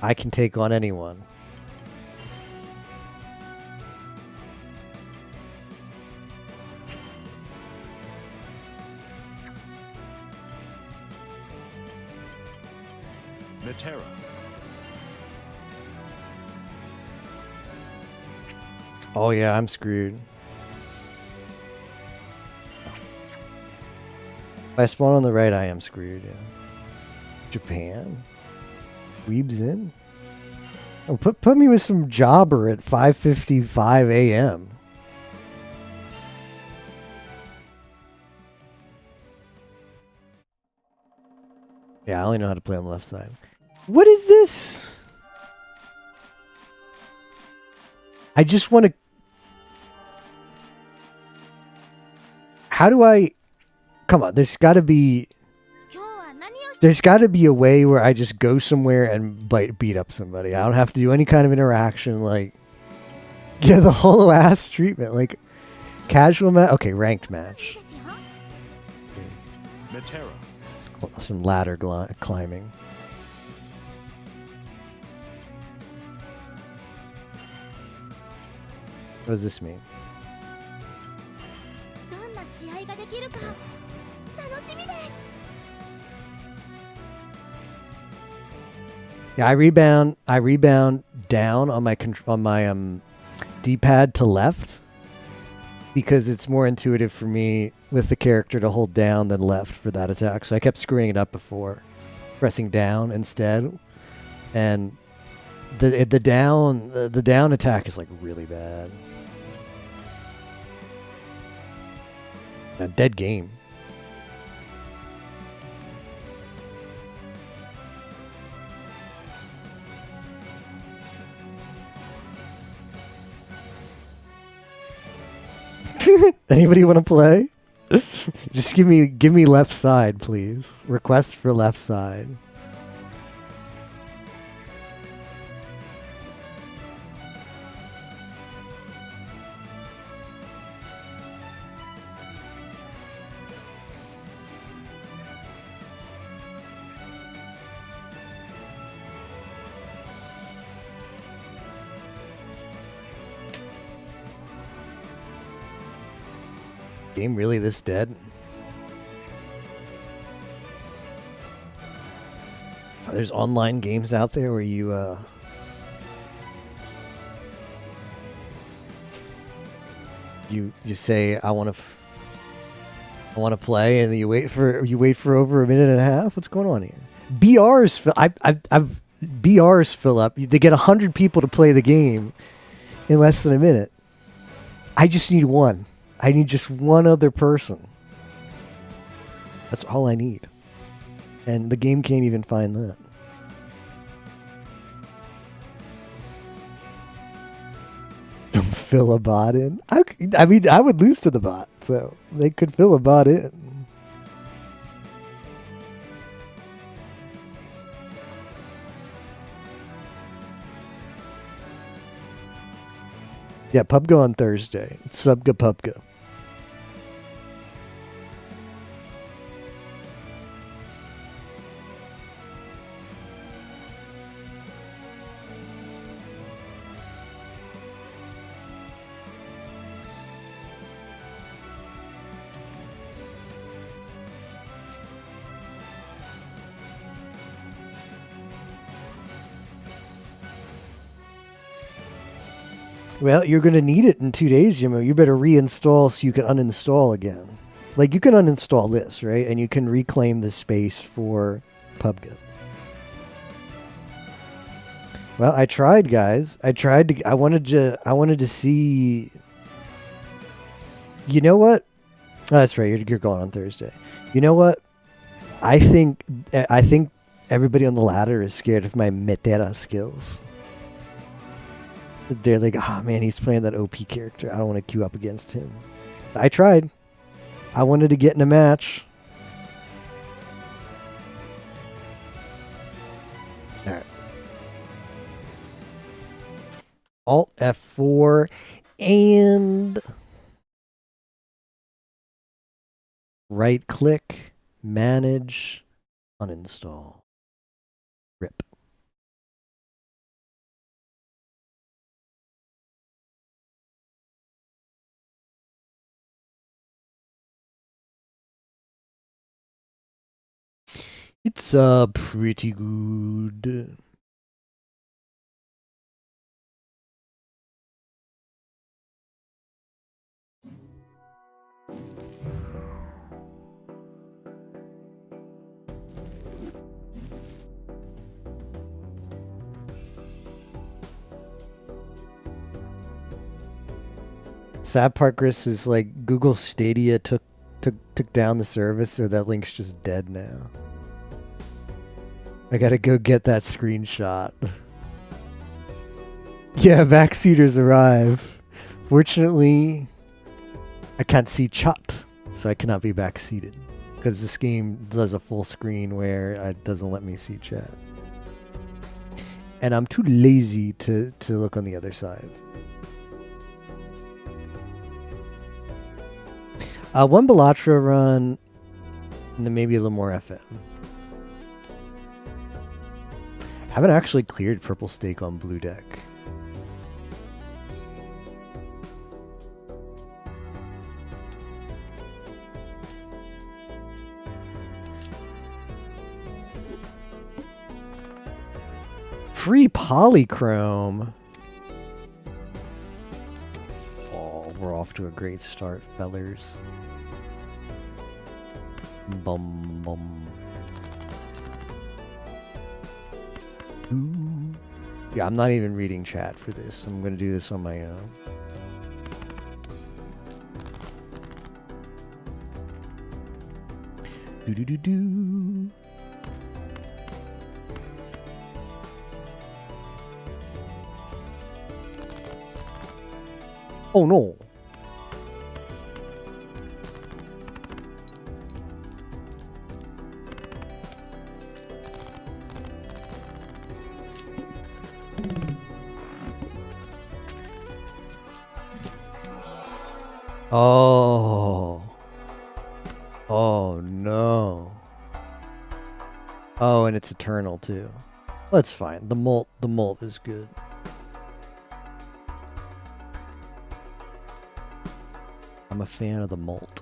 I can take on anyone. Metera. Oh yeah, I'm screwed. If I spawn on the right, I am screwed, yeah. Japan? Weebs in? Oh, put me with some jobber at 5:55 a.m. Yeah, I only know how to play on the left side. What is this? I just want to... How do I... Come on, there's got to be... 今日は何をして There's got to be a way where I just go somewhere and beat up somebody. I don't have to do any kind of interaction. Like, yeah, the whole ass treatment. Like, casual match. Okay, ranked match. ですよ。 Metera. Some ladder climbing. What does this mean? どんな試合ができるか楽しみです。 Yeah, I rebound down on my D-pad to left because it's more intuitive for me with the character to hold down than left for that attack. So I kept screwing it up before, pressing down instead, and the down attack is like really bad. A dead game. Anybody want to play? Just give me left side, please. Request for left side. Game really this dead? There's online games out there where you you say I want to play, and you wait for over a minute and a half. What's going on here? BRs fill up. They get 100 people to play the game in less than a minute. I just need one. I need just one other person. That's all I need. And the game can't even find that. Don't fill a bot in. I mean, I would lose to the bot, so they could fill a bot in. Yeah, PUBG on Thursday. It's Subga PUBG. Well, you're going to need it in 2 days, Jimmo. You better reinstall so you can uninstall again. Like, you can uninstall this, right? And you can reclaim the space for PUBG. Well, I tried, guys. I wanted to see. You know what? Oh, that's right. You're going on Thursday. You know what? I think everybody on the ladder is scared of my Metera skills. They're like, oh man, he's playing that OP character. I don't want to queue up against him. I tried. I wanted to get in a match. All right. Alt F4 and right click, manage, uninstall. Rip. It's pretty good. Sad part, Chris, is like Google Stadia took down the service, so that link's just dead now. I gotta go get that screenshot. Yeah, backseaters arrive. Fortunately, I can't see chat, so I cannot be backseated. Because this game does a full screen where it doesn't let me see chat. And I'm too lazy to look on the other side. One Bellatra run, and then maybe a little more FM. Haven't actually cleared Purple Stake on Blue Deck. Free Polychrome. Oh, we're off to a great start, fellers. Bum bum. Ooh. Yeah, I'm not even reading chat for this. I'm gonna do this on my own. Do do do do. Oh no. Oh. Oh no. Oh, and it's eternal too. Well, that's fine. The molt is good. I'm a fan of the molt.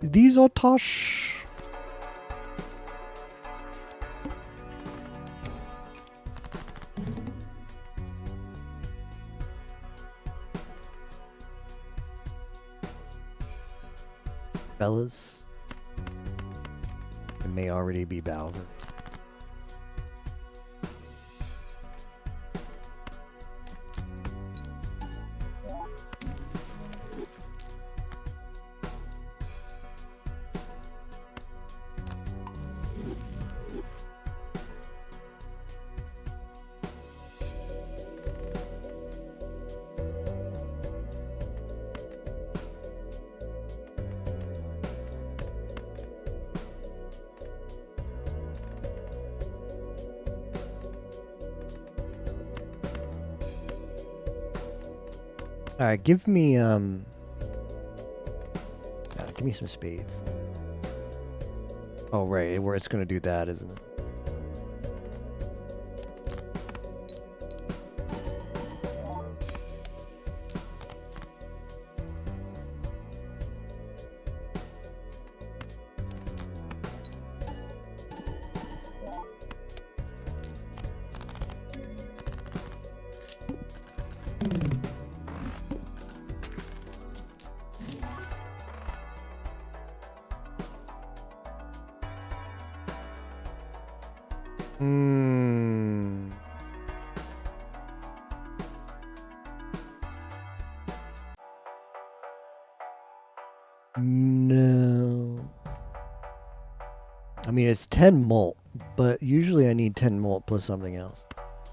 These are Tosh. Fellas. It may already be Balver. All right, give me give me some spades. Oh right, where it's gonna do that, isn't it? Hmm. No. I mean, it's 10 mult, but usually I need 10 mult plus something else.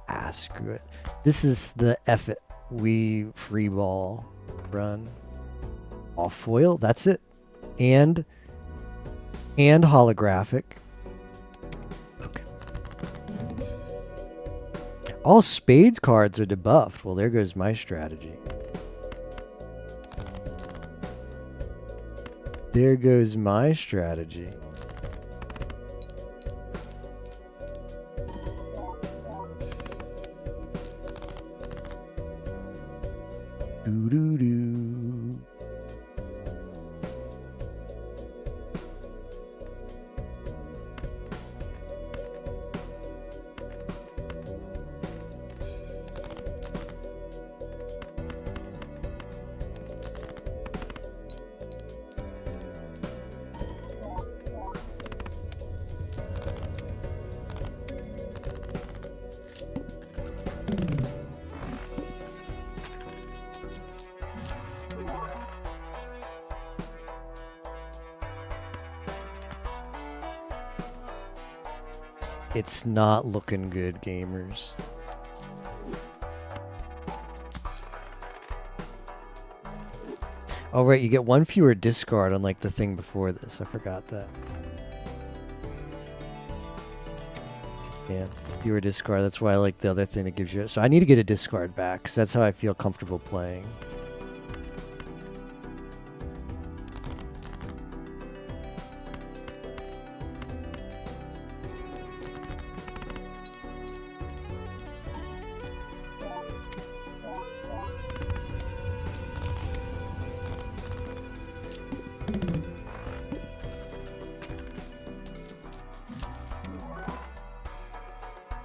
Ah, screw it. This is the F it. We free ball run. Off foil, that's it. And holographic. Okay. All spade cards are debuffed. Well, there goes my strategy. There goes my strategy. Doo-doo-doo. It's not looking good, gamers. Oh, right, you get one fewer discard unlike the thing before this. I forgot that. Yeah, fewer discard. That's why I like the other thing that gives you... So I need to get a discard back, because that's how I feel comfortable playing.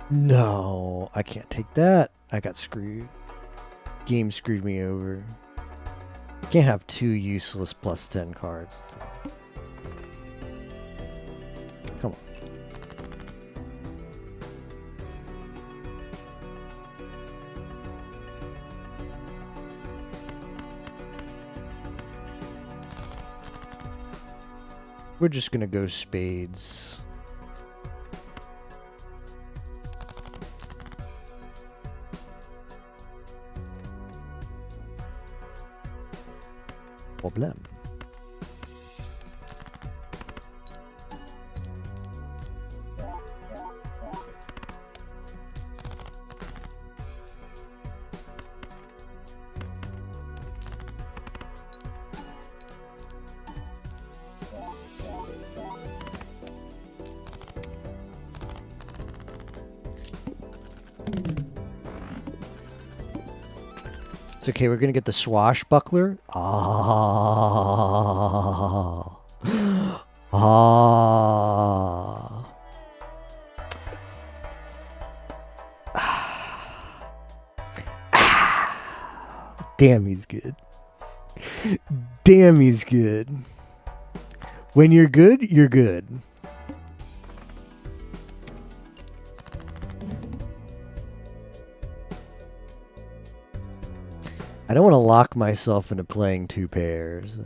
No, I can't take that. I got screwed. Game screwed me over. Can't have two useless plus 10 cards. Come on. We're just gonna go spades. Problem. It's okay, we're gonna get the swashbuckler. Ah. Ah. Damn, he's good. Damn, he's good. When you're good, you're good. I don't want to lock myself into playing two pairs.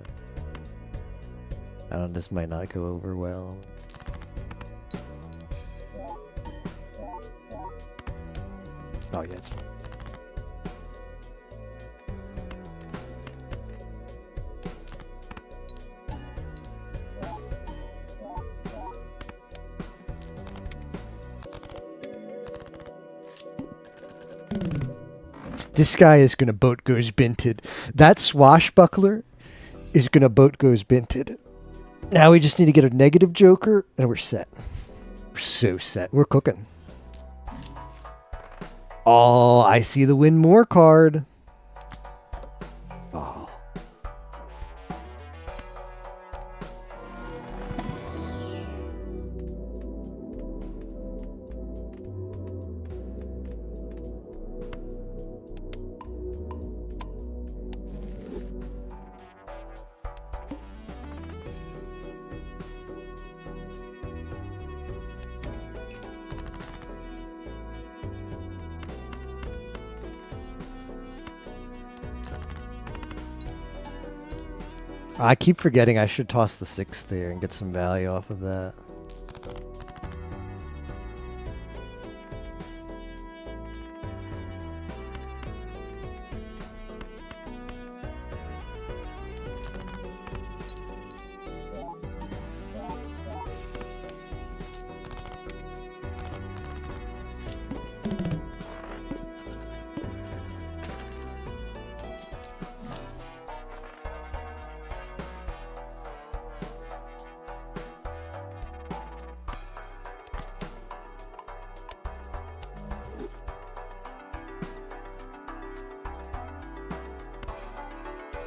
I don't. This might not go over well. Oh yeah, it's fine. This guy is gonna boat goes binted. That swashbuckler is gonna boat goes binted. Now we just need to get a negative joker and we're set. We're so set. We're cooking. Oh, I see the win more card. Oh. I keep forgetting I should toss the 6 there and get some value off of that.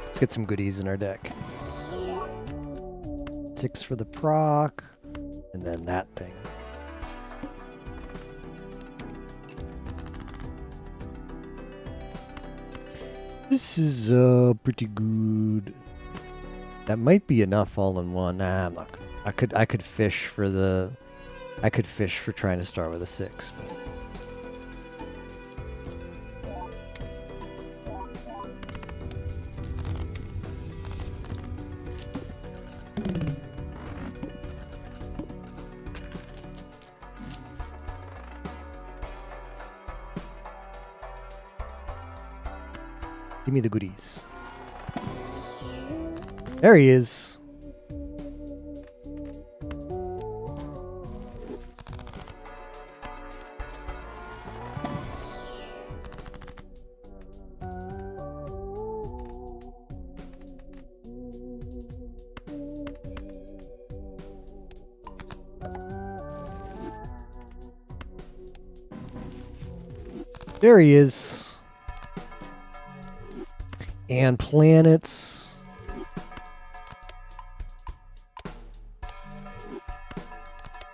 Let's get some goodies in our deck. 6 for the proc, and then that thing. This is pretty good. That might be enough all in one. Nah, I'm not. I could fish for the. I could fish for trying to start with a 6. But. Give me the goodies. There he is. There he is. And planets.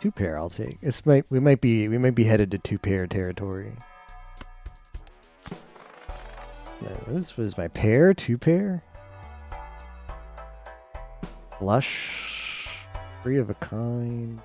Two pair I'll take. We might be headed to 2-pair territory. No, this was my pair, 2-pair. Flush. 3 of a kind.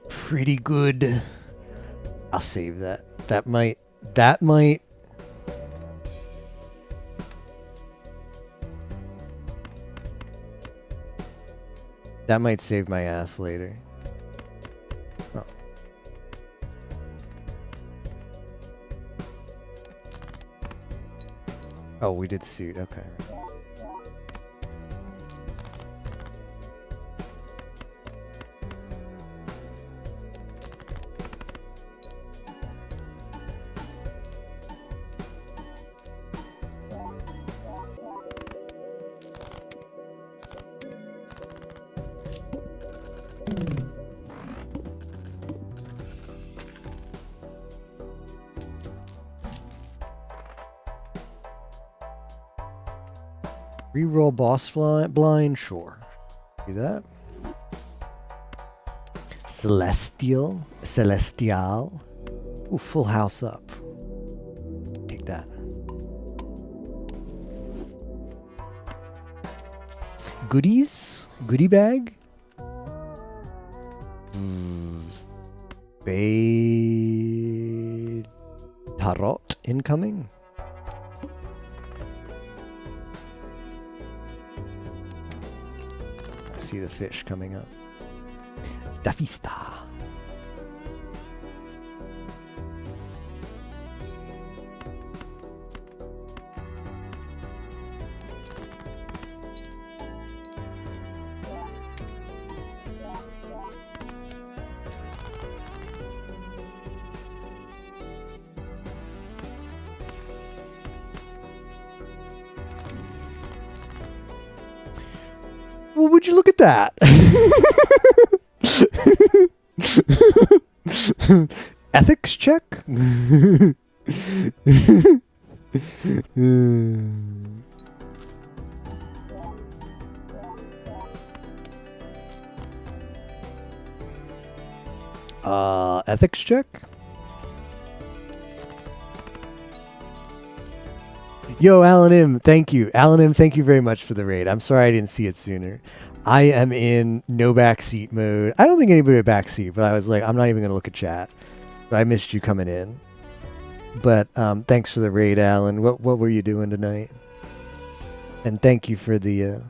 Pretty good. I'll save that. That might save my ass later. Oh. Oh, we did suit. Okay. Reroll boss blind, sure. Do that. Celestial. Ooh, full house up. Take that. Goodies? Goodie bag? Bay Tarot incoming? See the fish coming up. Dafista. Well, would you look at that? Ethics check? Ethics check? Yo, Alan M, thank you. Alan M, thank you very much for the raid. I'm sorry I didn't see it sooner. I am in no backseat mode. I don't think anybody had backseat, but I was like, I'm not even going to look at chat. So I missed you coming in. But thanks for the raid, Alan. What were you doing tonight? And thank you for the...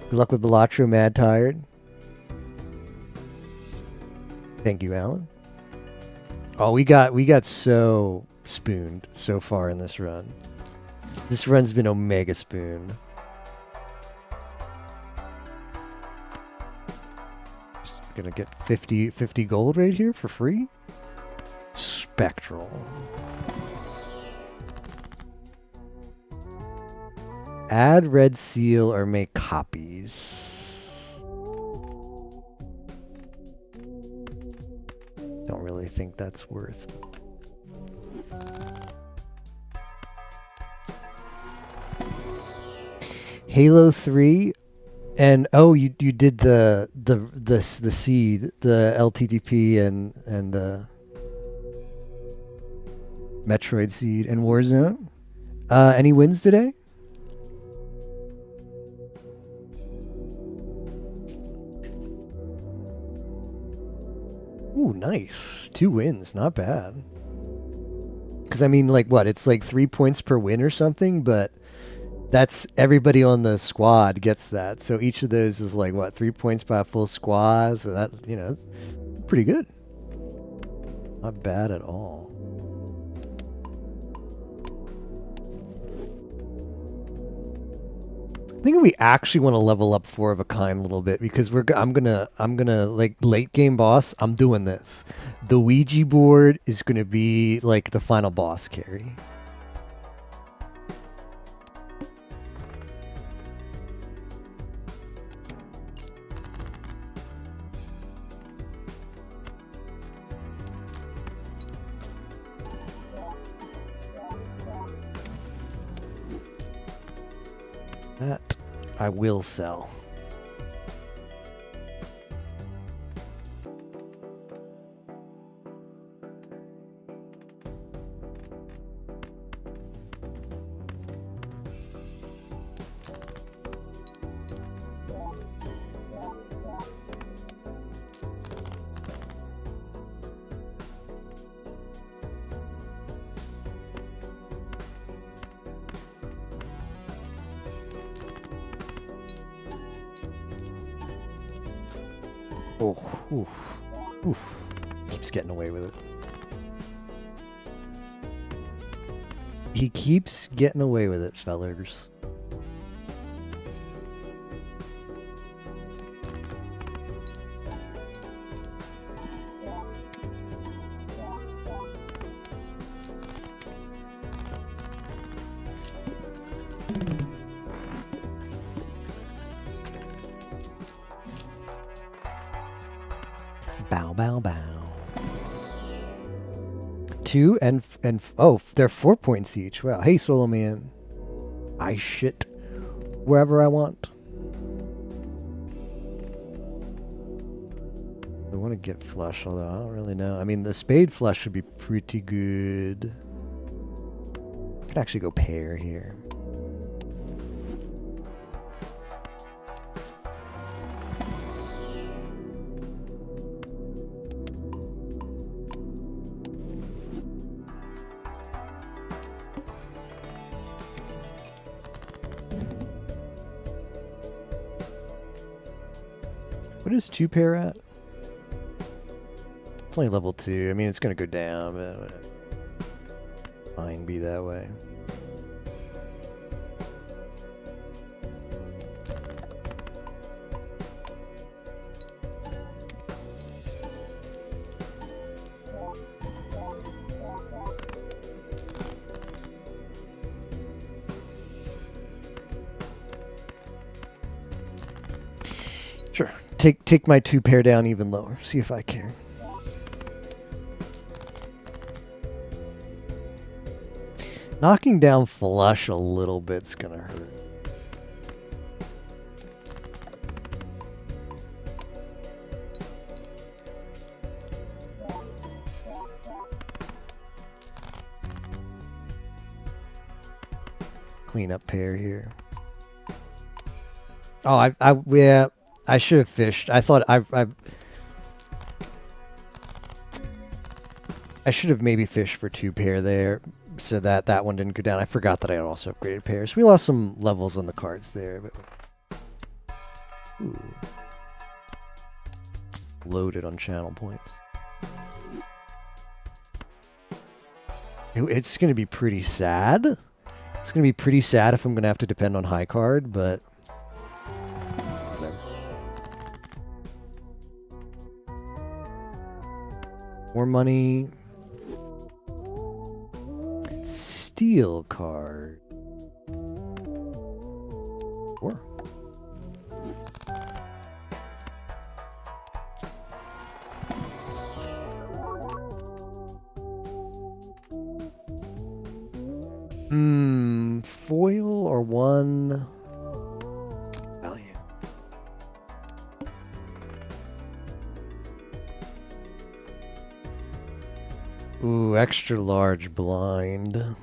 good luck with Balatro, Mad Tired. Thank you, Alan. Oh, we got so spooned so far in this run. This run's been omega spooned. Just gonna get 50 gold right here for free. Spectral. Add red seal or make copies. Don't really think that's worth. Halo 3 and oh you did the seed, the LTTP and Metroid seed and Warzone. Any wins today? Ooh, nice. 2 wins, not bad. Because I mean, like what? It's like 3 points per win or something, but that's everybody on the squad gets that. So each of those is like what, 3 points by a full squad. So that, you know, pretty good. Not bad at all. I think we actually want to level up 4 of a kind a little bit because I'm gonna like late game boss. I'm doing this. The Ouija board is gonna be like the final boss carry. That I will sell. Oh, oof. Keeps getting away with it. He keeps getting away with it, fellers. Bow, bow, bow. 2 and oh, they're 4 points each. Wow. Hey, Solo Man. I shit wherever I want. I want to get flush, although I don't really know. I mean, the spade flush would be pretty good. Could actually go pair here. What is 2 pair at? It's only level 2. I mean, it's going to go down, but whatever. Fine, be that way. Sure. Take my 2 pair down even lower. See if I care. Knocking down flush a little bit's gonna hurt. Clean up pair here. Oh, yeah, I should have fished. I thought I should have maybe fished for 2 pair there, so that that one didn't go down. I forgot that I had also upgraded pairs. We lost some levels on the cards there, but ooh. Loaded on channel points. It's going to be pretty sad. It's going to be pretty sad if I'm going to have to depend on high card, but more money. Steel card. Or foil or one value. Ooh, extra large blind.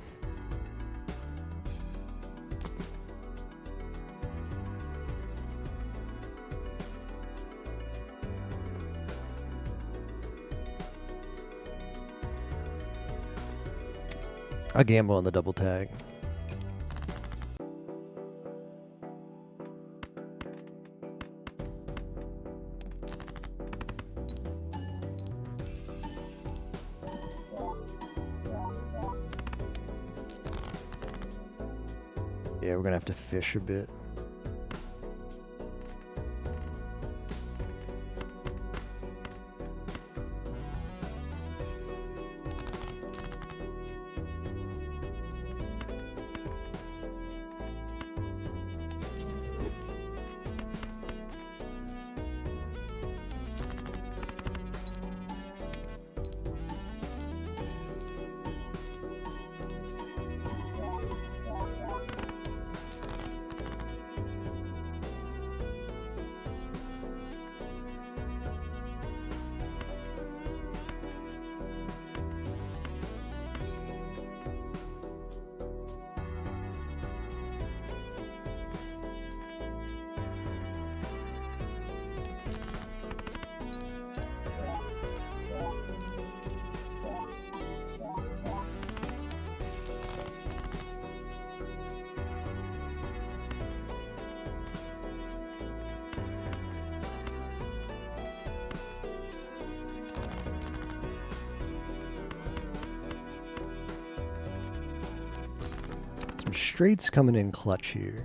I gamble on the double tag. Yeah, we're gonna have to fish a bit. Straights coming in clutch here.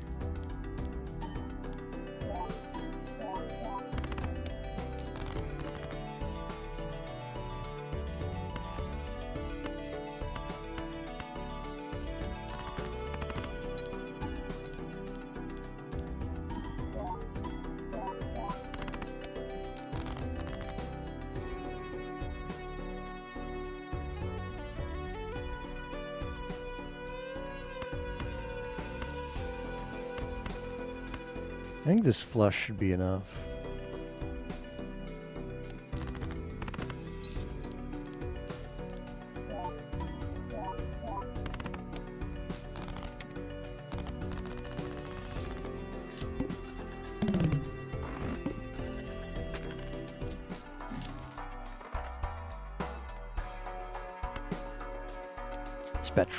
I think this flush should be enough.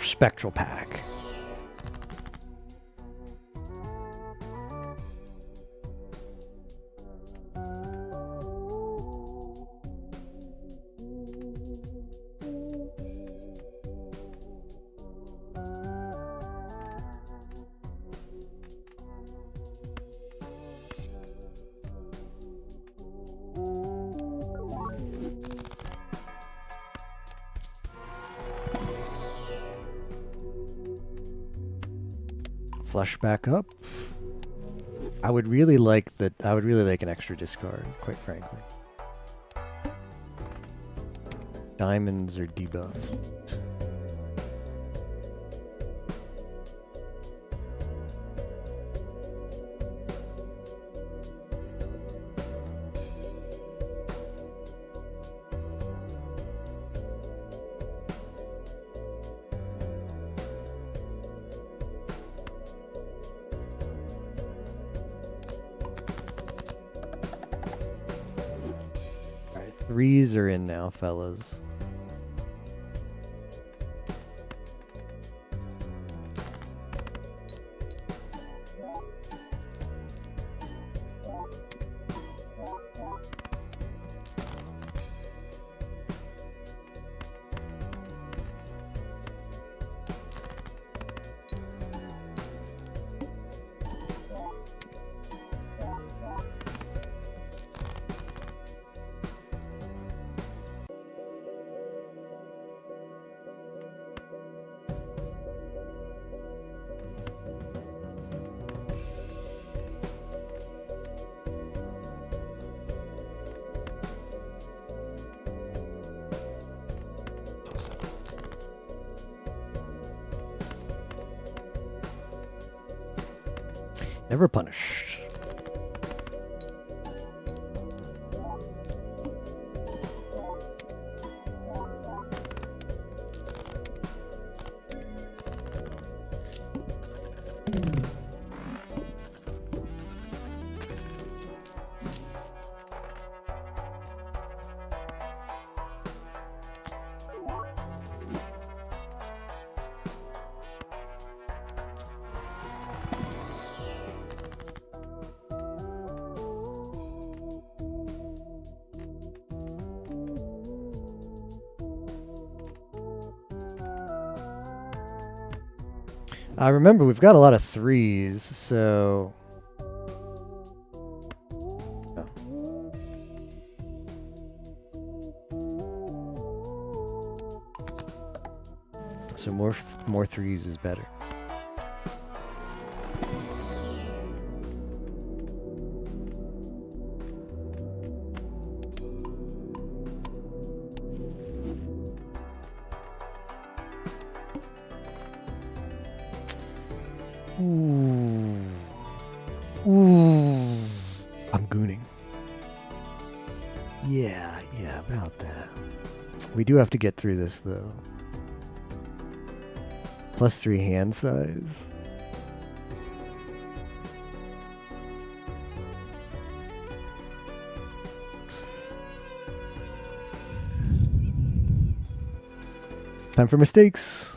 Spectral pack. Flush back up. I would really like that. I would really like an extra discard, quite frankly. Diamonds or debuff. Alright, 3s are in now, fellas. Never punished. I remember we've got a lot of 3s, so... Oh. So more 3s is better. Ooh. Ooh. I'm gooning. Yeah, about that. We do have to get through this, though. +3 hand size. Time for mistakes.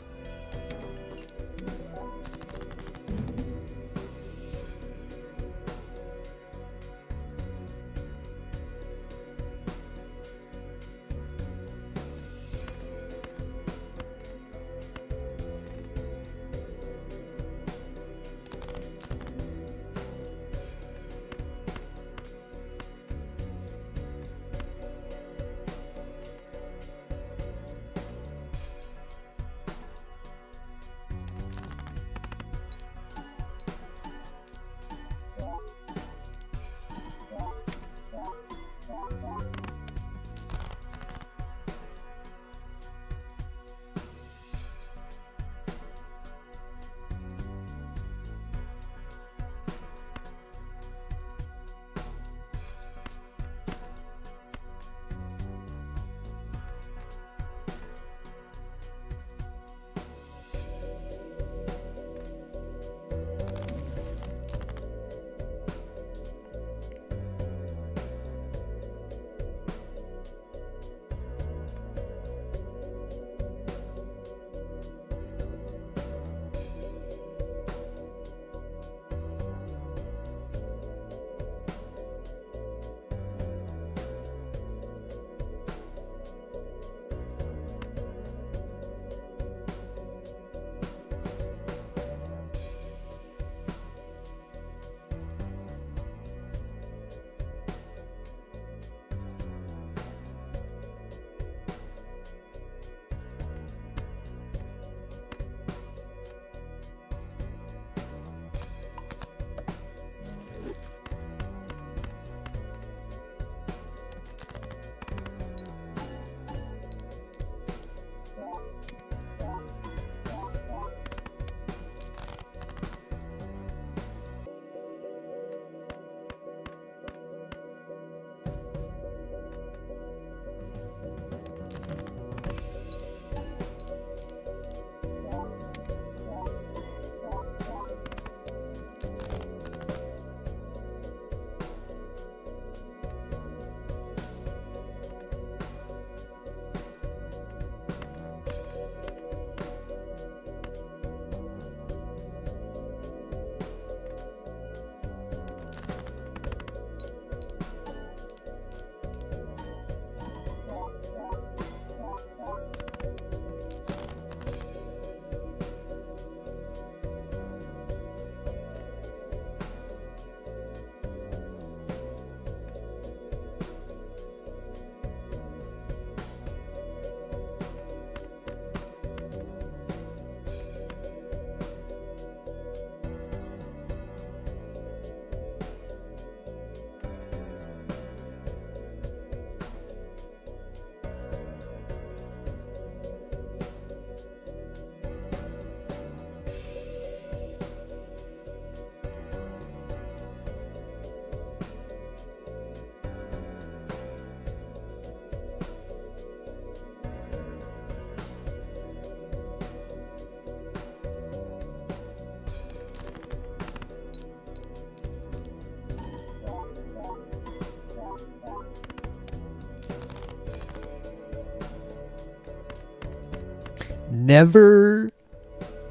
Never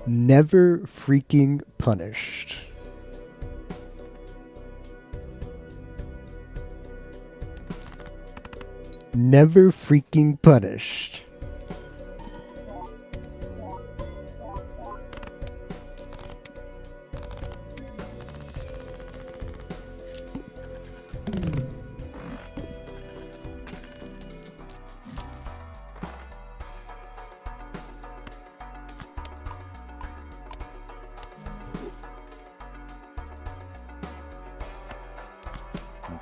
freaking punished. Never freaking punished.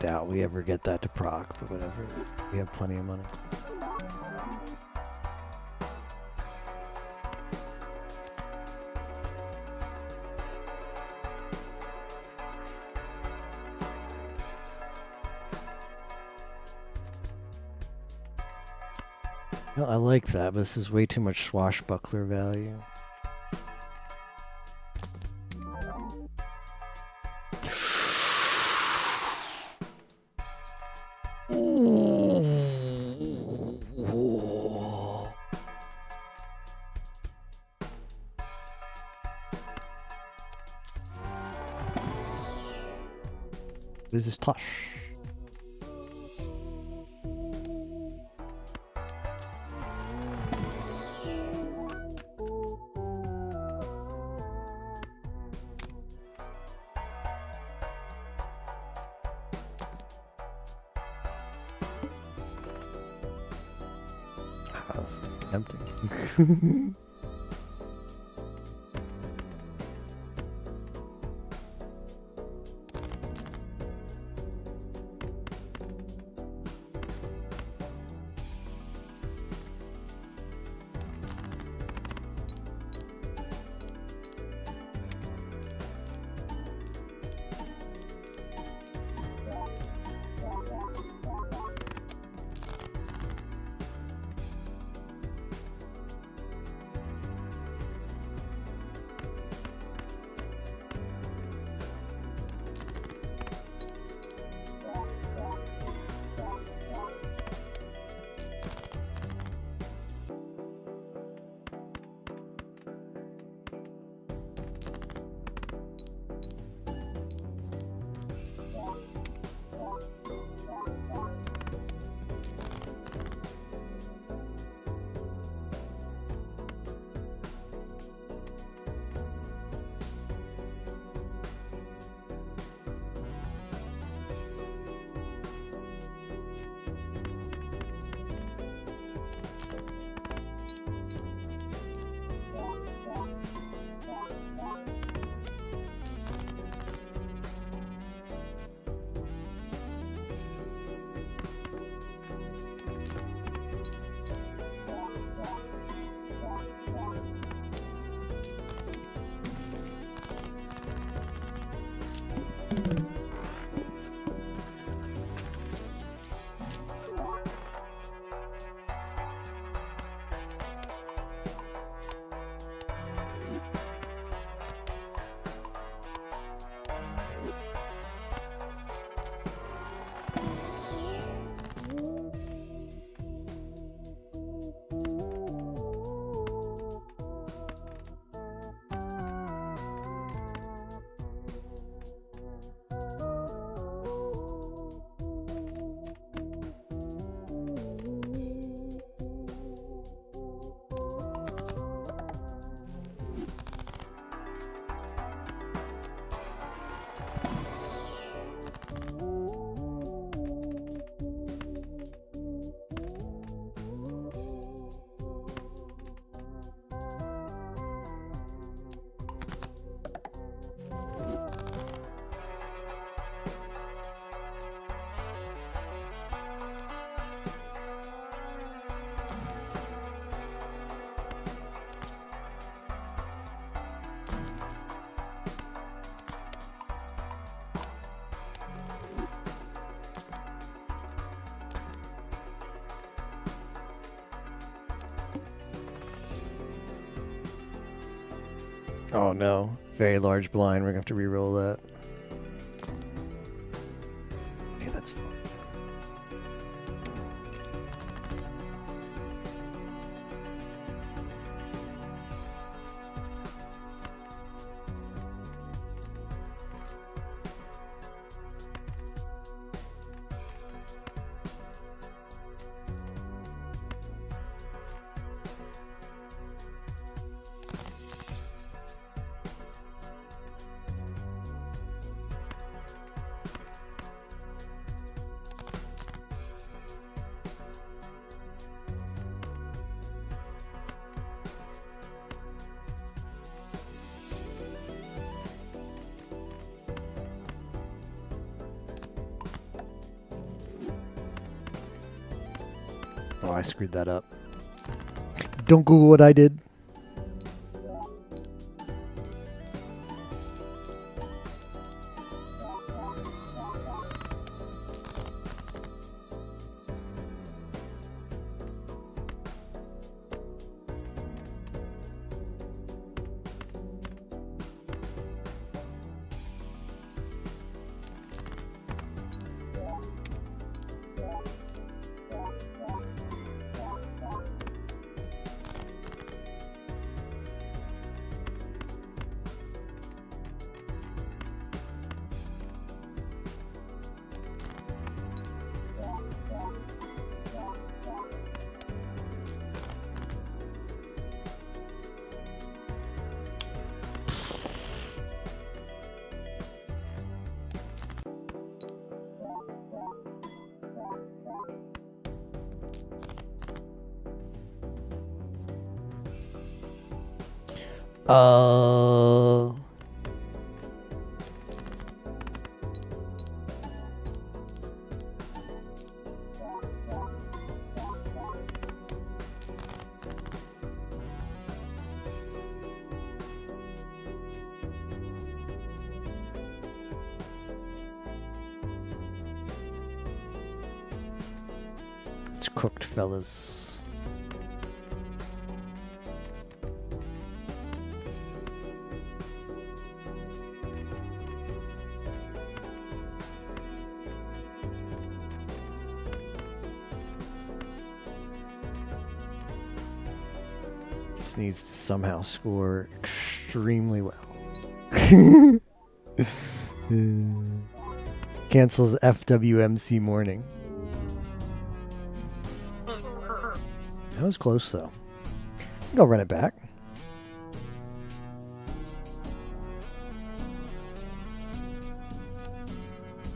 Doubt we ever get that to proc, but whatever. We have plenty of money. No, I like that, but this is way too much swashbuckler value. This is Tosh. That's tempting. Oh no. Very large blind. We're gonna have to re-roll that. Okay, that's fine. Oh, I screwed that up. Don't Google what I did. Uh, it's cooked, fellas. This needs to somehow score extremely well. Cancels FWMC morning. That was close though. I think I'll run it back.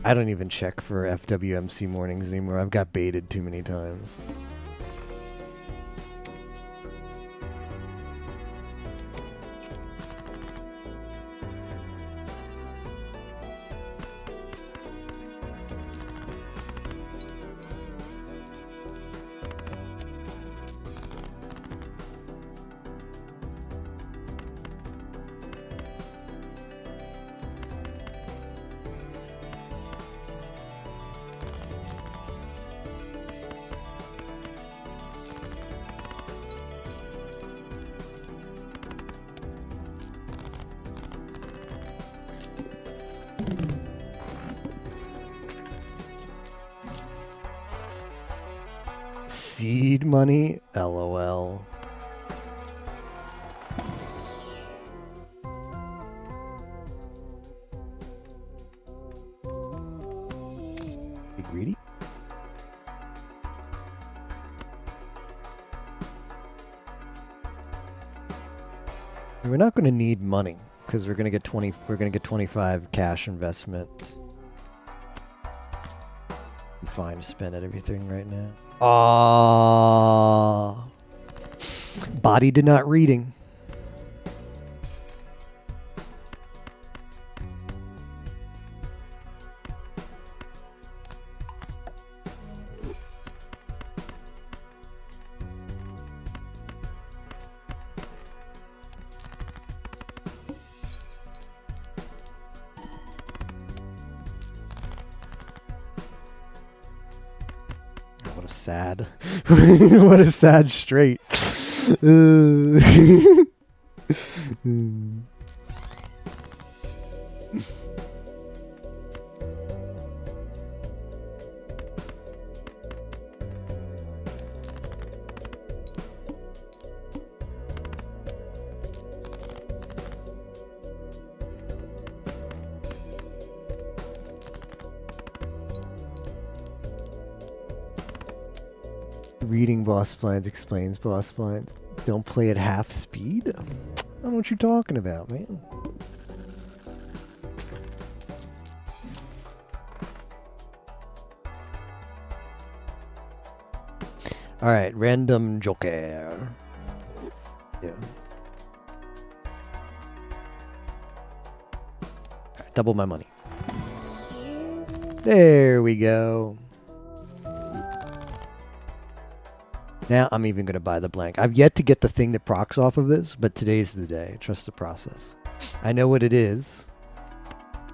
I don't even check for FWMC mornings anymore. I've got baited too many times. Seed money? LOL. Be greedy? We're not going to need money because we're going to get 25 cash investments. I'm fine to spend at everything right now. Body did not reading. What a sad, what a sad straight. Reading boss blinds explains boss blinds. Don't play at half speed? I don't know what you're talking about, man. Alright, random joker. Yeah. Alright, double my money. There we go. Now I'm even going to buy the blank. I've yet to get the thing that procs off of this, but today's the day. Trust the process. I know what it is.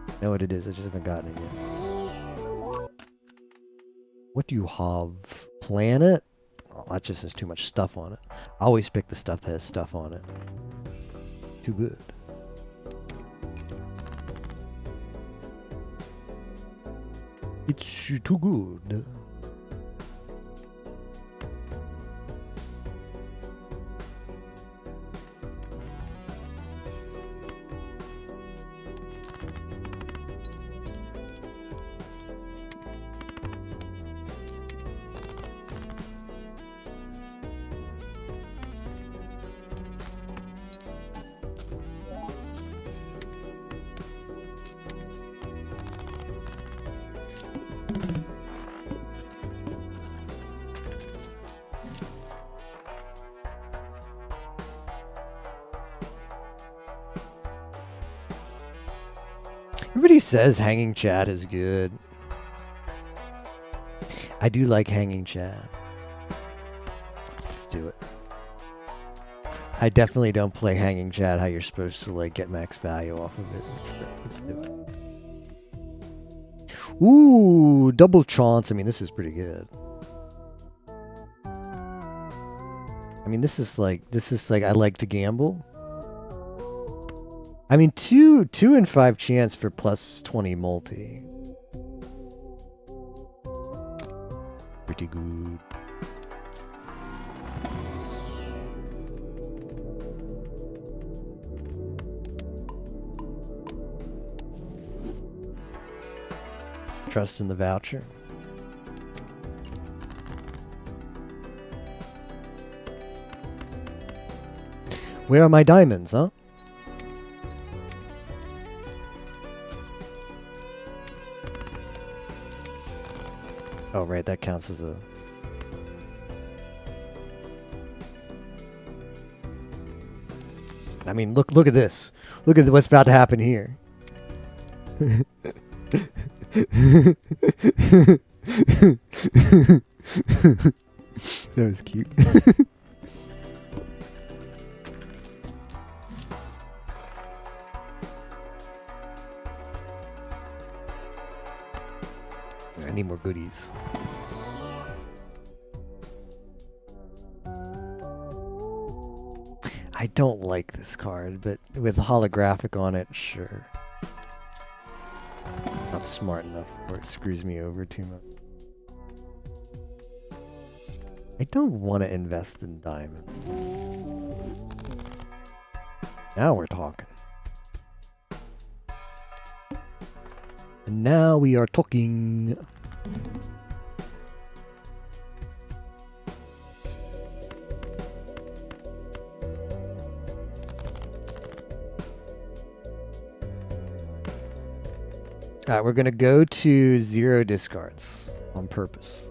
I know what it is. I just haven't gotten it yet. What do you have? Planet? Oh, that just has too much stuff on it. I always pick the stuff that has stuff on it. Too good. It's too good. Everybody says hanging chat is good. I do like hanging chat. Let's do it. I definitely don't play hanging chat how you're supposed to like get max value off of it. Let's do it. Ooh, double chance. I mean, this is pretty good. I mean, this is like I like to gamble. I mean, 2 and 5 chance for plus 20 multi. Pretty good. Trust in the voucher. Where are my diamonds, huh? Oh, right, that counts as a... I mean, look at this. Look at what's about to happen here. That was cute. I need more goodies. I don't like this card, but with holographic on it, sure. Not smart enough or it screws me over too much. I don't want to invest in diamond. Now we're talking. And now we are talking. Alright, we're going to go to 0 discards on purpose.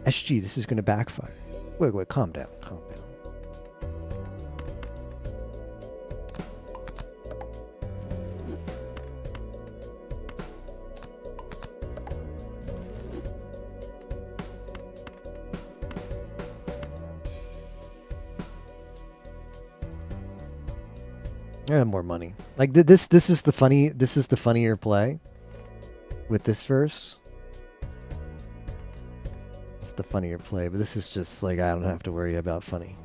SG, this is going to backfire. Wait, calm down, calm down. I have more money. Like this is the funnier play with this verse. It's the funnier play, but this is just like I don't have to worry about funny.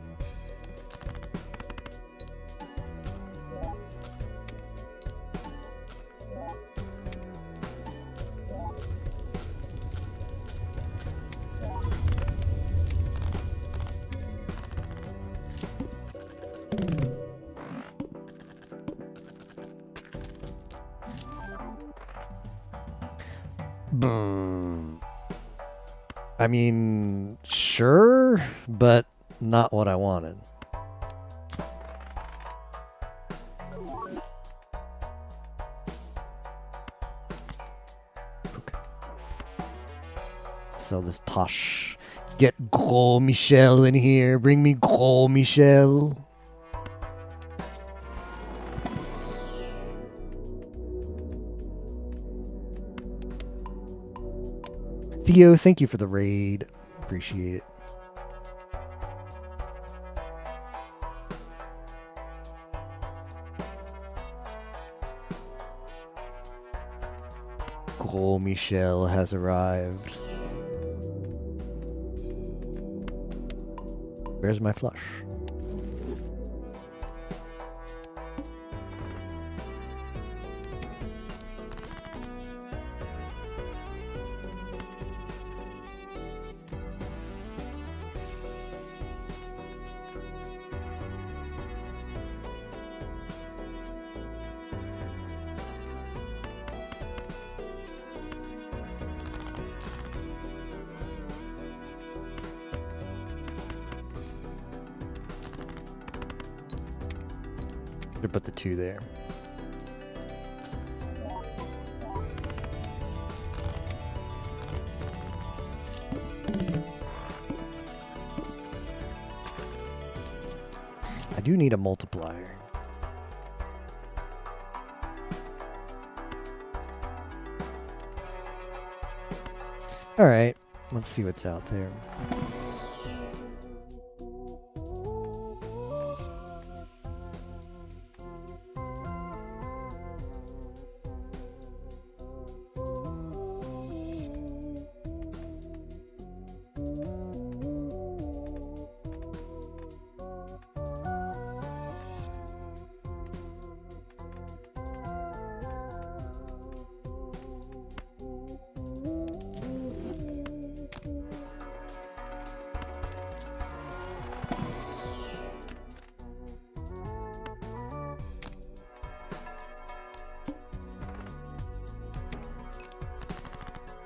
I mean, sure, but not what I wanted. Okay. Sell this Tosh. Get Gros Michel in here. Bring me Gros Michel. Theo, thank you for the raid. appreciate it. Gros Michel has arrived. Where's my flush? Should put the 2 there. I do need a multiplier. All right, let's see what's out there.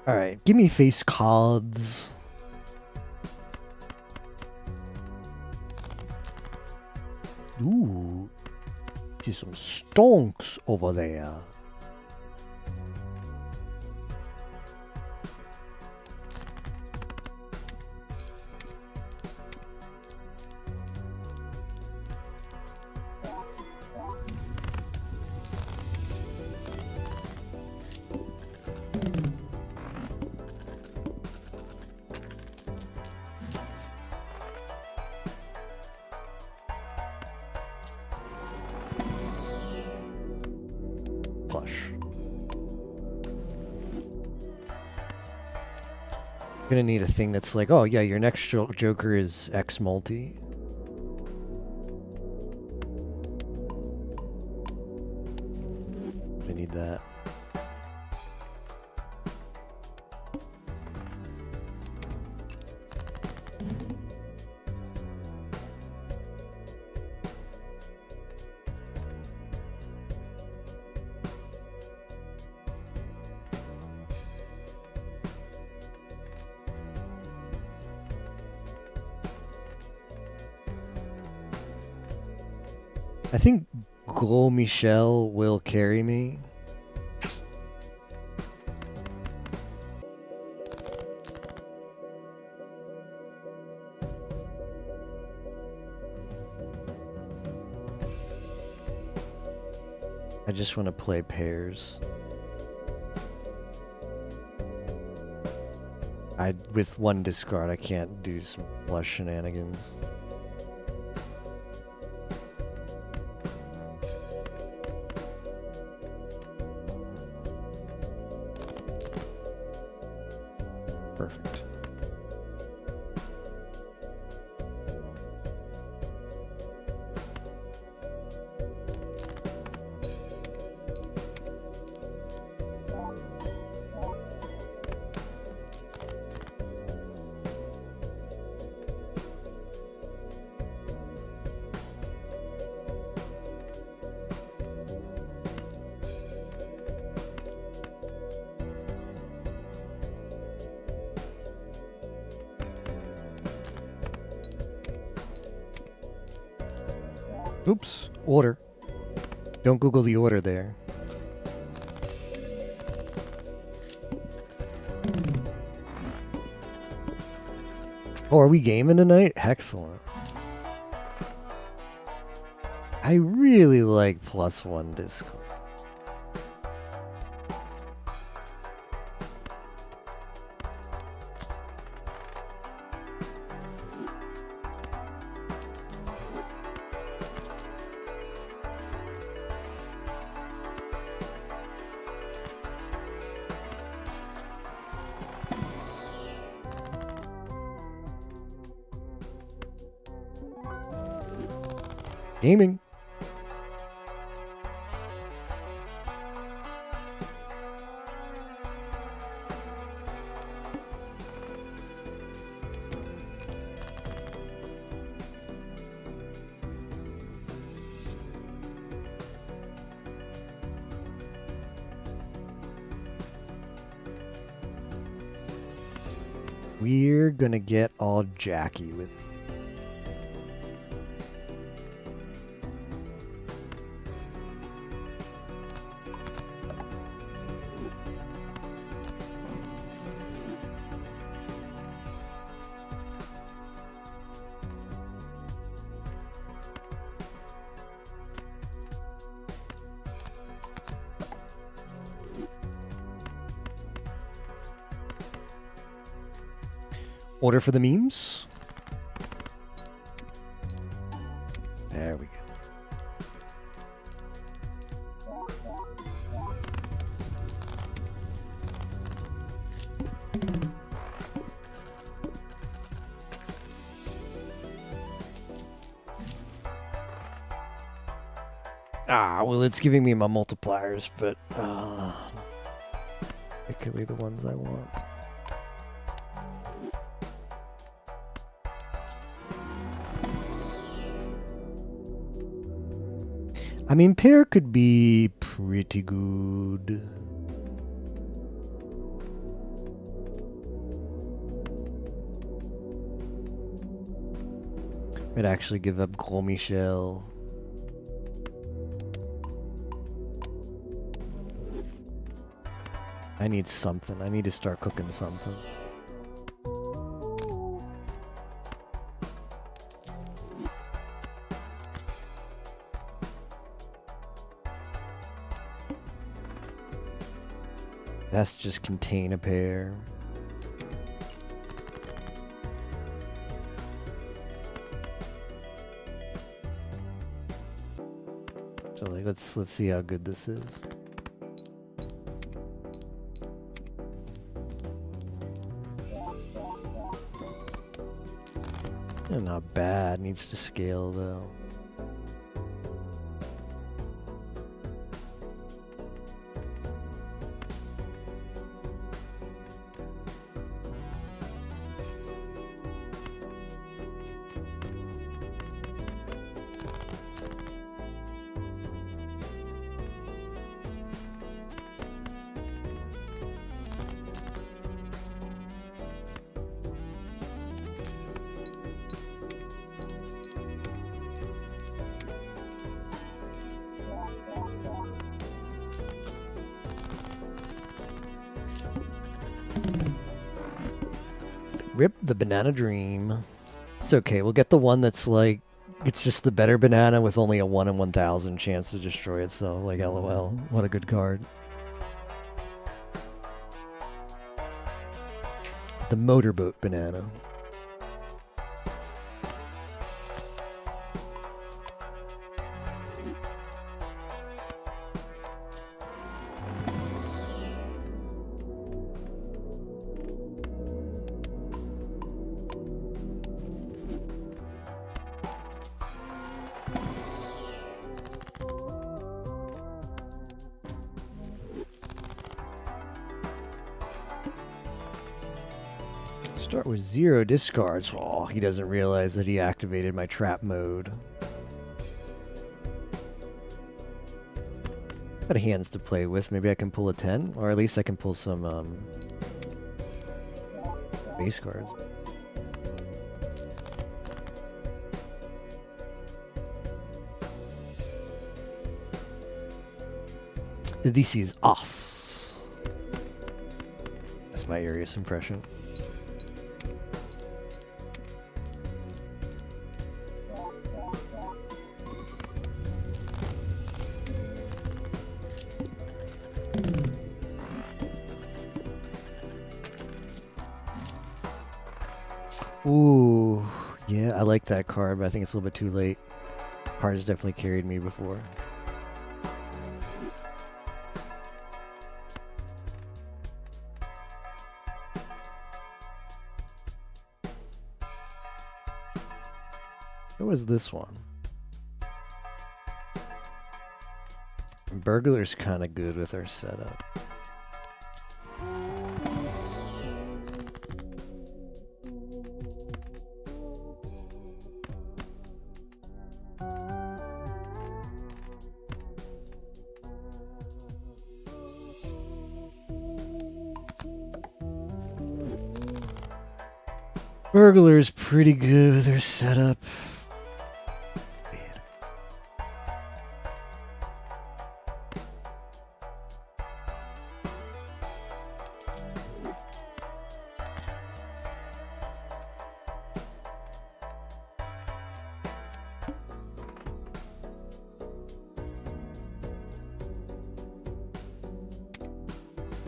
All right, give me face cards. Ooh, see some stonks over there. Gonna need a thing that's like, oh yeah, your next Joker is X multi. I need that. I think Gros Michel will carry me. I just want to play pairs. With one discard, I can't do some flush shenanigans. Perfect. Oops, order. Don't Google the order there. Oh, are we gaming tonight? Excellent. I really like +1 Discord. Gaming. We're gonna get all Jackie with it. Order for the memes. There we go. Well, it's giving me my multipliers, but particularly the ones I want. I mean, pair could be pretty good. Might actually give up Gros Michel. I need something. I need to start cooking something. That's just contain a pair. So like let's see how good this is. Yeah, not bad. Needs to scale though. Rip the banana dream. It's okay. We'll get the one that's like, it's just the better banana with only a 1 in 1,000 chance to destroy itself. Like, LOL. What a good card. The motorboat banana. Start with 0 discards. Oh, he doesn't realize that he activated my trap mode. Got hands to play with. Maybe I can pull a 10, or at least I can pull some base cards. This is us. That's my Arius impression. Ooh, yeah, I like that card, but I think it's a little bit too late. Card has definitely carried me before. What was this one? Burglar's kind of good with our setup. Burglar's pretty good with their setup.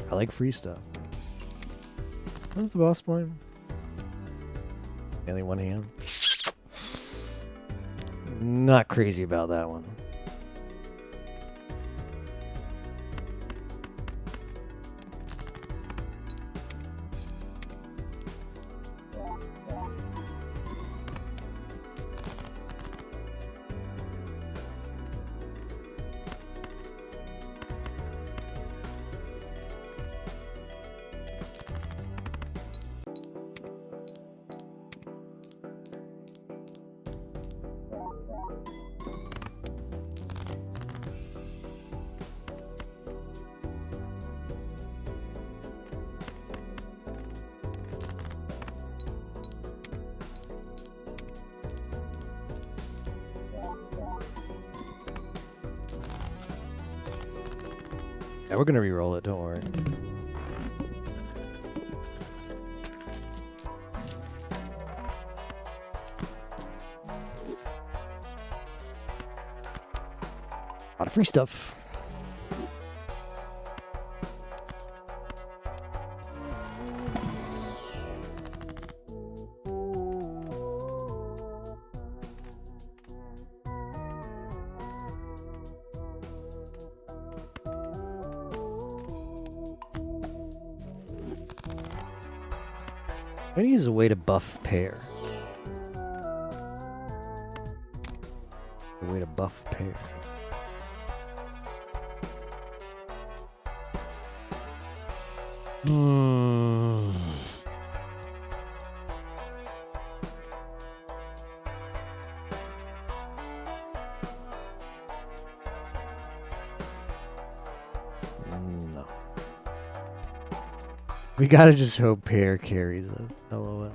I like free stuff. When's the boss playing? Only one hand. Not crazy about that one. Yeah, we're gonna re-roll it, don't worry. A lot of free stuff. I need a way to buff pair. A way to buff pair. No. We gotta just hope pair carries us. LOL.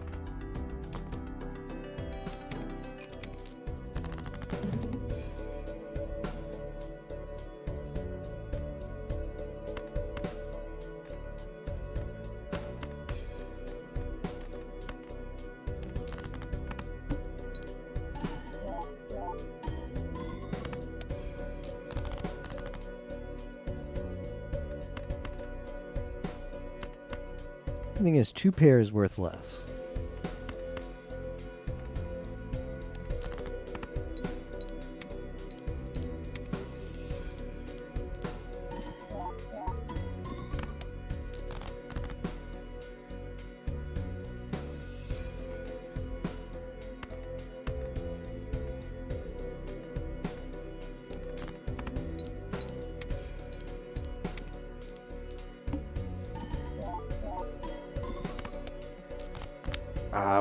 The thing is, 2 pairs worth less.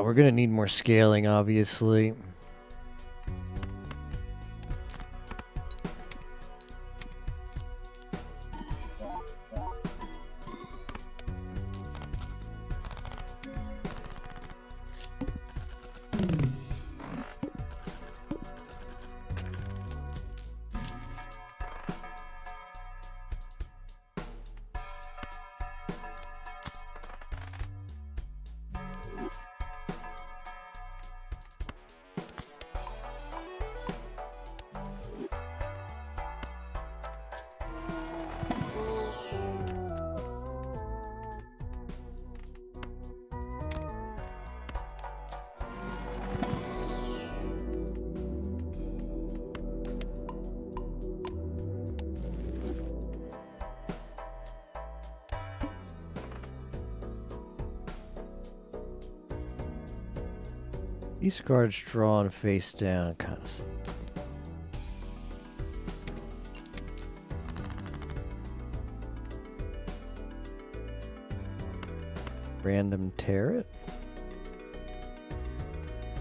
We're gonna need more scaling, obviously. These cards drawn face down, kind of. Random tear it?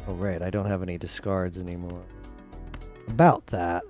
Oh, right, I don't have any discards anymore. About that.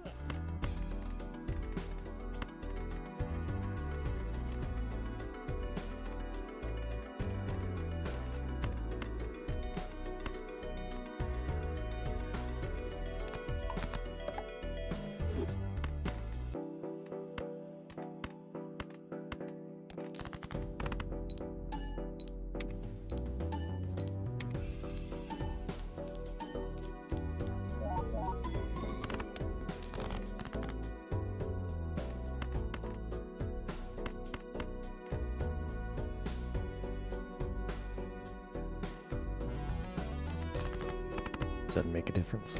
Doesn't make a difference.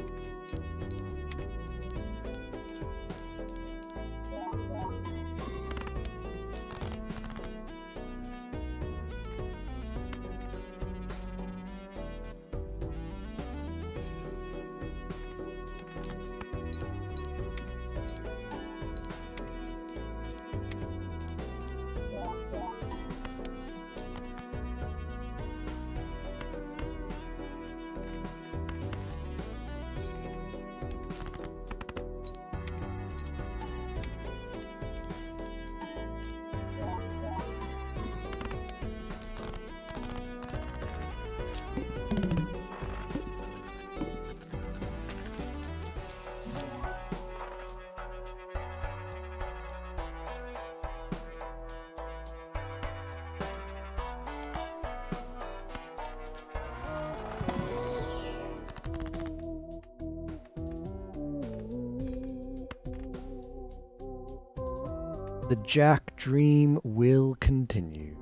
The Jack dream will continue.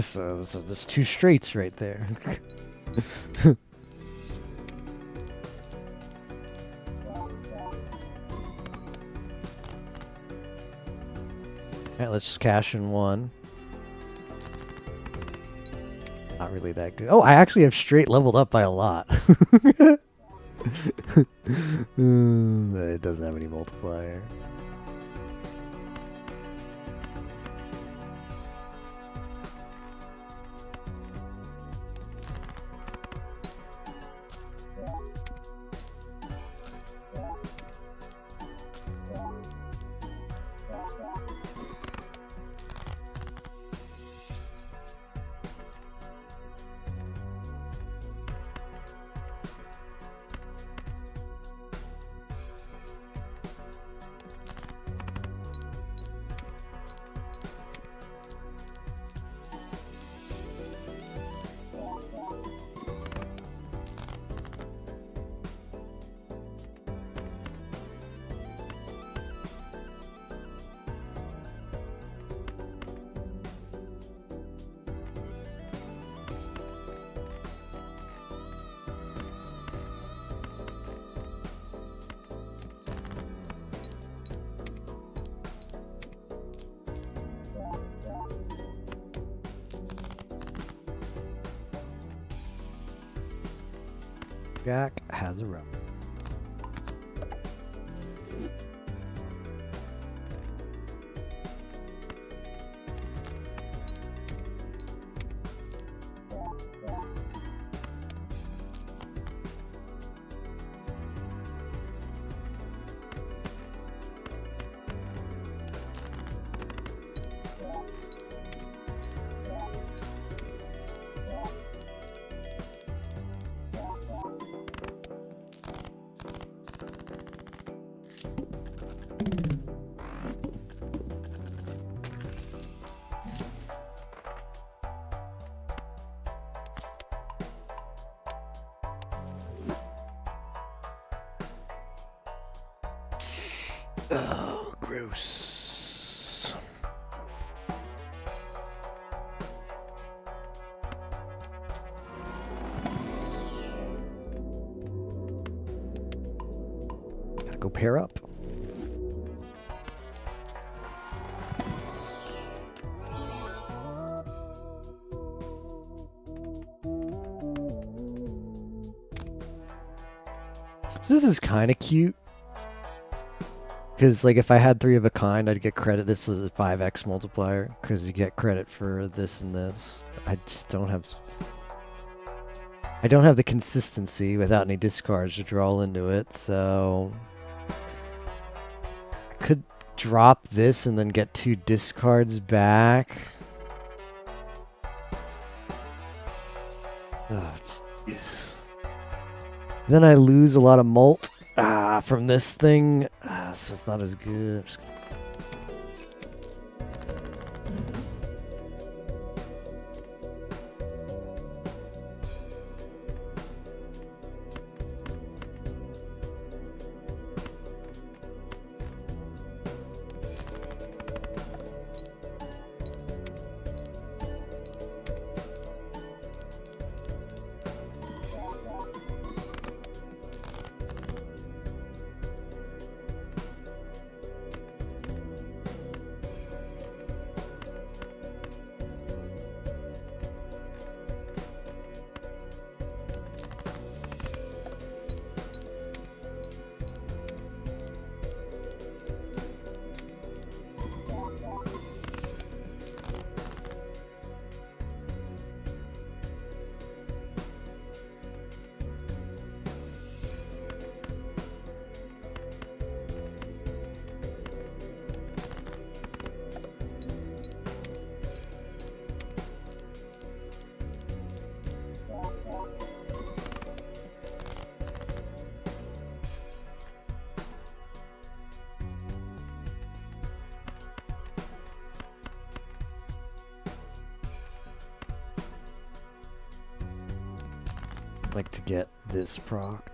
So there's two straights right there. Alright, let's just cash in one. Not really that good. Oh, I actually have straight leveled up by a lot. It doesn't have any multiplier. Jack has a rub. Oh, gross. Go pair up. So this is kind of cute. Because, like, if I had 3 of a kind, I'd get credit. This is a 5x multiplier. Because you get credit for this and this. I just don't have... I don't have the consistency without any discards to draw into it, so... I could drop this and then get 2 discards back. Oh, jeez. Then I lose a lot of mult from this thing, so it's not as good. Like to get this proc.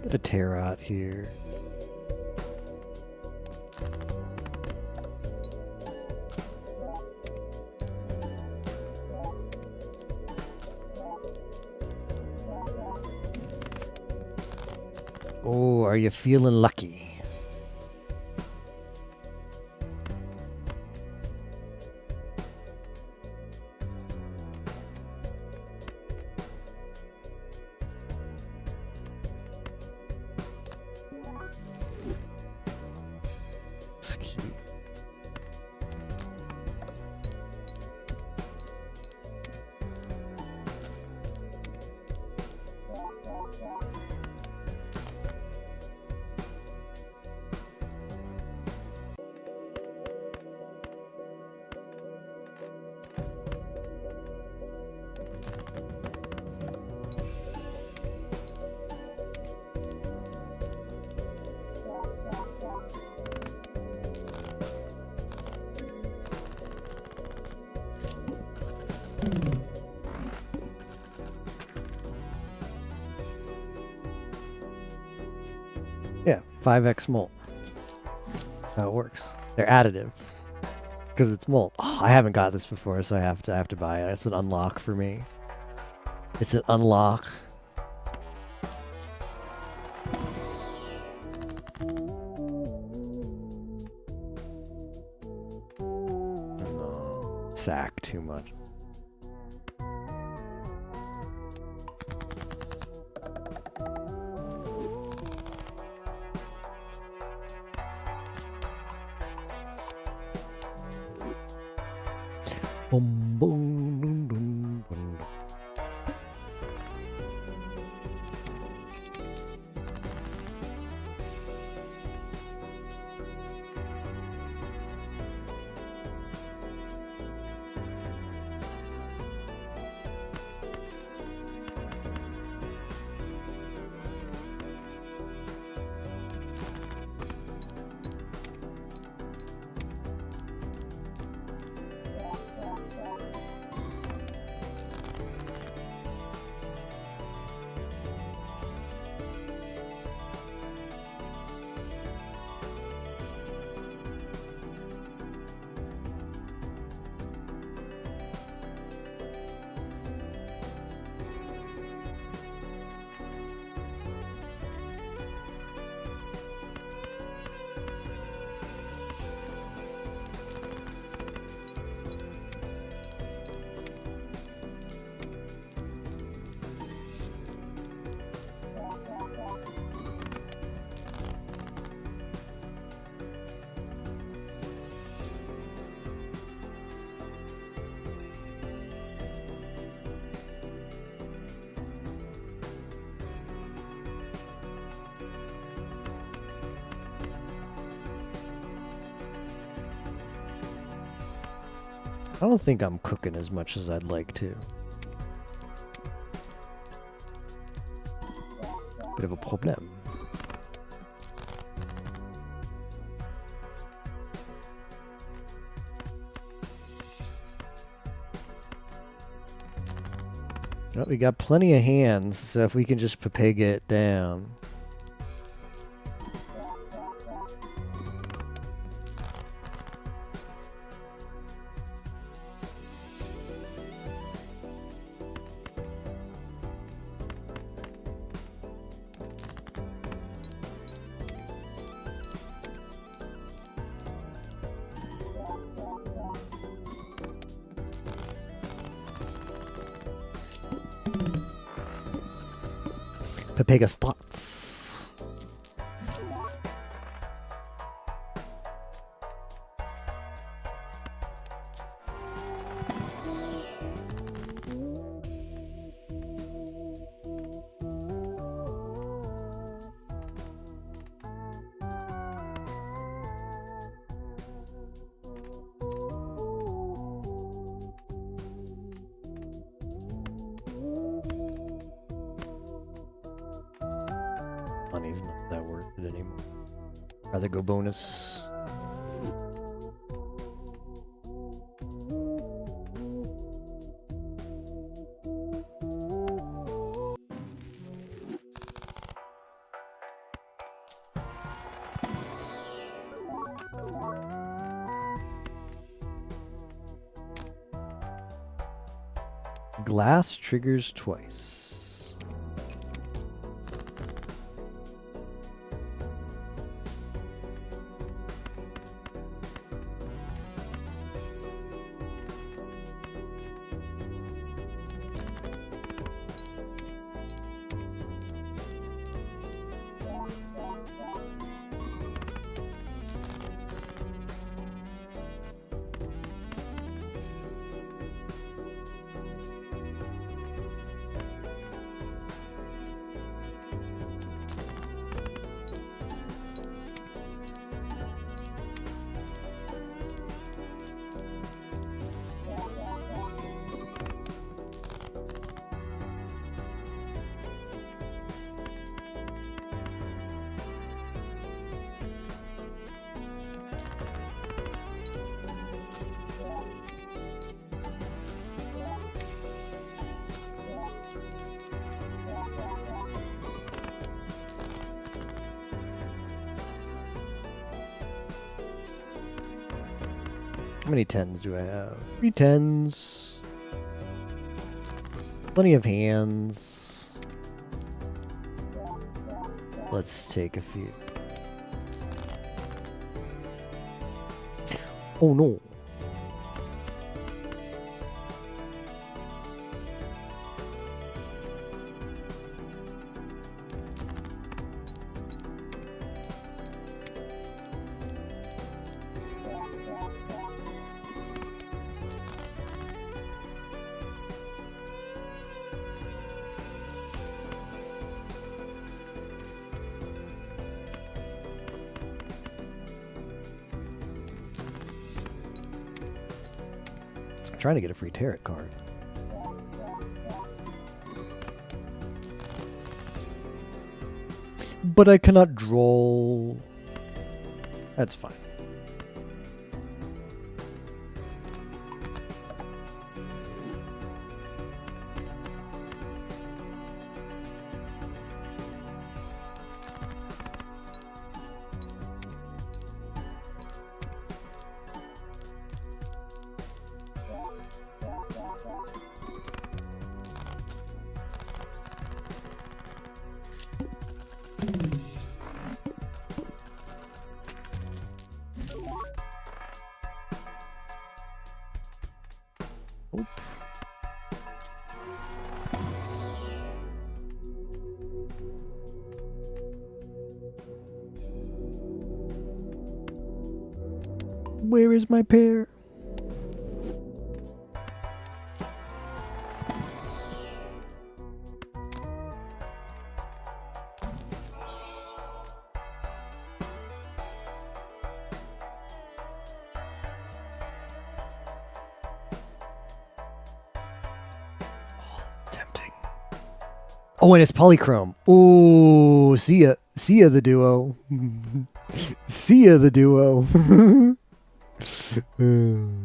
Bit of Tarot here. Oh, are you feeling lucky? It's cute. Yeah, 5x mult. How it works. They're additive because it's mult. Oh, I haven't got this before, so I have to buy it. It's an unlock for me. It's an unlock. No, sack too much. Boom, boom, boom, boom, boom. I don't think I'm cooking as much as I'd like to. Bit of a problem. Well, we got plenty of hands, so if we can just Pepega it down. Pepega's thoughts. Money's not that worth it anymore. Rather go bonus. Glass triggers twice. How many tens do I have? 3 tens. Plenty of hands. Let's take a few. Oh no. Trying to get a free tarot card. But I cannot draw. That's fine. Where is my pair? Oh, and it's polychrome. Ooh, see ya. See ya, the duo. See ya, the duo. Ooh,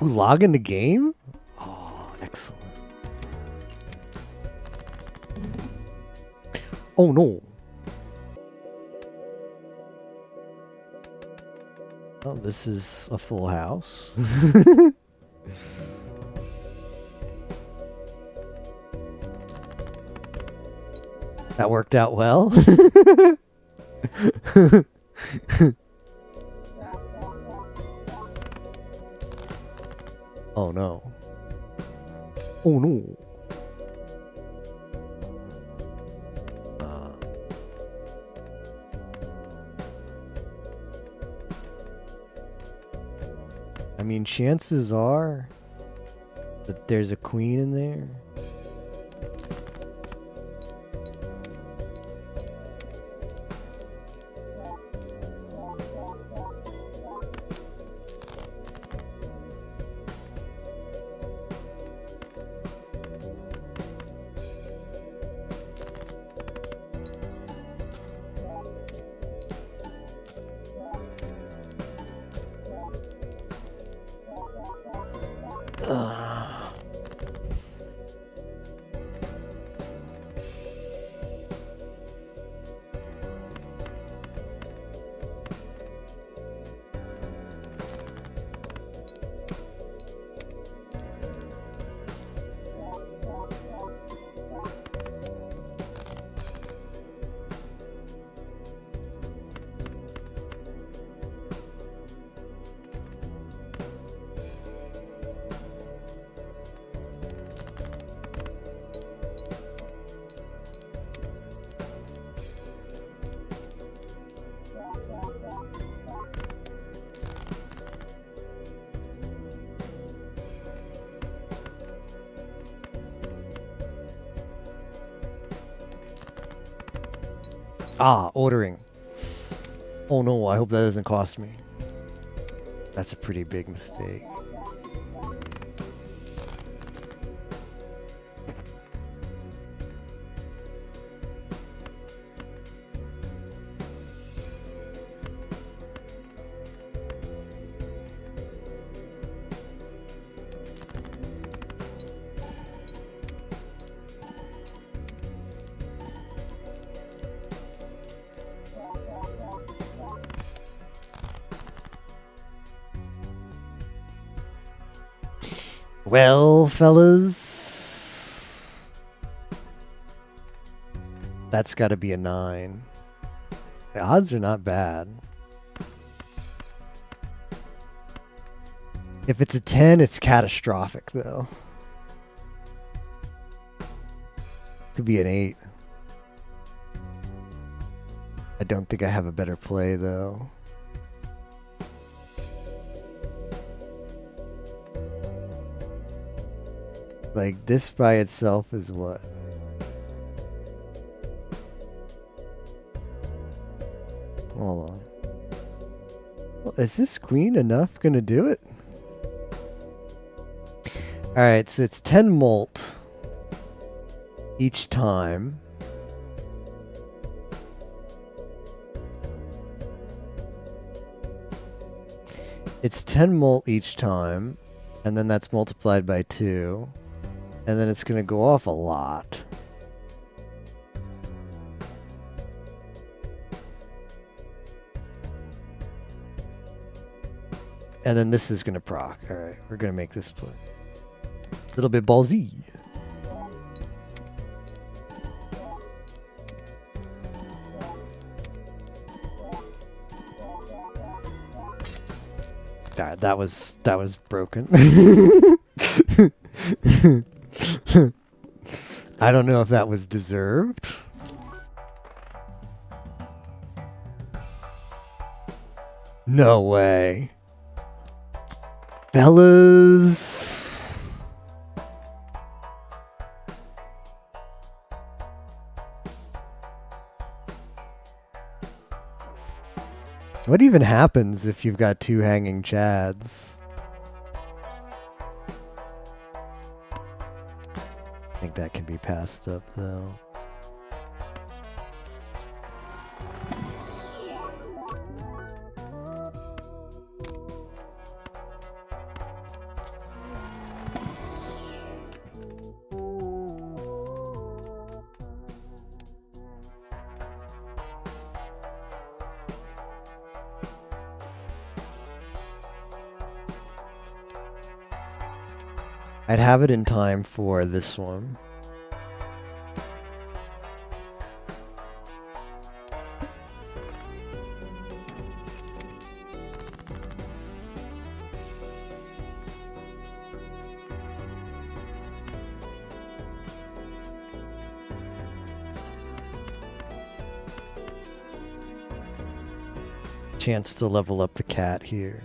log in the game? Oh, excellent. Oh no. Oh, this is a full house. That worked out well. Oh no. Oh no. I mean, chances are that there's a queen in there. Ah, ordering. Oh no, I hope that doesn't cost me. That's a pretty big mistake. Well, fellas, that's got to be a 9. The odds are not bad. If it's a 10, it's catastrophic, though. Could be an 8. I don't think I have a better play, though. Like, this by itself is what? Hold on. Well, is this queen enough gonna do it? Alright, so it's 10 molt each time. It's 10 molt each time, and then that's multiplied by 2. And then it's going to go off a lot. And then this is going to proc. Alright, we're going to make this play. A little bit ballsy. That was broken. I don't know if that was deserved. No way. Fellas. What even happens if you've got two hanging chads? I think that can be passed up though. I'd have it in time for this one. Chance to level up the cat here.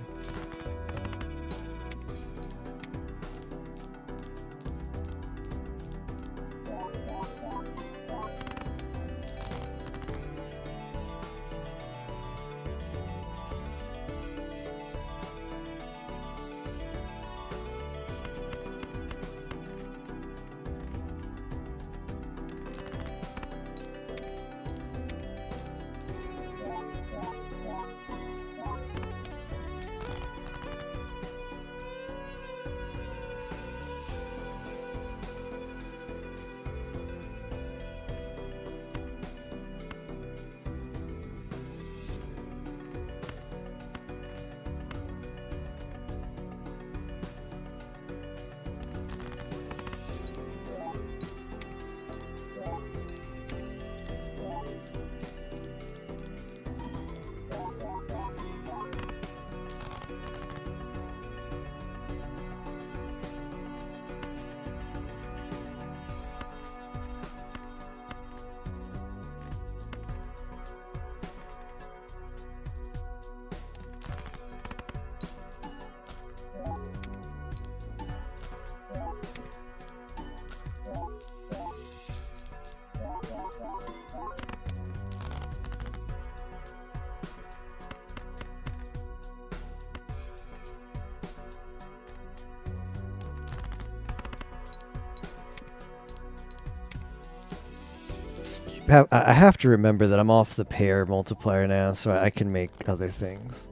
I have to remember that I'm off the pair multiplier now, so I can make other things.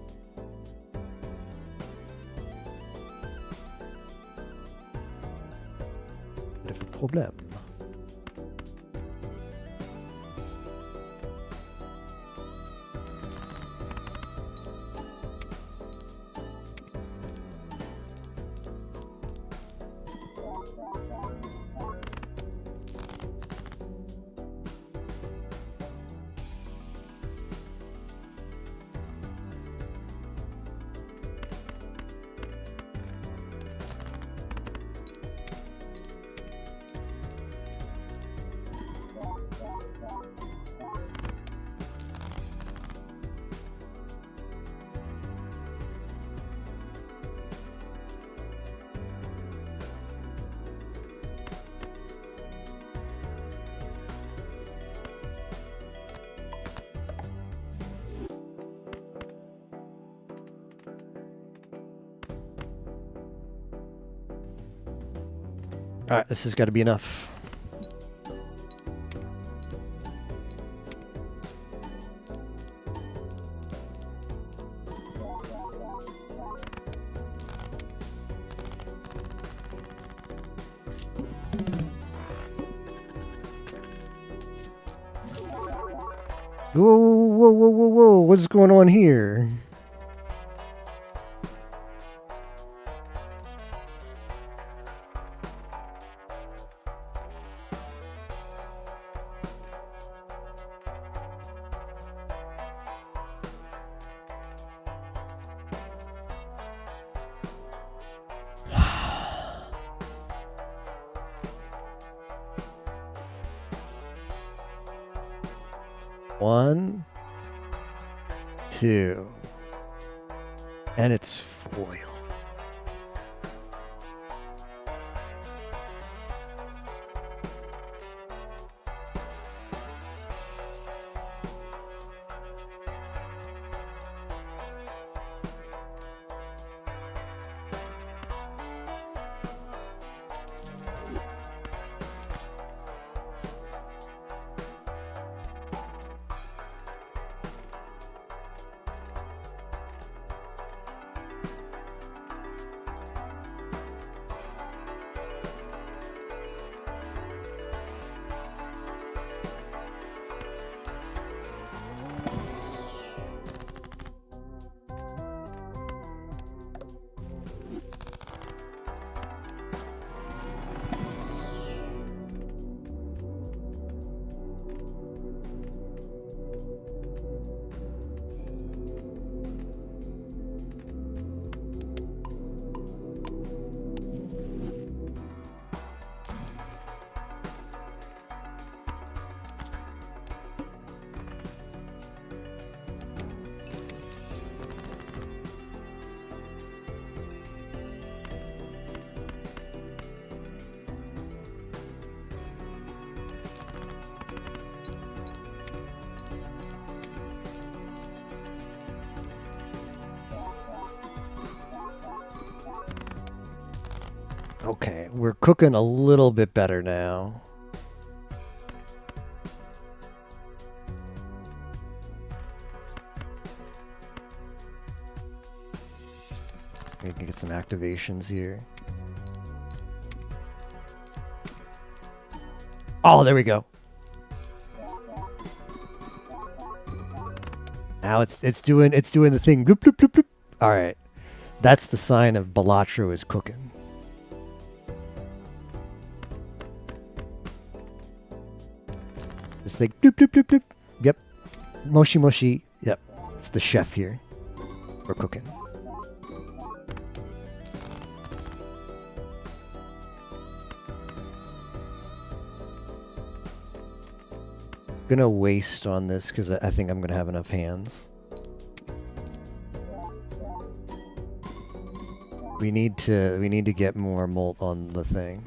Bit of a problem. Alright, this has got to be enough. Whoa, whoa, whoa, whoa, whoa, what's going on here? One, two, and it's foil. Okay, we're cooking a little bit better now. We can get some activations here. Oh, there we go. Now it's doing the thing. Bloop, bloop, bloop, bloop. All right, that's the sign of Balatro is cooking. It's like bloop, bloop, bloop, bloop. Yep, moshi moshi. Yep, it's the chef here. We're cooking. Gonna waste on this because I think I'm gonna have enough hands. We need to get more molt on the thing.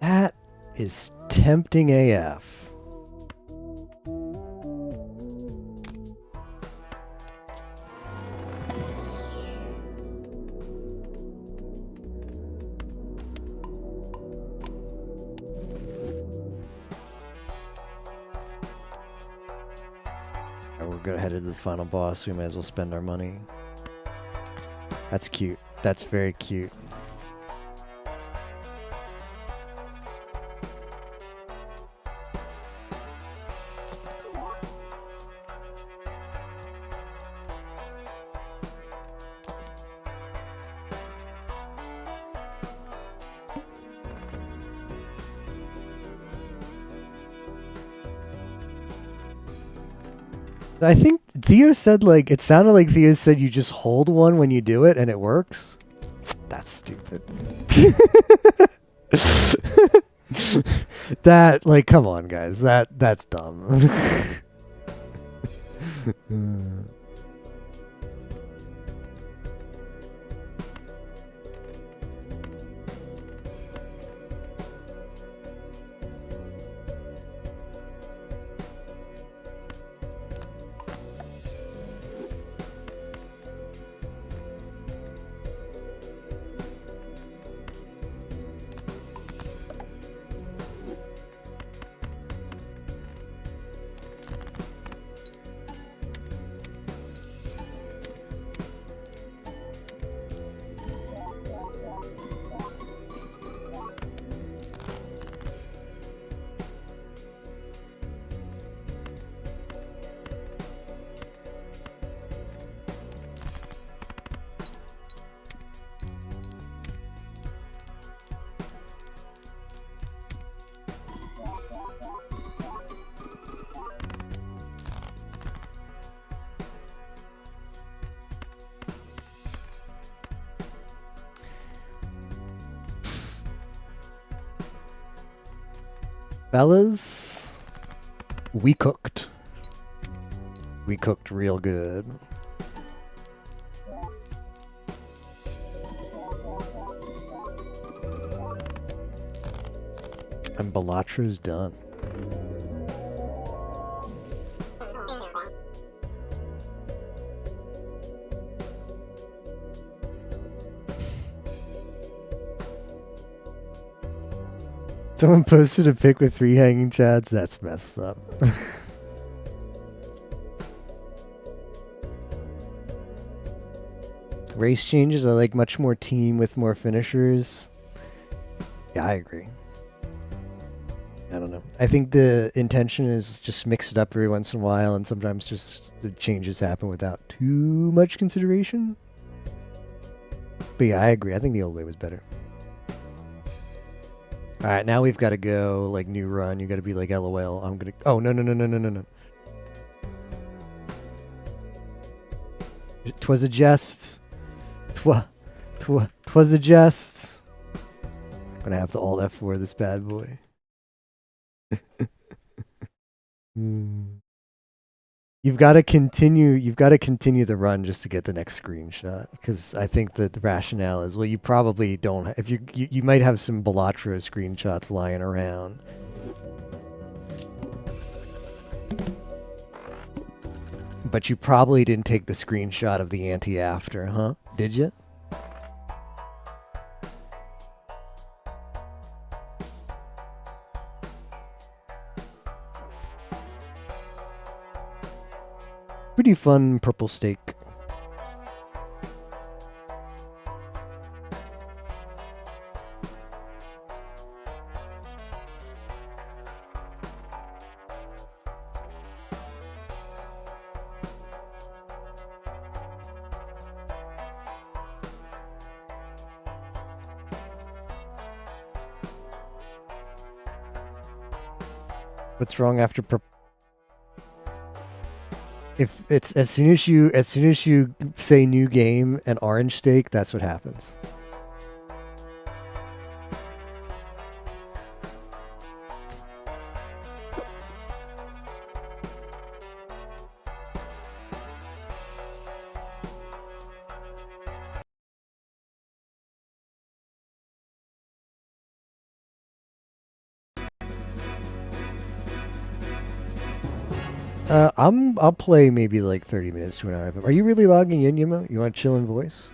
That is tempting AF. We're good headed to the final boss. We might as well spend our money. That's cute. That's very cute. I think Theo said, like, it sounded like Theo said you just hold one when you do it and it works. That's stupid. That, like, come on, guys. That's dumb. Fellas, we cooked. We cooked real good. And Balatra's done. Someone posted a pic with 3 hanging chads. That's messed up. Race changes. I like much more team with more finishers. Yeah, I agree. I don't know. I think the intention is just mix it up every once in a while, and sometimes just the changes happen without too much consideration. But yeah, I agree. I think the old way was better. All right, now we've got to go like new run. You got to be like LOL. I'm gonna. Oh no. 'Twas a jest. 'Twas a jest. I'm gonna have to alt F4 this bad boy. You've got to continue the run just to get the next screenshot, because I think that the rationale is, well, you probably don't, if you might have some Balatro screenshots lying around. But you probably didn't take the screenshot of the anti-after, huh? Did you? Pretty fun purple steak. What's wrong after purple? If it's as soon as you say new game and orange steak, that's what happens. I'll play maybe like 30 minutes to an hour. Are you really logging in, Yimo? You want to chill in voice?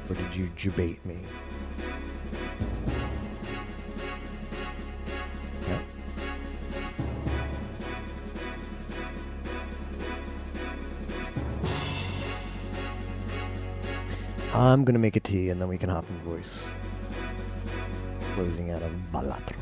Or did you debate me? Yeah. I'm gonna make a tea and then we can hop in voice. Closing out of Balatro.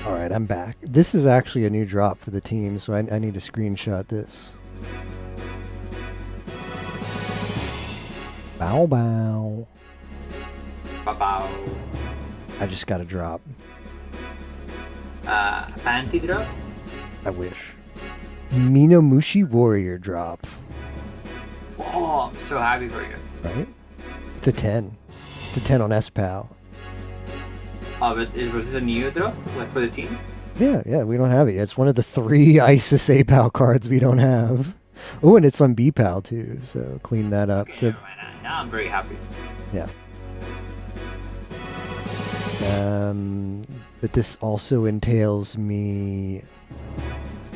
All right, I'm back. This is actually a new drop for the team, so I need to screenshot this. Bow bow. Bow. I just got a drop. Panty drop? I wish. Minamushi Warrior drop. Oh, I'm so happy for you. Right? It's a 10. It's a 10 on S-Pal. Oh, but was this a new drop? Like for the team? Yeah, we don't have it yet. It's one of the 3 ISIS A-Pal cards we don't have. Oh, and it's on B-Pal too, so clean that up. Okay, never mind. Now I'm very happy. Yeah. But this also entails me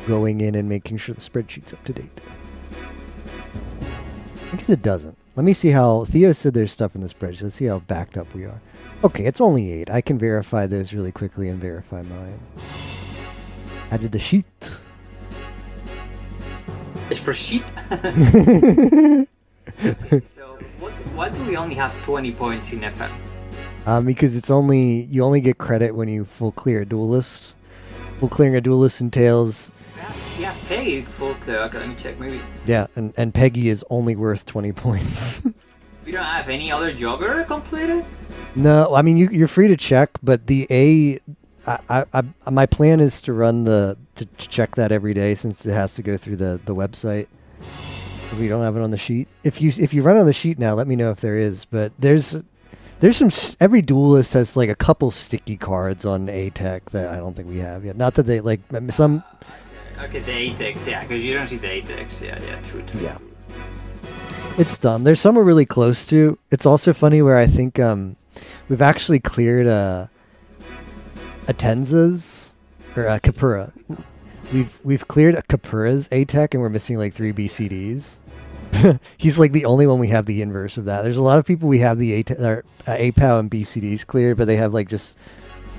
going in and making sure the spreadsheet's up to date. I guess it doesn't. Let me see how Theo said there's stuff in the spreadsheet. Let's see how backed up we are. Okay, it's only 8. I can verify those really quickly and verify mine. I did the sheet. It's for sheet. So why do we only have 20 points in FM? Because it's only you only get credit when you full clear duelists. Full clearing a duelist entails. Yeah, Peggy full clear. Okay, let me check. Maybe. Yeah, and Peggy is only worth 20 points. We don't have any other jobber completed? No, I mean you're free to check, but the my plan is to run to check that every day since it has to go through the website because we don't have it on the sheet. If you run on the sheet now, let me know if there is. But there's some every duelist has like a couple sticky cards on A-Tech that I don't think we have yet. Not that they like some. Okay, the ATEX, yeah, because you don't see the ATEX. Yeah, true. Yeah. It's dumb. There's some we're really close to. It's also funny where I think we've actually cleared Atenza's or Kapura. We've cleared Kapura's A-Tech and we're missing like 3 BCDs. He's like the only one we have the inverse of that. There's a lot of people we have the APOW and BCDs cleared, but they have like just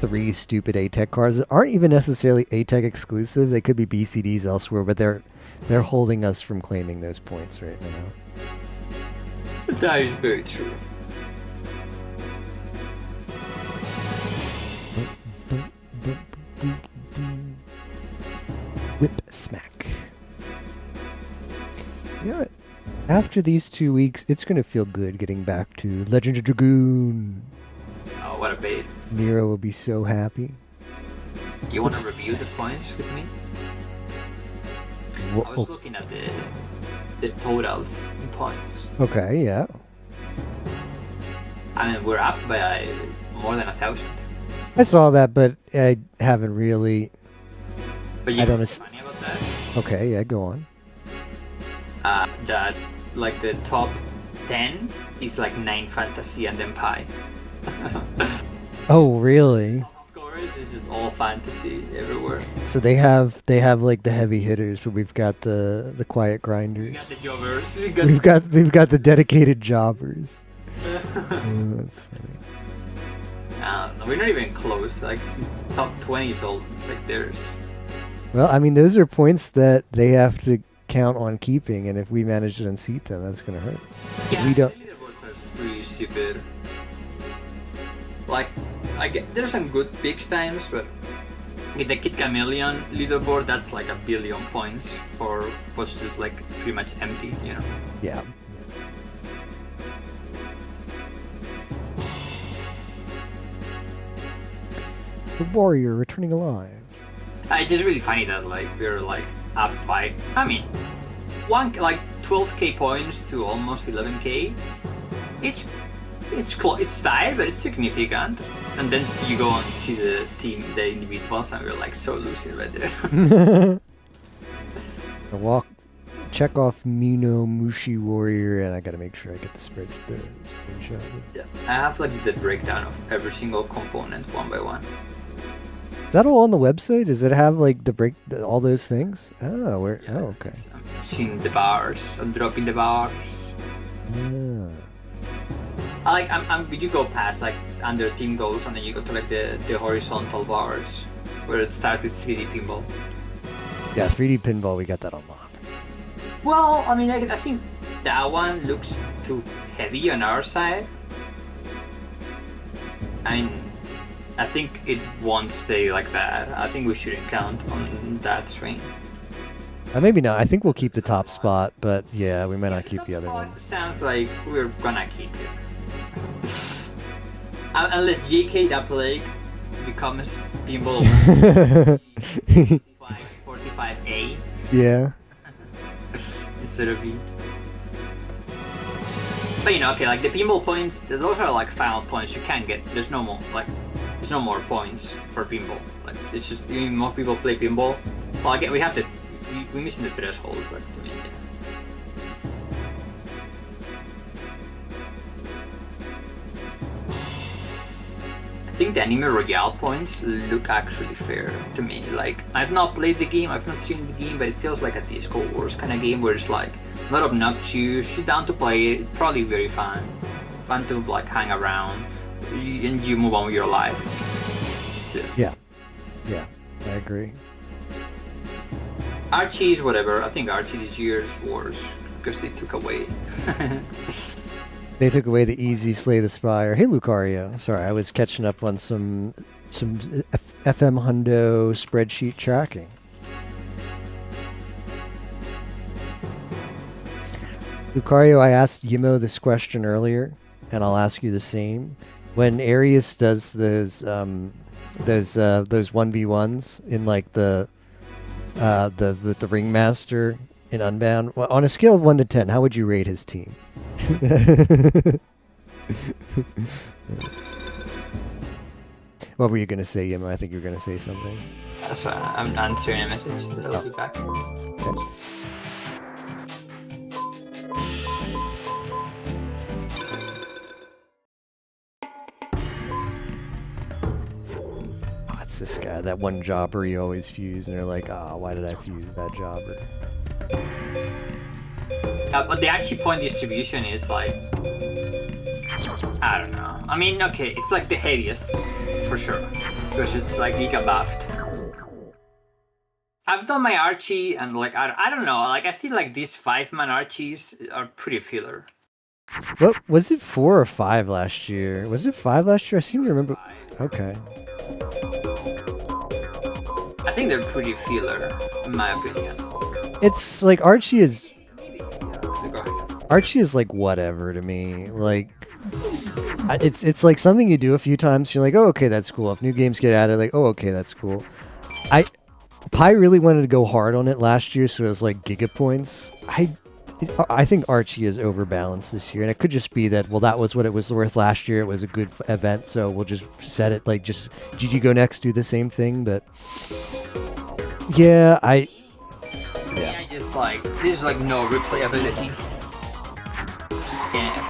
3 stupid A-Tech cards that aren't even necessarily A-Tech exclusive. They could be BCDs elsewhere, but they're holding us from claiming those points right now. That is very true. Whip smack. You know what? After these 2 weeks, it's going to feel good getting back to Legend of Dragoon. Oh, what a bait. Nero will be so happy. You want to review the points with me? I was looking at the totals in points. Okay, yeah. I mean, we're up by more than 1,000. I saw that, but I haven't really. But you know what's funny about that? Okay, yeah, go on. That like the top 10 is like 9 fantasy and then pi. Oh, really? Scores is just all fantasy everywhere. So they have like the heavy hitters, but we've got the quiet grinders. We got the jobbers. We've got the dedicated jobbers. Oh, that's funny. We're not even close. Like top 20 is all. It's like theirs. Well, I mean, those are points that they have to count on keeping, and if we manage to unseat them, that's gonna hurt. Yeah, we don't. The leaderboards are pretty stupid. Like, I get there's some good picks times, but with the Kid Chameleon leaderboard, that's like 1 billion points for what's just like pretty much empty, you know. Yeah. The warrior returning alive. It's just really funny that like we're like up by, I mean, 12k points to almost 11k. It's tight, but it's significant. And then you go and see the team, the individuals, and we're like so lucid right there. Check off Mino Mushi Warrior, and I gotta make sure I get the screenshot. Yeah, I have like the breakdown of every single component one by one. Is that all on the website? Does it have like all those things? Oh, where? Yeah, oh, okay. I'm seeing the bars, I'm dropping the bars. Yeah. You go past like under team goals, and then you go to like the horizontal bars where it starts with 3D pinball. Yeah, 3D pinball, we got that unlocked. Well, I mean, I think that one looks too heavy on our side. I think it won't stay like that. I think we shouldn't count on that swing. Maybe not. I think we'll keep the top spot, but yeah, we might not keep the other one. Sounds like we're gonna keep it. Unless JK that plague becomes pinball 45A. Yeah. Instead of B. But you know, okay, like the pinball points, those are like final points you can't get. There's no more points for pinball. Like it's just most people play pinball. Well, again, we're missing the threshold, but I mean, yeah. I think the Anime Royale points look actually fair to me. Like, I've not played the game, I've not seen the game, but it feels like a Disco Wars kind of game where it's like a lot of obnoxious, you're down to play it, it's probably very fun to like hang around, and you move on with your life. So, Yeah, I agree. Archie's whatever. I think Archie this year's worse because they took away. They took away the easy Slay the Spire. Hey, Lucario. Sorry, I was catching up on some FM Hundo spreadsheet tracking. Lucario, I asked Yimo this question earlier, and I'll ask you the same. When Arius does those 1v1s in like the Ringmaster in Unbound, well, on a scale of 1 to 10, how would you rate his team? What were you going to say, Yimo? I think you were going to say something. So I'm answering a message that I'll be back. Okay. Oh, it's this guy, that one jobber you always fuse, and they're like, oh, why did I fuse that jobber? But the actual point distribution is like, I don't know. I mean, okay, it's like the heaviest, for sure, because it's like giga buffed. I've done my Archie, and like, I don't know, like I feel like these 5-man Archies are pretty filler. What was it, 4 or 5 last year? Was it 5 last year? I seem to remember. Okay. I think they're pretty filler, in my opinion. It's like Archie is Go ahead. Archie is like whatever to me. Like, it's like something you do a few times. You're like, oh, okay, that's cool. If new games get added, like, oh, okay, that's cool. Pi really wanted to go hard on it last year, so it was like giga points. I think Archie is overbalanced this year, and it could just be that, well, that was what it was worth last year. It was a good event, so we'll just set it like just GG Go Next do the same thing. But yeah, To me, I just like, there's like no replayability. Yeah.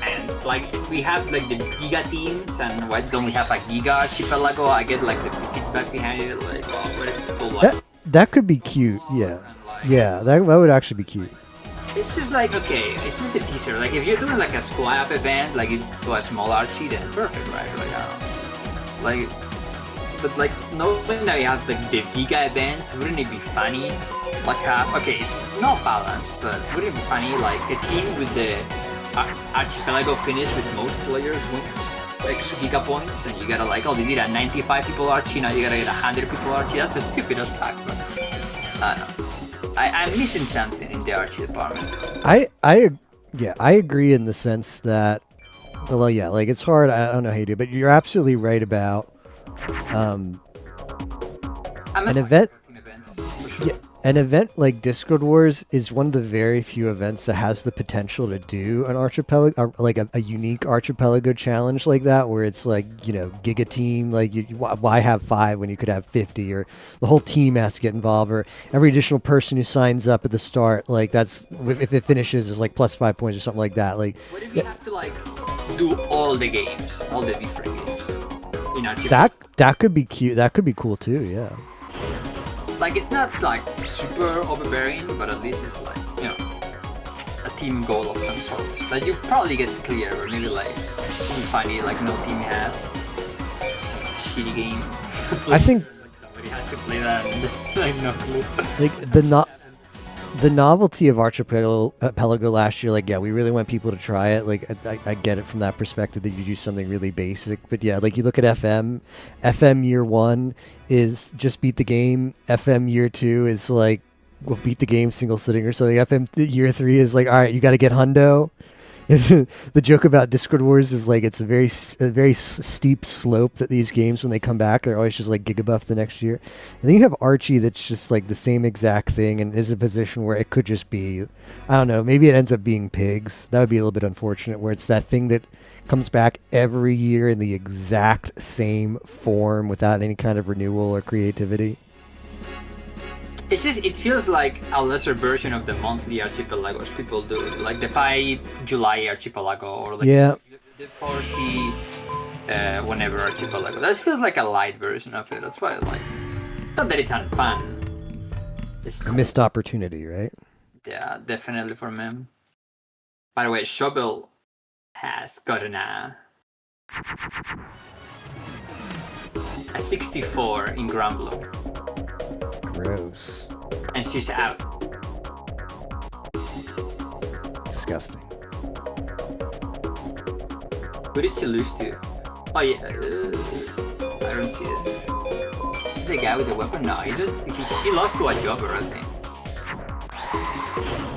And like, we have like the Giga teams, and why don't we have like Giga Archipelago? I get like the feedback behind it, like, oh, where people like. That could be cute, yeah. Yeah, that would actually be cute. It's just like, okay, it's just a teaser. Like, if you're doing like a squad up event, like you do a small Archie, then perfect, right? Like, I don't know. Like, but like, knowing that you have like the Giga events, wouldn't it be funny? Like, okay, it's not balanced, but wouldn't it be funny? Like, a team with the Archipelago finish with most players wins like Giga points, and you gotta like, oh, they did a 95 people Archie, now you gotta get 100 people Archie. That's a stupid as fuck, but I don't know. I'm missing something in the Archie department. I agree in the sense that, well, yeah, like it's hard. I don't know how you do, but you're absolutely right about an event. Events, for sure. Yeah, an event like Discord Wars is one of the very few events that has the potential to do an archipelago, like a unique archipelago challenge like that, where it's like, you know, Giga Team, like why have 5 when you could have 50, or the whole team has to get involved, or every additional person who signs up at the start, like that's, if it finishes, is like plus 5 points or something like that. Like, What if you have to like do all the games, all the different games in Archipelago? that could be cute. That could be cool too. Yeah. Like, it's not like super overbearing, but at least it's like, you know, a team goal of some sort that you probably gets clear, or maybe like you find it like no team has some shitty game. I think Like somebody has to play that, and it's like no clue. like the novelty of Archipelago last year, like, yeah, we really want people to try it. Like, I get it from that perspective that you do something really basic. But yeah, like you look at FM year 1 is just beat the game. FM year 2 is like, we'll beat the game single sitting or something. FM year 3 is like, all right, you got to get hundo. The joke about Discord Wars is like, it's a very steep slope that these games, when they come back, they're always just like gigabuff the next year. And then you have Archie that's just like the same exact thing, and is a position where it could just be, I don't know, maybe it ends up being pigs. That would be a little bit unfortunate, where it's that thing that comes back every year in the exact same form without any kind of renewal or creativity. It's just, it feels like a lesser version of the monthly Archipelagos people do, like the Pi July Archipelago, or like Yeah. the Forestry whenever Archipelago. That feels like a light version of it. That's why I like. It's not that it's unfun. It's A missed opportunity, right? yeah, definitely for me. By the way, Shovel has gotten a 64 in Granblue, Gross. and she's out. Disgusting. Who did she lose to? Oh yeah, I don't see it. The guy with the weapon? No, she lost to a jobber, I think.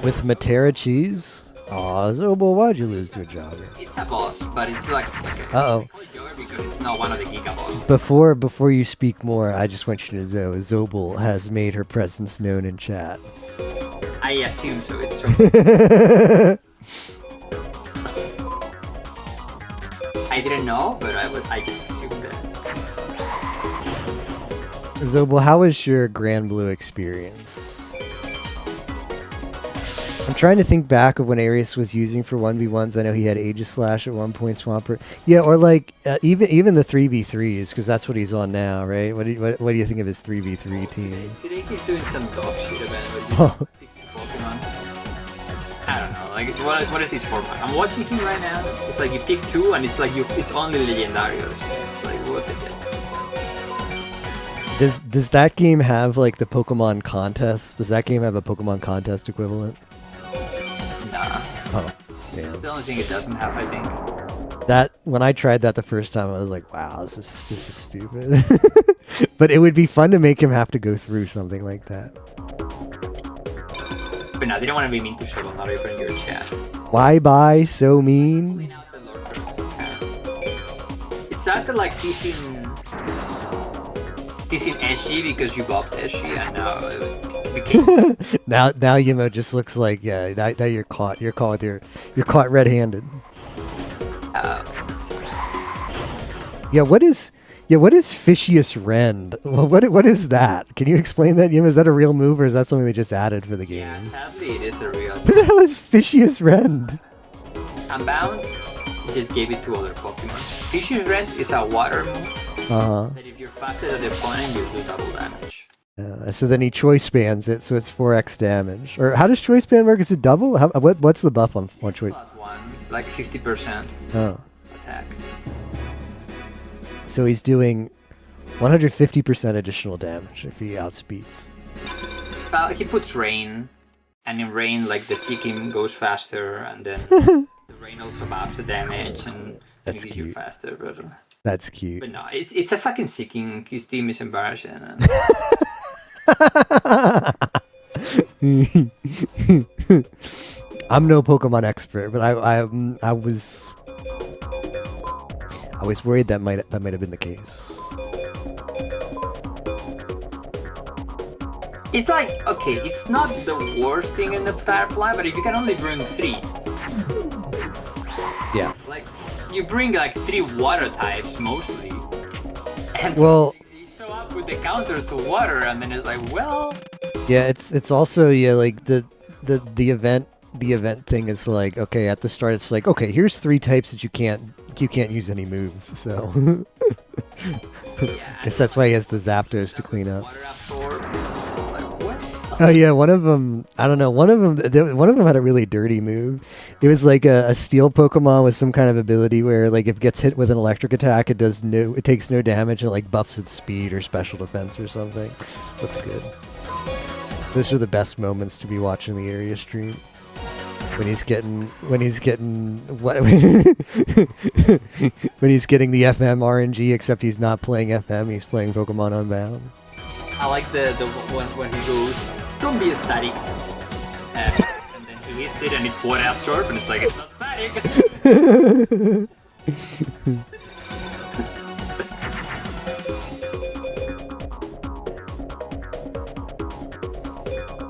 With Matera cheese? Aw, Zobel, why'd you lose to a jobber? It's a boss, but it's like a Uh-oh. jobber because it's not one of the Giga bosses. Before you speak more, I just want you to know Zobel has made her presence known in chat. I assume so. It's so. I didn't know, but I just assumed that. Zobel, how was your Granblue experience? I'm trying to think back of when Arius was using for 1v1s. I know he had Aegislash at one point, Swampert. Yeah, or like even the 3v3s, because that's what he's on now, right? What do you think of his 3v3 team? Today he's doing some dog shit event where you Oh. pick the Pokemon. I don't know, like what is this format? I'm watching him right now. It's like you pick two and it's like it's only Legendarios. It's like what the hell? Does that game have like the Pokemon contest? Does that game have a Pokemon contest equivalent? Nah. Oh, It's damn. the only thing it doesn't have, I think. That when I tried that the first time, I was like, "Wow, this is stupid." But it would be fun to make him have to go through something like that. But no, they don't want to be mean to Shovel, not even in your chat. Why buy so mean? Pulling out the lurkers. It started like teasing Eshi because you bopped Eshi, and now it became now Yimo just looks like now you're caught red-handed. What is Fishious Rend? Well, what is that? Can you explain that, Yimo? Is that a real move or is that something they just added for the game? yeah, sadly it is a real. What the hell is Fishious Rend? Unbound, he just gave it to other Pokemon. Fishious Rend is a water move that if you're faster than the opponent, you do double damage. So then he choice bans it, so it's 4x damage. Or how does choice ban work? Is it double? What's the buff on choice? +1, like 50% Oh, attack. so he's doing 150% additional damage if he outspeeds. He puts rain, and in rain, like the Seeking goes faster, and then the rain also buffs the damage, and That's makes you cute. faster. That's cute. But no, it's a fucking Seeking. His team is embarrassing. And I'm no Pokemon expert, but I was worried that might have been the case. it's like, okay, it's not the worst thing in the pipeline, but if you can only bring 3, Yeah. like you bring like 3 water types mostly, and Well, they show up with the counter to water, and then it's like, well, yeah, it's also like the event thing is like, okay, at the start it's like, okay, here's 3 types that you can't use any moves, so guess that's why he has the Zapdos to clean up. water absorb. It's like, what? Oh yeah, one of them, I don't know, one of them had a really dirty move. It was like a steel Pokemon with some kind of ability where like if it gets hit with an electric attack, it takes no damage and it like buffs its speed or special defense or something. Looked good. Those are the best moments to be watching the area stream. When he's getting when he's getting the FM RNG, except he's not playing FM, he's playing Pokemon Unbound. I like the one when he goes, don't be a static. And then he hits it and it's water absorb and it's like, it's not static.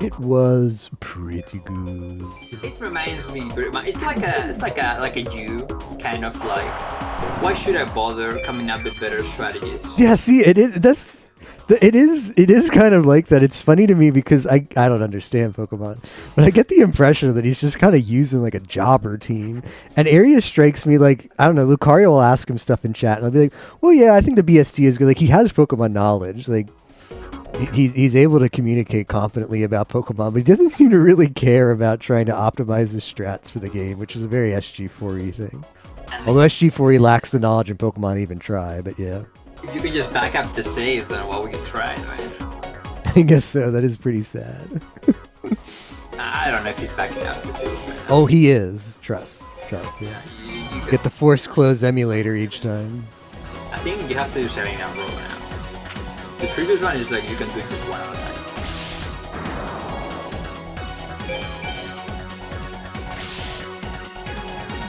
It was pretty good. It reminds me, it's like a you kind of like, why should I bother coming up with better strategies? Yeah, see, it is. It is kind of like that. It's funny to me because I don't understand Pokemon, but I get the impression that he's just kind of using like a jobber team. And Arius strikes me like, I don't know, Lucario will ask him stuff in chat and I'll be like, well, yeah, I think the BST is good. Like he has Pokemon knowledge. Like he's able to communicate competently about Pokemon, but he doesn't seem to really care about trying to optimize his strats for the game, which is a very SG4E thing. Although SG4E lacks the knowledge in Pokemon to even try, but yeah. If you could just back up the save, then well, we could try, right? I guess so. That is pretty sad. I don't know if he's backing up the save. Right now. Oh, he is. Trust, yeah. You could- Get the force close emulator each time. I think you have to do 7 down row now. The previous one is like you can do it just one at a time.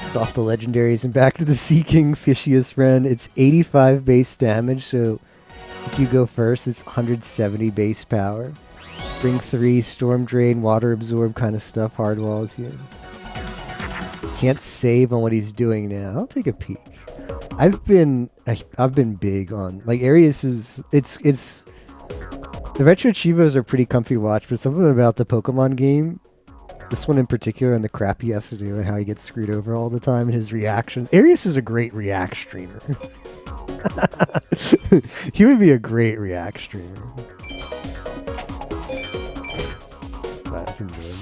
It's off the legendaries and back to the Seeking Fishious Ren. It's 85 base damage, so if you go first, it's 170 base power. Bring 3, Storm Drain, Water Absorb kind of stuff, hard walls here. Can't save on what he's doing now. I'll take a peek. I've been big on like Arius is it's the Retro Chivos are pretty comfy watch, but something about the Pokemon game, this one in particular, and the crap he has to do and how he gets screwed over all the time and his reactions. Arius is a great React streamer. He would be a great React streamer. That's enjoyable.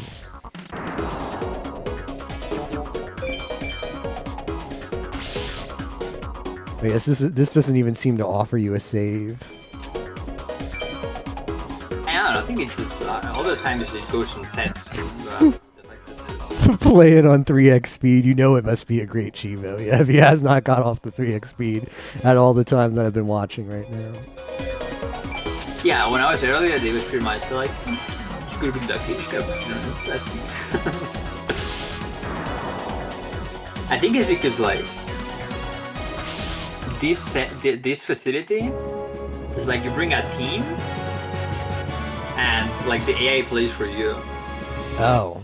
I guess this doesn't even seem to offer you a save. I don't know, I think it's just, all the time it just goes in sets. Play it on 3x speed, you know it must be a great Chivo. Yeah, if he has not got off the 3x speed at all the time that I've been watching right now. Yeah, when I was earlier, they was pretty much like, just go to the ducky, just go. That's me. I think it's because like, this facility is like you bring a team and like the AI plays for you. Oh.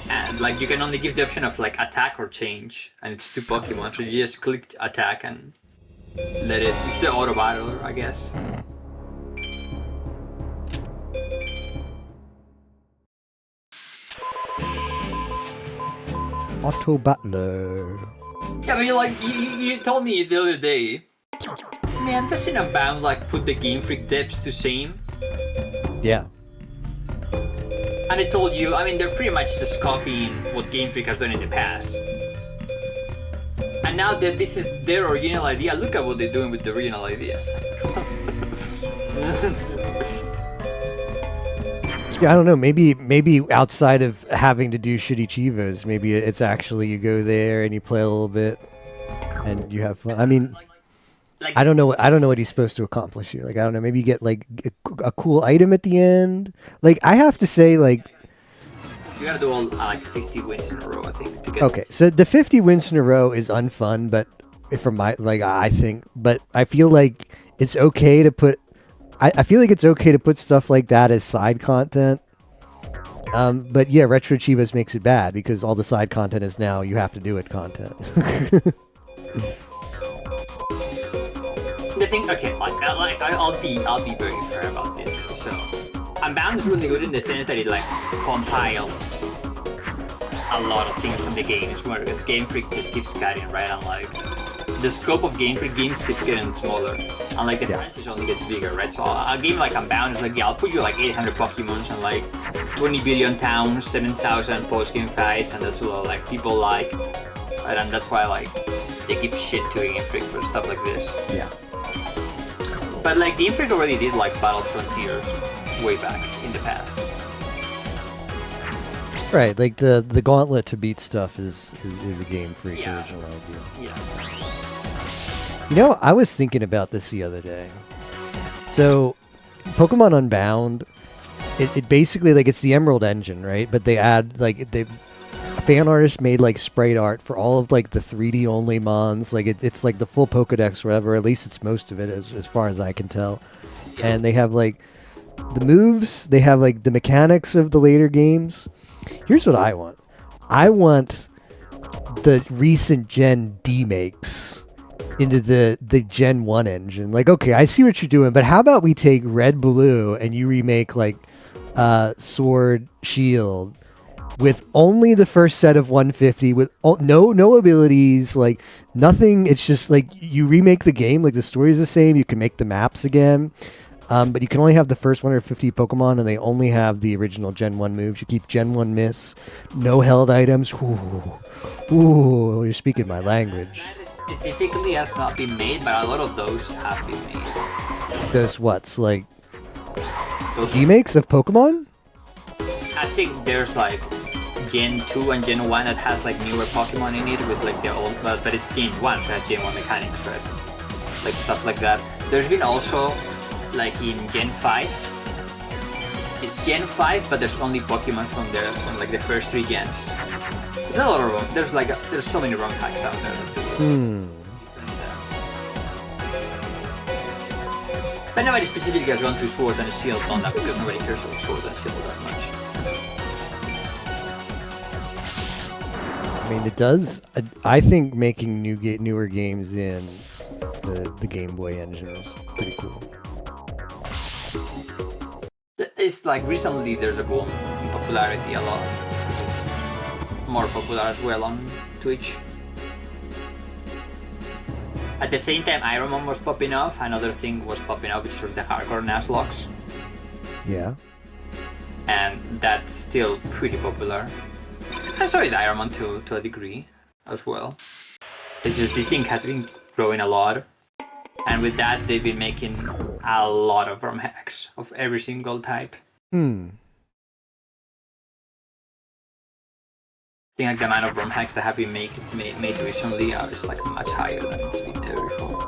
And like you can only give the option of like attack or change, and it's 2 Pokemon, so you just click attack and let it. It's the auto battler, I guess. Auto Battler. Yeah, but you told me the other day, man, doesn't Unbound like put the Game Freak depths to shame? Yeah. And I told you, I mean, they're pretty much just copying what Game Freak has done in the past. And now that this is their original idea, look at what they're doing with the original idea. Yeah, I don't know. Maybe outside of having to do shitty Chivos, maybe it's actually you go there and you play a little bit and you have fun. I mean, Like, I don't know what he's supposed to accomplish here. Like, I don't know. Maybe you get like a cool item at the end. Like, I have to say, like, you gotta do all like 50 wins in a row, I think, to get. okay, so the 50 wins in a row is unfun, but from my I think, but I feel like it's okay to put. I feel like it's okay to put stuff like that as side content. But yeah, Retro Chivas makes it bad because all the side content is now you have to do it content. The thing, okay, I'll be very fair about this. So, Unbound is really good in the sense that it like compiles a lot of things from the games, whereas Game Freak just keeps cutting, right? And like the scope of Game Freak games keeps getting smaller, and like the franchise only gets bigger, right? So a game like Unbound is like, yeah, I'll put you like 800 Pokemons and like 20 billion towns, 7,000 post-game fights, and that's what like people like, right? And that's why like they give shit to Game Freak for stuff like this. Yeah. But like Game Freak already did like Battle Frontiers way back in the past. Right, like the gauntlet to beat stuff is a Game Freak Yeah. original idea. Yeah. You know, I was thinking about this the other day. So, Pokemon Unbound, it basically like it's the Emerald engine, right? But they add like a fan artist made like sprite art for all of like the 3D only mons. Like it's like the full Pokedex, or whatever. At least it's most of it, as far as I can tell. And they have like the moves. They have like the mechanics of the later games. Here's what I want. I want the recent gen D-makes into the Gen 1 engine. Like, okay, I see what you're doing, but how about we take Red Blue and you remake like Sword Shield with only the first set of 150 with no abilities, like nothing. It's just like you remake the game, like the story is the same, you can make the maps again. But you can only have the first 150 Pokemon, and they only have the original Gen 1 moves. You keep Gen 1 Miss, no held items. Ooh, you're speaking my language. That specifically has not been made, but a lot of those have been made. Those what's like Those, remakes of Pokemon? I think there's like Gen 2 and Gen 1 that has like newer Pokemon in it with like the old, but it's Gen 1, so it has Gen 1 mechanics, right? Like stuff like that. There's been also like in Gen 5. It's Gen 5, but there's only Pokemon from there, from like the first 3 gens. There's a lot of ROM. There's so many ROM hacks out there that do But nobody specifically has gone to Sword and Shield on that because nobody cares about Sword and Shield that much. I mean, it does. I think making newer games in the Game Boy engine is pretty cool. It's like recently there's a boom in popularity a lot because it's more popular as well on Twitch. At the same time, Iron Man was popping off. Another thing was popping up, which was the hardcore Nuzlocke, Yeah. and that's still pretty popular. And so is Iron Man to a degree as well. It's just this thing has been growing a lot, and with that they've been making a lot of ROM hacks of every single type. I think like the amount of ROM hacks that have been made recently is like much higher than it's been there before.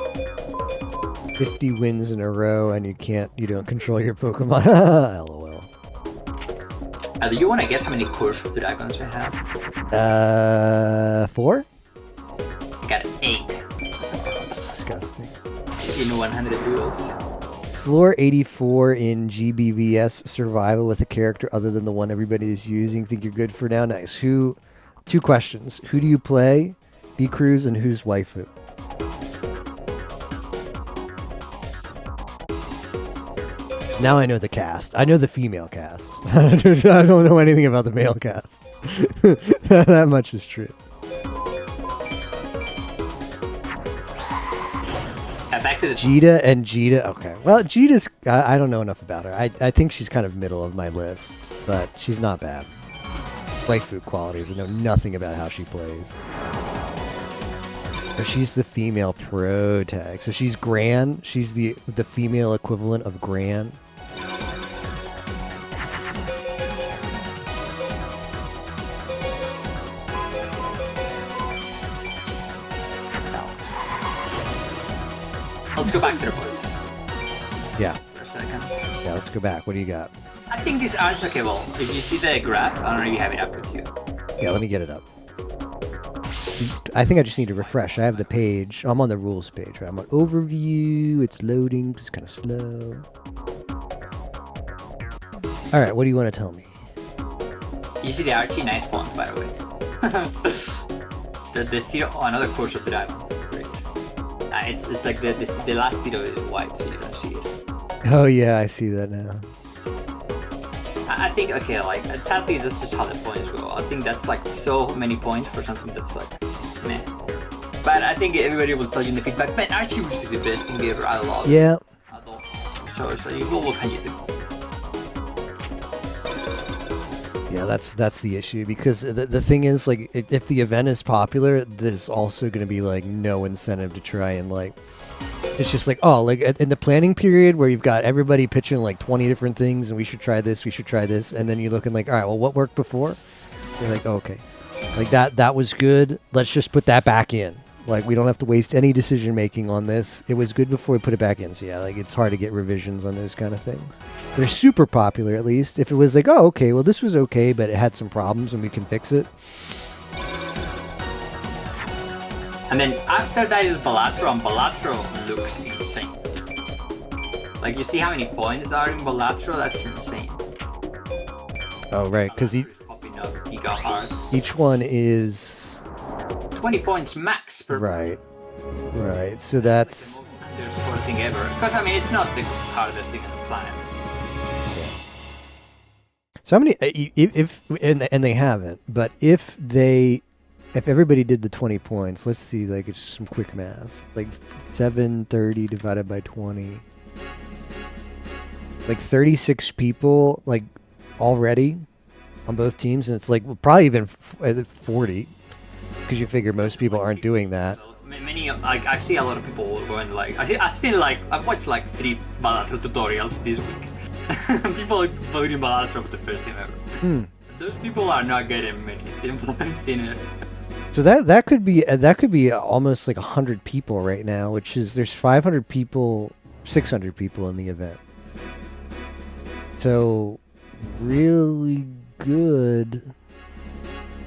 50 wins in a row, and you don't control your Pokemon. LOL. Do you want to guess how many Curse of Dragons I have? 4? I got 8 That's disgusting. in 100 duels. Floor 84 in GBVS survival with a character other than the one everybody is using. Think you're good for now? Nice. 2 questions. Who do you play? B-Cruise, and who's waifu? So now I know the cast. I know the female cast. I don't know anything about the male cast. That much is true. Back to the Jita. Okay. Well, Jita's... I don't know enough about her. I think she's kind of middle of my list, but she's not bad. Waifu qualities. I know nothing about how she plays. So she's the female pro tag. So she's Gran. She's the female equivalent of Gran. Let's go back to the points Yeah. for a second. Yeah, let's go back. What do you got? I think these aren't okay. Well, if you see the graph, I don't know if you have it up with you. Yeah, let me get it up. I think I just need to refresh. I have the page. I'm on the rules page, right? I'm on overview. It's loading. It's kind of slow. All right, what do you want to tell me? You see the Archie, nice font, by the way. the zero, another Course of the Dragon. Great. It's like the last zero is white, so you don't see it. Oh yeah, I see that now. I think, okay, like, sadly, that's just how the points go. I think that's like so many points for something that's like, meh. But I think everybody will tell you in the feedback, man, Archie was the best thing ever. I love it. Yeah. I don't know. So you go, what can you do? Yeah, that's the issue, because the thing is, like, if the event is popular, there's also going to be like no incentive to try and like. It's just like, oh, like in the planning period where you've got everybody pitching like 20 different things, and we should try this, and then you're looking like, all right, well, what worked before? You're like, oh, okay, like that was good. Let's just put that back in. Like, we don't have to waste any decision making on this. It was good before we put it back in. So yeah, like, it's hard to get revisions on those kind of things. They're super popular, at least. If it was like, oh, okay, well, this was okay, but it had some problems and we can fix it. And then after that is Balatro, and Balatro looks insane. Like, you see how many points there are in Balatro? That's insane. Oh, right, because Popping up, he got hard. each one is 20 points max per right. Right. So that's The sport thing ever. Because I mean, it's not the hardest thing on the planet. so how many if and they haven't, but if everybody did the 20 points, let's see, like it's some quick maths. Like 730 divided by 20. Like 36 people like already on both teams, and it's like probably even 40 because you figure most people aren't doing that. So many, like I see a lot of people going like I've watched like 3 Balatro tutorials this week. People voting Balatro for the first time ever. Those people are not getting many points in it. So that could be almost like 100 people right now, which is there's 500 people, 600 people in the event. So really good.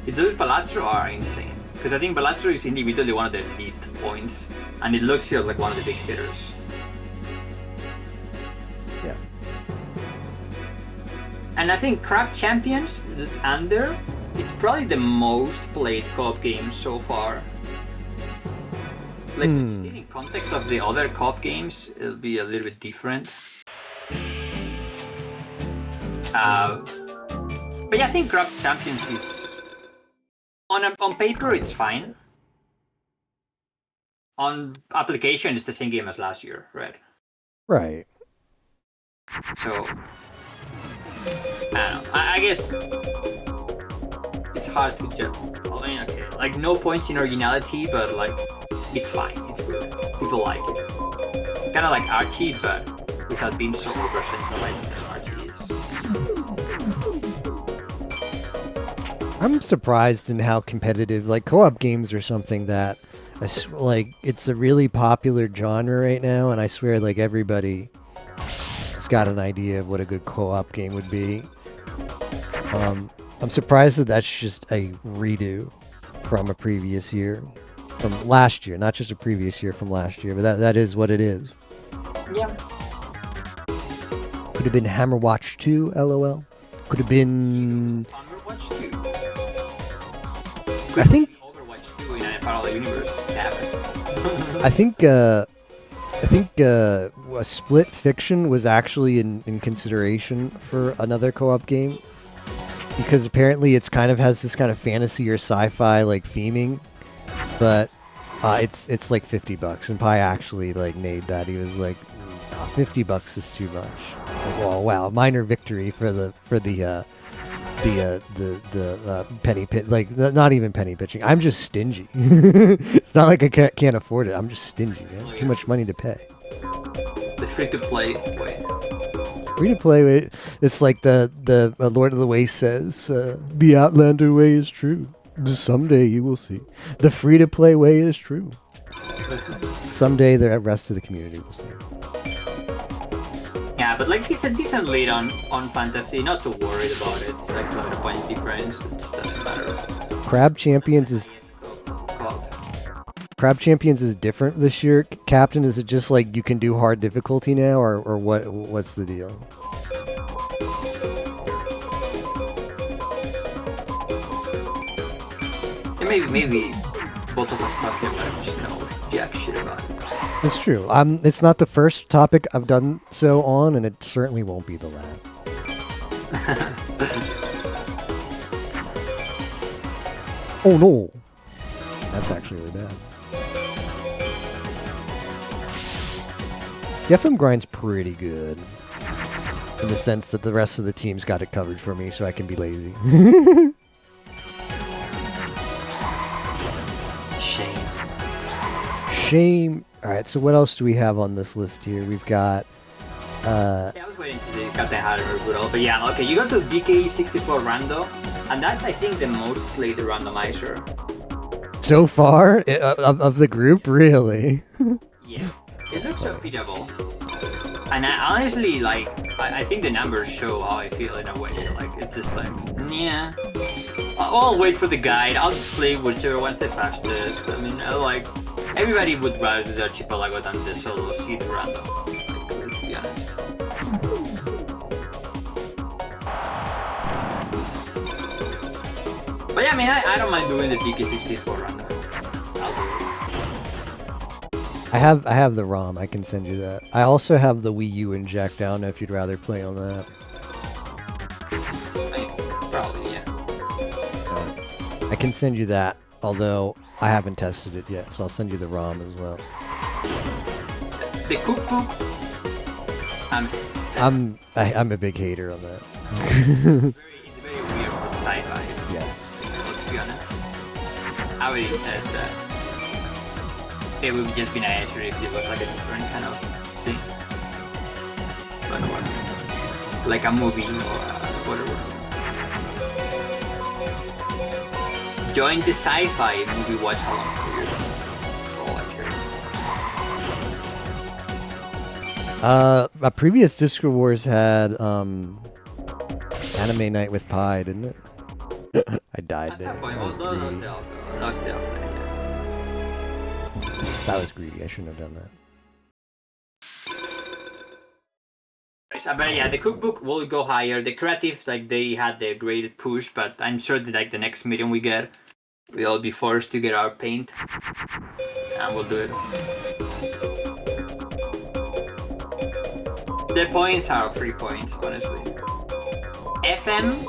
Those Balatro are insane. Because I think Balatro is individually one of the least points, and it looks here like one of the big hitters. Yeah. And I think Crab Champions, that's under, it's probably the most played co-op game so far. Like, when you see it in context of the other co-op games, it'll be a little bit different. But yeah, I think Crab Champions is... On paper, it's fine. On application, it's the same game as last year, right? Right. So... I don't know. I guess... It's hard to judge. I mean, okay, like no points in originality, but like it's fine. It's good. People like it. Kind of like Archie, but without being so over-sensationalized as Archie is. I'm surprised in how competitive, like co-op games are something that, like it's a really popular genre right now, and I swear like everybody has got an idea of what a good co-op game would be. I'm surprised that that's just a redo from a previous year, from last year, not just a previous year from last year, but that is what it is. Yeah. Could have been Hammerwatch 2, LOL. Could have been... Overwatch 2. I think... Overwatch 2 in a parallel universe happened. I think a Split Fiction was actually in consideration for another co-op game. Because apparently it's kind of has this kind of fantasy or sci-fi like theming, but it's like $50, and Pi actually like made that. He was like, oh, $50 is too much. Like, well, wow, minor victory for the penny pit, like not even penny pitching. I'm just stingy. It's not like I can't afford it. I'm just stingy, man. Too much money to pay. The free-to-play way. Free to play, it's like the Lord of the Waste says, the Outlander way is true. Someday you will see. The free to play way is true. Someday the rest of the community will see. Yeah, but like it's a decent lead on fantasy. Not too worried about it. It's like 200 points difference. It just doesn't matter. Crab Champions is different this year. Captain, is it just like you can do hard difficulty now, or what's the deal? And maybe both of us talking about it just know jack shit about it. It's true. It's not the first topic I've done so on, and it certainly won't be the last. Oh no! That's actually really bad. The FM grind's pretty good. In the sense that the rest of the team's got it covered for me, so I can be lazy. Shame. Alright, so what else do we have on this list here? We've got... Yeah, I was waiting to see Captain Harder Brutal, but yeah, okay, you go to DK64 Rando, and that's, I think, the most played randomizer. So far? Of the group? Really? Yeah. It looks so beatable. And I honestly, like, I think the numbers show how I feel in a way. Like, it's just like, yeah. I'll wait for the guide. I'll play whichever one's the fastest. I mean, everybody would rather do the archipelago than the solo seed random. Like, let's be honest. But yeah, I mean, I don't mind doing the DK64 random. I'll do it. I have the ROM. I can send you that. I also have the Wii U inject. I don't know if you'd rather play on that. Probably, yeah. I can send you that, although I haven't tested it yet, so I'll send you the ROM as well. The cookbook. I'm a big hater on that. It's very weird for sci-fi. Yes. Let's be honest. I already said that it would just be nicer if it was like a different kind of thing. But whatever. Like a movie or whatever. Join the sci-fi movie watch along period. All I care. A previous Discord Wars had Anime Night with Pi, didn't it? I died At there. some point, That was well, that greedy. was the offline. That was greedy. I shouldn't have done that. But yeah, the cookbook will go higher. The creative, like they had the graded push, but I'm sure that like the next meeting we get, we'll be forced to get our paint, and we'll do it. The points are 3 points, honestly. FM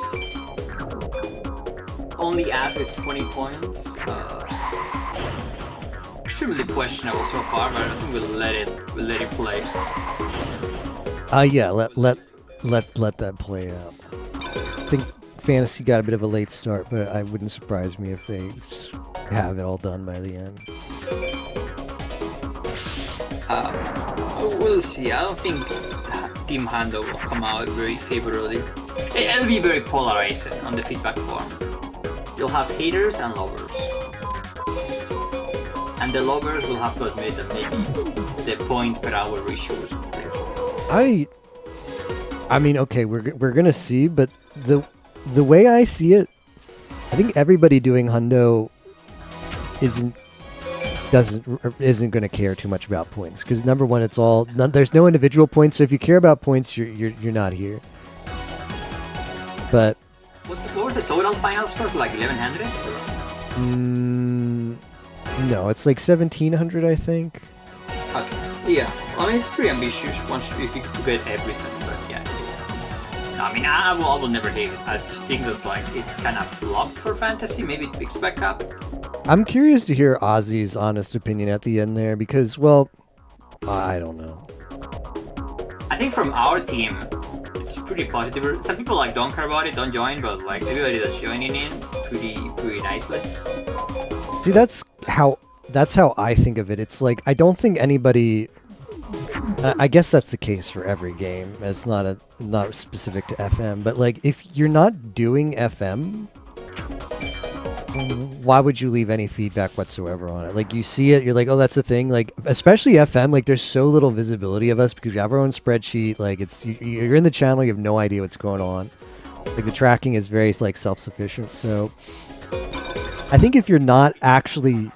only asked with 20 points. Extremely questionable so far, but I think we'll let it play. Yeah, let that play out. I think Fantasy got a bit of a late start, but it wouldn't surprise me if they just have it all done by the end. We'll see. I don't think Team Hando will come out very favorably. It'll be very polarizing on the feedback form. You'll have haters and lovers. And the lovers will have to admit that maybe the point per hour ratio is great. I mean, okay, we're gonna see, but the way I see it, I think everybody doing Hundo isn't gonna care too much about points, because number one, there's no individual points. So if you care about points, you're not here. But What was the total final score? Like 1100? no, it's like 1700, I think. Okay. Yeah. I mean, it's pretty ambitious once if you could get everything, but yeah. I mean, I will never hate it. I just think that like it kind of flopped for Fantasy. Maybe it picks back up. I'm curious to hear Ozzy's honest opinion at the end there, because, well, I don't know. I think from our team, it's pretty positive. Some people like don't care about it, don't join, but like everybody that's joining in pretty nicely. See, that's how I think of it. It's like, I don't think anybody. I guess that's the case for every game. It's not specific to FM, but like if you're not doing FM, why would you leave any feedback whatsoever on it? Like you see it, you're like, oh, that's the thing. Like especially FM, like there's so little visibility of us because we have our own spreadsheet. Like you're in the channel, you have no idea what's going on. Like the tracking is very like self-sufficient. So I think if you're not actually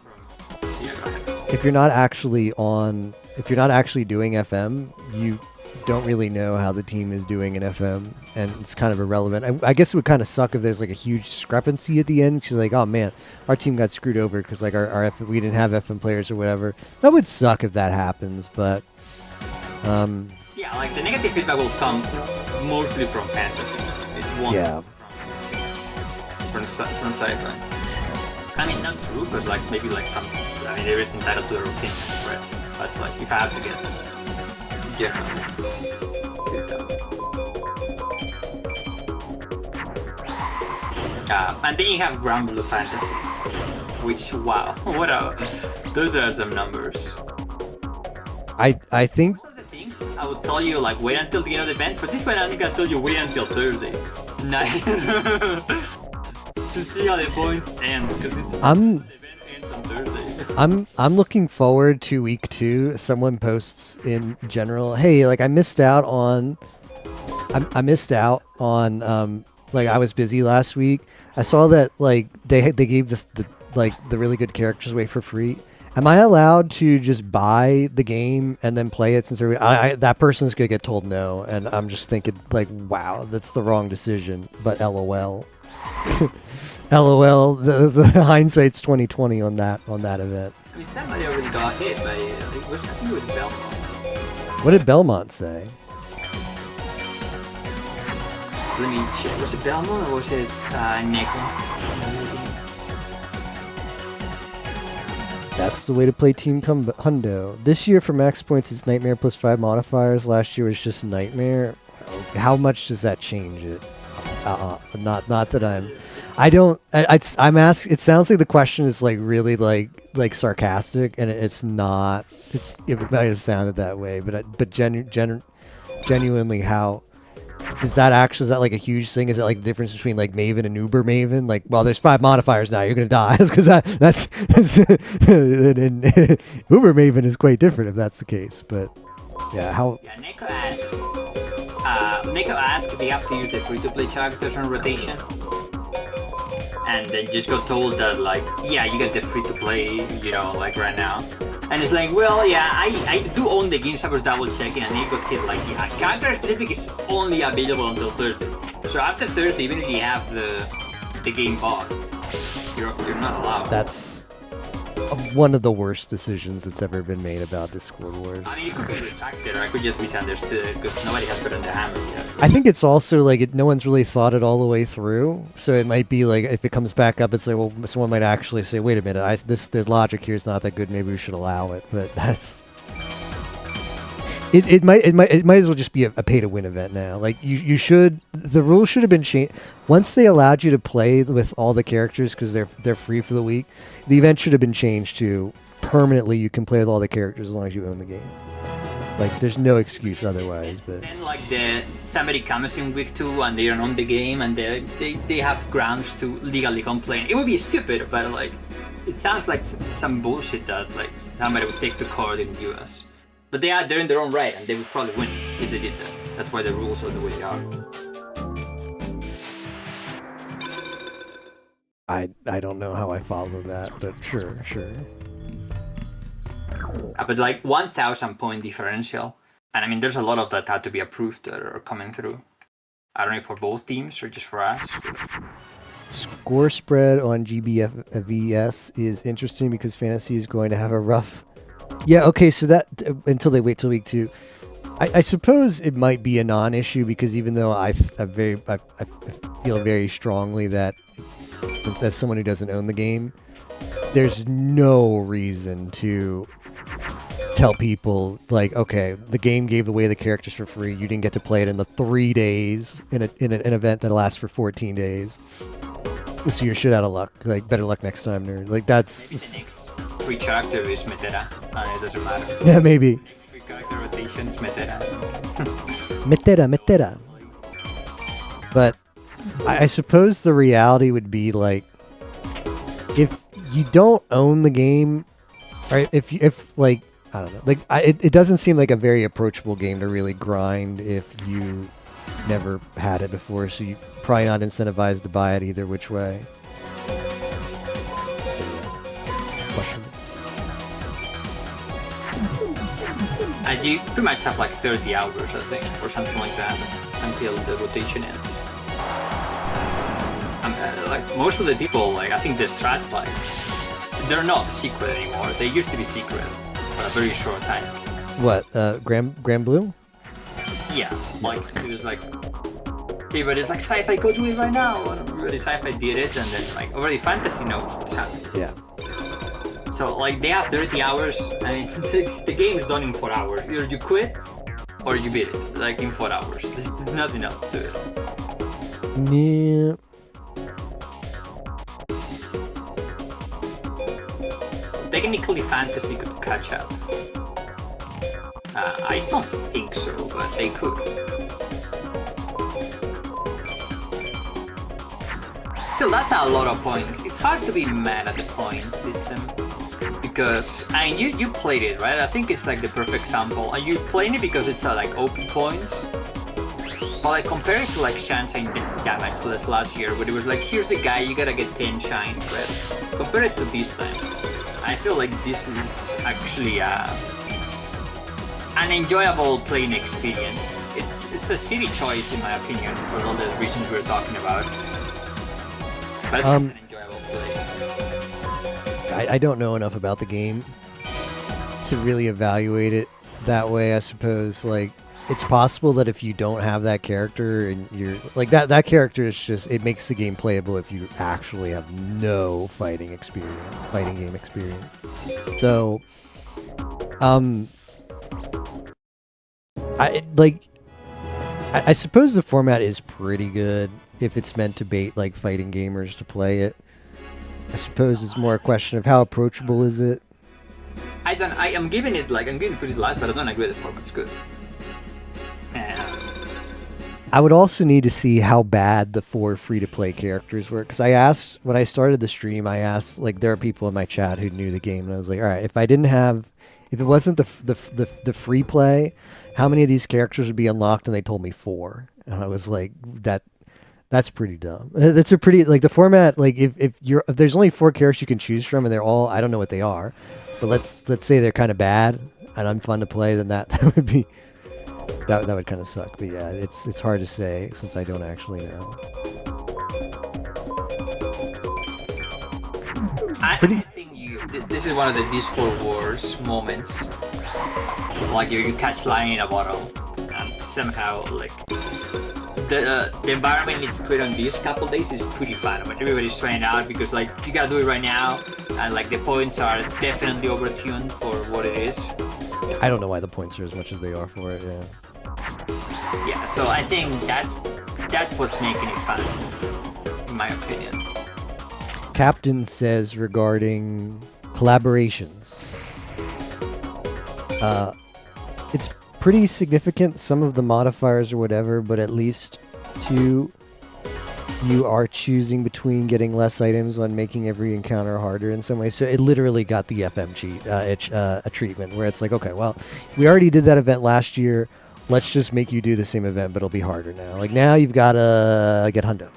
doing FM, you don't really know how the team is doing in FM, and it's kind of irrelevant. I guess it would kind of suck if there's like a huge discrepancy at the end. She's like, oh man, our team got screwed over because like we didn't have FM players or whatever. That would suck if that happens, but yeah, like the negative feedback will come mostly from Fantasy. It won't from sci-fi. I mean, not true, but like maybe like some. I mean, there is entitled to their opinion, right? But like, if I have to guess, generally. And then you have Grand Blue Fantasy, which wow, those are some numbers. I think One of the things I would tell you like wait until the end of the event. For this one, I think I'll tell you wait until Thursday night to see how the points end because the event ends on Thursday. I'm looking forward to week 2. Someone posts in general, hey, like I missed out on like I was busy last week. I saw that like they gave the really good characters away for free. Am I allowed to just buy the game and then play it since that person's gonna get told no, and I'm just thinking like, wow, that's the wrong decision, but LOL. LOL. The hindsight's 2020 on that event. I mean, somebody already got hit by it was, I think it was Belmont. What did Belmont say? Let me check. Was it Belmont or was it Neko? That's the way to play Team Hundo. This year for max points it's Nightmare plus 5 modifiers. Last year was just Nightmare. How much does that change it? Not that I'm asking. It sounds like the question is like really like sarcastic, and it's not. It might have sounded that way, but genuinely, how is that like a huge thing? Is it like the difference between like Maven and Uber Maven? Like, well, there's 5 modifiers now. You're gonna die because that's and Uber Maven is quite different if that's the case. But yeah, how? Yeah, Neko asked if you have to use the free-to-play characters on rotation, and then just got told that like, yeah, you get the free-to-play, you know, like right now. And it's like, well, yeah, I do own the games. I was double checking, and it got hit like, yeah, character specific is only available until Thursday. So after Thursday, even if you have the game bought, you're not allowed. That's one of the worst decisions that's ever been made about Discord Wars. I mean, it could be retracted, or I could just misunderstood because nobody has put on the hammer yet. I think it's also like no one's really thought it all the way through. So it might be like if it comes back up, it's like, well, someone might actually say, wait a minute, there's logic here is not that good. Maybe we should allow it. But that's it might as well just be a pay to win event now. Like you should, the rules should have been changed once they allowed you to play with all the characters because they're free for the week. The event should have been changed to permanently you can play with all the characters as long as you own the game. Like there's no excuse otherwise. But then like somebody comes in week 2 and they don't own the game and they have grounds to legally complain. It would be stupid, but like it sounds like some bullshit that like somebody would take to court in the US. But they're in their own right, and they would probably win if they did that. That's why the rules are the way they are. I don't know how I follow that, but sure. But like 1,000 point differential, and I mean there's a lot of that had to be approved that are coming through. I don't know if for both teams or just for us. Score spread on GBFVS is interesting because Fantasy is going to have a rough. Yeah, okay, so that until they wait till week 2. I suppose it might be a non-issue because even though I feel very strongly that as someone who doesn't own the game, there's no reason to tell people like, okay, the game gave away the characters for free. You didn't get to play it in the 3 days in an event that lasts for 14 days. So you're shit out of luck. Like better luck next time, nerd. Like that's. Maybe the next free character is Metera, and it doesn't matter. Yeah, maybe. Next free character rotation is Metera. Metera. But I suppose the reality would be like, if you don't own the game, or if like I don't know, like it doesn't seem like a very approachable game to really grind if you never had it before. So you probably not incentivized to buy it either which way. Question. And you pretty much have like 30 hours, I think, or something like that, until the rotation ends. Like most of the people, like I think the strats, like they're not secret anymore. They used to be secret for a very short time. What? Grand Blue? Yeah, like it was like everybody's like sci-fi go do it right now, and already sci-fi did it, and then like already fantasy knows what's happening. Yeah. So like they have 30 hours. I mean, the game is done in 4 hours. Either you quit or you beat it, like in 4 hours. There's nothing else to it. Yeah. Technically, fantasy could catch up. I don't think so, but they could. Still, that's a lot of points. It's hard to be mad at the point system. Because, I mean, you played it, right? I think it's like the perfect example. And you played it because it's like OP points. But like compare it to like Sunshine Damage last year, where it was like, here's the guy, you gotta get 10 shines, right? Compare it to this time. I feel like this is actually an enjoyable playing experience. It's a silly choice in my opinion for all the reasons we're talking about. But it's an I don't know enough about the game to really evaluate it that way. I suppose like it's possible that if you don't have that character and you're like that character is just, it makes the game playable if you actually have no fighting game experience. So I suppose the format is pretty good if it's meant to bait like fighting gamers to play it. I suppose it's more a question of how approachable is it. I'm giving it pretty life, but I don't agree with the format's good. I would also need to see how bad the 4 free-to-play characters were, because I asked when I started the stream. I asked like there are people in my chat who knew the game, and I was like, all right, if it wasn't the free play, how many of these characters would be unlocked? And they told me 4, and I was like, that's pretty dumb. That's a pretty like the format. Like if there's only 4 characters you can choose from, and they're all, I don't know what they are, but let's say they're kind of bad and unfun to play, then that would be. That would kind of suck, but yeah, it's hard to say since I don't actually know. I think this is one of the Discord Wars moments. Like you catch lightning in a bottle, and somehow like the environment it's created on these couple days is pretty fun. But everybody's trying out because like you gotta do it right now, and like the points are definitely overtuned for what it is. I don't know why the points are as much as they are for it. Yeah. Yeah, so I think that's what's making it fun, in my opinion. Captain says regarding collaborations, it's pretty significant, some of the modifiers or whatever, but at least 2, you are choosing between getting less items on making every encounter harder in some way. So it literally got the FM treatment where it's like, okay, well, we already did that event last year. Let's just make you do the same event, but it'll be harder now. Like now you've got to get Hundo.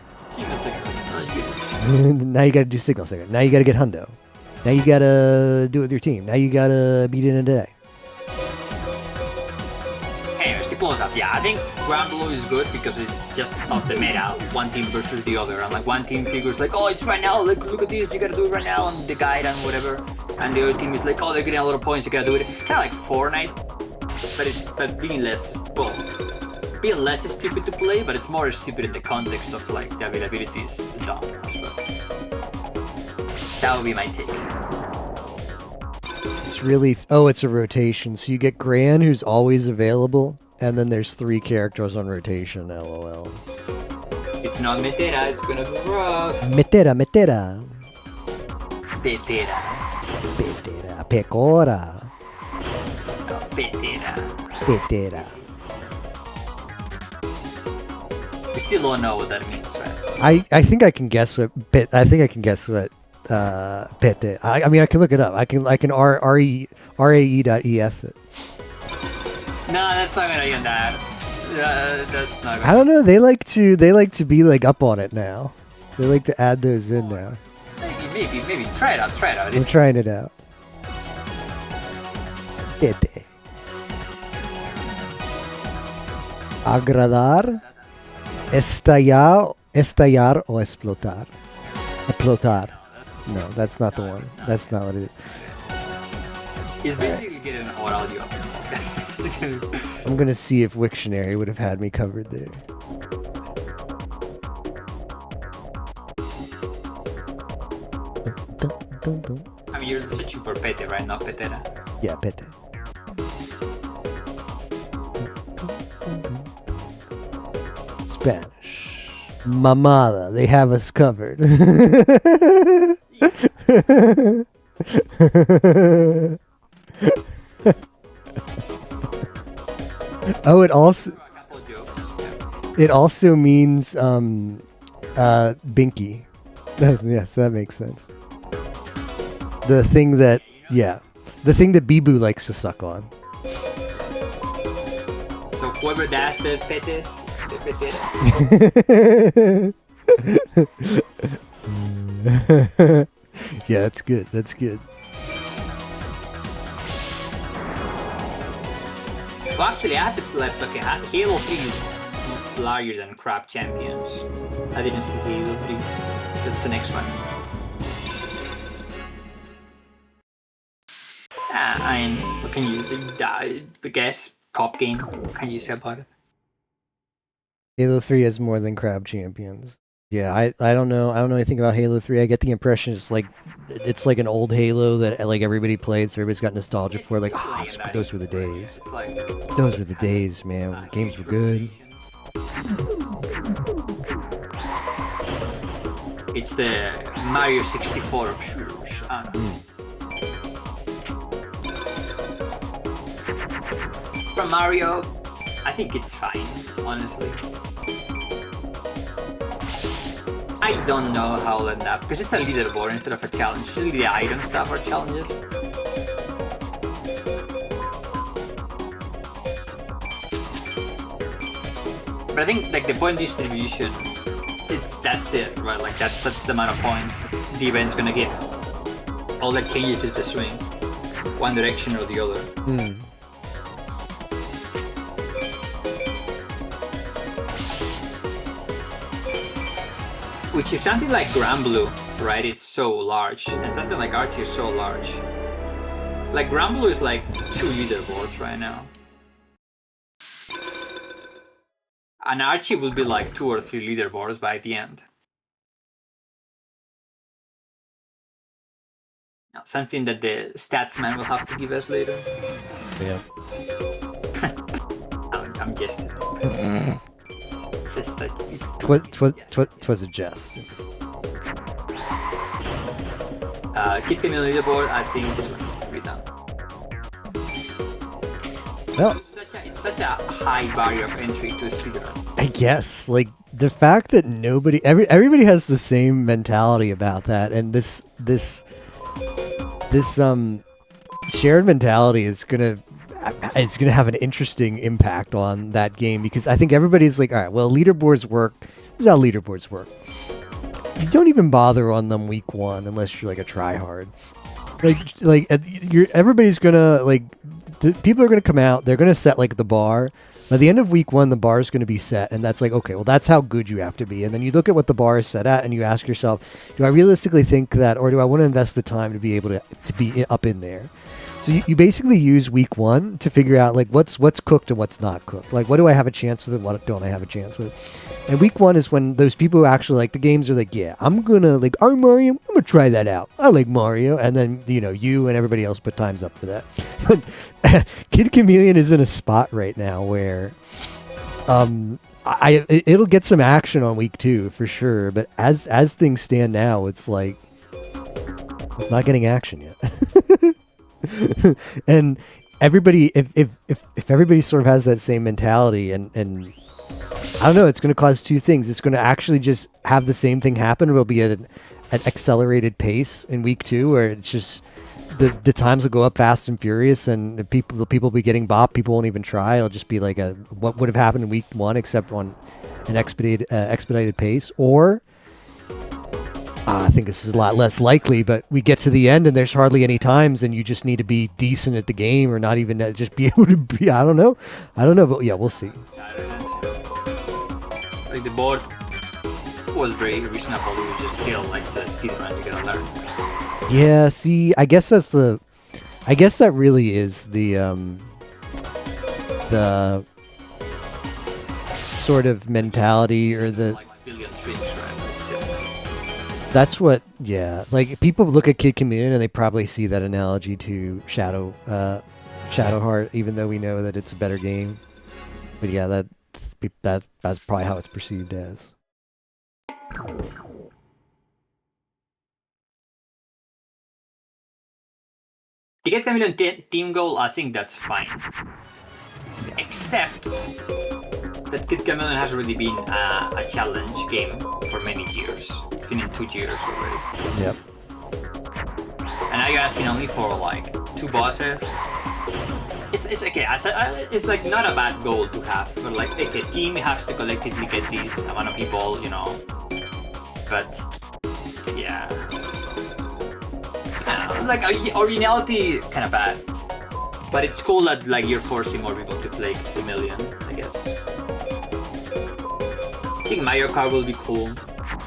Now you got to do Signal Singer. Now you got to get Hundo. Now you got to do it with your team. Now you got to beat it in a day. Anyways, to close up, yeah, I think Ground Blue is good because it's just of the meta, one team versus the other, and like one team figures like, oh, it's right now, like look at this, you gotta do it right now on the guide and whatever, and the other team is like, oh, they're getting a lot of points, you gotta do it. Kind of like Fortnite, but being less stupid to play, but it's more stupid in the context of like the availability is dumb as well. That would be my take. It's really it's a rotation. So you get Gran, who's always available, and then there's 3 characters on rotation. LOL. It's not Metera, it's gonna be rough. Metera. Pecora. Petera. We still don't know what that means, right? I think I can guess what pete. I mean, I can look it up. I can RAE.es it. No, that's not gonna get that. That's not gonna. I don't know. They like to be like up on it now. They like to add those in now. Maybe try it out. We're trying it out. Pete. Agradar, estallar o explotar. Explotar. No, that's not the one. That's not what it is. It's basically getting an audio. That's basically. I'm gonna see if Wiktionary would have had me covered there. I mean, you're searching for Pete, right? Not Petera. Yeah, Pete. Spanish. Mamada. They have us covered. Oh, it also means binky. Yes, that makes sense. The thing that Bibu likes to suck on. So whoever dashed the Petes, the Petera. Yeah, that's good. That's good. Well, actually, I have to select. Okay, Halo 3 is larger than Crab Champions. I didn't see Halo 3. That's the next one. And what can you guess? Cop game. What can you say about it? Halo 3 has more than Crab Champions. Yeah, I don't know. I don't know anything about Halo 3. I get the impression it's like an old Halo that like everybody played, so everybody's got nostalgia for. Like, those were the days. It's like Those were the days, man. Games were good. It's the Mario 64 of shooters. From Mario, I think it's fine, honestly. I don't know how I'll end up, because it's a leaderboard instead of a challenge. Usually the item stuff are challenges. But I think like the point distribution, that's it, right? Like that's the amount of points the event's gonna give. All that changes is the swing, one direction or the other. Which is something like Granblue, right? It's so large, and something like Archie is so large. Like Granblue is like 2 leaderboards right now. And Archie will be like 2 or 3 leaderboards by the end. Now, something that the stats man will have to give us later. Yeah. I'm guessing. It's just like Twas a jest. Kid Camille leaderboard, I think this one needs to be done. Well, It's such a high barrier of entry to a speedrun. I guess like the fact that everybody has the same mentality about that, and this shared mentality is gonna have an interesting impact on that game, because I think everybody's like, all right, well, leaderboards work. This is how leaderboards work. You don't even bother on them week 1 unless you're like a tryhard. Everybody's gonna people are gonna come out. They're gonna set like the bar. By the end of week 1, the bar is gonna be set, and that's like, okay, well, that's how good you have to be. And then you look at what the bar is set at, and you ask yourself, do I realistically think that, or do I want to invest the time to be able to be up in there? So you basically use week 1 to figure out like what's cooked and what's not cooked. Like, what do I have a chance with and what don't I have a chance with? And week 1 is when those people who actually like the games are like, yeah, I'm gonna like Mario, I'm gonna try that out. I like Mario, and then you and everybody else put times up for that. But Kid Chameleon is in a spot right now where it'll get some action on week 2 for sure. But as things stand now, it's like it's not getting action yet. And everybody, if everybody sort of has that same mentality, and I don't know, it's going to cause 2 things. It's going to actually just have the same thing happen. It'll be at an accelerated pace in week 2, where it's just the times will go up fast and furious, and the people will be getting bopped. People won't even try. It'll just be like what would have happened in week 1, except on an expedited pace. Or I think this is a lot less likely, but we get to the end and there's hardly any times, and you just need to be decent at the game, or not even just be able to be. I don't know, but yeah, we'll see. Like the board was very reasonable. It was just still like the speedrun you gotta learn. Yeah, see, I guess that really is the sort of mentality, or the like billion tricks, right? But still. That's what, yeah. Like, people look at Kid Chameleon and they probably see that analogy to Shadowheart, even though we know that it's a better game. But yeah, that's probably how it's perceived as. To get Chameleon team goal, I think that's fine. Except that Kid Chameleon has already been a challenge game for many years. It's been in 2 years already. Yep. And now you're asking only for like 2 bosses. It's okay. It's like not a bad goal to have. For like, okay, team has to collectively get this amount of people, But yeah, like originality, kind of bad. But it's cool that like you're forcing more people to play Chameleon, I guess. I think Mario Kart will be cool.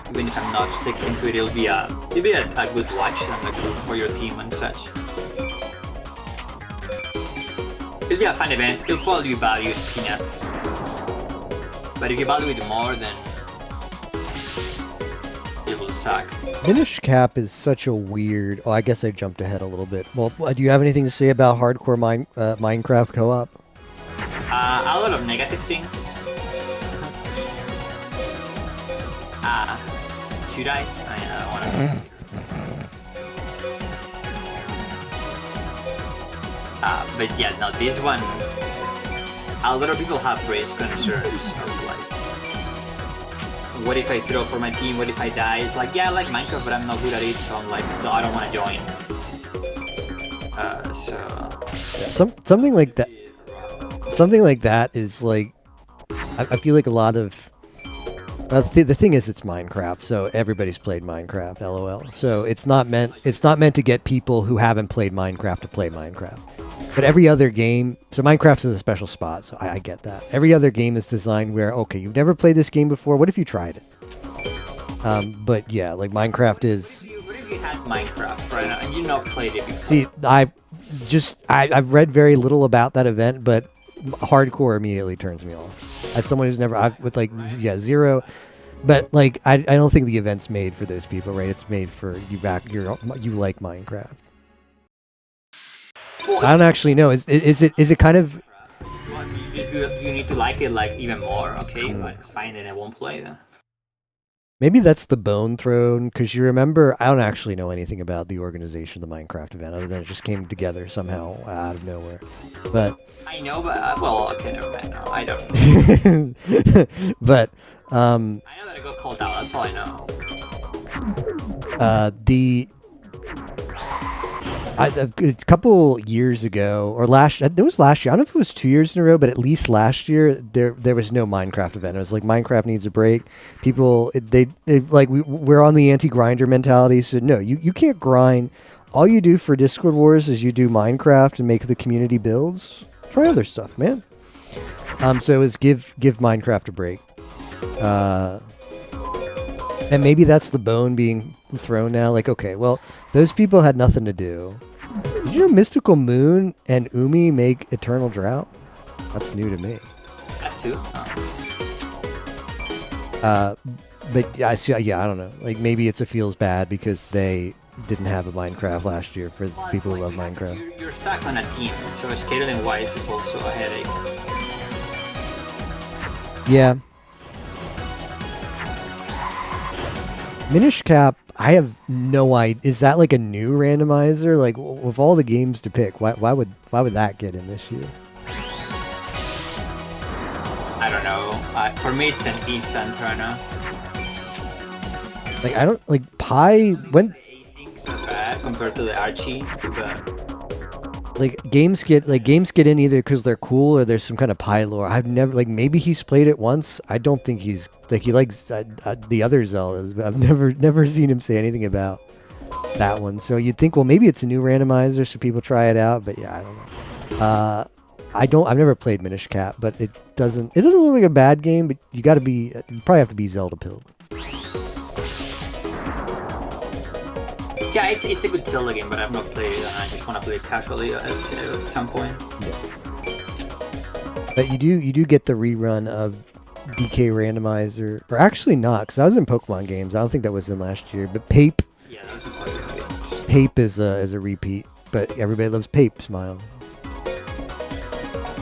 Even if I'm not sticking to it, it'll be a good watch and like good for your team and such. it'll be a fun event. It'll probably be valued peanuts. But if you value it more, then it will suck. Minish Cap is such a weird. Oh, I guess I jumped ahead a little bit. Well, do you have anything to say about hardcore Minecraft co-op? A lot of negative things. Should I? I don't want to. But yeah, no, this one. A lot of people have raised concerns of like, what if I throw for my team? What if I die? It's like, yeah, I like Minecraft, but I'm not good at it, so I'm like, no, I don't want to join. Something like that. Something like that is like, I feel like a lot of. The thing is, it's Minecraft, so everybody's played Minecraft. LOL. So it's not meant to get people who haven't played Minecraft to play Minecraft. But every other game, so Minecraft is a special spot, so I get that. Every other game is designed where, okay, you've never played this game before. What if you tried it? But yeah, like Minecraft is. What if you had Minecraft right now and you not played it before? See, I've read very little about that event, but hardcore immediately turns me off. As someone who's never, zero. But like, I don't think the event's made for those people, right? It's made for you like Minecraft. Well, I don't actually know. Is it kind of? You need to like it like even more, okay? But fine, then I won't play then. Maybe that's the Bone Throne, because you remember, I don't actually know anything about the organization of the Minecraft event, other than it just came together somehow out of nowhere. But I know, but well, okay, never mind. No, I don't. but I know that I got called out. That's all I know. A couple years ago, or it was last year. I don't know if it was 2 years in a row, but at least last year there was no Minecraft event. It was like Minecraft needs a break. People we're on the anti-grinder mentality. So no, you can't grind. All you do for Discord Wars is you do Minecraft and make the community builds. Try other stuff, man. So it was give Minecraft a break. And maybe that's the bone being thrown now. Like, okay, well, those people had nothing to do. Did you know Mystical Moon and Umi make Eternal Drought? That's new to me. That too? But I don't know. Like, maybe it feels bad because they didn't have a Minecraft last year for people who love Minecraft. You're stuck on a team, so scaling wise is also a headache. Yeah. Minish Cap, I have no idea. Is that like a new randomizer? Like, with all the games to pick, why would that get in this year? I don't know. For me, it's an instant right now. Like, I don't like Pi. When The asyncs are bad compared to the Archie, but like games get in either because they're cool or there's some kind of Pi lore. I've never maybe he's played it once. I don't think he likes the other Zeldas, but I've never seen him say anything about that one. So you'd think, well, maybe it's a new randomizer so people try it out. But yeah, I don't know. I've never played Minish Cap, but it doesn't look like a bad game. But you probably have to be Zelda pilled. yeah, it's a good Zelda game, but I've not played it, and I just want to play it casually at some point. Yeah. But you do get the rerun of DK Randomizer, or actually not, because I was in Pokemon games. I don't think that was in last year. But Pape, Yeah, that was a Pokemon game. Pape is a repeat, but everybody loves Pape. Smile.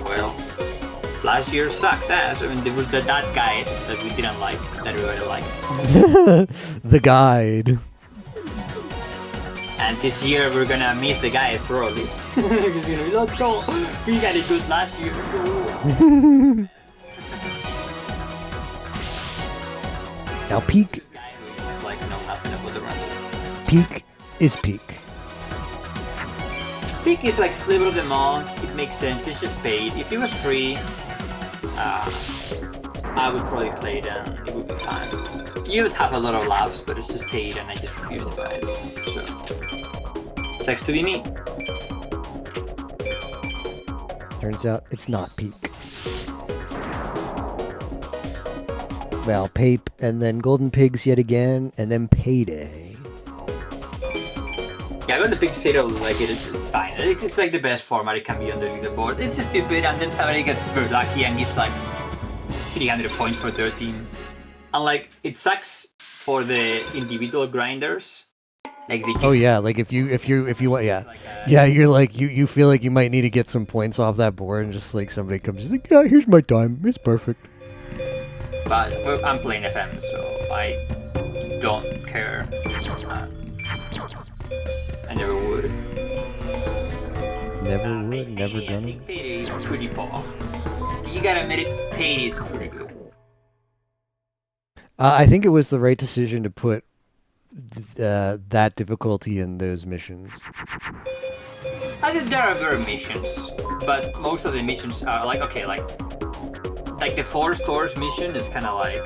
Well, last year sucked ass. I mean, there was that guide that we didn't like, that everybody liked. The guide. And this year we're gonna miss the guide probably. It's gonna be like, oh, we got it good last year. Now Peak Guy who was like, know nothing about the run. Peak is Peak. Peak is like flavor of the month. It makes sense. It's just paid. If it was free, I would probably play it and it would be fine. You would have a lot of laughs, but it's just paid and I just refuse to buy it. So, sucks to be me. Turns out it's not Peak. Well, Pape, and then Golden Pigs yet again, and then Payday. Yeah, I got the big zero, like it's fine. It's like the best format it can be on the leaderboard. It's just stupid, and then somebody gets very lucky and gets like 300 points for 13. And like, it sucks for the individual grinders. Like the Oh yeah, like if you want, yeah, yeah, you're like you feel like you might need to get some points off that board, and just like somebody comes in like, yeah, here's my time, it's perfect. But I'm playing FM, so I don't care. I never would. Never would, never I gonna. think Payday is pretty poor. You gotta admit it, Payday is pretty good. I think it was the right decision to put that difficulty in those missions. I think there are very missions, but most of the missions are like, okay, like the 4 stores mission is kind of like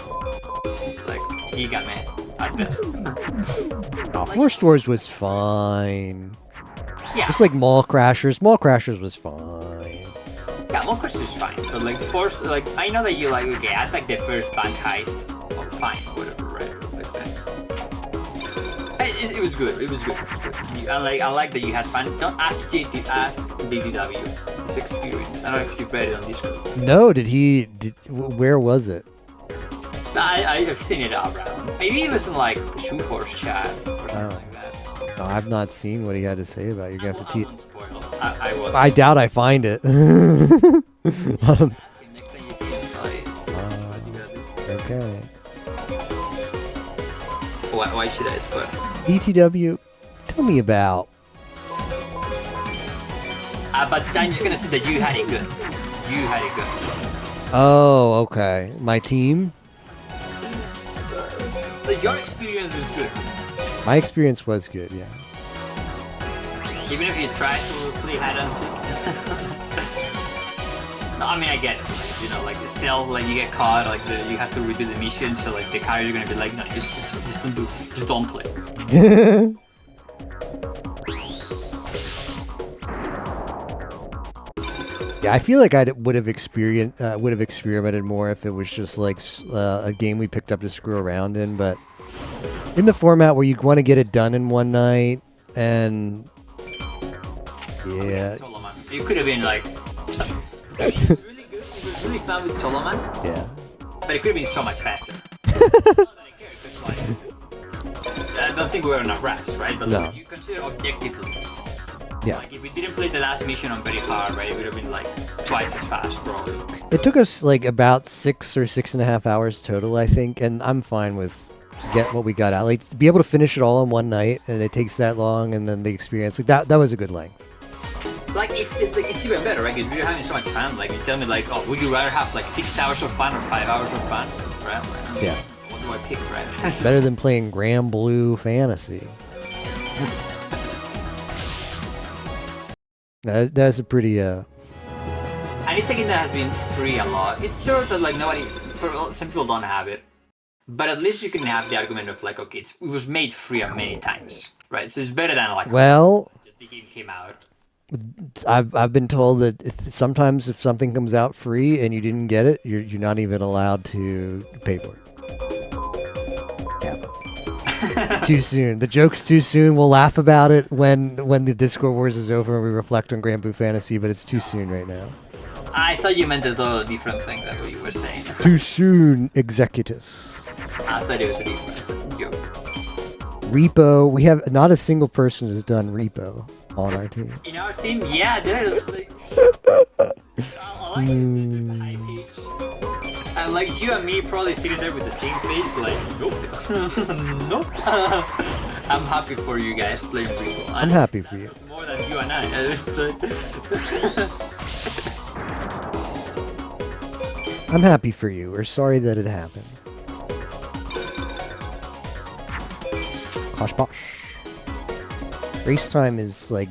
Gigame at best. Oh, 4 stores was fine. Yeah, Just like Mall Crashers. Mall Crashers was fine. yeah, Mokros is fine, but like first, like I know that you like, okay, I like the first bank heist, oh, fine, whatever, right? Like that. It was good. It was good. I like that you had fun. Don't ask JT, ask DDW. His experience. I don't know if you've read it on Discord. No, where was it? I've seen it around. Maybe it was in like Shoe Horse chat or something like that. No, I've not seen what he had to say about it. You're gonna have to won't spoil. I will. I doubt I find it. Ask him next time you see him. Okay. Why should I spoil? ETW, tell me about. But I'm just gonna say that you had it good. You had it good. Oh, okay. My team? Like, your experience was good. My experience was good, yeah. Even if you tried to play hide and seek. No, I mean, I get it. Like, you know, like still, like you get caught, like you have to redo the mission, so like the carriers are gonna be like, no, just don't play. Yeah, I feel like I would have experimented more if it was just like a game we picked up to screw around in. But in the format where you want to get it done in one night, and yeah, Solomon. It could have been like it was really good. It was really fun with Solomon, yeah, but it could have been so much faster. Not that I care, 'cause, like, I don't think we were in a rush, right? But No. like, you consider objectively. yeah. Like if we didn't play the last mission on very hard, right, it would have been like twice as fast probably. It took us like about 6 or 6.5 hours total, I think, and I'm fine with get what we got out. Like to be able to finish it all in one night, and it takes that long, and then the experience like that was a good length. Like if like, it's even better, right? Because we're having so much fun. Like you tell me, like, oh, would you rather have like 6 hours of fun or 5 hours of fun, right? Like, Yeah. What do I pick, right? Better than playing Grand Blue Fantasy. That's a pretty And it's a game that has been free a lot. It's sure that like some people don't have it, but at least you can have the argument of like, okay, it was made free many times, right? So it's better than like well. the game came out. I've been told that sometimes if something comes out free and you didn't get it, you're not even allowed to pay for it. Yeah. Too soon. The joke's too soon. We'll laugh about it when the Discord Wars is over and we reflect on Grand Blue Fantasy, but it's too soon right now. I thought you meant a totally different thing than what you were saying. Too soon, Executus. I thought it was a different joke. Repo. We have not a single person has done Repo on our team. In our team, yeah, there's like, I like the high pitch. And like you and me probably sitting there with the same face, like, nope, nope. I'm happy for you guys playing Repo. I'm happy for you. More than you and I. I'm happy for you. We're sorry that it happened. Kosh Bosh. Race time is like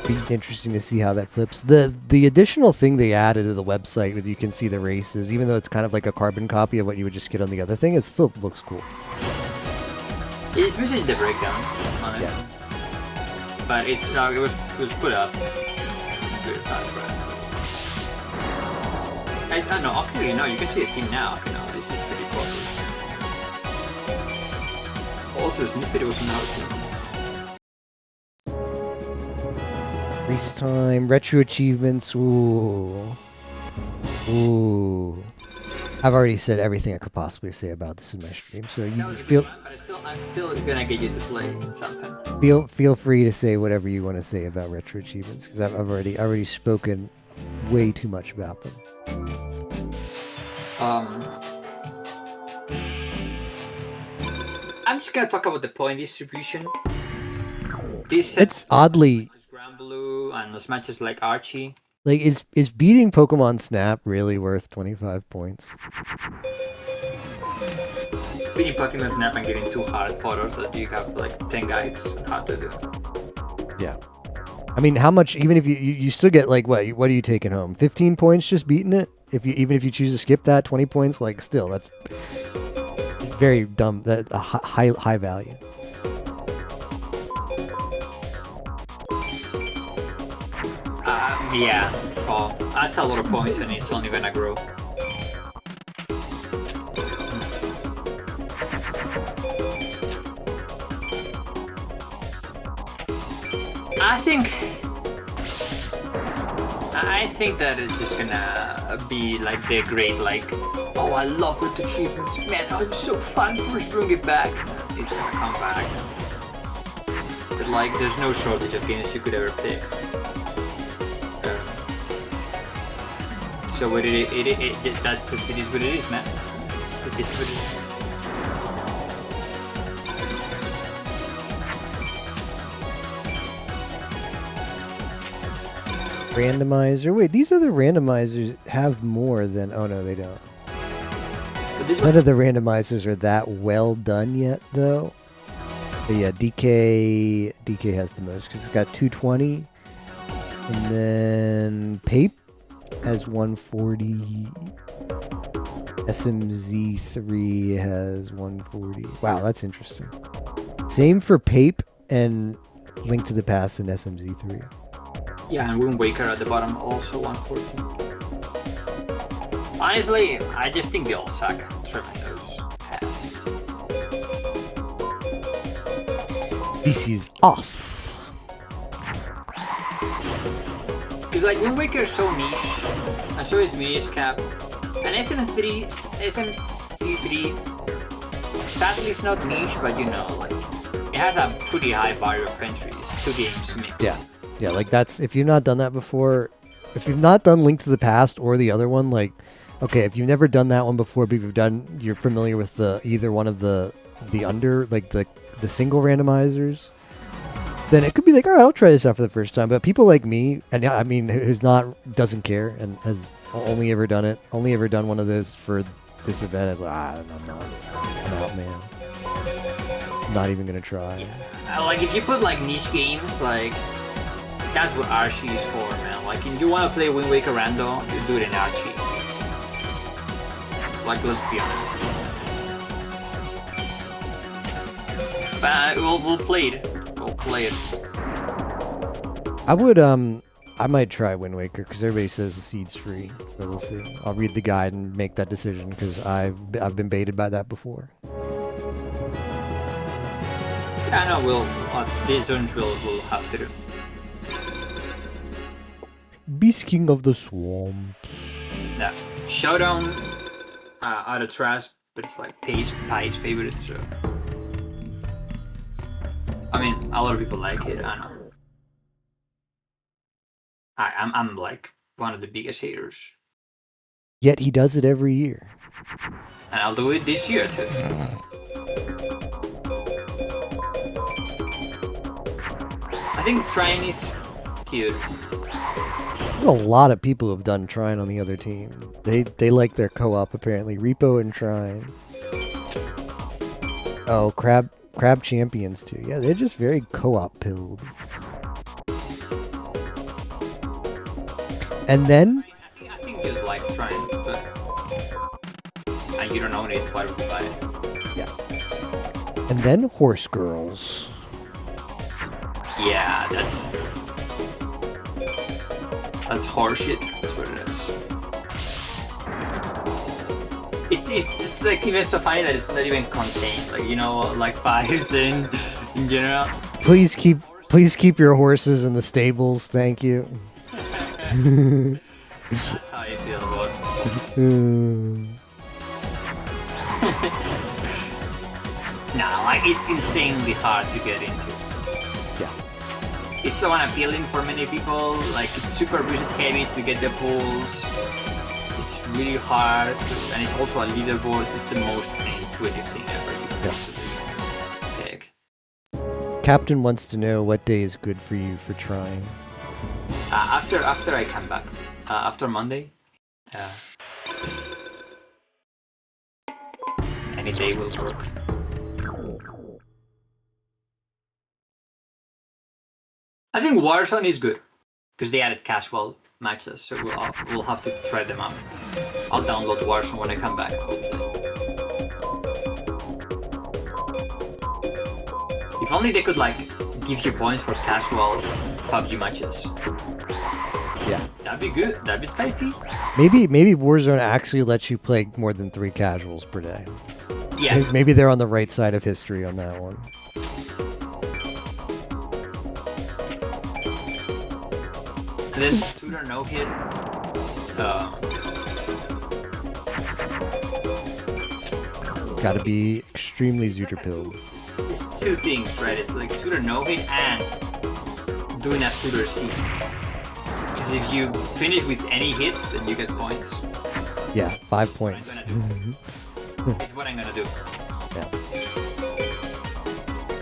be interesting to see how that flips. The additional thing they added to the website where you can see the races, even though it's kind of like a carbon copy of what you would just get on the other thing, it still looks cool. It's missing the breakdown, honestly. Yeah. But it's it was put up. Very fast, right? I don't know. Okay, no, you can see the team now. Okay, no, this is pretty close. Also, Snippet was another team. Race time, retro achievements. Ooh. Ooh. I've already said everything I could possibly say about this in my stream, so That you was a feel good one, but I'm still gonna get you to play something. feel free to say whatever you want to say about retro achievements, because I've already spoken way too much about them. I'm just gonna talk about the point distribution. This It's oddly Granblue and those matches like Archie. like is beating Pokemon Snap really worth 25 points? Beating Pokemon Snap and getting 2 hard photos that you have like 10 guides on how to do. Yeah. I mean, how much? Even if you still get like what are you taking home? 15 points just beating it. Even if you choose to skip that, 20 points. Like still, that's very dumb. That a high value. Yeah. Oh, that's a lot of points and it's only gonna grow. I think that it's just gonna be like the great like, oh I love it achievements, man, oh, it's so fun, first bring it back. It's gonna come back. But like there's no shortage of games you could ever pick. So it is what it is, man. It is what it is. Randomizer. Wait, these other randomizers have more than. Oh no, they don't. But this None one, of the randomizers are that well done yet, though. But yeah, DK has the most because it's got 220, and then Pape has 140. SMZ3 has 140. Wow, that's interesting. Same for Pape and Link to the Past and SMZ3. yeah, and Wind Waker at the bottom also 114. Honestly, I just think they all suck. Tremendo's pass. This is us. Because like Wind Waker is so niche, and so is Minish Cap, and SMC3, sadly it's not niche, but you know, like it has a pretty high barrier of entry. It's 2 games mixed. Yeah, like that's if you've not done that before, if you've not done Link to the Past or the other one, like, okay, if you've never done that one before, but you're familiar with either one of the under like the single randomizers, then it could be like, all right, I'll try this out for the first time. But people like me, and I mean, doesn't care and has only ever done one of those for this event, is like, I'm out, man. I'm not even gonna try. Like if you put like niche games, like that's what Archie is for, man. Like if you want to play Wind Waker Rando, you do it in Archie. Like let's be honest. But we'll play it. We'll play it. I would I might try Wind Waker because everybody says the seed's free, so we'll see. I'll read the guide and make that decision because I've been baited by that before. Yeah, no, these ones we'll have to do. Beast King of the Swamps. Yeah, Showdown out of trash, but it's like Pai's favorite, so I mean a lot of people like it. I know. I'm like one of the biggest haters. Yet he does it every year. And I'll do it this year too. I think Trine is cute. There's a lot of people who've done Trine on the other team. They like their co-op apparently. Repo and Trine. Oh, Crab Champions too. Yeah, they're just very co-op pilled. And then I think you'd like Trine, but and you don't own it, why would you buy it? yeah. And then Horse Girls. Yeah, that's horseshit. That's what it is. It's like even so funny that it's not even contained. Like you know, like bias in general. Please keep Please keep your horses in the stables, thank you. That's how you feel about it. Nah, like it's insanely hard to get into. Yeah. It's so unappealing for many people. Like it's super budget heavy to get the pulls. It's really hard, and it's also a leaderboard. It's the most intuitive thing ever you can possibly pick. Captain wants to know what day is good for you for trying. After I come back, after Monday, any day will work. I think Warzone is good because they added casual matches, so we'll have to try them out. I'll download Warzone when I come back. If only they could like give you points for casual PUBG matches. Yeah. That'd be good. That'd be spicy. Maybe Warzone actually lets you play more than 3 casuals per day. Yeah. Maybe they're on the right side of history on that one. And then Suda no hit. Gotta be extremely Zooter pilled. It's 2 things, right? It's like Suda no hit and doing a Suda C. Because if you finish with any hits, then you get points. Yeah, 5 points. It's what I'm gonna do. Yeah.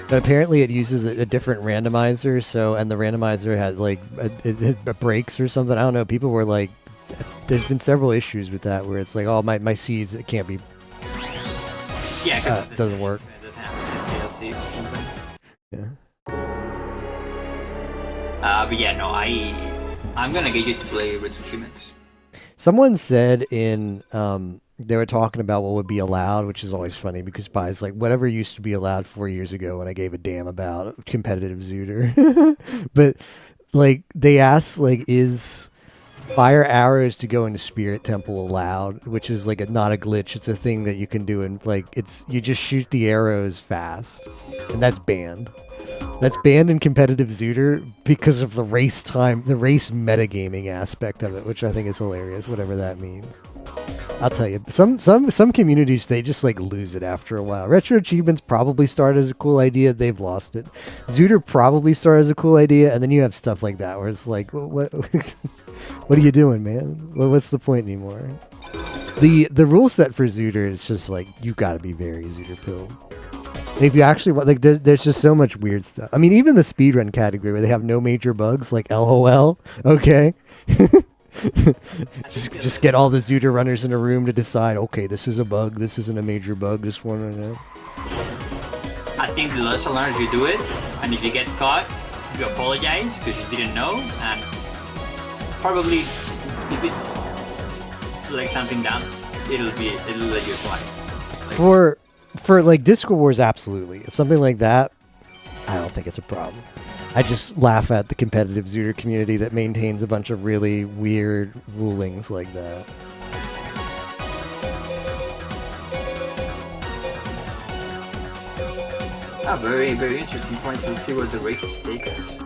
But apparently it uses a different randomizer, and the randomizer had like it breaks or something. I don't know. People were like, there's been several issues with that where it's like, oh, my seeds, it can't be. Yeah, because it doesn't work. It doesn't have DLC or something. Yeah. But yeah, no, I'm gonna get you to play Red Achievements. Someone said in they were talking about what would be allowed, which is always funny because Pie's like, whatever used to be allowed 4 years ago when I gave a damn about competitive Zooter. But like they asked, like, is fire arrows to go into Spirit Temple allowed? Which is like not a glitch. It's a thing that you can do, and like you just shoot the arrows fast, and that's banned. That's banned in competitive Zooter because of the race metagaming aspect of it, which I think is hilarious, whatever that means. I'll tell you, some communities, they just like lose it after a while. Retro Achievements probably started as a cool idea, they've lost it. Zooter probably started as a cool idea, and then you have stuff like that where it's like, what what are you doing, man? What's the point anymore? The rule set for Zooter is just like, you gotta be very Zooter pilled. If you actually want, like, there's just so much weird stuff. I mean, even the speedrun category where they have no major bugs, like LOL, okay. just get all the Zooter runners in a room to decide, okay, this is a bug, this isn't a major bug, this one, I know. I think the lesson learned, you do it, and if you get caught, you apologize because you didn't know, and probably if it's like something dumb, it'll let you fly. Like, For like Discord Wars, absolutely. If something like that, I don't think it's a problem. I just laugh at the competitive Zooter community that maintains a bunch of really weird rulings like that. Very, very interesting points. Let's see where the races take us.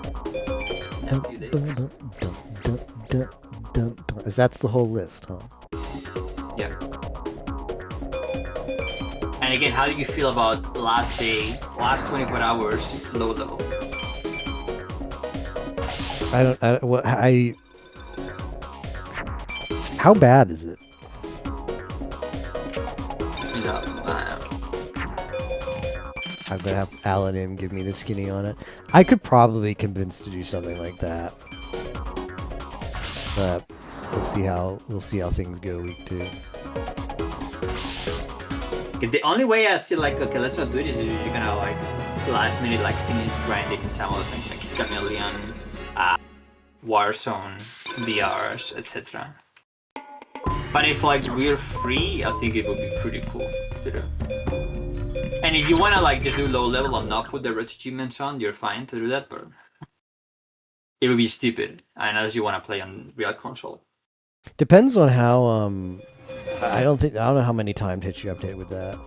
That's the whole list, huh? Yeah. And again, how do you feel about last 24 hours, low level? How bad is it? No, I'm gonna have Alan M give me the skinny on it. I could probably be convinced to do something like that, but we'll see how things go week 2. the only way I see like, okay, let's not do this, is you're gonna like last minute like finish grinding some other things like Chameleon, Warzone, BRs, etc. But if like we're free, I think it would be pretty cool to do. And if you wanna like just do low level and not put the red achievements on, you're fine to do that, but it would be stupid unless you wanna play on real console. Depends on how I don't know how many timed hits you update with that.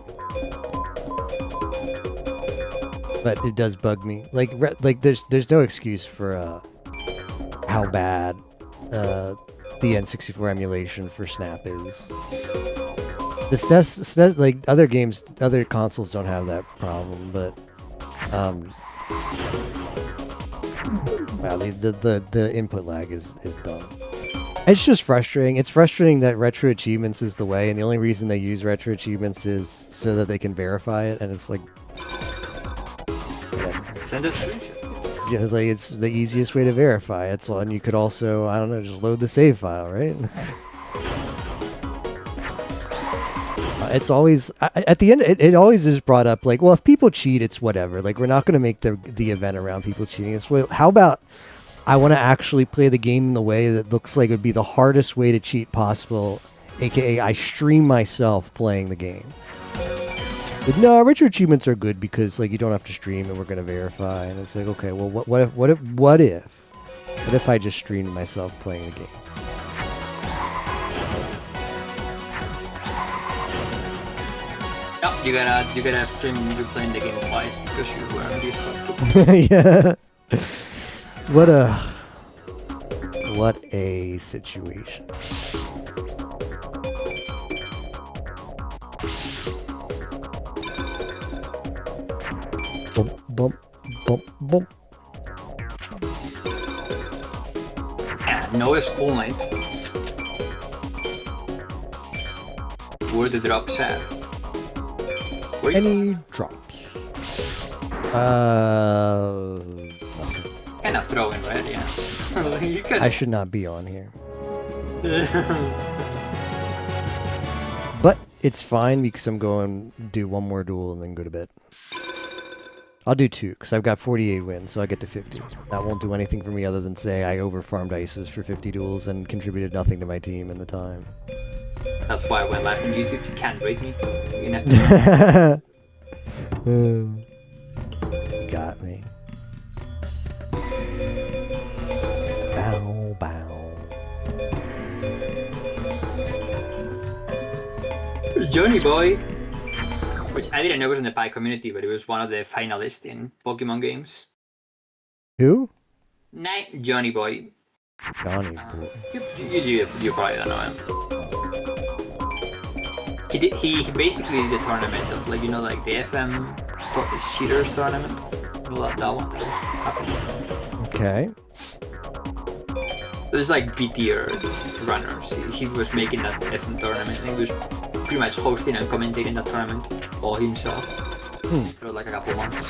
but it does bug me. Like there's no excuse for how bad the N64 emulation for Snap is. The SNES, like other games, other consoles don't have that problem, but wow, the input lag is dumb. It's just frustrating. It's frustrating that retro achievements is the way, and the only reason they use retro achievements is so that they can verify it, and it's like whatever. Send a screenshot. It's the easiest way to verify. It's and you could also, I don't know, just load the save file, right? It's always at the end. It always is brought up like, well, if people cheat, it's whatever. Like, we're not going to make the event around people cheating. It's well, how about I want to actually play the game in the way that looks like it would be the hardest way to cheat possible, aka I stream myself playing the game. But no, retro achievements are good because like you don't have to stream and we're going to verify. And it's like, okay, well, what if I just streamed myself playing the game? Yep, you gotta stream you playing the game twice because you were on Discord. Yeah. What a situation. Bump, bump, bump, bump. Yeah, no school night. Where the drops at? Where you Any drops? Nothing. kind of throwing, right? Yeah. You could. I should not be on here. But it's fine because I'm going to do one more duel and then go to bed. I'll do 2 because I've got 48 wins, so I get to 50. That won't do anything for me other than say I overfarmed ISIS for 50 duels and contributed nothing to my team in the time. That's why when live on YouTube, you can't rate me. You know. Got me. Bow, bow. Johnny Boy, which I didn't know was in the Pi community, but it was one of the finalists in Pokemon games. Who? Johnny Boy. Johnny Boy. You probably don't know him. He basically did the tournament of like, you know, like the FM Cheaters tournament. You know, that one that was happening. Okay. It was like B-tier runners. He was making that FM tournament and he was pretty much hosting and commentating that tournament all himself for like a couple months.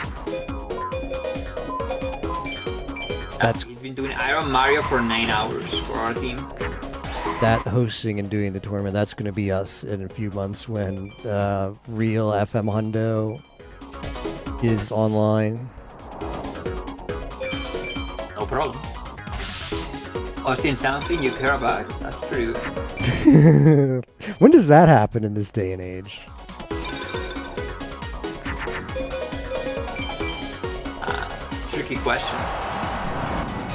He's been doing Iron Mario for 9 hours for our team. That hosting and doing the tournament, that's going to be us in a few months when real FM Hundo is online. No problem. Austin, something you care about? That's pretty good. When does that happen in this day and age? Tricky question.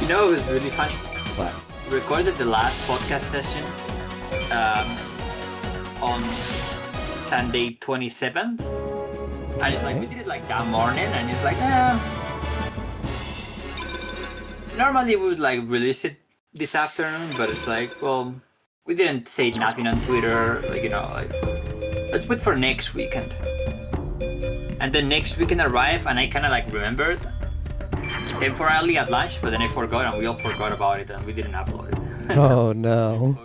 You know, it was really funny. What? We recorded the last podcast session on Sunday 27th. And it's like, we did it like that morning, and it's like, normally we would like release it this afternoon, but it's like, well, we didn't say nothing on Twitter, like, you know, like, let's wait for next weekend. And then next weekend arrived, and I kind of like remembered temporarily at lunch, but then I forgot, and we all forgot about it, and we didn't upload it. Oh no.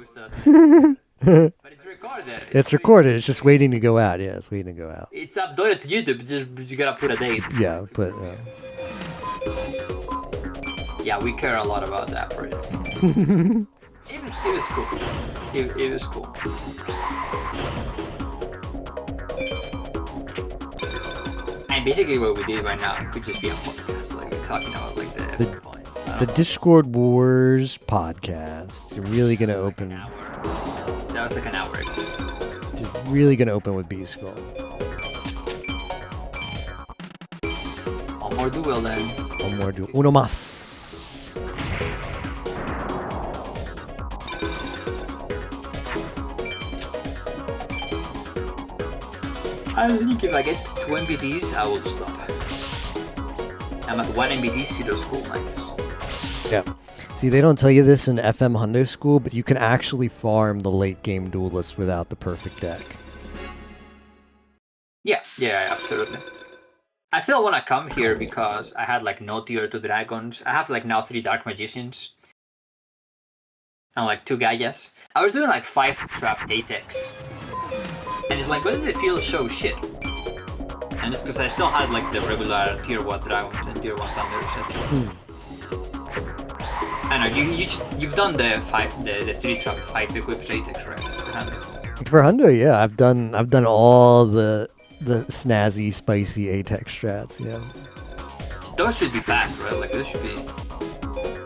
But it's recorded. It's recorded. It's just waiting to go out. Yeah, it's waiting to go out. It's uploaded to YouTube. Just you gotta put a date. Yeah, but Yeah, we care a lot about that for it. It was cool. It was cool. And basically what we did right now could just be a podcast, like we're talking about like the points. The Discord Wars podcast. You're really gonna open. That was like an hour ago. It's really gonna open with B Skull. One more duel then. One more duel. Uno más. I think if I get 2 MVPs, I will stop. I'm at 1 MBD Cedar School. Nice. Yeah. See, they don't tell you this in FM Hundo School, but you can actually farm the late game duelist without the perfect deck. Yeah, absolutely. I still want to come here because I had like no tier 2 dragons. I have like now 3 dark magicians. And like 2 Gaias. I was doing like 5 trap Atex. And it's like, why does it feel so shit? And it's because I still had like the regular tier 1 dragons and tier 1 thunders, I think. I know, you've done the 3 trap 5 equips Atex, right? For Hundo. For Hundo, yeah, I've done all the snazzy, spicy Atex strats, yeah. Those should be fast, right? Like, those should be...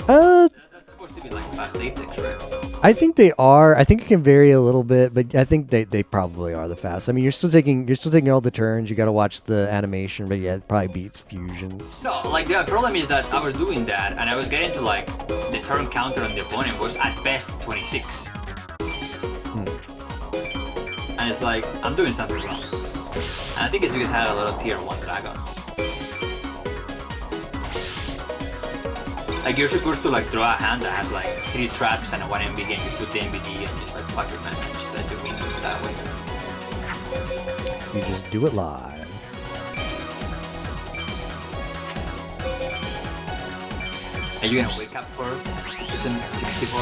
That's supposed to be like fast Atex, right? I think they are. I think it can vary a little bit, but I think they probably are the fast. I mean, you're still taking all the turns. You got to watch the animation, but yeah, it probably beats fusions. No, like the problem is that I was doing that, and I was getting to like the turn counter on the opponent was at best 26. And it's like, I'm doing something wrong. And I think it's because I had a lot of tier 1 dragons. Like, you're supposed to like draw a hand that has like 3 traps and a 1 MBD, and you put the MBD and just like fuck your man and just let the win that way. You just do it live. Are you gonna wake up for season 64?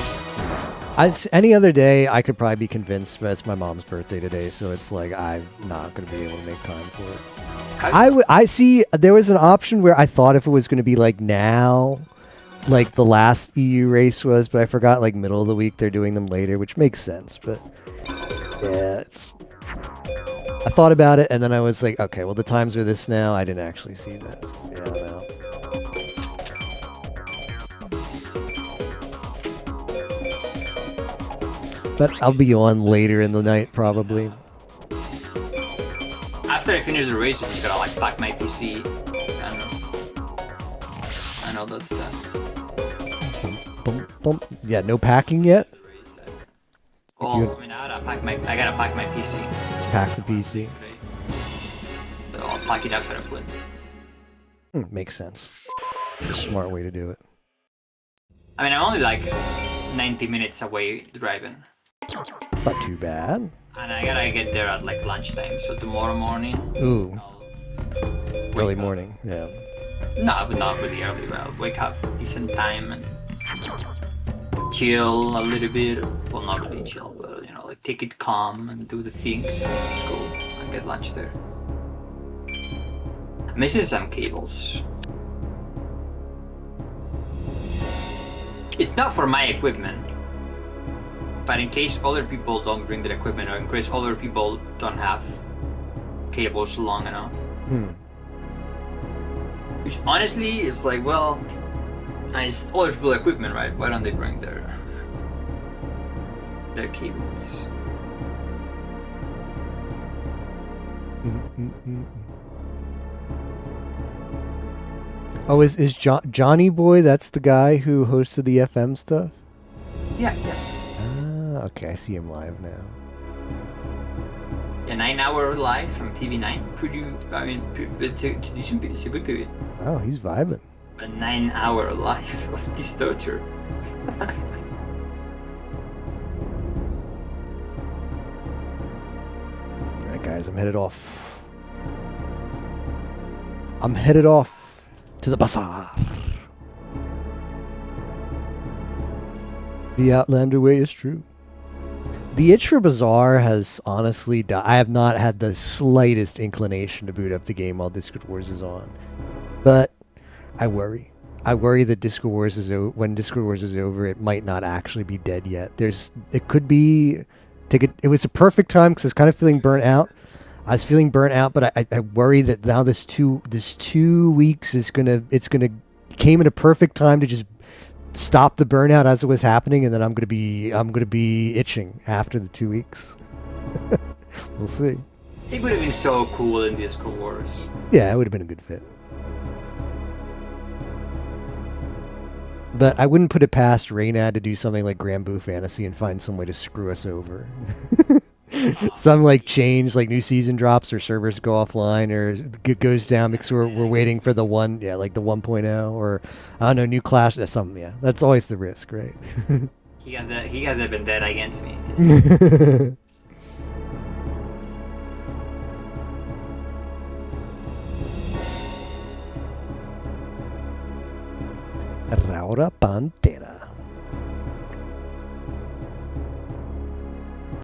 Any other day, I could probably be convinced, but it's my mom's birthday today, so it's like I'm not going to be able to make time for it. I see. There was an option where I thought if it was going to be like now, like the last EU race was, but I forgot like middle of the week they're doing them later, which makes sense. But yeah, I thought about it, and then I was like, okay, well the times are this now. I didn't actually see that. So, yeah, I don't know. But I'll be on later in the night, probably. After I finish the race, I just gotta like pack my PC and all that stuff. Yeah, no packing yet? Well, I mean, I gotta pack my PC. Just pack the PC. So I'll pack it after I play. Makes sense. A smart way to do it. I mean, I'm only like 90 minutes away driving. Not too bad. And I gotta get there at like lunchtime, so tomorrow morning. Ooh. Early morning, yeah. No, but not really early. I'll wake up decent time and chill a little bit. Well, not really chill, but you know, like take it calm and do the things and just go and get lunch there. I'm missing some cables. It's not for my equipment, but in case other people don't bring their equipment, or in case other people don't have cables long enough. Which honestly is like, well, it's other people's equipment, right? Why don't they bring their cables? Oh, is Johnny Boy? That's the guy who hosted the FM stuff. Yeah. Ah, okay, I see him live now. A 9-hour live from TV9. It's a good period. Oh, he's vibing. A 9-hour live of this torture. Alright guys, I'm headed off. I'm headed off to the bazaar. The Outlander way is true. The itch for Bazaar has honestly died. I have not had the slightest inclination to boot up the game while Discord Wars is on. But I worry. I worry that Discord Wars is when Discord Wars is over, it might not actually be dead yet. It could be. It was a perfect time because I was kind of feeling burnt out. I was feeling burnt out, but I worry that now this 2 weeks is came at a perfect time to just stop the burnout as it was happening, and then I'm gonna be itching after the 2 weeks. We'll see. It would have been so cool in Discord Wars. Yeah, it would have been a good fit. But I wouldn't put it past Reynad to do something like Grand Blue Fantasy and find some way to screw us over. Some like change, like new season drops or servers go offline or goes down because we're waiting for the one, yeah, like the 1.0 or I don't know, new clash. That's something, yeah. That's always the risk, right? He guys have been dead against me. Raura Pantera.